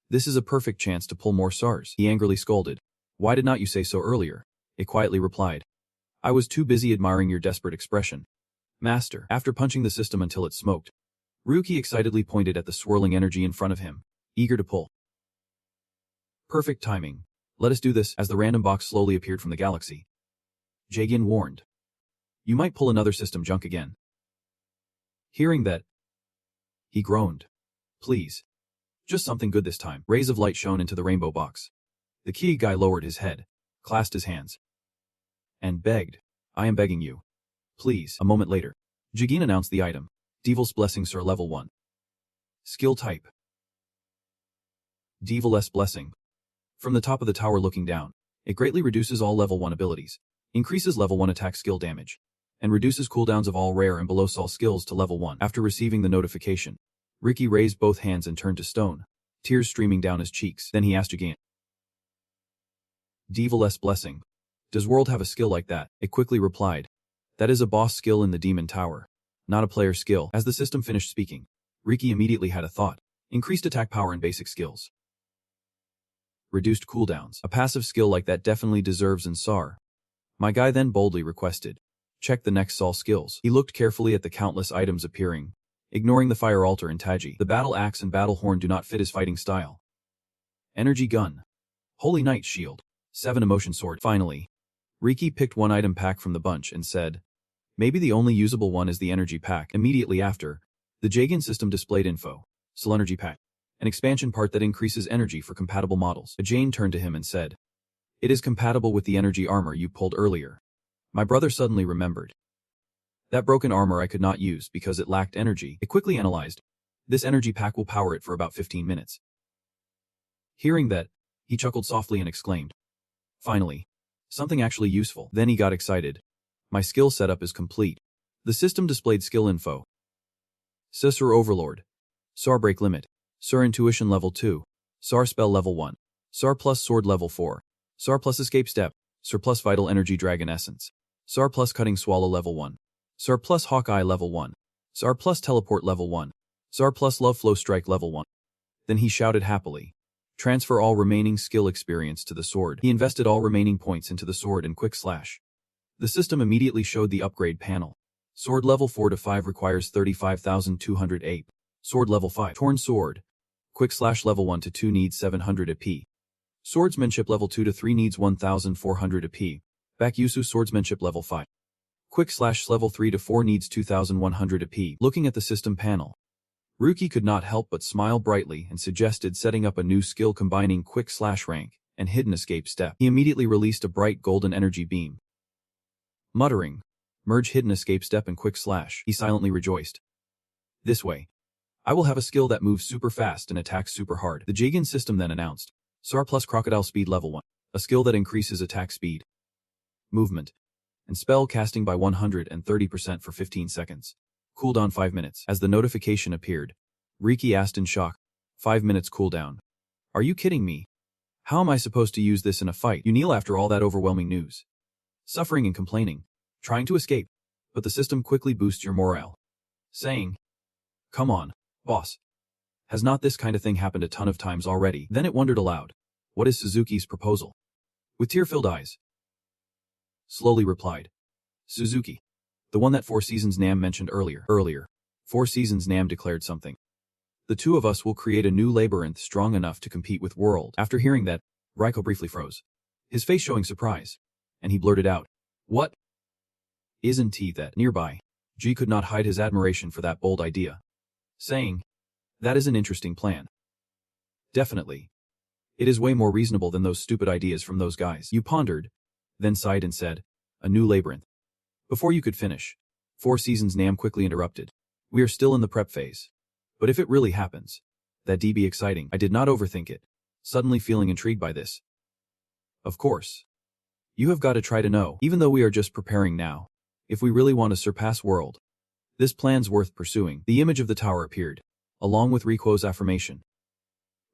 This is a perfect chance to pull more SARs." He angrily scolded, "Why did not you say so earlier?" It quietly replied, "I was too busy admiring your desperate expression." Master, after punching the system until it smoked, Ryuki excitedly pointed at the swirling energy in front of him, eager to pull. "Perfect timing. Let us do this." As the random box slowly appeared from the galaxy, Jaegin warned, "You might pull another system junk again." Hearing that, he groaned, "Please. Just something good this time." Rays of light shone into the rainbow box. The key guy lowered his head, clasped his hands, and begged, "I am begging you. Please." A moment later, Jaegin announced the item, Devil's Blessing Sir level 1. Skill type: Devil's Blessing. From the top of the tower looking down, it greatly reduces all level 1 abilities, increases level 1 attack skill damage, and reduces cooldowns of all rare and below sol skills to level 1. After receiving the notification, Ryuki raised both hands and turned to stone, tears streaming down his cheeks. Then he asked again, "Devil's Blessing. Does world have a skill like that?" It quickly replied, "That is a boss skill in the Demon Tower, not a player skill." As the system finished speaking, Ryuki immediately had a thought, increased attack power and basic skills. Reduced cooldowns. A passive skill like that definitely deserves an SAR. My guy then boldly requested, "Check the next sol skills." He looked carefully at the countless items appearing, ignoring the fire altar and Taji. The battle axe and battle horn do not fit his fighting style. Energy gun. Holy Knight shield. 7 emotion sword. Finally, Ryuki picked one item pack from the bunch and said, "Maybe the only usable one is the energy pack." Immediately after, the Jaegin system displayed info, Soul Energy Pack, an expansion part that increases energy for compatible models. Jane turned to him and said, "It is compatible with the energy armor you pulled earlier." My brother suddenly remembered. That broken armor I could not use because it lacked energy. It quickly analyzed. This energy pack will power it for about 15 minutes. Hearing that, he chuckled softly and exclaimed, "Finally, something actually useful." Then he got excited. "My skill setup is complete." The system displayed skill info. Sir Overlord. SAR Break Limit. SAR Intuition level 2. SAR Spell level 1. SAR plus Sword level 4. SAR plus Escape Step. SAR plus Vital Energy Dragon Essence. SAR plus Cutting Swallow level 1. SAR plus Hawkeye level 1. SAR plus Teleport level 1. SAR plus Love Flow Strike level 1. Then he shouted happily, "Transfer all remaining skill experience to the sword." He invested all remaining points into the sword and quick slash. The system immediately showed the upgrade panel. Sword level 4 to 5 requires 35,208. Sword level 5. Torn Sword. Quick slash level 1 to 2 needs 700 AP. Swordsmanship level 2 to 3 needs 1,400 AP. Bakyusu Swordsmanship level 5. Quick slash level 3 to 4 needs 2,100 AP. Looking at the system panel, Ryuki could not help but smile brightly and suggested setting up a new skill combining quick slash rank and hidden escape step. He immediately released a bright golden energy beam. Muttering, "Merge hidden escape step and quick slash," he silently rejoiced. "This way, I will have a skill that moves super fast and attacks super hard." The Jaegin system then announced, SAR plus Crocodile Speed level 1, a skill that increases attack speed, movement, and spell casting by 130% for 15 seconds. Cooldown 5 minutes. As the notification appeared, Ryuki asked in shock. 5 minutes cooldown. Are you kidding me? How am I supposed to use this in a fight? You kneel after all that overwhelming news. Suffering and complaining. Trying to escape. But the system quickly boosts your morale. Saying, come on, boss. Has not this kind of thing happened a ton of times already? Then it wondered aloud. What is Suzuki's proposal? With tear-filled eyes. Slowly replied. Suzuki. The one that Four Seasons Nam mentioned earlier. Four Seasons Nam declared something. The two of us will create a new labyrinth strong enough to compete with World. After hearing that, Raiko briefly froze. His face showing surprise. And he blurted out. What? Isn't he that? Nearby, G could not hide his admiration for that bold idea. Saying, that is an interesting plan. Definitely. It is way more reasonable than those stupid ideas from those guys. You pondered, then sighed and said, a new labyrinth. Before you could finish, Four Seasons Nam quickly interrupted. We are still in the prep phase. But if it really happens, that'd be exciting. I did not overthink it, suddenly feeling intrigued by this. Of course. You have got to try to know, even though we are just preparing now, if we really want to surpass World. This plan's worth pursuing. The image of the tower appeared, along with Riko's affirmation.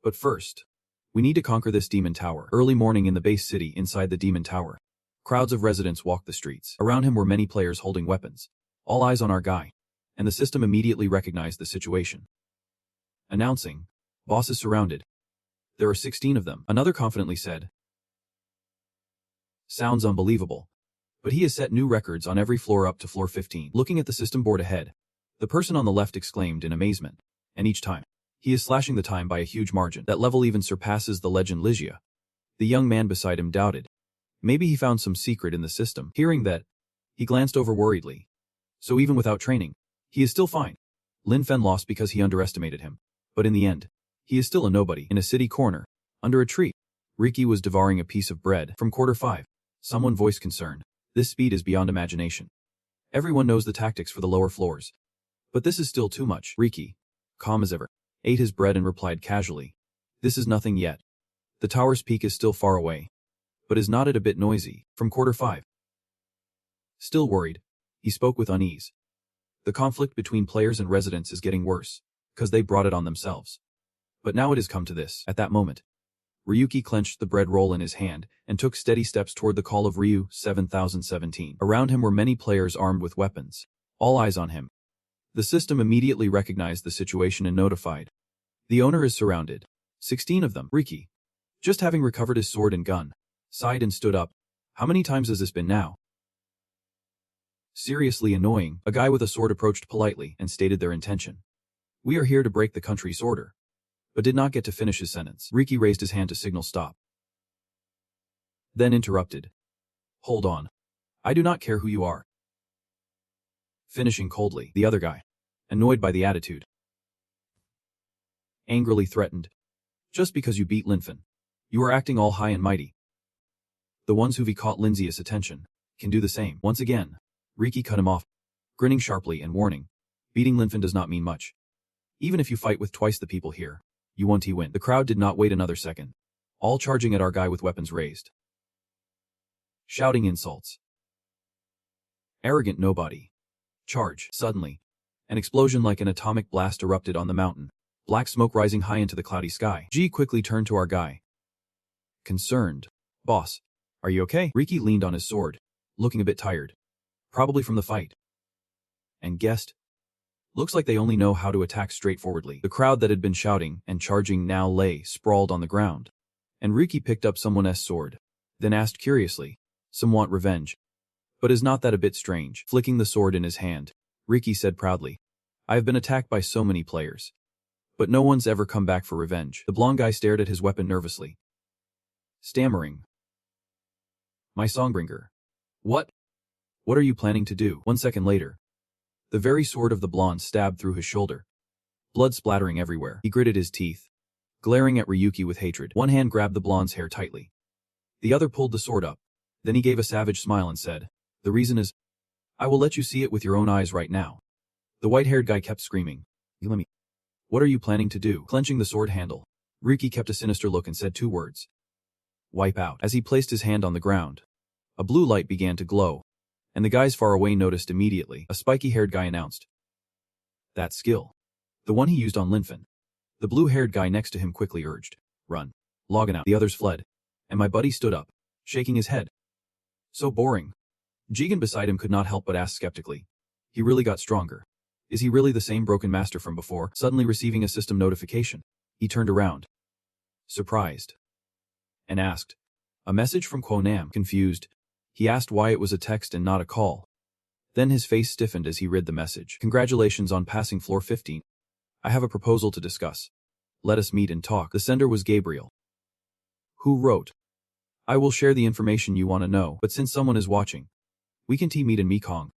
But first, we need to conquer this demon tower. Early morning in the base city inside the demon tower. Crowds of residents walked the streets. Around him were many players holding weapons. All eyes on our guy. And the system immediately recognized the situation. Announcing, boss is surrounded. There are 16 of them, another confidently said. Sounds unbelievable. But he has set new records on every floor up to floor 15. Looking at the system board ahead, the person on the left exclaimed in amazement. And each time, he is slashing the time by a huge margin. That level even surpasses the legend Ligia. The young man beside him doubted. Maybe he found some secret in the system. Hearing that, he glanced over worriedly. So even without training, he is still fine. Lynfen lost because he underestimated him. But in the end, he is still a nobody. In a city corner, under a tree, Ryuki was devouring a piece of bread. From quarter 5, someone voiced concern. This speed is beyond imagination. Everyone knows the tactics for the lower floors. But this is still too much. Ryuki, calm as ever, ate his bread and replied casually. This is nothing yet. The tower's peak is still far away. But is not it a bit noisy? From quarter 5. Still worried, he spoke with unease. The conflict between players and residents is getting worse, because they brought it on themselves. But now it has come to this. At that moment, Ryuki clenched the bread roll in his hand and took steady steps toward the call of Ryu 7017. Around him were many players armed with weapons, all eyes on him. The system immediately recognized the situation and notified. The owner is surrounded. 16 of them. Ryuki, just having recovered his sword and gun, sighed and stood up. How many times has this been now? Seriously annoying, a guy with a sword approached politely and stated their intention. We are here to break the country's order. But did not get to finish his sentence. Ryuki raised his hand to signal stop. Then interrupted. Hold on. I do not care who you are. Finishing coldly, the other guy, annoyed by the attitude, angrily threatened. Just because you beat Lynfen, you are acting all high and mighty. The ones who've caught Lindsay's attention can do the same. Once again, Ryuki cut him off, grinning sharply and warning. Beating Lynfen does not mean much. Even if you fight with twice the people here, you won't win. The crowd did not wait another second, all charging at our guy with weapons raised. Shouting insults. Arrogant nobody. Charge. Suddenly, an explosion like an atomic blast erupted on the mountain, black smoke rising high into the cloudy sky. G quickly turned to our guy. Concerned. Boss, are you okay? Ryuki leaned on his sword, looking a bit tired. Probably from the fight. And guessed. Looks like they only know how to attack straightforwardly. The crowd that had been shouting and charging now lay sprawled on the ground. And Ryuki picked up someone's sword, then asked curiously, some want revenge. But is not that a bit strange? Flicking the sword in his hand, Ryuki said proudly, I have been attacked by so many players. But no one's ever come back for revenge. The blonde guy stared at his weapon nervously. Stammering. My songbringer. What? What are you planning to do? 1 second later, the very sword of the blonde stabbed through his shoulder. Blood splattering everywhere. He gritted his teeth, glaring at Ryuki with hatred. One hand grabbed the blonde's hair tightly. The other pulled the sword up. Then he gave a savage smile and said, the reason is, I will let you see it with your own eyes right now. The white-haired guy kept screaming. Let me. What are you planning to do? Clenching the sword handle, Ryuki kept a sinister look and said 2 words. Wipe out. As he placed his hand on the ground, a blue light began to glow, and the guys far away noticed immediately. A spiky-haired guy announced. That skill. The one he used on Lynfen. The blue-haired guy next to him quickly urged, "Run." Logging out. The others fled. And my buddy stood up, shaking his head. So boring. Jigen beside him could not help but ask skeptically. He really got stronger. Is he really the same broken master from before? Suddenly receiving a system notification, he turned around, surprised, and asked, "A message from Kwonam?" Confused, he asked why it was a text and not a call. Then his face stiffened as he read the message. "Congratulations on passing floor 15. I have a proposal to discuss. Let us meet and talk." The sender was Gabriel, who wrote, "I will share the information you want to know, but since someone is watching, we can meet in Mekong.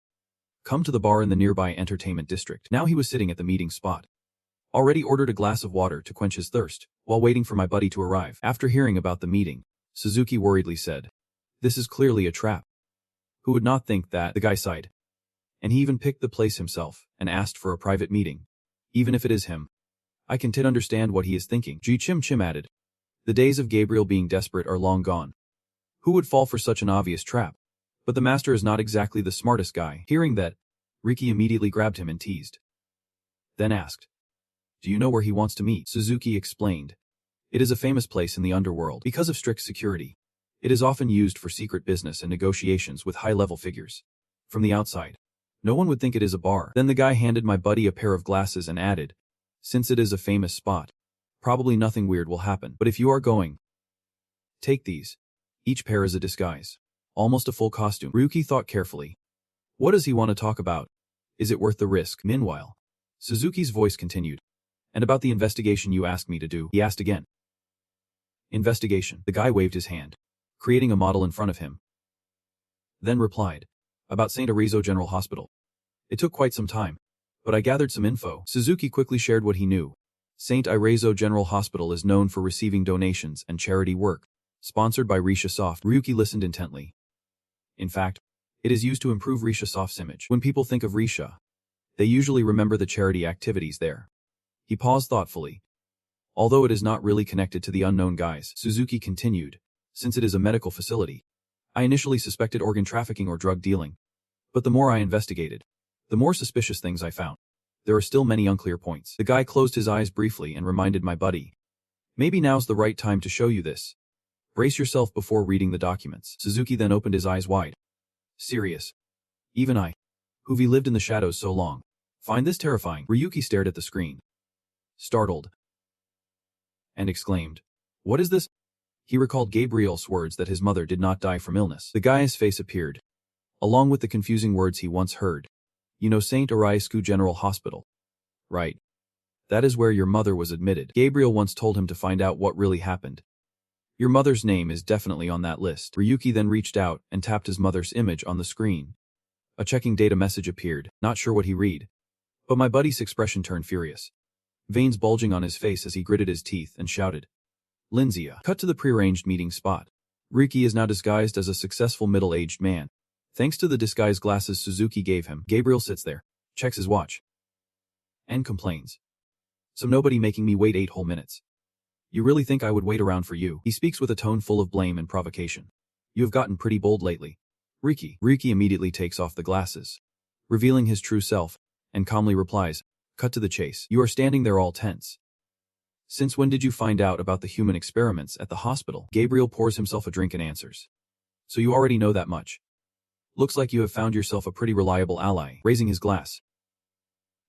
Come to the bar in the nearby entertainment district." Now he was sitting at the meeting spot. Already ordered a glass of water to quench his thirst, while waiting for my buddy to arrive. After hearing about the meeting, Suzuki worriedly said, "This is clearly a trap." Who would not think that? The guy sighed. And he even picked the place himself, and asked for a private meeting. Even if it is him. I can understand what he is thinking. Ji Chim added. The days of Gabriel being desperate are long gone. Who would fall for such an obvious trap? But the master is not exactly the smartest guy. Hearing that, Ryuki immediately grabbed him and teased. Then asked, "Do you know where he wants to meet?" Suzuki explained. It is a famous place in the underworld. Because of strict security, it is often used for secret business and negotiations with high-level figures. From the outside, no one would think it is a bar. Then the guy handed my buddy a pair of glasses and added, "Since it is a famous spot, probably nothing weird will happen. But if you are going, take these. Each pair is a disguise. Almost a full costume." Ryuki thought carefully. What does he want to talk about? Is it worth the risk? Meanwhile, Suzuki's voice continued. "And about the investigation you asked me to do?" he asked again. "Investigation?" The guy waved his hand, creating a model in front of him. Then replied, "About St. Arizo General Hospital. It took quite some time, but I gathered some info." Suzuki quickly shared what he knew. St. Arizo General Hospital is known for receiving donations and charity work, sponsored by Risha Soft. Ryuki listened intently. In fact, it is used to improve Risha Soft's image. When people think of Risha, they usually remember the charity activities there. He paused thoughtfully. Although it is not really connected to the unknown guys, Suzuki continued, since it is a medical facility, I initially suspected organ trafficking or drug dealing. But the more I investigated, the more suspicious things I found. There are still many unclear points. The guy closed his eyes briefly and reminded my buddy. Maybe now's the right time to show you this. Brace yourself before reading the documents. Suzuki then opened his eyes wide. Serious. Even I, who've lived in the shadows so long, find this terrifying. Ryuki stared at the screen, startled, and exclaimed, "What is this?" He recalled Gabriel's words that his mother did not die from illness. The guy's face appeared, along with the confusing words he once heard. You know St. Arizo General Hospital, right? That is where your mother was admitted. Gabriel once told him to find out what really happened. Your mother's name is definitely on that list. Ryuki then reached out and tapped his mother's image on the screen. A checking data message appeared, not sure what he read. But my buddy's expression turned furious, veins bulging on his face as he gritted his teeth and shouted, "Linzia." Cut to the prearranged meeting spot. Ryuki is now disguised as a successful middle-aged man. Thanks to the disguise glasses Suzuki gave him, Gabriel sits there, checks his watch, and complains. So nobody making me wait 8 whole minutes. You really think I would wait around for you? He speaks with a tone full of blame and provocation. You have gotten pretty bold lately. Ryuki immediately takes off the glasses, revealing his true self, and calmly replies, cut to the chase. You are standing there all tense. Since when did you find out about the human experiments at the hospital? Gabriel pours himself a drink and answers. So you already know that much. Looks like you have found yourself a pretty reliable ally. Raising his glass,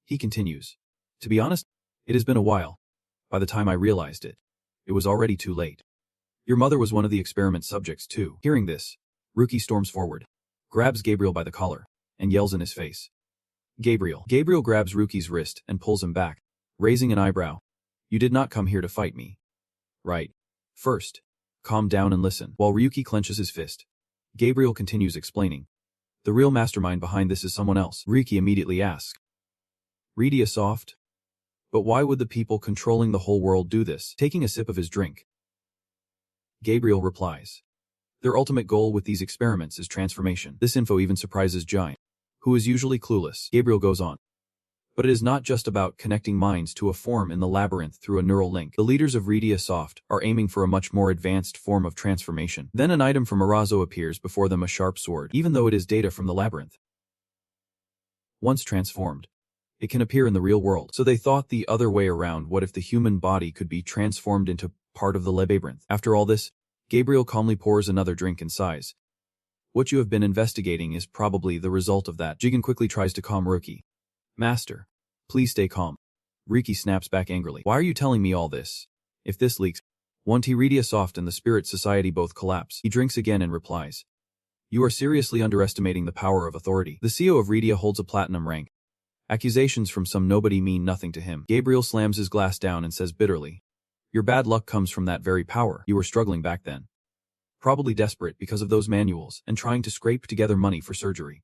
he continues. To be honest, it has been a while. By the time I realized it, it was already too late. Your mother was one of the experiment subjects too. Hearing this, Ryuki storms forward, grabs Gabriel by the collar, and yells in his face. Gabriel. Gabriel grabs Ryuki's wrist and pulls him back, raising an eyebrow. You did not come here to fight me. Right. First, calm down and listen. While Ryuki clenches his fist, Gabriel continues explaining. The real mastermind behind this is someone else. Ryuki immediately asks. Ryuki soft? But why would the people controlling the whole world do this? Taking a sip of his drink, Gabriel replies. Their ultimate goal with these experiments is transformation. This info even surprises Giant, who is usually clueless. Gabriel goes on. But it is not just about connecting minds to a form in the labyrinth through a neural link. The leaders of Ryuki Soft are aiming for a much more advanced form of transformation. Then an item from Arazo appears before them, a sharp sword, even though it is data from the labyrinth. Once transformed, It can appear in the real world. So they thought the other way around. What if the human body could be transformed into part of the labyrinth? After all this, Gabriel calmly pours another drink and sighs. What you have been investigating is probably the result of that. Jigen quickly tries to calm Ryuki. Master, please stay calm. Ryuki snaps back angrily. Why are you telling me all this? If this leaks, one T-Redia Soft and the Spirit Society both collapse. He drinks again and replies. You are seriously underestimating the power of authority. The CEO of Redia holds a platinum rank. Accusations from some nobody mean nothing to him. Gabriel slams his glass down and says bitterly. Your bad luck comes from that very power. You were struggling back then. Probably desperate because of those manuals and trying to scrape together money for surgery.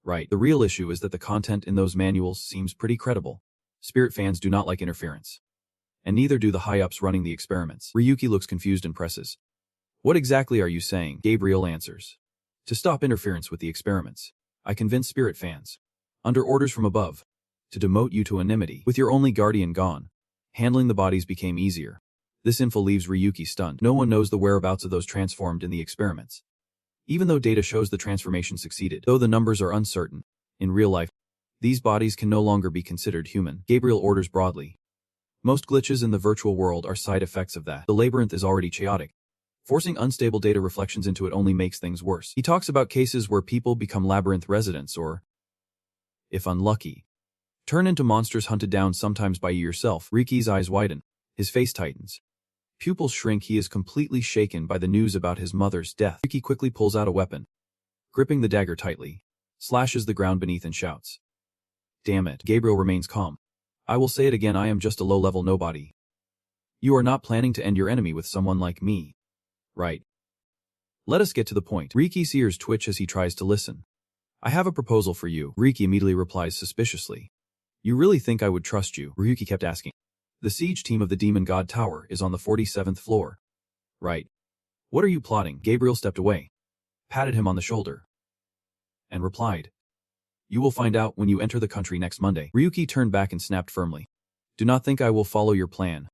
Right. The real issue is that the content in those manuals seems pretty credible. Spirit fans do not like interference. And neither do the high-ups running the experiments. Ryuki looks confused and presses. What exactly are you saying? Gabriel answers. To stop interference with the experiments, I convinced spirit fans, under orders from above, to demote you to anonymity. With your only guardian gone, handling the bodies became easier. This info leaves Ryuki stunned. No one knows the whereabouts of those transformed in the experiments. Even though data shows the transformation succeeded, though the numbers are uncertain, in real life, these bodies can no longer be considered human. Gabriel orders broadly. Most glitches in the virtual world are side effects of that. The labyrinth is already chaotic. Forcing unstable data reflections into it only makes things worse. He talks about cases where people become labyrinth residents or, if unlucky, turn into monsters hunted down sometimes by you yourself. Ryuki's eyes widen. His face tightens. Pupils shrink. He is completely shaken by the news about his mother's death. Ryuki quickly pulls out a weapon. Gripping the dagger tightly, slashes the ground beneath and shouts. Damn it. Gabriel remains calm. I will say it again, I am just a low-level nobody. You are not planning to end your enemy with someone like me. Right. Let us get to the point. Ryuki's ears twitch as he tries to listen. I have a proposal for you. Ryuki immediately replies suspiciously. You really think I would trust you? Ryuki kept asking. The siege team of the Demon God Tower is on the 47th floor. Right. What are you plotting? Gabriel stepped away, patted him on the shoulder, and replied. You will find out when you enter the country next Monday. Ryuki turned back and snapped firmly. Do not think I will follow your plan.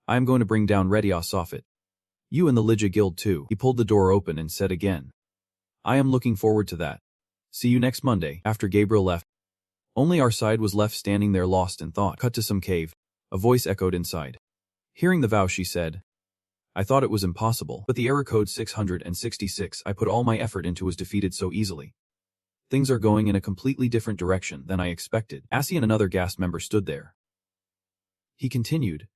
I am going to bring down Redia Soffit. You and the Lygia Guild too. He pulled the door open and said again. I am looking forward to that. See you next Monday. After Gabriel left, only our side was left standing there lost in thought. Cut to some cave. A voice echoed inside. Hearing the vow, she said. I thought it was impossible, but the error code 666 I put all my effort into was defeated so easily. Things are going in a completely different direction than I expected. Asian, another GAST member, stood there. He continued.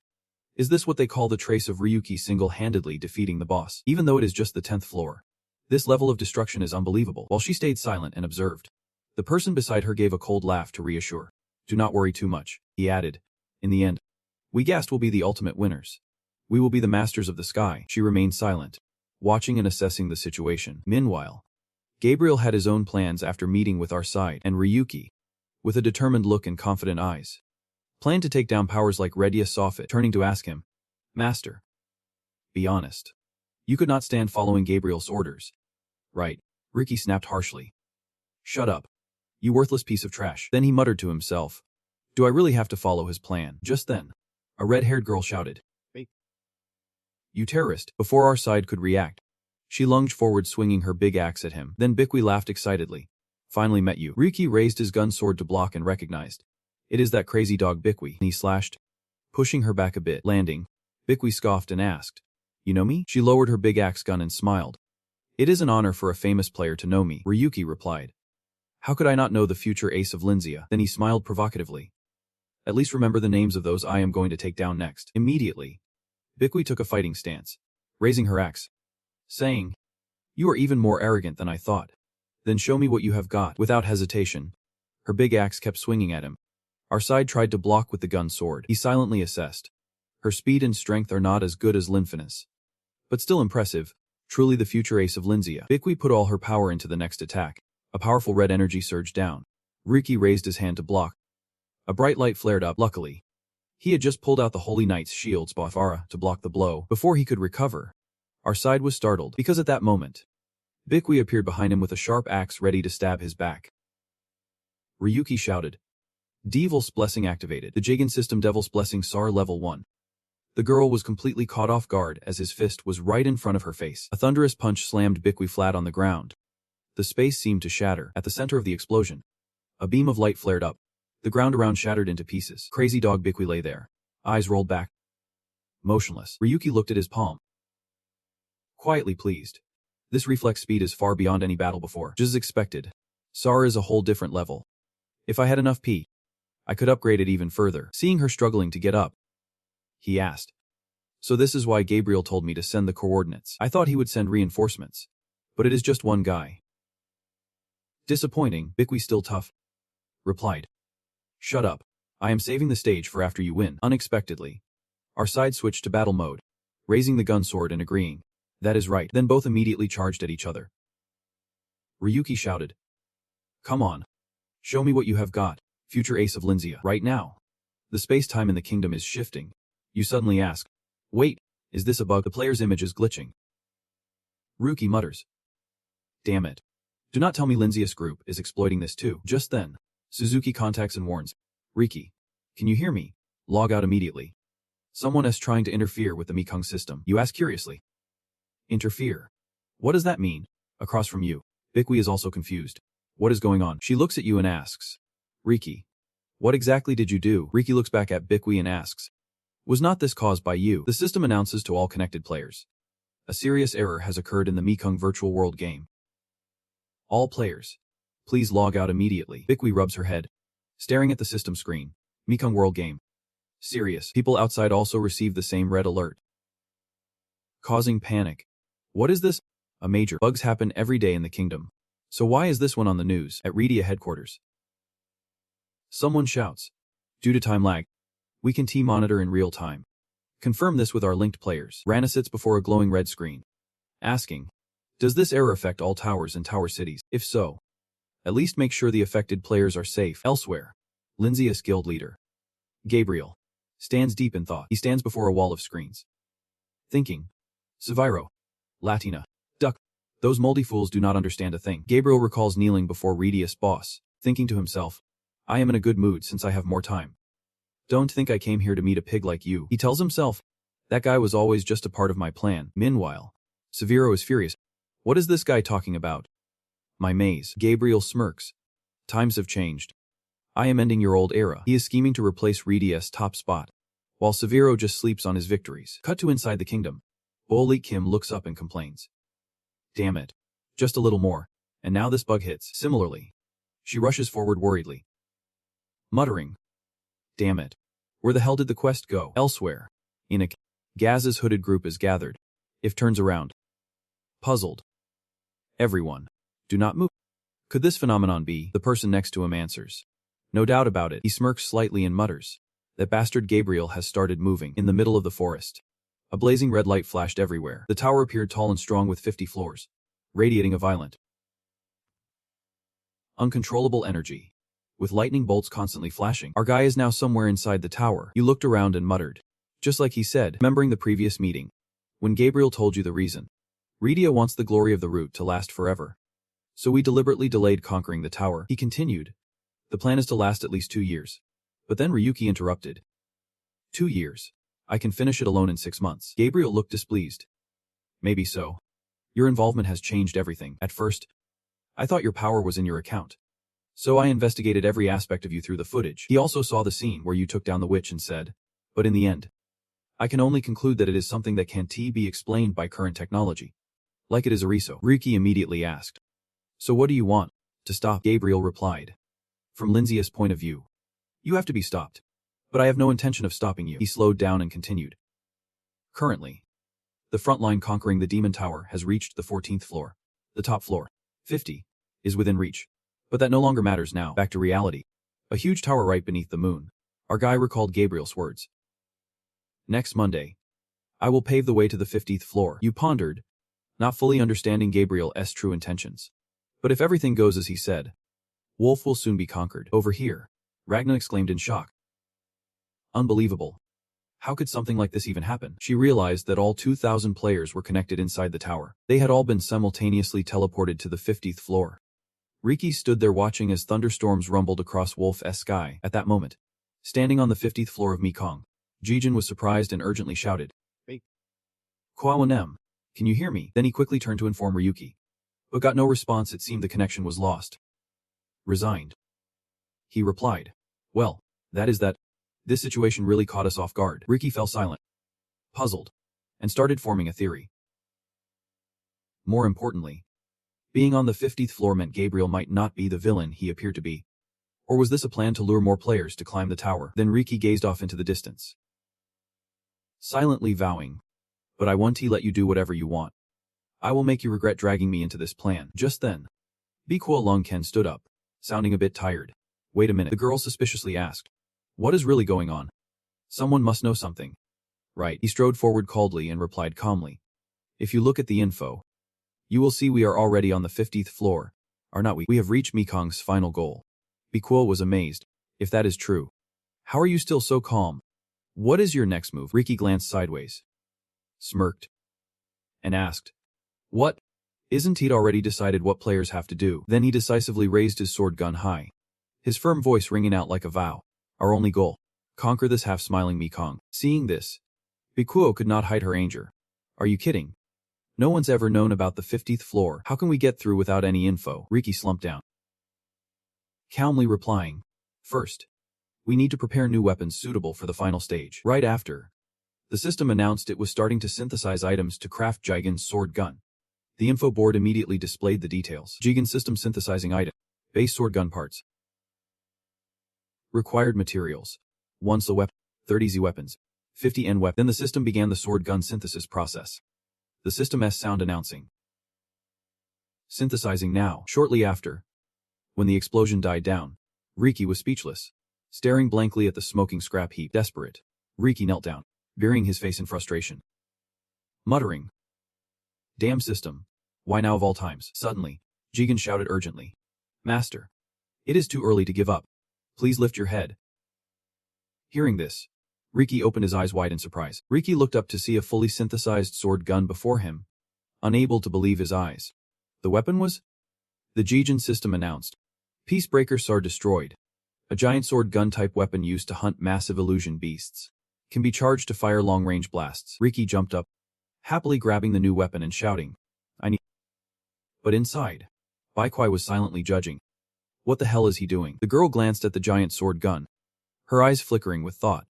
Is this what they call the trace of Ryuki single-handedly defeating the boss? Even though it is just the 10th floor. This level of destruction is unbelievable. While she stayed silent and observed, the person beside her gave a cold laugh to reassure. Do not worry too much, he added. In the end, we GAST will be the ultimate winners. We will be the masters of the sky. She remained silent, watching and assessing the situation. Meanwhile, Gabriel had his own plans after meeting with our side, and Ryuki, with a determined look and confident eyes, planned to take down powers like Redia Soffit. Turning to ask him, Master, be honest. You could not stand following Gabriel's orders. Right. Ryuki snapped harshly. Shut up. You worthless piece of trash. Then he muttered to himself. Do I really have to follow his plan? Just then, a red-haired girl shouted. Wait. You terrorist. Before our side could react, she lunged forward, swinging her big axe at him. Then Bikui laughed excitedly. Finally met you. Ryuki raised his gun sword to block and recognized. It is that crazy dog Bikui. He slashed, pushing her back a bit. Landing, Bikui scoffed and asked, You know me? She lowered her big axe gun and smiled. It is an honor for a famous player to know me, Ryuki replied. How could I not know the future ace of Linzia? Then he smiled provocatively. At least remember the names of those I am going to take down next. Immediately, Bikui took a fighting stance, raising her axe, saying, You are even more arrogant than I thought. Then show me what you have got. Without hesitation, her big axe kept swinging at him. Our side tried to block with the gun sword. He silently assessed. Her speed and strength are not as good as Lynfen's, but still impressive. Truly the future ace of Linzia. Bikui put all her power into the next attack. A powerful red energy surged down. Ryuki raised his hand to block. A bright light flared up. Luckily, he had just pulled out the Holy Knight's shield's Bafara to block the blow. Before he could recover, our side was startled, because at that moment, Bikui appeared behind him with a sharp axe ready to stab his back. Ryuki shouted. Devil's Blessing activated. The Jigen system Devil's Blessing SAR level 1. The girl was completely caught off guard as his fist was right in front of her face. A thunderous punch slammed Bikui flat on the ground. The space seemed to shatter. At the center of the explosion, a beam of light flared up. The ground around shattered into pieces. Crazy dog Bikui lay there. Eyes rolled back. Motionless. Ryuki looked at his palm. Quietly pleased. This reflex speed is far beyond any battle before. Just as expected. Sara is a whole different level. If I had enough P, I could upgrade it even further. Seeing her struggling to get up, he asked. So this is why Gabriel told me to send the coordinates. I thought he would send reinforcements. But it is just one guy. Disappointing, Bikui still tough. Replied. Shut up. I am saving the stage for after you win. Unexpectedly, our side switched to battle mode, raising the gun sword and agreeing. That is right. Then both immediately charged at each other. Ryuki shouted. Come on. Show me what you have got, future ace of Linzia. Right now. The space-time in the kingdom is shifting. You suddenly ask. Wait, is this a bug? The player's image is glitching. Ryuki mutters. Damn it. Do not tell me Linzia's group is exploiting this too. Just then, Suzuki contacts and warns. Ryuki, can you hear me? Log out immediately. Someone is trying to interfere with the Mekong system. You ask curiously. Interfere? What does that mean? Across from you, Bikui is also confused. What is going on? She looks at you and asks. Ryuki, what exactly did you do? Ryuki looks back at Bikui and asks. Was not this caused by you? The system announces to all connected players. A serious error has occurred in the Mekong virtual world game. All players, please log out immediately. Bikui rubs her head, staring at the system screen. Mekong world game. Serious. People outside also receive the same red alert. Causing panic. What is this? A major. Bugs happen every day in the kingdom. So why is this one on the news? At Ryuki headquarters. Someone shouts. Due to time lag, we can monitor in real time. Confirm this with our linked players. Rana sits before a glowing red screen, asking, does this error affect all towers and tower cities? If so, at least make sure the affected players are safe. Elsewhere, Linzia's guild leader, Gabriel, stands deep in thought. He stands before a wall of screens, thinking, Seviro, Latina, Duck, those moldy fools do not understand a thing. Gabriel recalls kneeling before Ryuki's boss, thinking to himself, I am in a good mood since I have more time. Don't think I came here to meet a pig like you. He tells himself, that guy was always just a part of my plan. Meanwhile, Seviro is furious. What is this guy talking about? My maze. Gabriel smirks. Times have changed. I am ending your old era. He is scheming to replace Ryuki's top spot, while Seviro just sleeps on his victories. Cut to inside the kingdom. Oli Kim looks up and complains. Damn it. Just a little more, and now this bug hits. Similarly, she rushes forward worriedly, muttering, damn it. Where the hell did the quest go? Elsewhere, Inik, Gaz's hooded group is gathered. If turns around. Puzzled. Everyone. Do not move. Could this phenomenon be? The person next to him answers. No doubt about it. He smirks slightly and mutters. That bastard Gabriel has started moving. In the middle of the forest, a blazing red light flashed everywhere. The tower appeared tall and strong with 50 floors, radiating a violent, uncontrollable energy, with lightning bolts constantly flashing. Our guy is now somewhere inside the tower. You looked around and muttered. Just like he said, remembering the previous meeting, when Gabriel told you the reason. Ryuki wants the glory of the route to last forever. So we deliberately delayed conquering the tower. He continued. The plan is to last at least 2 years. But then Ryuki interrupted. 2 years. I can finish it alone in 6 months. Gabriel looked displeased. Maybe so. Your involvement has changed everything. At first, I thought your power was in your account. So I investigated every aspect of you through the footage. He also saw the scene where you took down the witch and said, but in the end, I can only conclude that it is something that can't be explained by current technology. Like it is Ariso. Ryuki immediately asked. So what do you want? To stop? Gabriel replied. From Linzia's point of view, you have to be stopped. But I have no intention of stopping you. He slowed down and continued. Currently, the front line conquering the demon tower has reached the 14th floor. The top floor, 50, is within reach. But that no longer matters now. Back to reality. A huge tower right beneath the moon. Our guy recalled Gabriel's words. Next Monday, I will pave the way to the 50th floor. You pondered, not fully understanding Gabriel's true intentions. But if everything goes as he said, Wolf will soon be conquered. Over here, Ragna exclaimed in shock. Unbelievable. How could something like this even happen? She realized that all 2,000 players were connected inside the tower. They had all been simultaneously teleported to the 50th floor. Ryuki stood there watching as thunderstorms rumbled across Wolf's sky. At that moment, standing on the 50th floor of Mekong, Jijin was surprised and urgently shouted, Hey, Kwawanem, can you hear me? Then he quickly turned to inform Ryuki, but got no response. It seemed the connection was lost. Resigned, he replied, Well, that is that. This situation really caught us off guard. Ryuki fell silent, puzzled, and started forming a theory. More importantly, being on the 50th floor meant Gabriel might not be the villain he appeared to be. Or was this a plan to lure more players to climb the tower? Then Ryuki gazed off into the distance, silently vowing, "But I won't let you do whatever you want. I will make you regret dragging me into this plan." Just then, Bikuo Longken stood up, sounding a bit tired. "Wait a minute," the girl suspiciously asked. "What is really going on? Someone must know something." "Right." He strode forward coldly and replied calmly. "If you look at the info, you will see we are already on the 50th floor, are not we? We have reached Mekong's final goal." Bikuo was amazed. "If that is true, how are you still so calm? What is your next move?" Ryuki glanced sideways, smirked, and asked, "What? Isn't he already decided what players have to do?" Then he decisively raised his sword gun high, his firm voice ringing out like a vow. "Our only goal. Conquer this half-smiling Mekong." Seeing this, Bikuo could not hide her anger. "Are you kidding? No one's ever known about the 50th floor. How can we get through without any info?" Ryuki slumped down, calmly replying, "First, we need to prepare new weapons suitable for the final stage." Right after, the system announced it was starting to synthesize items to craft Jigen's sword gun. The info board immediately displayed the details. Jigen system synthesizing item. Base sword gun parts. Required materials. 1 SL weapon, 30 Z weapons, 50 N weapon. Then the system began the sword gun synthesis process. The system's sound announcing, "Synthesizing now." Shortly after, when the explosion died down, Ryuki was speechless, staring blankly at the smoking scrap heap. Desperate, Ryuki knelt down, burying his face in frustration, muttering, "Damn system, why now of all times?" Suddenly, Jigen shouted urgently, "Master, it is too early to give up. Please lift your head." Hearing this, Ryuki opened his eyes wide in surprise. Ryuki looked up to see a fully synthesized sword gun before him, unable to believe his eyes. The weapon was? The Jigen system announced, "Peacebreaker sword destroyed. A giant sword gun type weapon used to hunt massive illusion beasts. Can be charged to fire long-range blasts." Ryuki jumped up, happily grabbing the new weapon and shouting, "I need..." But inside, Baikwai was silently judging. What the hell is he doing? The girl glanced at the giant sword gun, her eyes flickering with thought.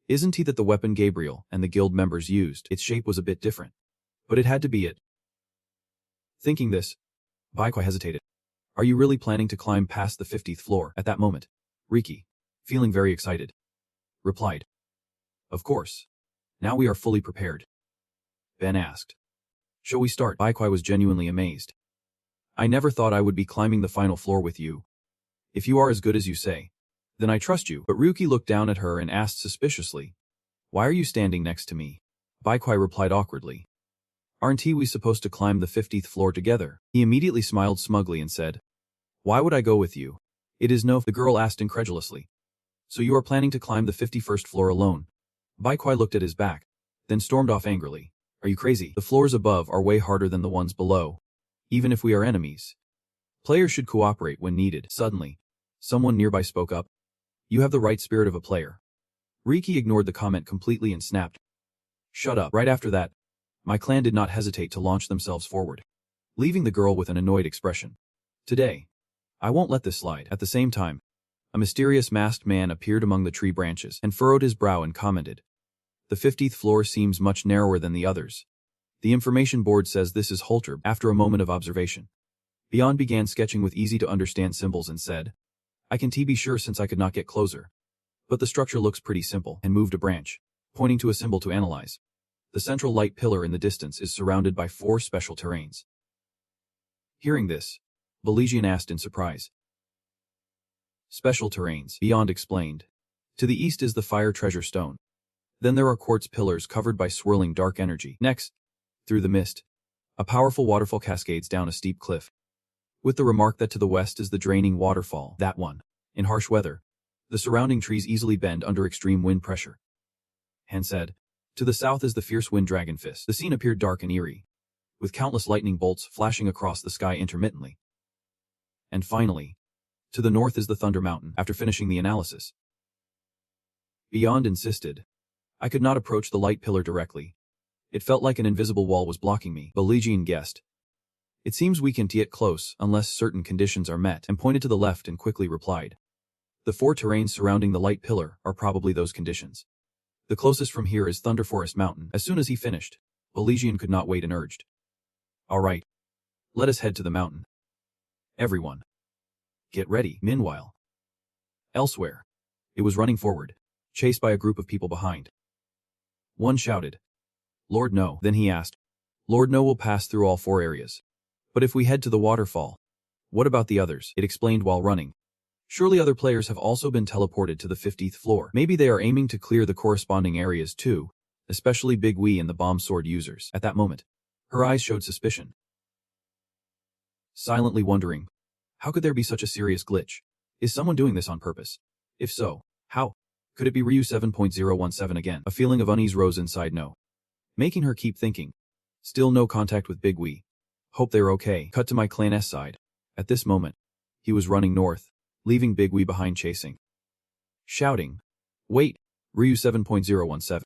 Isn't he that the weapon Gabriel and the guild members used? Its shape was a bit different, but it had to be it. Thinking this, Baikwai hesitated. "Are you really planning to climb past the 50th floor?" At that moment, Ryuki, feeling very excited, replied, "Of course. Now we are fully prepared." Ben asked, "Shall we start?" Baikwai was genuinely amazed. "I never thought I would be climbing the final floor with you. If you are as good as you say, then I trust you." But Ryuki looked down at her and asked suspiciously, "Why are you standing next to me?" Baikwai replied awkwardly, "Aren't we supposed to climb the 50th floor together?" He immediately smiled smugly and said, "Why would I go with you? It is no..." The girl asked incredulously, "So you are planning to climb the 51st floor alone?" Baikwai looked at his back, then stormed off angrily. "Are you crazy? The floors above are way harder than the ones below, even if we are enemies. Players should cooperate when needed." Suddenly, someone nearby spoke up, "You have the right spirit of a player." Ryuki ignored the comment completely and snapped, "Shut up." Right after that, my clan did not hesitate to launch themselves forward, leaving the girl with an annoyed expression. "Today, I won't let this slide." At the same time, a mysterious masked man appeared among the tree branches and furrowed his brow and commented, "The 50th floor seems much narrower than the others. The information board says this is Holter." After a moment of observation, Beyond began sketching with easy-to-understand symbols and said, "I can be sure since I could not get closer. But the structure looks pretty simple," and moved a branch, pointing to a symbol to analyze. The central light pillar in the distance is surrounded by 4 special terrains. Hearing this, Beligian asked in surprise, "Special terrains," Beyond explained. "To the east is the fire treasure stone. Then there are quartz pillars covered by swirling dark energy. Next, through the mist, a powerful waterfall cascades down a steep cliff, with the remark that to the west is the draining waterfall. That one. In harsh weather, the surrounding trees easily bend under extreme wind pressure." Han said, "To the south is the fierce wind dragon fist." The scene appeared dark and eerie, with countless lightning bolts flashing across the sky intermittently. And finally, to the north is the Thunder Mountain. After finishing the analysis, Beyond insisted, "I could not approach the light pillar directly. It felt like an invisible wall was blocking me." Beligian guessed, "It seems we can't get close unless certain conditions are met," and pointed to the left and quickly replied, The 4 terrains surrounding the light pillar are probably those conditions. The closest from here is Thunder Forest Mountain. As soon as he finished, Elysian could not wait and urged. All right. Let us head to the mountain. Everyone. Get ready. Meanwhile. Elsewhere. It was running forward, chased by a group of people behind. One shouted. Lord no. Then he asked. Lord no will pass through all 4 areas. But if we head to the waterfall, what about the others? It explained while running. Surely other players have also been teleported to the 50th floor. Maybe they are aiming to clear the corresponding areas too, especially Big Wee and the bomb sword users. At that moment, her eyes showed suspicion. Silently wondering, how could there be such a serious glitch? Is someone doing this on purpose? If so, how? Could it be Ryu 7.017 again? A feeling of unease rose inside No, making her keep thinking. Still no contact with Big Wee. Hope they're okay. Cut to my clan S side. At this moment, he was running north, leaving Big Wee behind chasing. Shouting. Wait, Ryu 7.017.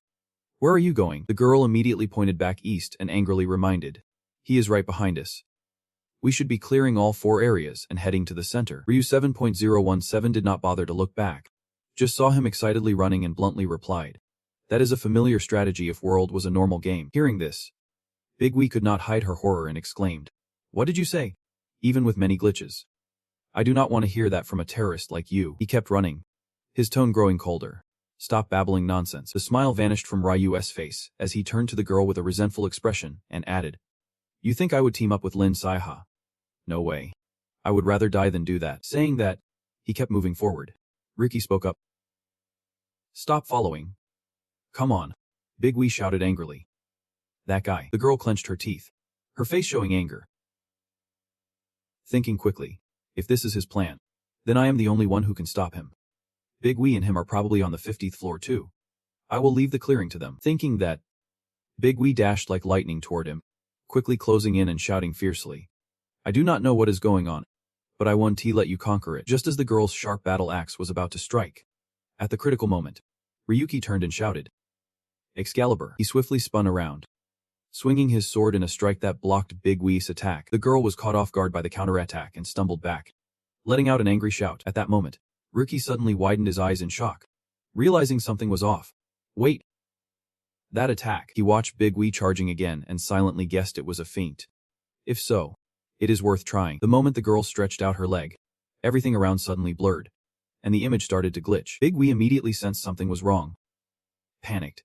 Where are you going? The girl immediately pointed back east and angrily reminded. He is right behind us. We should be clearing all 4 areas and heading to the center. Ryu 7.017 did not bother to look back. Just saw him excitedly running and bluntly replied. That is a familiar strategy if World was a normal game. Hearing this, Big Wee could not hide her horror and exclaimed. What did you say? Even with many glitches. I do not want to hear that from a terrorist like you. He kept running, his tone growing colder. Stop babbling nonsense. The smile vanished from Ryu's face as he turned to the girl with a resentful expression and added. You think I would team up with Lin Saiha? No way. I would rather die than do that. Saying that, he kept moving forward. Ryuki spoke up. Stop following. Come on. Big Wee shouted angrily. That guy. The girl clenched her teeth, her face showing anger. Thinking quickly. If this is his plan, then I am the only one who can stop him. Big Wee and him are probably on the 50th floor too. I will leave the clearing to them. Thinking that, Big Wee dashed like lightning toward him, quickly closing in and shouting fiercely. I do not know what is going on, but I won't let you conquer it. Just as the girl's sharp battle axe was about to strike. At the critical moment, Ryuki turned and shouted. Excalibur. He swiftly spun around, swinging his sword in a strike that blocked Big Wee's attack. The girl was caught off guard by the counterattack and stumbled back, letting out an angry shout. At that moment, Ryuki suddenly widened his eyes in shock, realizing something was off. Wait. That attack. He watched Big Wee charging again and silently guessed it was a feint. If so, it is worth trying. The moment the girl stretched out her leg, everything around suddenly blurred, and the image started to glitch. Big Wee immediately sensed something was wrong, panicked,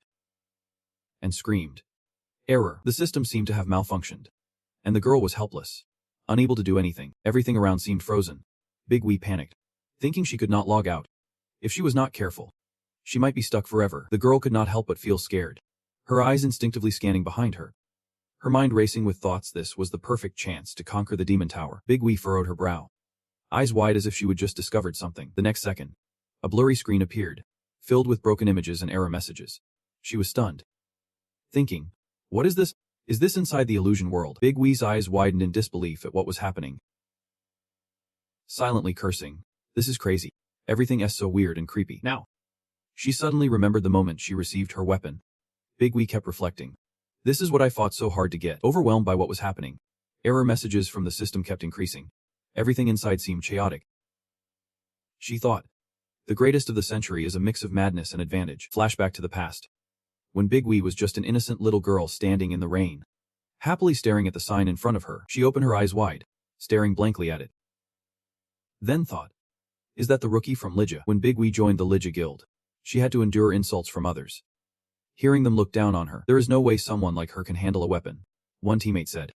and screamed. Error. The system seemed to have malfunctioned, and the girl was helpless, unable to do anything. Everything around seemed frozen. Big Wee panicked, thinking she could not log out. If she was not careful, she might be stuck forever. The girl could not help but feel scared, her eyes instinctively scanning behind her. Her mind racing with thoughts this was the perfect chance to conquer the demon tower. Big Wee furrowed her brow, eyes wide as if she would just discovered something. The next second, a blurry screen appeared, filled with broken images and error messages. She was stunned, thinking, what is this? Is this inside the illusion world? Big Wee's eyes widened in disbelief at what was happening. Silently cursing. This is crazy. Everything is so weird and creepy. Now, she suddenly remembered the moment she received her weapon. Big Wee kept reflecting. This is what I fought so hard to get. Overwhelmed by what was happening, error messages from the system kept increasing. Everything inside seemed chaotic. She thought, the greatest of the century is a mix of madness and advantage. Flashback to the past, when Big Wee was just an innocent little girl standing in the rain, happily staring at the sign in front of her. She opened her eyes wide, staring blankly at it. Then thought, is that the rookie from Lygia? When Big Wee joined the Lygia Guild, she had to endure insults from others, hearing them look down on her. There is no way someone like her can handle a weapon, one teammate said.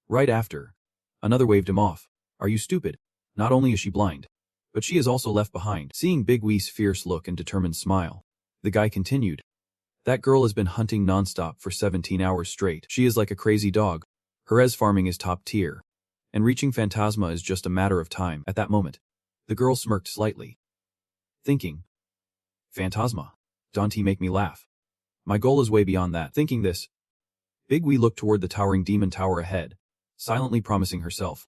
Right after, another waved him off. Are you stupid? Not only is she blind, but she is also left behind. Seeing Big Wee's fierce look and determined smile, the guy continued. That girl has been hunting nonstop for 17 hours straight. She is like a crazy dog. Her farming is top tier, and reaching Phantasma is just a matter of time. At that moment, the girl smirked slightly, thinking, Phantasma, don't he make me laugh? My goal is way beyond that. Thinking this, Big Wee looked toward the towering demon tower ahead, silently promising herself,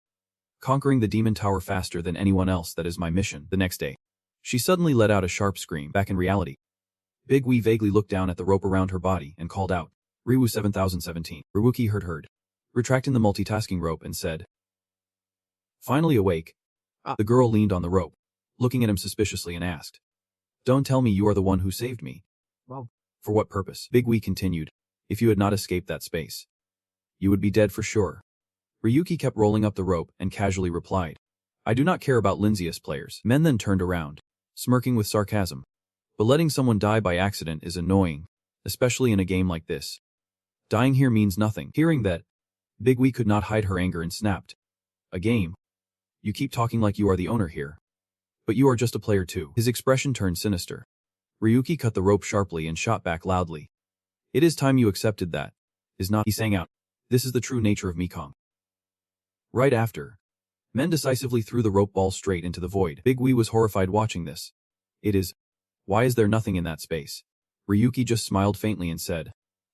conquering the demon tower faster than anyone else. That is my mission. The next day, she suddenly let out a sharp scream. Back in reality, Big Wee vaguely looked down at the rope around her body and called out, Ryu 7017. Ryuki heard, retracting the multitasking rope and said, finally awake. The girl leaned on the rope, looking at him suspiciously and asked, "Don't tell me you are the one who saved me." "Well, for what purpose?" Big Wee continued. "If you had not escaped that space, you would be dead for sure." Ryuki kept rolling up the rope and casually replied, "I do not care about Linzius players." Men then turned around, smirking with sarcasm. But letting someone die by accident is annoying, especially in a game like this. Dying here means nothing. Hearing that, Big Wee could not hide her anger and snapped, "A game? You keep talking like you are the owner here. But you are just a player too." His expression turned sinister. Ryuki cut the rope sharply and shot back loudly. "It is time you accepted that. Is not," he sang out. "This is the true nature of Mekong." Right after, men decisively threw the rope ball straight into the void. Big Wee was horrified watching this. "It is. Why is there nothing in that space?" Ryuki just smiled faintly and said,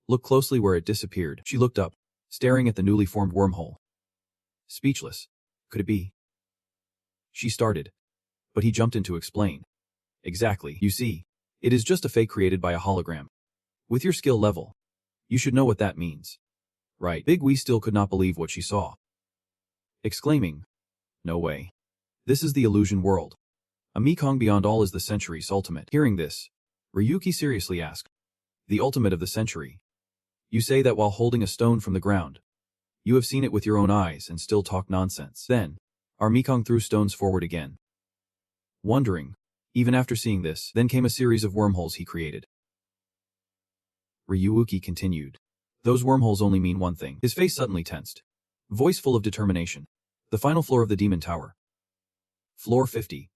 "Look closely where it disappeared." She looked up, staring at the newly formed wormhole. Speechless. "Could it be?" she started. But he jumped in to explain. "Exactly. You see, it is just a fake created by a hologram. With your skill level, you should know what that means." Right. Big Wee still could not believe what she saw, exclaiming, "No way. This is the illusion world. A Mekong beyond all is the century's ultimate." Hearing this, Ryuki seriously asked, "The ultimate of the century? You say that while holding a stone from the ground. You have seen it with your own eyes and still talk nonsense." Then, our Mekong threw stones forward again. Wondering, even after seeing this, then came a series of wormholes he created. Ryuki continued, "Those wormholes only mean one thing." His face suddenly tensed. Voice full of determination. "The final floor of the Demon Tower. Floor 50.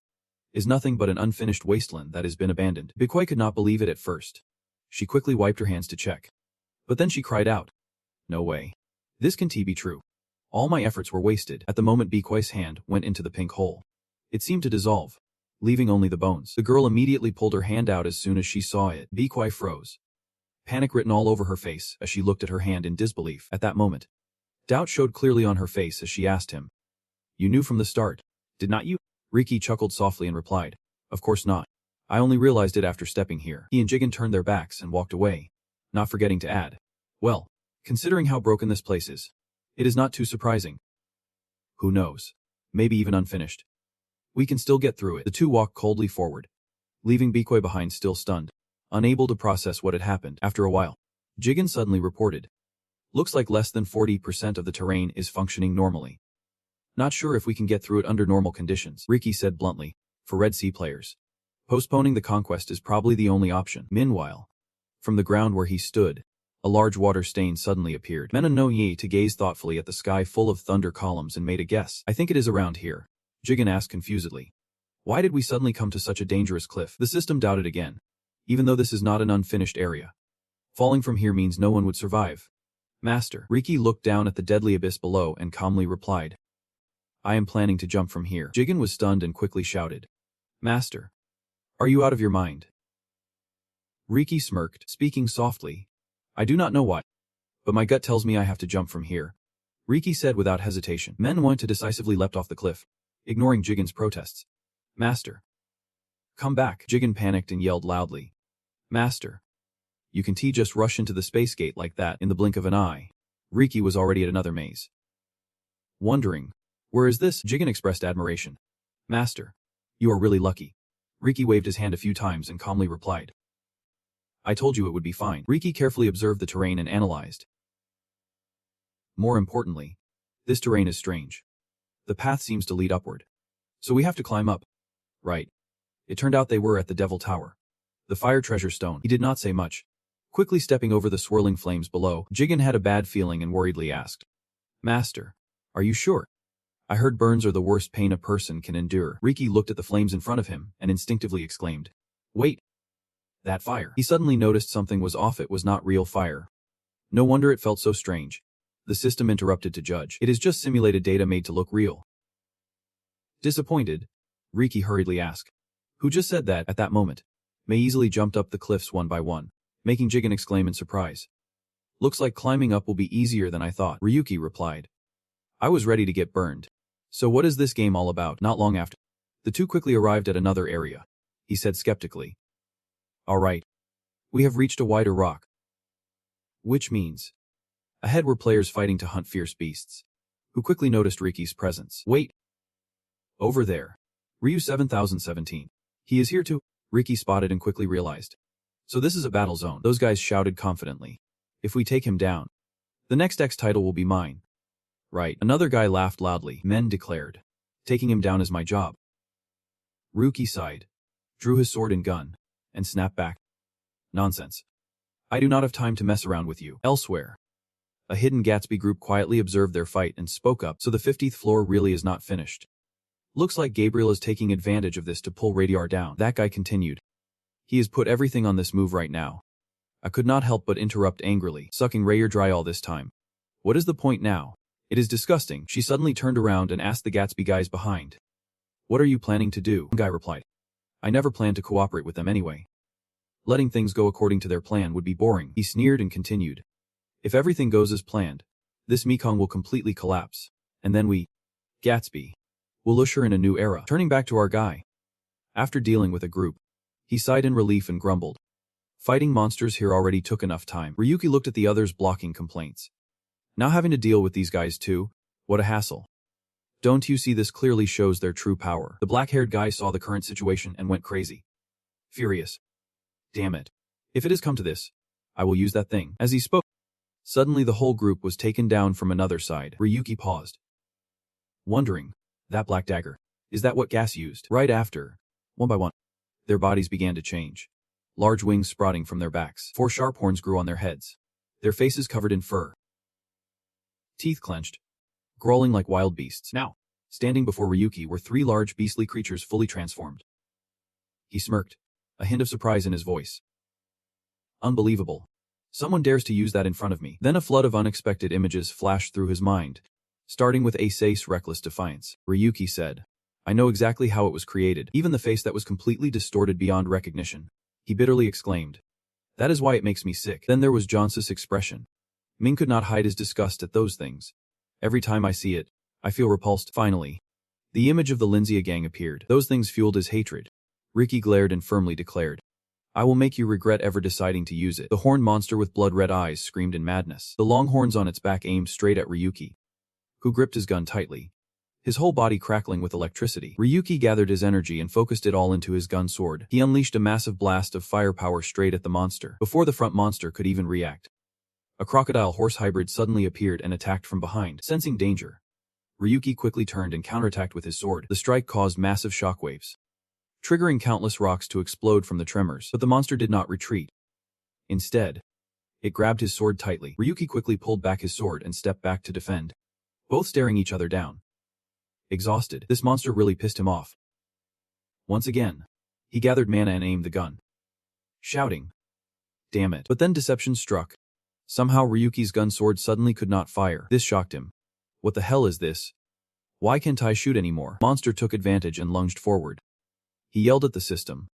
Is nothing but an unfinished wasteland that has been abandoned." Bikoi could not believe it at first. She quickly wiped her hands to check. But then she cried out, "No way. This can't be true. All my efforts were wasted." At the moment Bikoi's hand went into the pink hole, it seemed to dissolve, leaving only the bones. The girl immediately pulled her hand out as soon as she saw it. Bikoi froze, panic written all over her face as she looked at her hand in disbelief. At that moment, doubt showed clearly on her face as she asked him, "You knew from the start, did not you?" Ryuki chuckled softly and replied, "Of course not. I only realized it after stepping here." He and Jigen turned their backs and walked away, not forgetting to add, "Well, considering how broken this place is, it is not too surprising. Who knows? Maybe even unfinished. We can still get through it." The two walked coldly forward, leaving Bikoi behind still stunned, unable to process what had happened. After a while, Jigen suddenly reported, "Looks like less than 40% of the terrain is functioning normally. Not sure if we can get through it under normal conditions." Ryuki said bluntly, "For Red Sea players, postponing the conquest is probably the only option." Meanwhile, from the ground where he stood, a large water stain suddenly appeared. Menon no Ye to gaze thoughtfully at the sky full of thunder columns and made a guess. "I think it is around here," Jigen asked confusedly. "Why did we suddenly come to such a dangerous cliff?" The system doubted again. "Even though this is not an unfinished area, falling from here means no one would survive." "Master." Ryuki looked down at the deadly abyss below and calmly replied, "I am planning to jump from here." Jigen was stunned and quickly shouted, "Master, are you out of your mind?" Ryuki smirked, speaking softly, "I do not know why, but my gut tells me I have to jump from here," Ryuki said without hesitation. Manhwa decisively leapt off the cliff, ignoring Jigen's protests. "Master, come back." Jigen panicked and yelled loudly, "Master, you can just rush into the space gate like that in the blink of an eye." Ryuki was already at another maze. Wondering, "Where is this?" Jigen expressed admiration. "Master, you are really lucky." Ryuki waved his hand a few times and calmly replied, "I told you it would be fine." Ryuki carefully observed the terrain and analyzed. More importantly, this terrain is strange. The path seems to lead upward. So we have to climb up. Right. It turned out they were at the Devil Tower. The fire treasure stone. He did not say much. Quickly stepping over the swirling flames below, Jigen had a bad feeling and worriedly asked, "Master, are you sure? I heard burns are the worst pain a person can endure." Ryuki looked at the flames in front of him and instinctively exclaimed, "Wait. That fire." He suddenly noticed something was off. It was not real fire. No wonder it felt so strange. The system interrupted to judge. It is just simulated data made to look real. Disappointed, Ryuki hurriedly asked, "Who just said that?" At that moment, Mei easily jumped up the cliffs one by one, making Jigen exclaim in surprise. "Looks like climbing up will be easier than I thought," Ryuki replied. "I was ready to get burned. So what is this game all about?" Not long after, the two quickly arrived at another area. He said skeptically, "All right. We have reached a wider rock. Which means ahead were players fighting to hunt fierce beasts, who quickly noticed Ryuki's presence. Wait. Over there." Ryu 7017. He is here too. Ryuki spotted and quickly realized. So this is a battle zone. Those guys shouted confidently. If we take him down, the next X title will be mine. Right. Another guy laughed loudly. Men declared. Taking him down is my job. Ryuki sighed, drew his sword and gun, and snapped back. Nonsense. I do not have time to mess around with you. Elsewhere, a hidden Gatsby group quietly observed their fight and spoke up. So the 50th floor really is not finished. Looks like Gabriel is taking advantage of this to pull Radiar down. That guy continued. He has put everything on this move right now. I could not help but interrupt angrily, sucking Radiar dry all this time. What is the point now? It is disgusting. She suddenly turned around and asked the Gatsby guys behind. What are you planning to do? One guy replied. I never planned to cooperate with them anyway. Letting things go according to their plan would be boring. He sneered and continued. If everything goes as planned, this Mekong will completely collapse. And then we, Gatsby, will usher in a new era. Turning back to our guy. After dealing with a group, he sighed in relief and grumbled. Fighting monsters here already took enough time. Ryuki looked at the others blocking complaints. Now having to deal with these guys too? What a hassle. Don't you see this clearly shows their true power? The black-haired guy saw the current situation and went crazy. Furious. Damn it. If it has come to this, I will use that thing. As he spoke, suddenly the whole group was taken down from another side. Ryuki paused. Wondering, that black dagger, is that what Gas used? Right after, one by one, their bodies began to change. Large wings sprouting from their backs. 4 sharp horns grew on their heads. Their faces covered in fur. Teeth clenched, growling like wild beasts. Now, standing before Ryuki were 3 large beastly creatures fully transformed. He smirked, a hint of surprise in his voice. Unbelievable. Someone dares to use that in front of me. Then a flood of unexpected images flashed through his mind, starting with Ace's reckless defiance. Ryuki said, I know exactly how it was created, even the face that was completely distorted beyond recognition. He bitterly exclaimed. That is why it makes me sick. Then there was Johnson's expression. Ming could not hide his disgust at those things. Every time I see it, I feel repulsed. Finally, the image of the Linzia gang appeared. Those things fueled his hatred. Ryuki glared and firmly declared, I will make you regret ever deciding to use it. The horned monster with blood-red eyes screamed in madness. The long horns on its back aimed straight at Ryuki, who gripped his gun tightly, his whole body crackling with electricity. Ryuki gathered his energy and focused it all into his gun sword. He unleashed a massive blast of firepower straight at the monster, before the front monster could even react. A crocodile-horse hybrid suddenly appeared and attacked from behind. Sensing danger, Ryuki quickly turned and counterattacked with his sword. The strike caused massive shockwaves, triggering countless rocks to explode from the tremors. But the monster did not retreat. Instead, it grabbed his sword tightly. Ryuki quickly pulled back his sword and stepped back to defend, both staring each other down. Exhausted, this monster really pissed him off. Once again, he gathered mana and aimed the gun, shouting, Damn it. But then deception struck. Somehow Ryuki's gun sword suddenly could not fire. This shocked him. What the hell is this? Why can't I shoot anymore? Monster took advantage and lunged forward. He yelled at the system.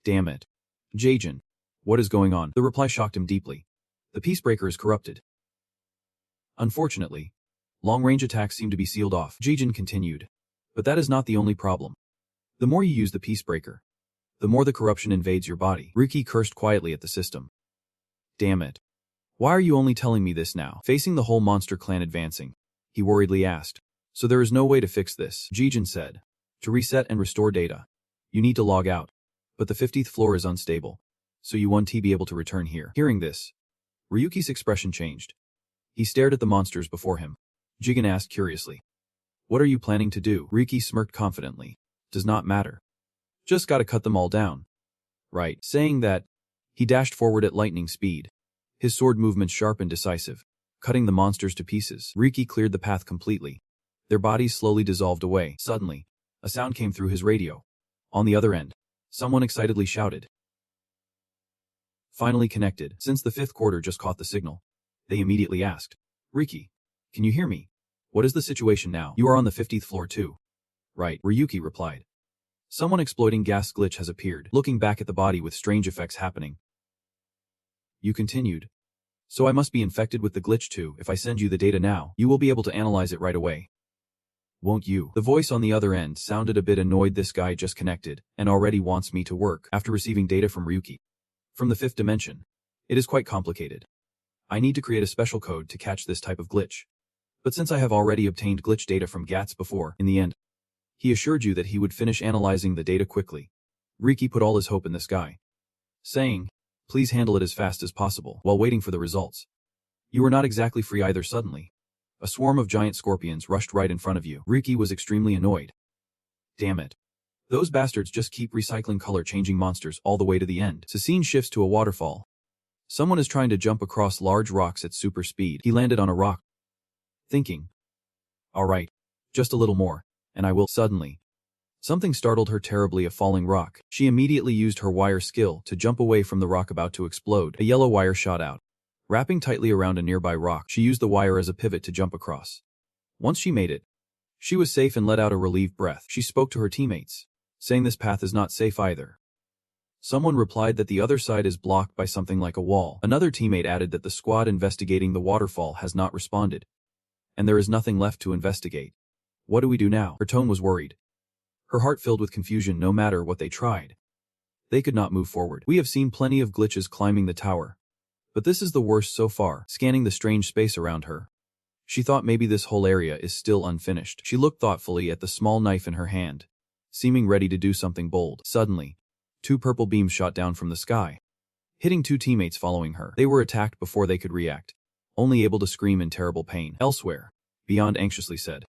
Damn it. Jaijin, what is going on? The reply shocked him deeply. The Peacebreaker is corrupted. Unfortunately, long-range attacks seem to be sealed off. Jaijin continued. But that is not the only problem. The more you use the Peacebreaker, the more the corruption invades your body. Ryuki cursed quietly at the system. Damn it. Why are you only telling me this now? Facing the whole monster clan advancing, he worriedly asked. So there is no way to fix this, Jaijin said. To reset and restore data, you need to log out. But the 50th floor is unstable, so you won't be able to return here. Hearing this, Ryuki's expression changed. He stared at the monsters before him. Jigen asked curiously. What are you planning to do? Ryuki smirked confidently. Does not matter. Just gotta cut them all down. Right. Saying that, he dashed forward at lightning speed. His sword movements sharp and decisive, cutting the monsters to pieces. Ryuki cleared the path completely. Their bodies slowly dissolved away. Suddenly, a sound came through his radio. On the other end, someone excitedly shouted. Finally connected. Since the 5th quarter just caught the signal, they immediately asked, Ryuki, can you hear me? What is the situation now? You are on the 50th floor too. Right, Ryuki replied. Someone exploiting gas glitch has appeared, looking back at the body with strange effects happening. You continued. So I must be infected with the glitch too. If I send you the data now, you will be able to analyze it right away. Won't you? The voice on the other end sounded a bit annoyed. This guy just connected, and already wants me to work after receiving data from Ryuki. From the 5th dimension. It is quite complicated. I need to create a special code to catch this type of glitch. But since I have already obtained glitch data from GATS before, in the end, He assured you that he would finish analyzing the data quickly. Ryuki put all his hope in this guy, saying, "Please handle it as fast as possible," while waiting for the results. You were not exactly free either. Suddenly, a swarm of giant scorpions rushed right in front of you. Ryuki was extremely annoyed. Damn it. Those bastards just keep recycling color-changing monsters all the way to the end. The scene shifts to a waterfall. Someone is trying to jump across large rocks at super speed. He landed on a rock, thinking, "Alright, just a little more, and I will." Suddenly, something startled her terribly. A falling rock. She immediately used her wire skill to jump away from the rock about to explode. A yellow wire shot out, wrapping tightly around a nearby rock. She used the wire as a pivot to jump across. Once she made it, she was safe and let out a relieved breath. She spoke to her teammates, saying this path is not safe either. Someone replied that the other side is blocked by something like a wall. Another teammate added that the squad investigating the waterfall has not responded, and there is nothing left to investigate. What do we do now? Her tone was worried, her heart filled with confusion. No matter what they tried, they could not move forward. We have seen plenty of glitches climbing the tower, but this is the worst so far. Scanning the strange space around her, she thought maybe this whole area is still unfinished. She looked thoughtfully at the small knife in her hand, seeming ready to do something bold. Suddenly, 2 purple beams shot down from the sky, hitting 2 teammates following her. They were attacked before they could react, only able to scream in terrible pain. "Elsewhere," Beyond anxiously said.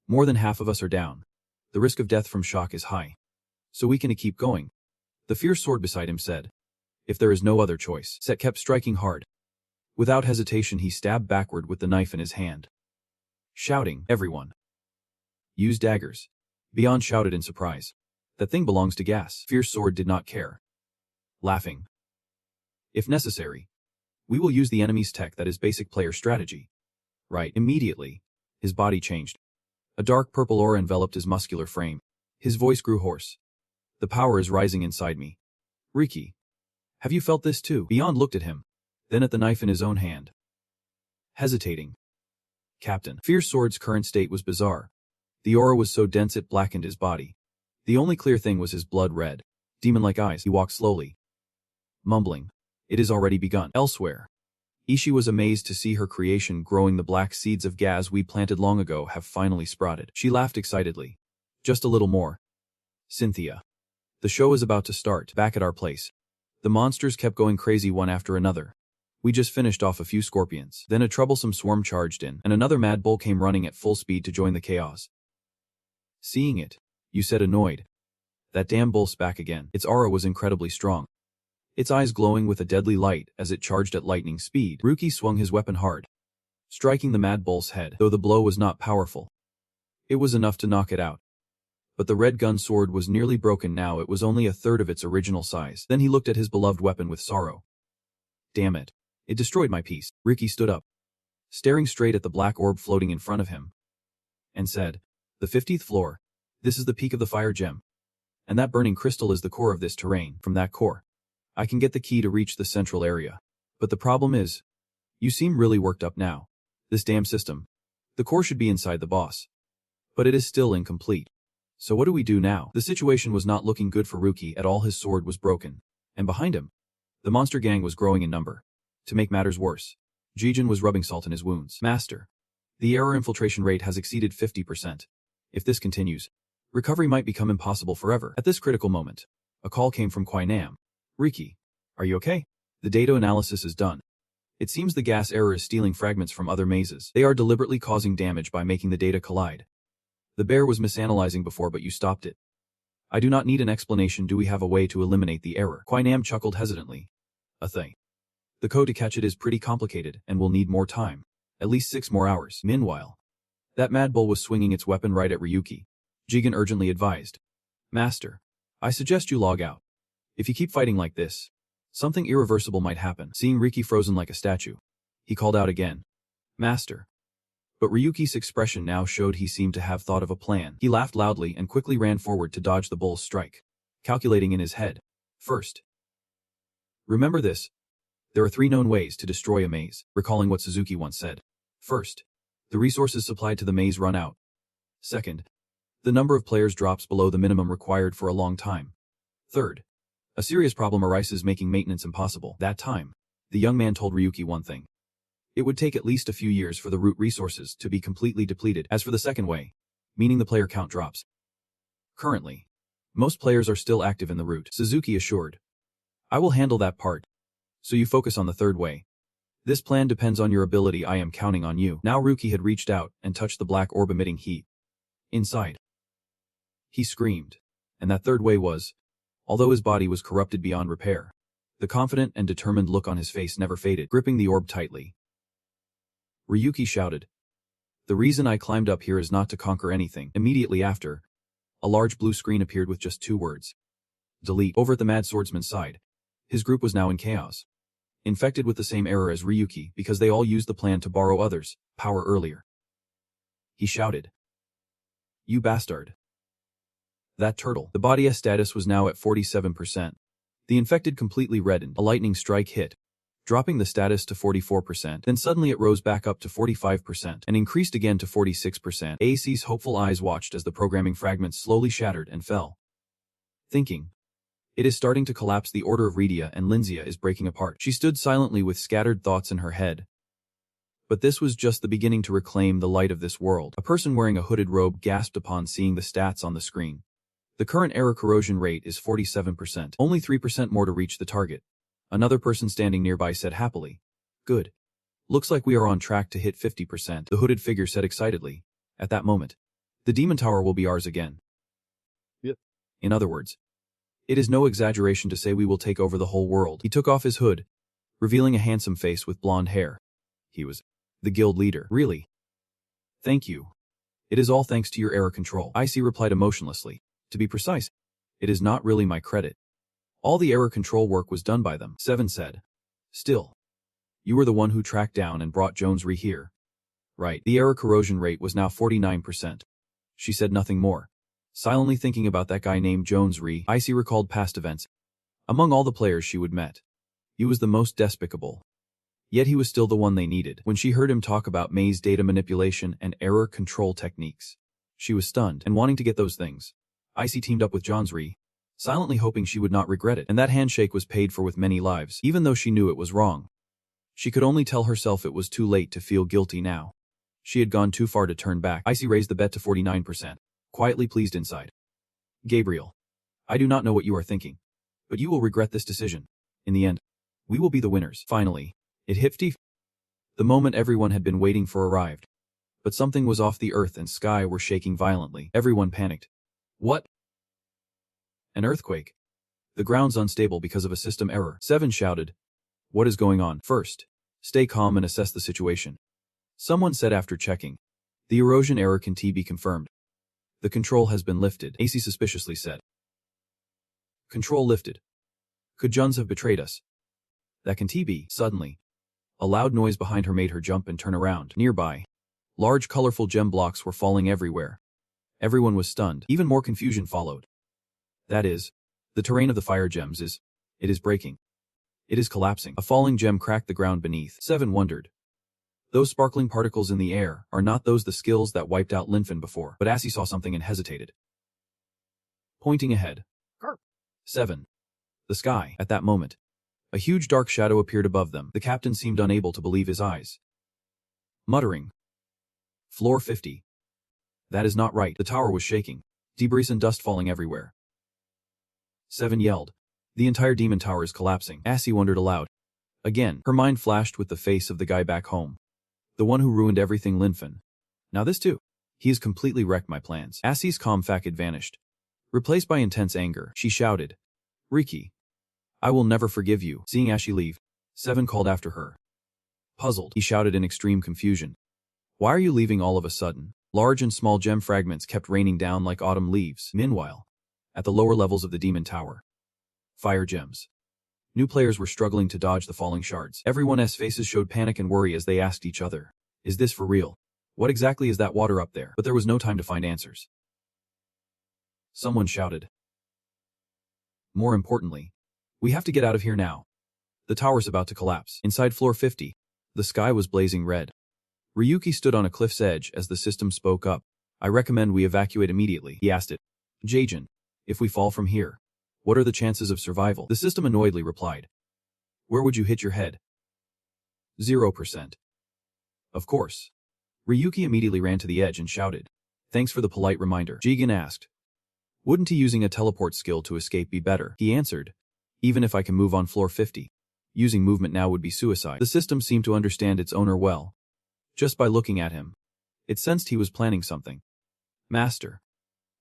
"More than half of us are down. The risk of death from shock is high. So we can keep going." The fierce sword beside him said, "If there is no other choice." Set kept striking hard. Without hesitation he stabbed backward with the knife in his hand, shouting, "Everyone, use daggers." Beyond shouted in surprise, "That thing belongs to Gas." Fierce sword did not care, laughing, "If necessary, we will use the enemy's tech. That is basic player strategy." Right. Immediately, his body changed. A dark purple aura enveloped his muscular frame. His voice grew hoarse. "The power is rising inside me. Ryuki, have you felt this too?" Beyond looked at him, then at the knife in his own hand, hesitating. "Captain." Fierce sword's current state was bizarre. The aura was so dense it blackened his body. The only clear thing was his blood red, demon-like eyes. He walked slowly, mumbling, "It is already begun." Elsewhere, Ishi was amazed to see her creation growing. The black seeds of gas we planted long ago have finally sprouted. She laughed excitedly. "Just a little more. Cynthia. The show is about to start." Back at our place, the monsters kept going crazy one after another. We just finished off a few scorpions. Then a troublesome swarm charged in, and another mad bull came running at full speed to join the chaos. Seeing it, you said annoyed, "That damn bull's back again." Its aura was incredibly strong, its eyes glowing with a deadly light as it charged at lightning speed. Ryuki swung his weapon hard, striking the mad bull's head. Though the blow was not powerful, it was enough to knock it out. But the red gun sword was nearly broken now. It was only a third of its original size. Then he looked at his beloved weapon with sorrow. "Damn it. It destroyed my piece." Ryuki stood up, staring straight at the black orb floating in front of him, and said, "The 50th floor. This is the peak of the fire gem. And that burning crystal is the core of this terrain. From that core, I can get the key to reach the central area. But the problem is, you seem really worked up now. This damn system. The core should be inside the boss. But it is still incomplete. So what do we do now?" The situation was not looking good for Ryuki at all. His sword was broken, and behind him, the monster gang was growing in number. To make matters worse, Jijin was rubbing salt in his wounds. "Master, the error infiltration rate has exceeded 50%. If this continues, recovery might become impossible forever." At this critical moment, a call came from Nam. "Ryuki, are you okay? The data analysis is done. It seems the gas error is stealing fragments from other mazes. They are deliberately causing damage by making the data collide. The bear was misanalyzing before, but you stopped it. I do not need an explanation. Do we have a way to eliminate the error?" Nam chuckled hesitantly. "A thing. The code to catch it is pretty complicated and will need more time. At least 6 more hours." Meanwhile, that mad bull was swinging its weapon right at Ryuki. Jigen urgently advised, "Master, I suggest you log out. If you keep fighting like this, something irreversible might happen." Seeing Ryuki frozen like a statue, he called out again, "Master." But Ryuki's expression now showed he seemed to have thought of a plan. He laughed loudly and quickly ran forward to dodge the bull's strike, calculating in his head, "First, remember this. There are 3 known ways to destroy a maze," recalling what Suzuki once said. "First, the resources supplied to the maze run out. Second, the number of players drops below the minimum required for a long time. Third, a serious problem arises making maintenance impossible." That time, the young man told Ryuki one thing. It would take at least a few years for the root resources to be completely depleted. As for the second way, meaning the player count drops, Currently, most players are still active in the route, Suzuki assured. I will handle that part. So you focus on the third way. This plan depends on your ability. I am counting on you. Now Ryuki had reached out and touched the black orb emitting heat. Inside. He screamed. And that third way was, although his body was corrupted beyond repair, the confident and determined look on his face never faded, gripping the orb tightly. Ryuki shouted. The reason I climbed up here is not to conquer anything. Immediately after, a large blue screen appeared with just 2 words. Delete. Over at the Mad Swordsman's side, his group was now in chaos. Infected with the same error as Ryuki because they all used the plan to borrow others' power earlier. He shouted. You bastard. That turtle. The body S status was now at 47%. The infected completely reddened. A lightning strike hit, dropping the status to 44%. Then suddenly it rose back up to 45% and increased again to 46%. AC's hopeful eyes watched as the programming fragments slowly shattered and fell. Thinking. It is starting to collapse. The order of Rydia and Linzia is breaking apart. She stood silently with scattered thoughts in her head. But this was just the beginning to reclaim the light of this world. A person wearing a hooded robe gasped upon seeing the stats on the screen. The current error corrosion rate is 47%. Only 3% more to reach the target. Another person standing nearby said happily. Good. Looks like we are on track to hit 50%. The hooded figure said excitedly. At that moment, the demon tower will be ours again. Yep. In other words, it is no exaggeration to say we will take over the whole world. He took off his hood, revealing a handsome face with blonde hair. He was the guild leader. Really? Thank you. It is all thanks to your error control. Icy replied emotionlessly. To be precise, it is not really my credit. All the error control work was done by them, Seven said. Still, you were the one who tracked down and brought Jones-Ree here. Right. The error corrosion rate was now 49%. She said nothing more. Silently thinking about that guy named Jones-Ree, Icy recalled past events. Among all the players she would met, he was the most despicable. Yet he was still the one they needed. When she heard him talk about maze data manipulation and error control techniques, she was stunned and wanting to get those things. Icy teamed up with Jones-Ree, silently hoping she would not regret it, and that handshake was paid for with many lives, even though she knew it was wrong. She could only tell herself it was too late to feel guilty now. She had gone too far to turn back. Icy raised the bet to 49%. Quietly pleased inside. Gabriel. I do not know what you are thinking, but you will regret this decision. In the end, we will be the winners. Finally, it hit 50. The moment everyone had been waiting for arrived. But something was off. The earth and sky were shaking violently. Everyone panicked. What? An earthquake. The ground's unstable because of a system error. Seven shouted. What is going on? First, stay calm and assess the situation. Someone said after checking. The erosion error can be confirmed. The control has been lifted, AC suspiciously said. Control lifted. Could Juns have betrayed us? That can be. Suddenly, a loud noise behind her made her jump and turn around. Nearby, large colorful gem blocks were falling everywhere. Everyone was stunned. Even more confusion followed. That is, the terrain of the fire gems it is breaking. It is collapsing. A falling gem cracked the ground beneath. Seven wondered. Those sparkling particles in the air are not those the skills that wiped out Lynfen before, but Assie saw something and hesitated. Pointing ahead. Carp. 7. The sky. At that moment, a huge dark shadow appeared above them. The captain seemed unable to believe his eyes. Muttering. Floor 50. That is not right. The tower was shaking. Debris and dust falling everywhere. 7 yelled. The entire demon tower is collapsing. Assie wondered aloud. Again, her mind flashed with the face of the guy back home. The one who ruined everything, Lynfen. Now this too. He has completely wrecked my plans. Assie's calm facade vanished. Replaced by intense anger, she shouted. Ryuki. I will never forgive you. Seeing Assie leave, 7 called after her. Puzzled, he shouted in extreme confusion. Why are you leaving all of a sudden? Large and small gem fragments kept raining down like autumn leaves. Meanwhile, at the lower levels of the demon tower, fire gems. New players were struggling to dodge the falling shards. Everyone's faces showed panic and worry as they asked each other, is this for real? What exactly is that water up there? But there was no time to find answers. Someone shouted. More importantly, we have to get out of here now. The tower's about to collapse. Inside floor 50, the sky was blazing red. Ryuki stood on a cliff's edge as the system spoke up. I recommend we evacuate immediately. He asked it. Jaejin, if we fall from here, what are the chances of survival? The system annoyedly replied. Where would you hit your head? 0%. Of course. Ryuki immediately ran to the edge and shouted. Thanks for the polite reminder. Jigen asked. Wouldn't he using a teleport skill to escape be better? He answered. Even if I can move on floor 50. Using movement now would be suicide. The system seemed to understand its owner well. Just by looking at him. It sensed he was planning something. Master.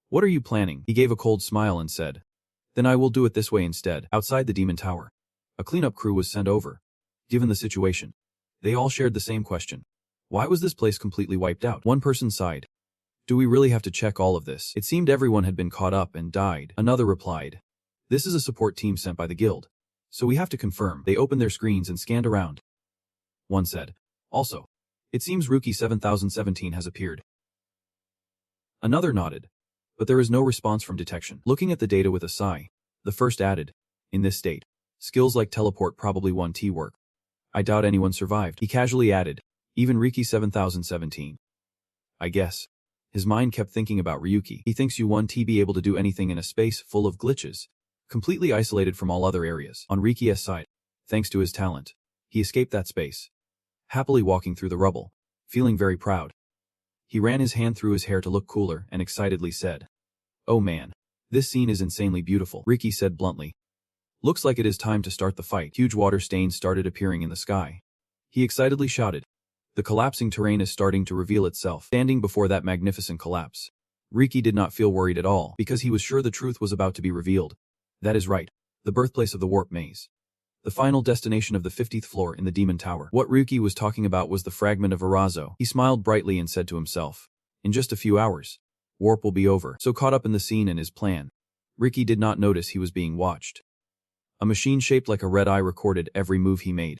What are you planning? He gave a cold smile and said. Then I will do it this way instead. Outside the demon tower. A cleanup crew was sent over. Given the situation. They all shared the same question. Why was this place completely wiped out? One person sighed. Do we really have to check all of this? It seemed everyone had been caught up and died. Another replied. This is a support team sent by the guild. So we have to confirm. They opened their screens and scanned around. One said. Also. It seems Ryuki 7017 has appeared. Another nodded. But there is no response from detection. Looking at the data with a sigh. The first added. In this state. Skills like teleport probably 1T work. I doubt anyone survived. He casually added. Even Ryuki 7017. I guess. His mind kept thinking about Ryuki. He thinks you 1T be able to do anything in a space full of glitches. Completely isolated from all other areas. On Ryuki's side. Thanks to his talent. He escaped that space. Happily walking through the rubble. Feeling very proud. He ran his hand through his hair to look cooler and excitedly said. Oh man. This scene is insanely beautiful. Ryuki said bluntly. Looks like it is time to start the fight. Huge water stains started appearing in the sky. He excitedly shouted. The collapsing terrain is starting to reveal itself. Standing before that magnificent collapse. Ryuki did not feel worried at all because he was sure the truth was about to be revealed. That is right. The birthplace of the warp maze. The final destination of the 50th floor in the demon tower. What Ryuki was talking about was the fragment of Arazo. He smiled brightly and said to himself. In just a few hours. Warp will be over. So caught up in the scene and his plan. Ryuki did not notice he was being watched. A machine shaped like a red eye recorded every move he made.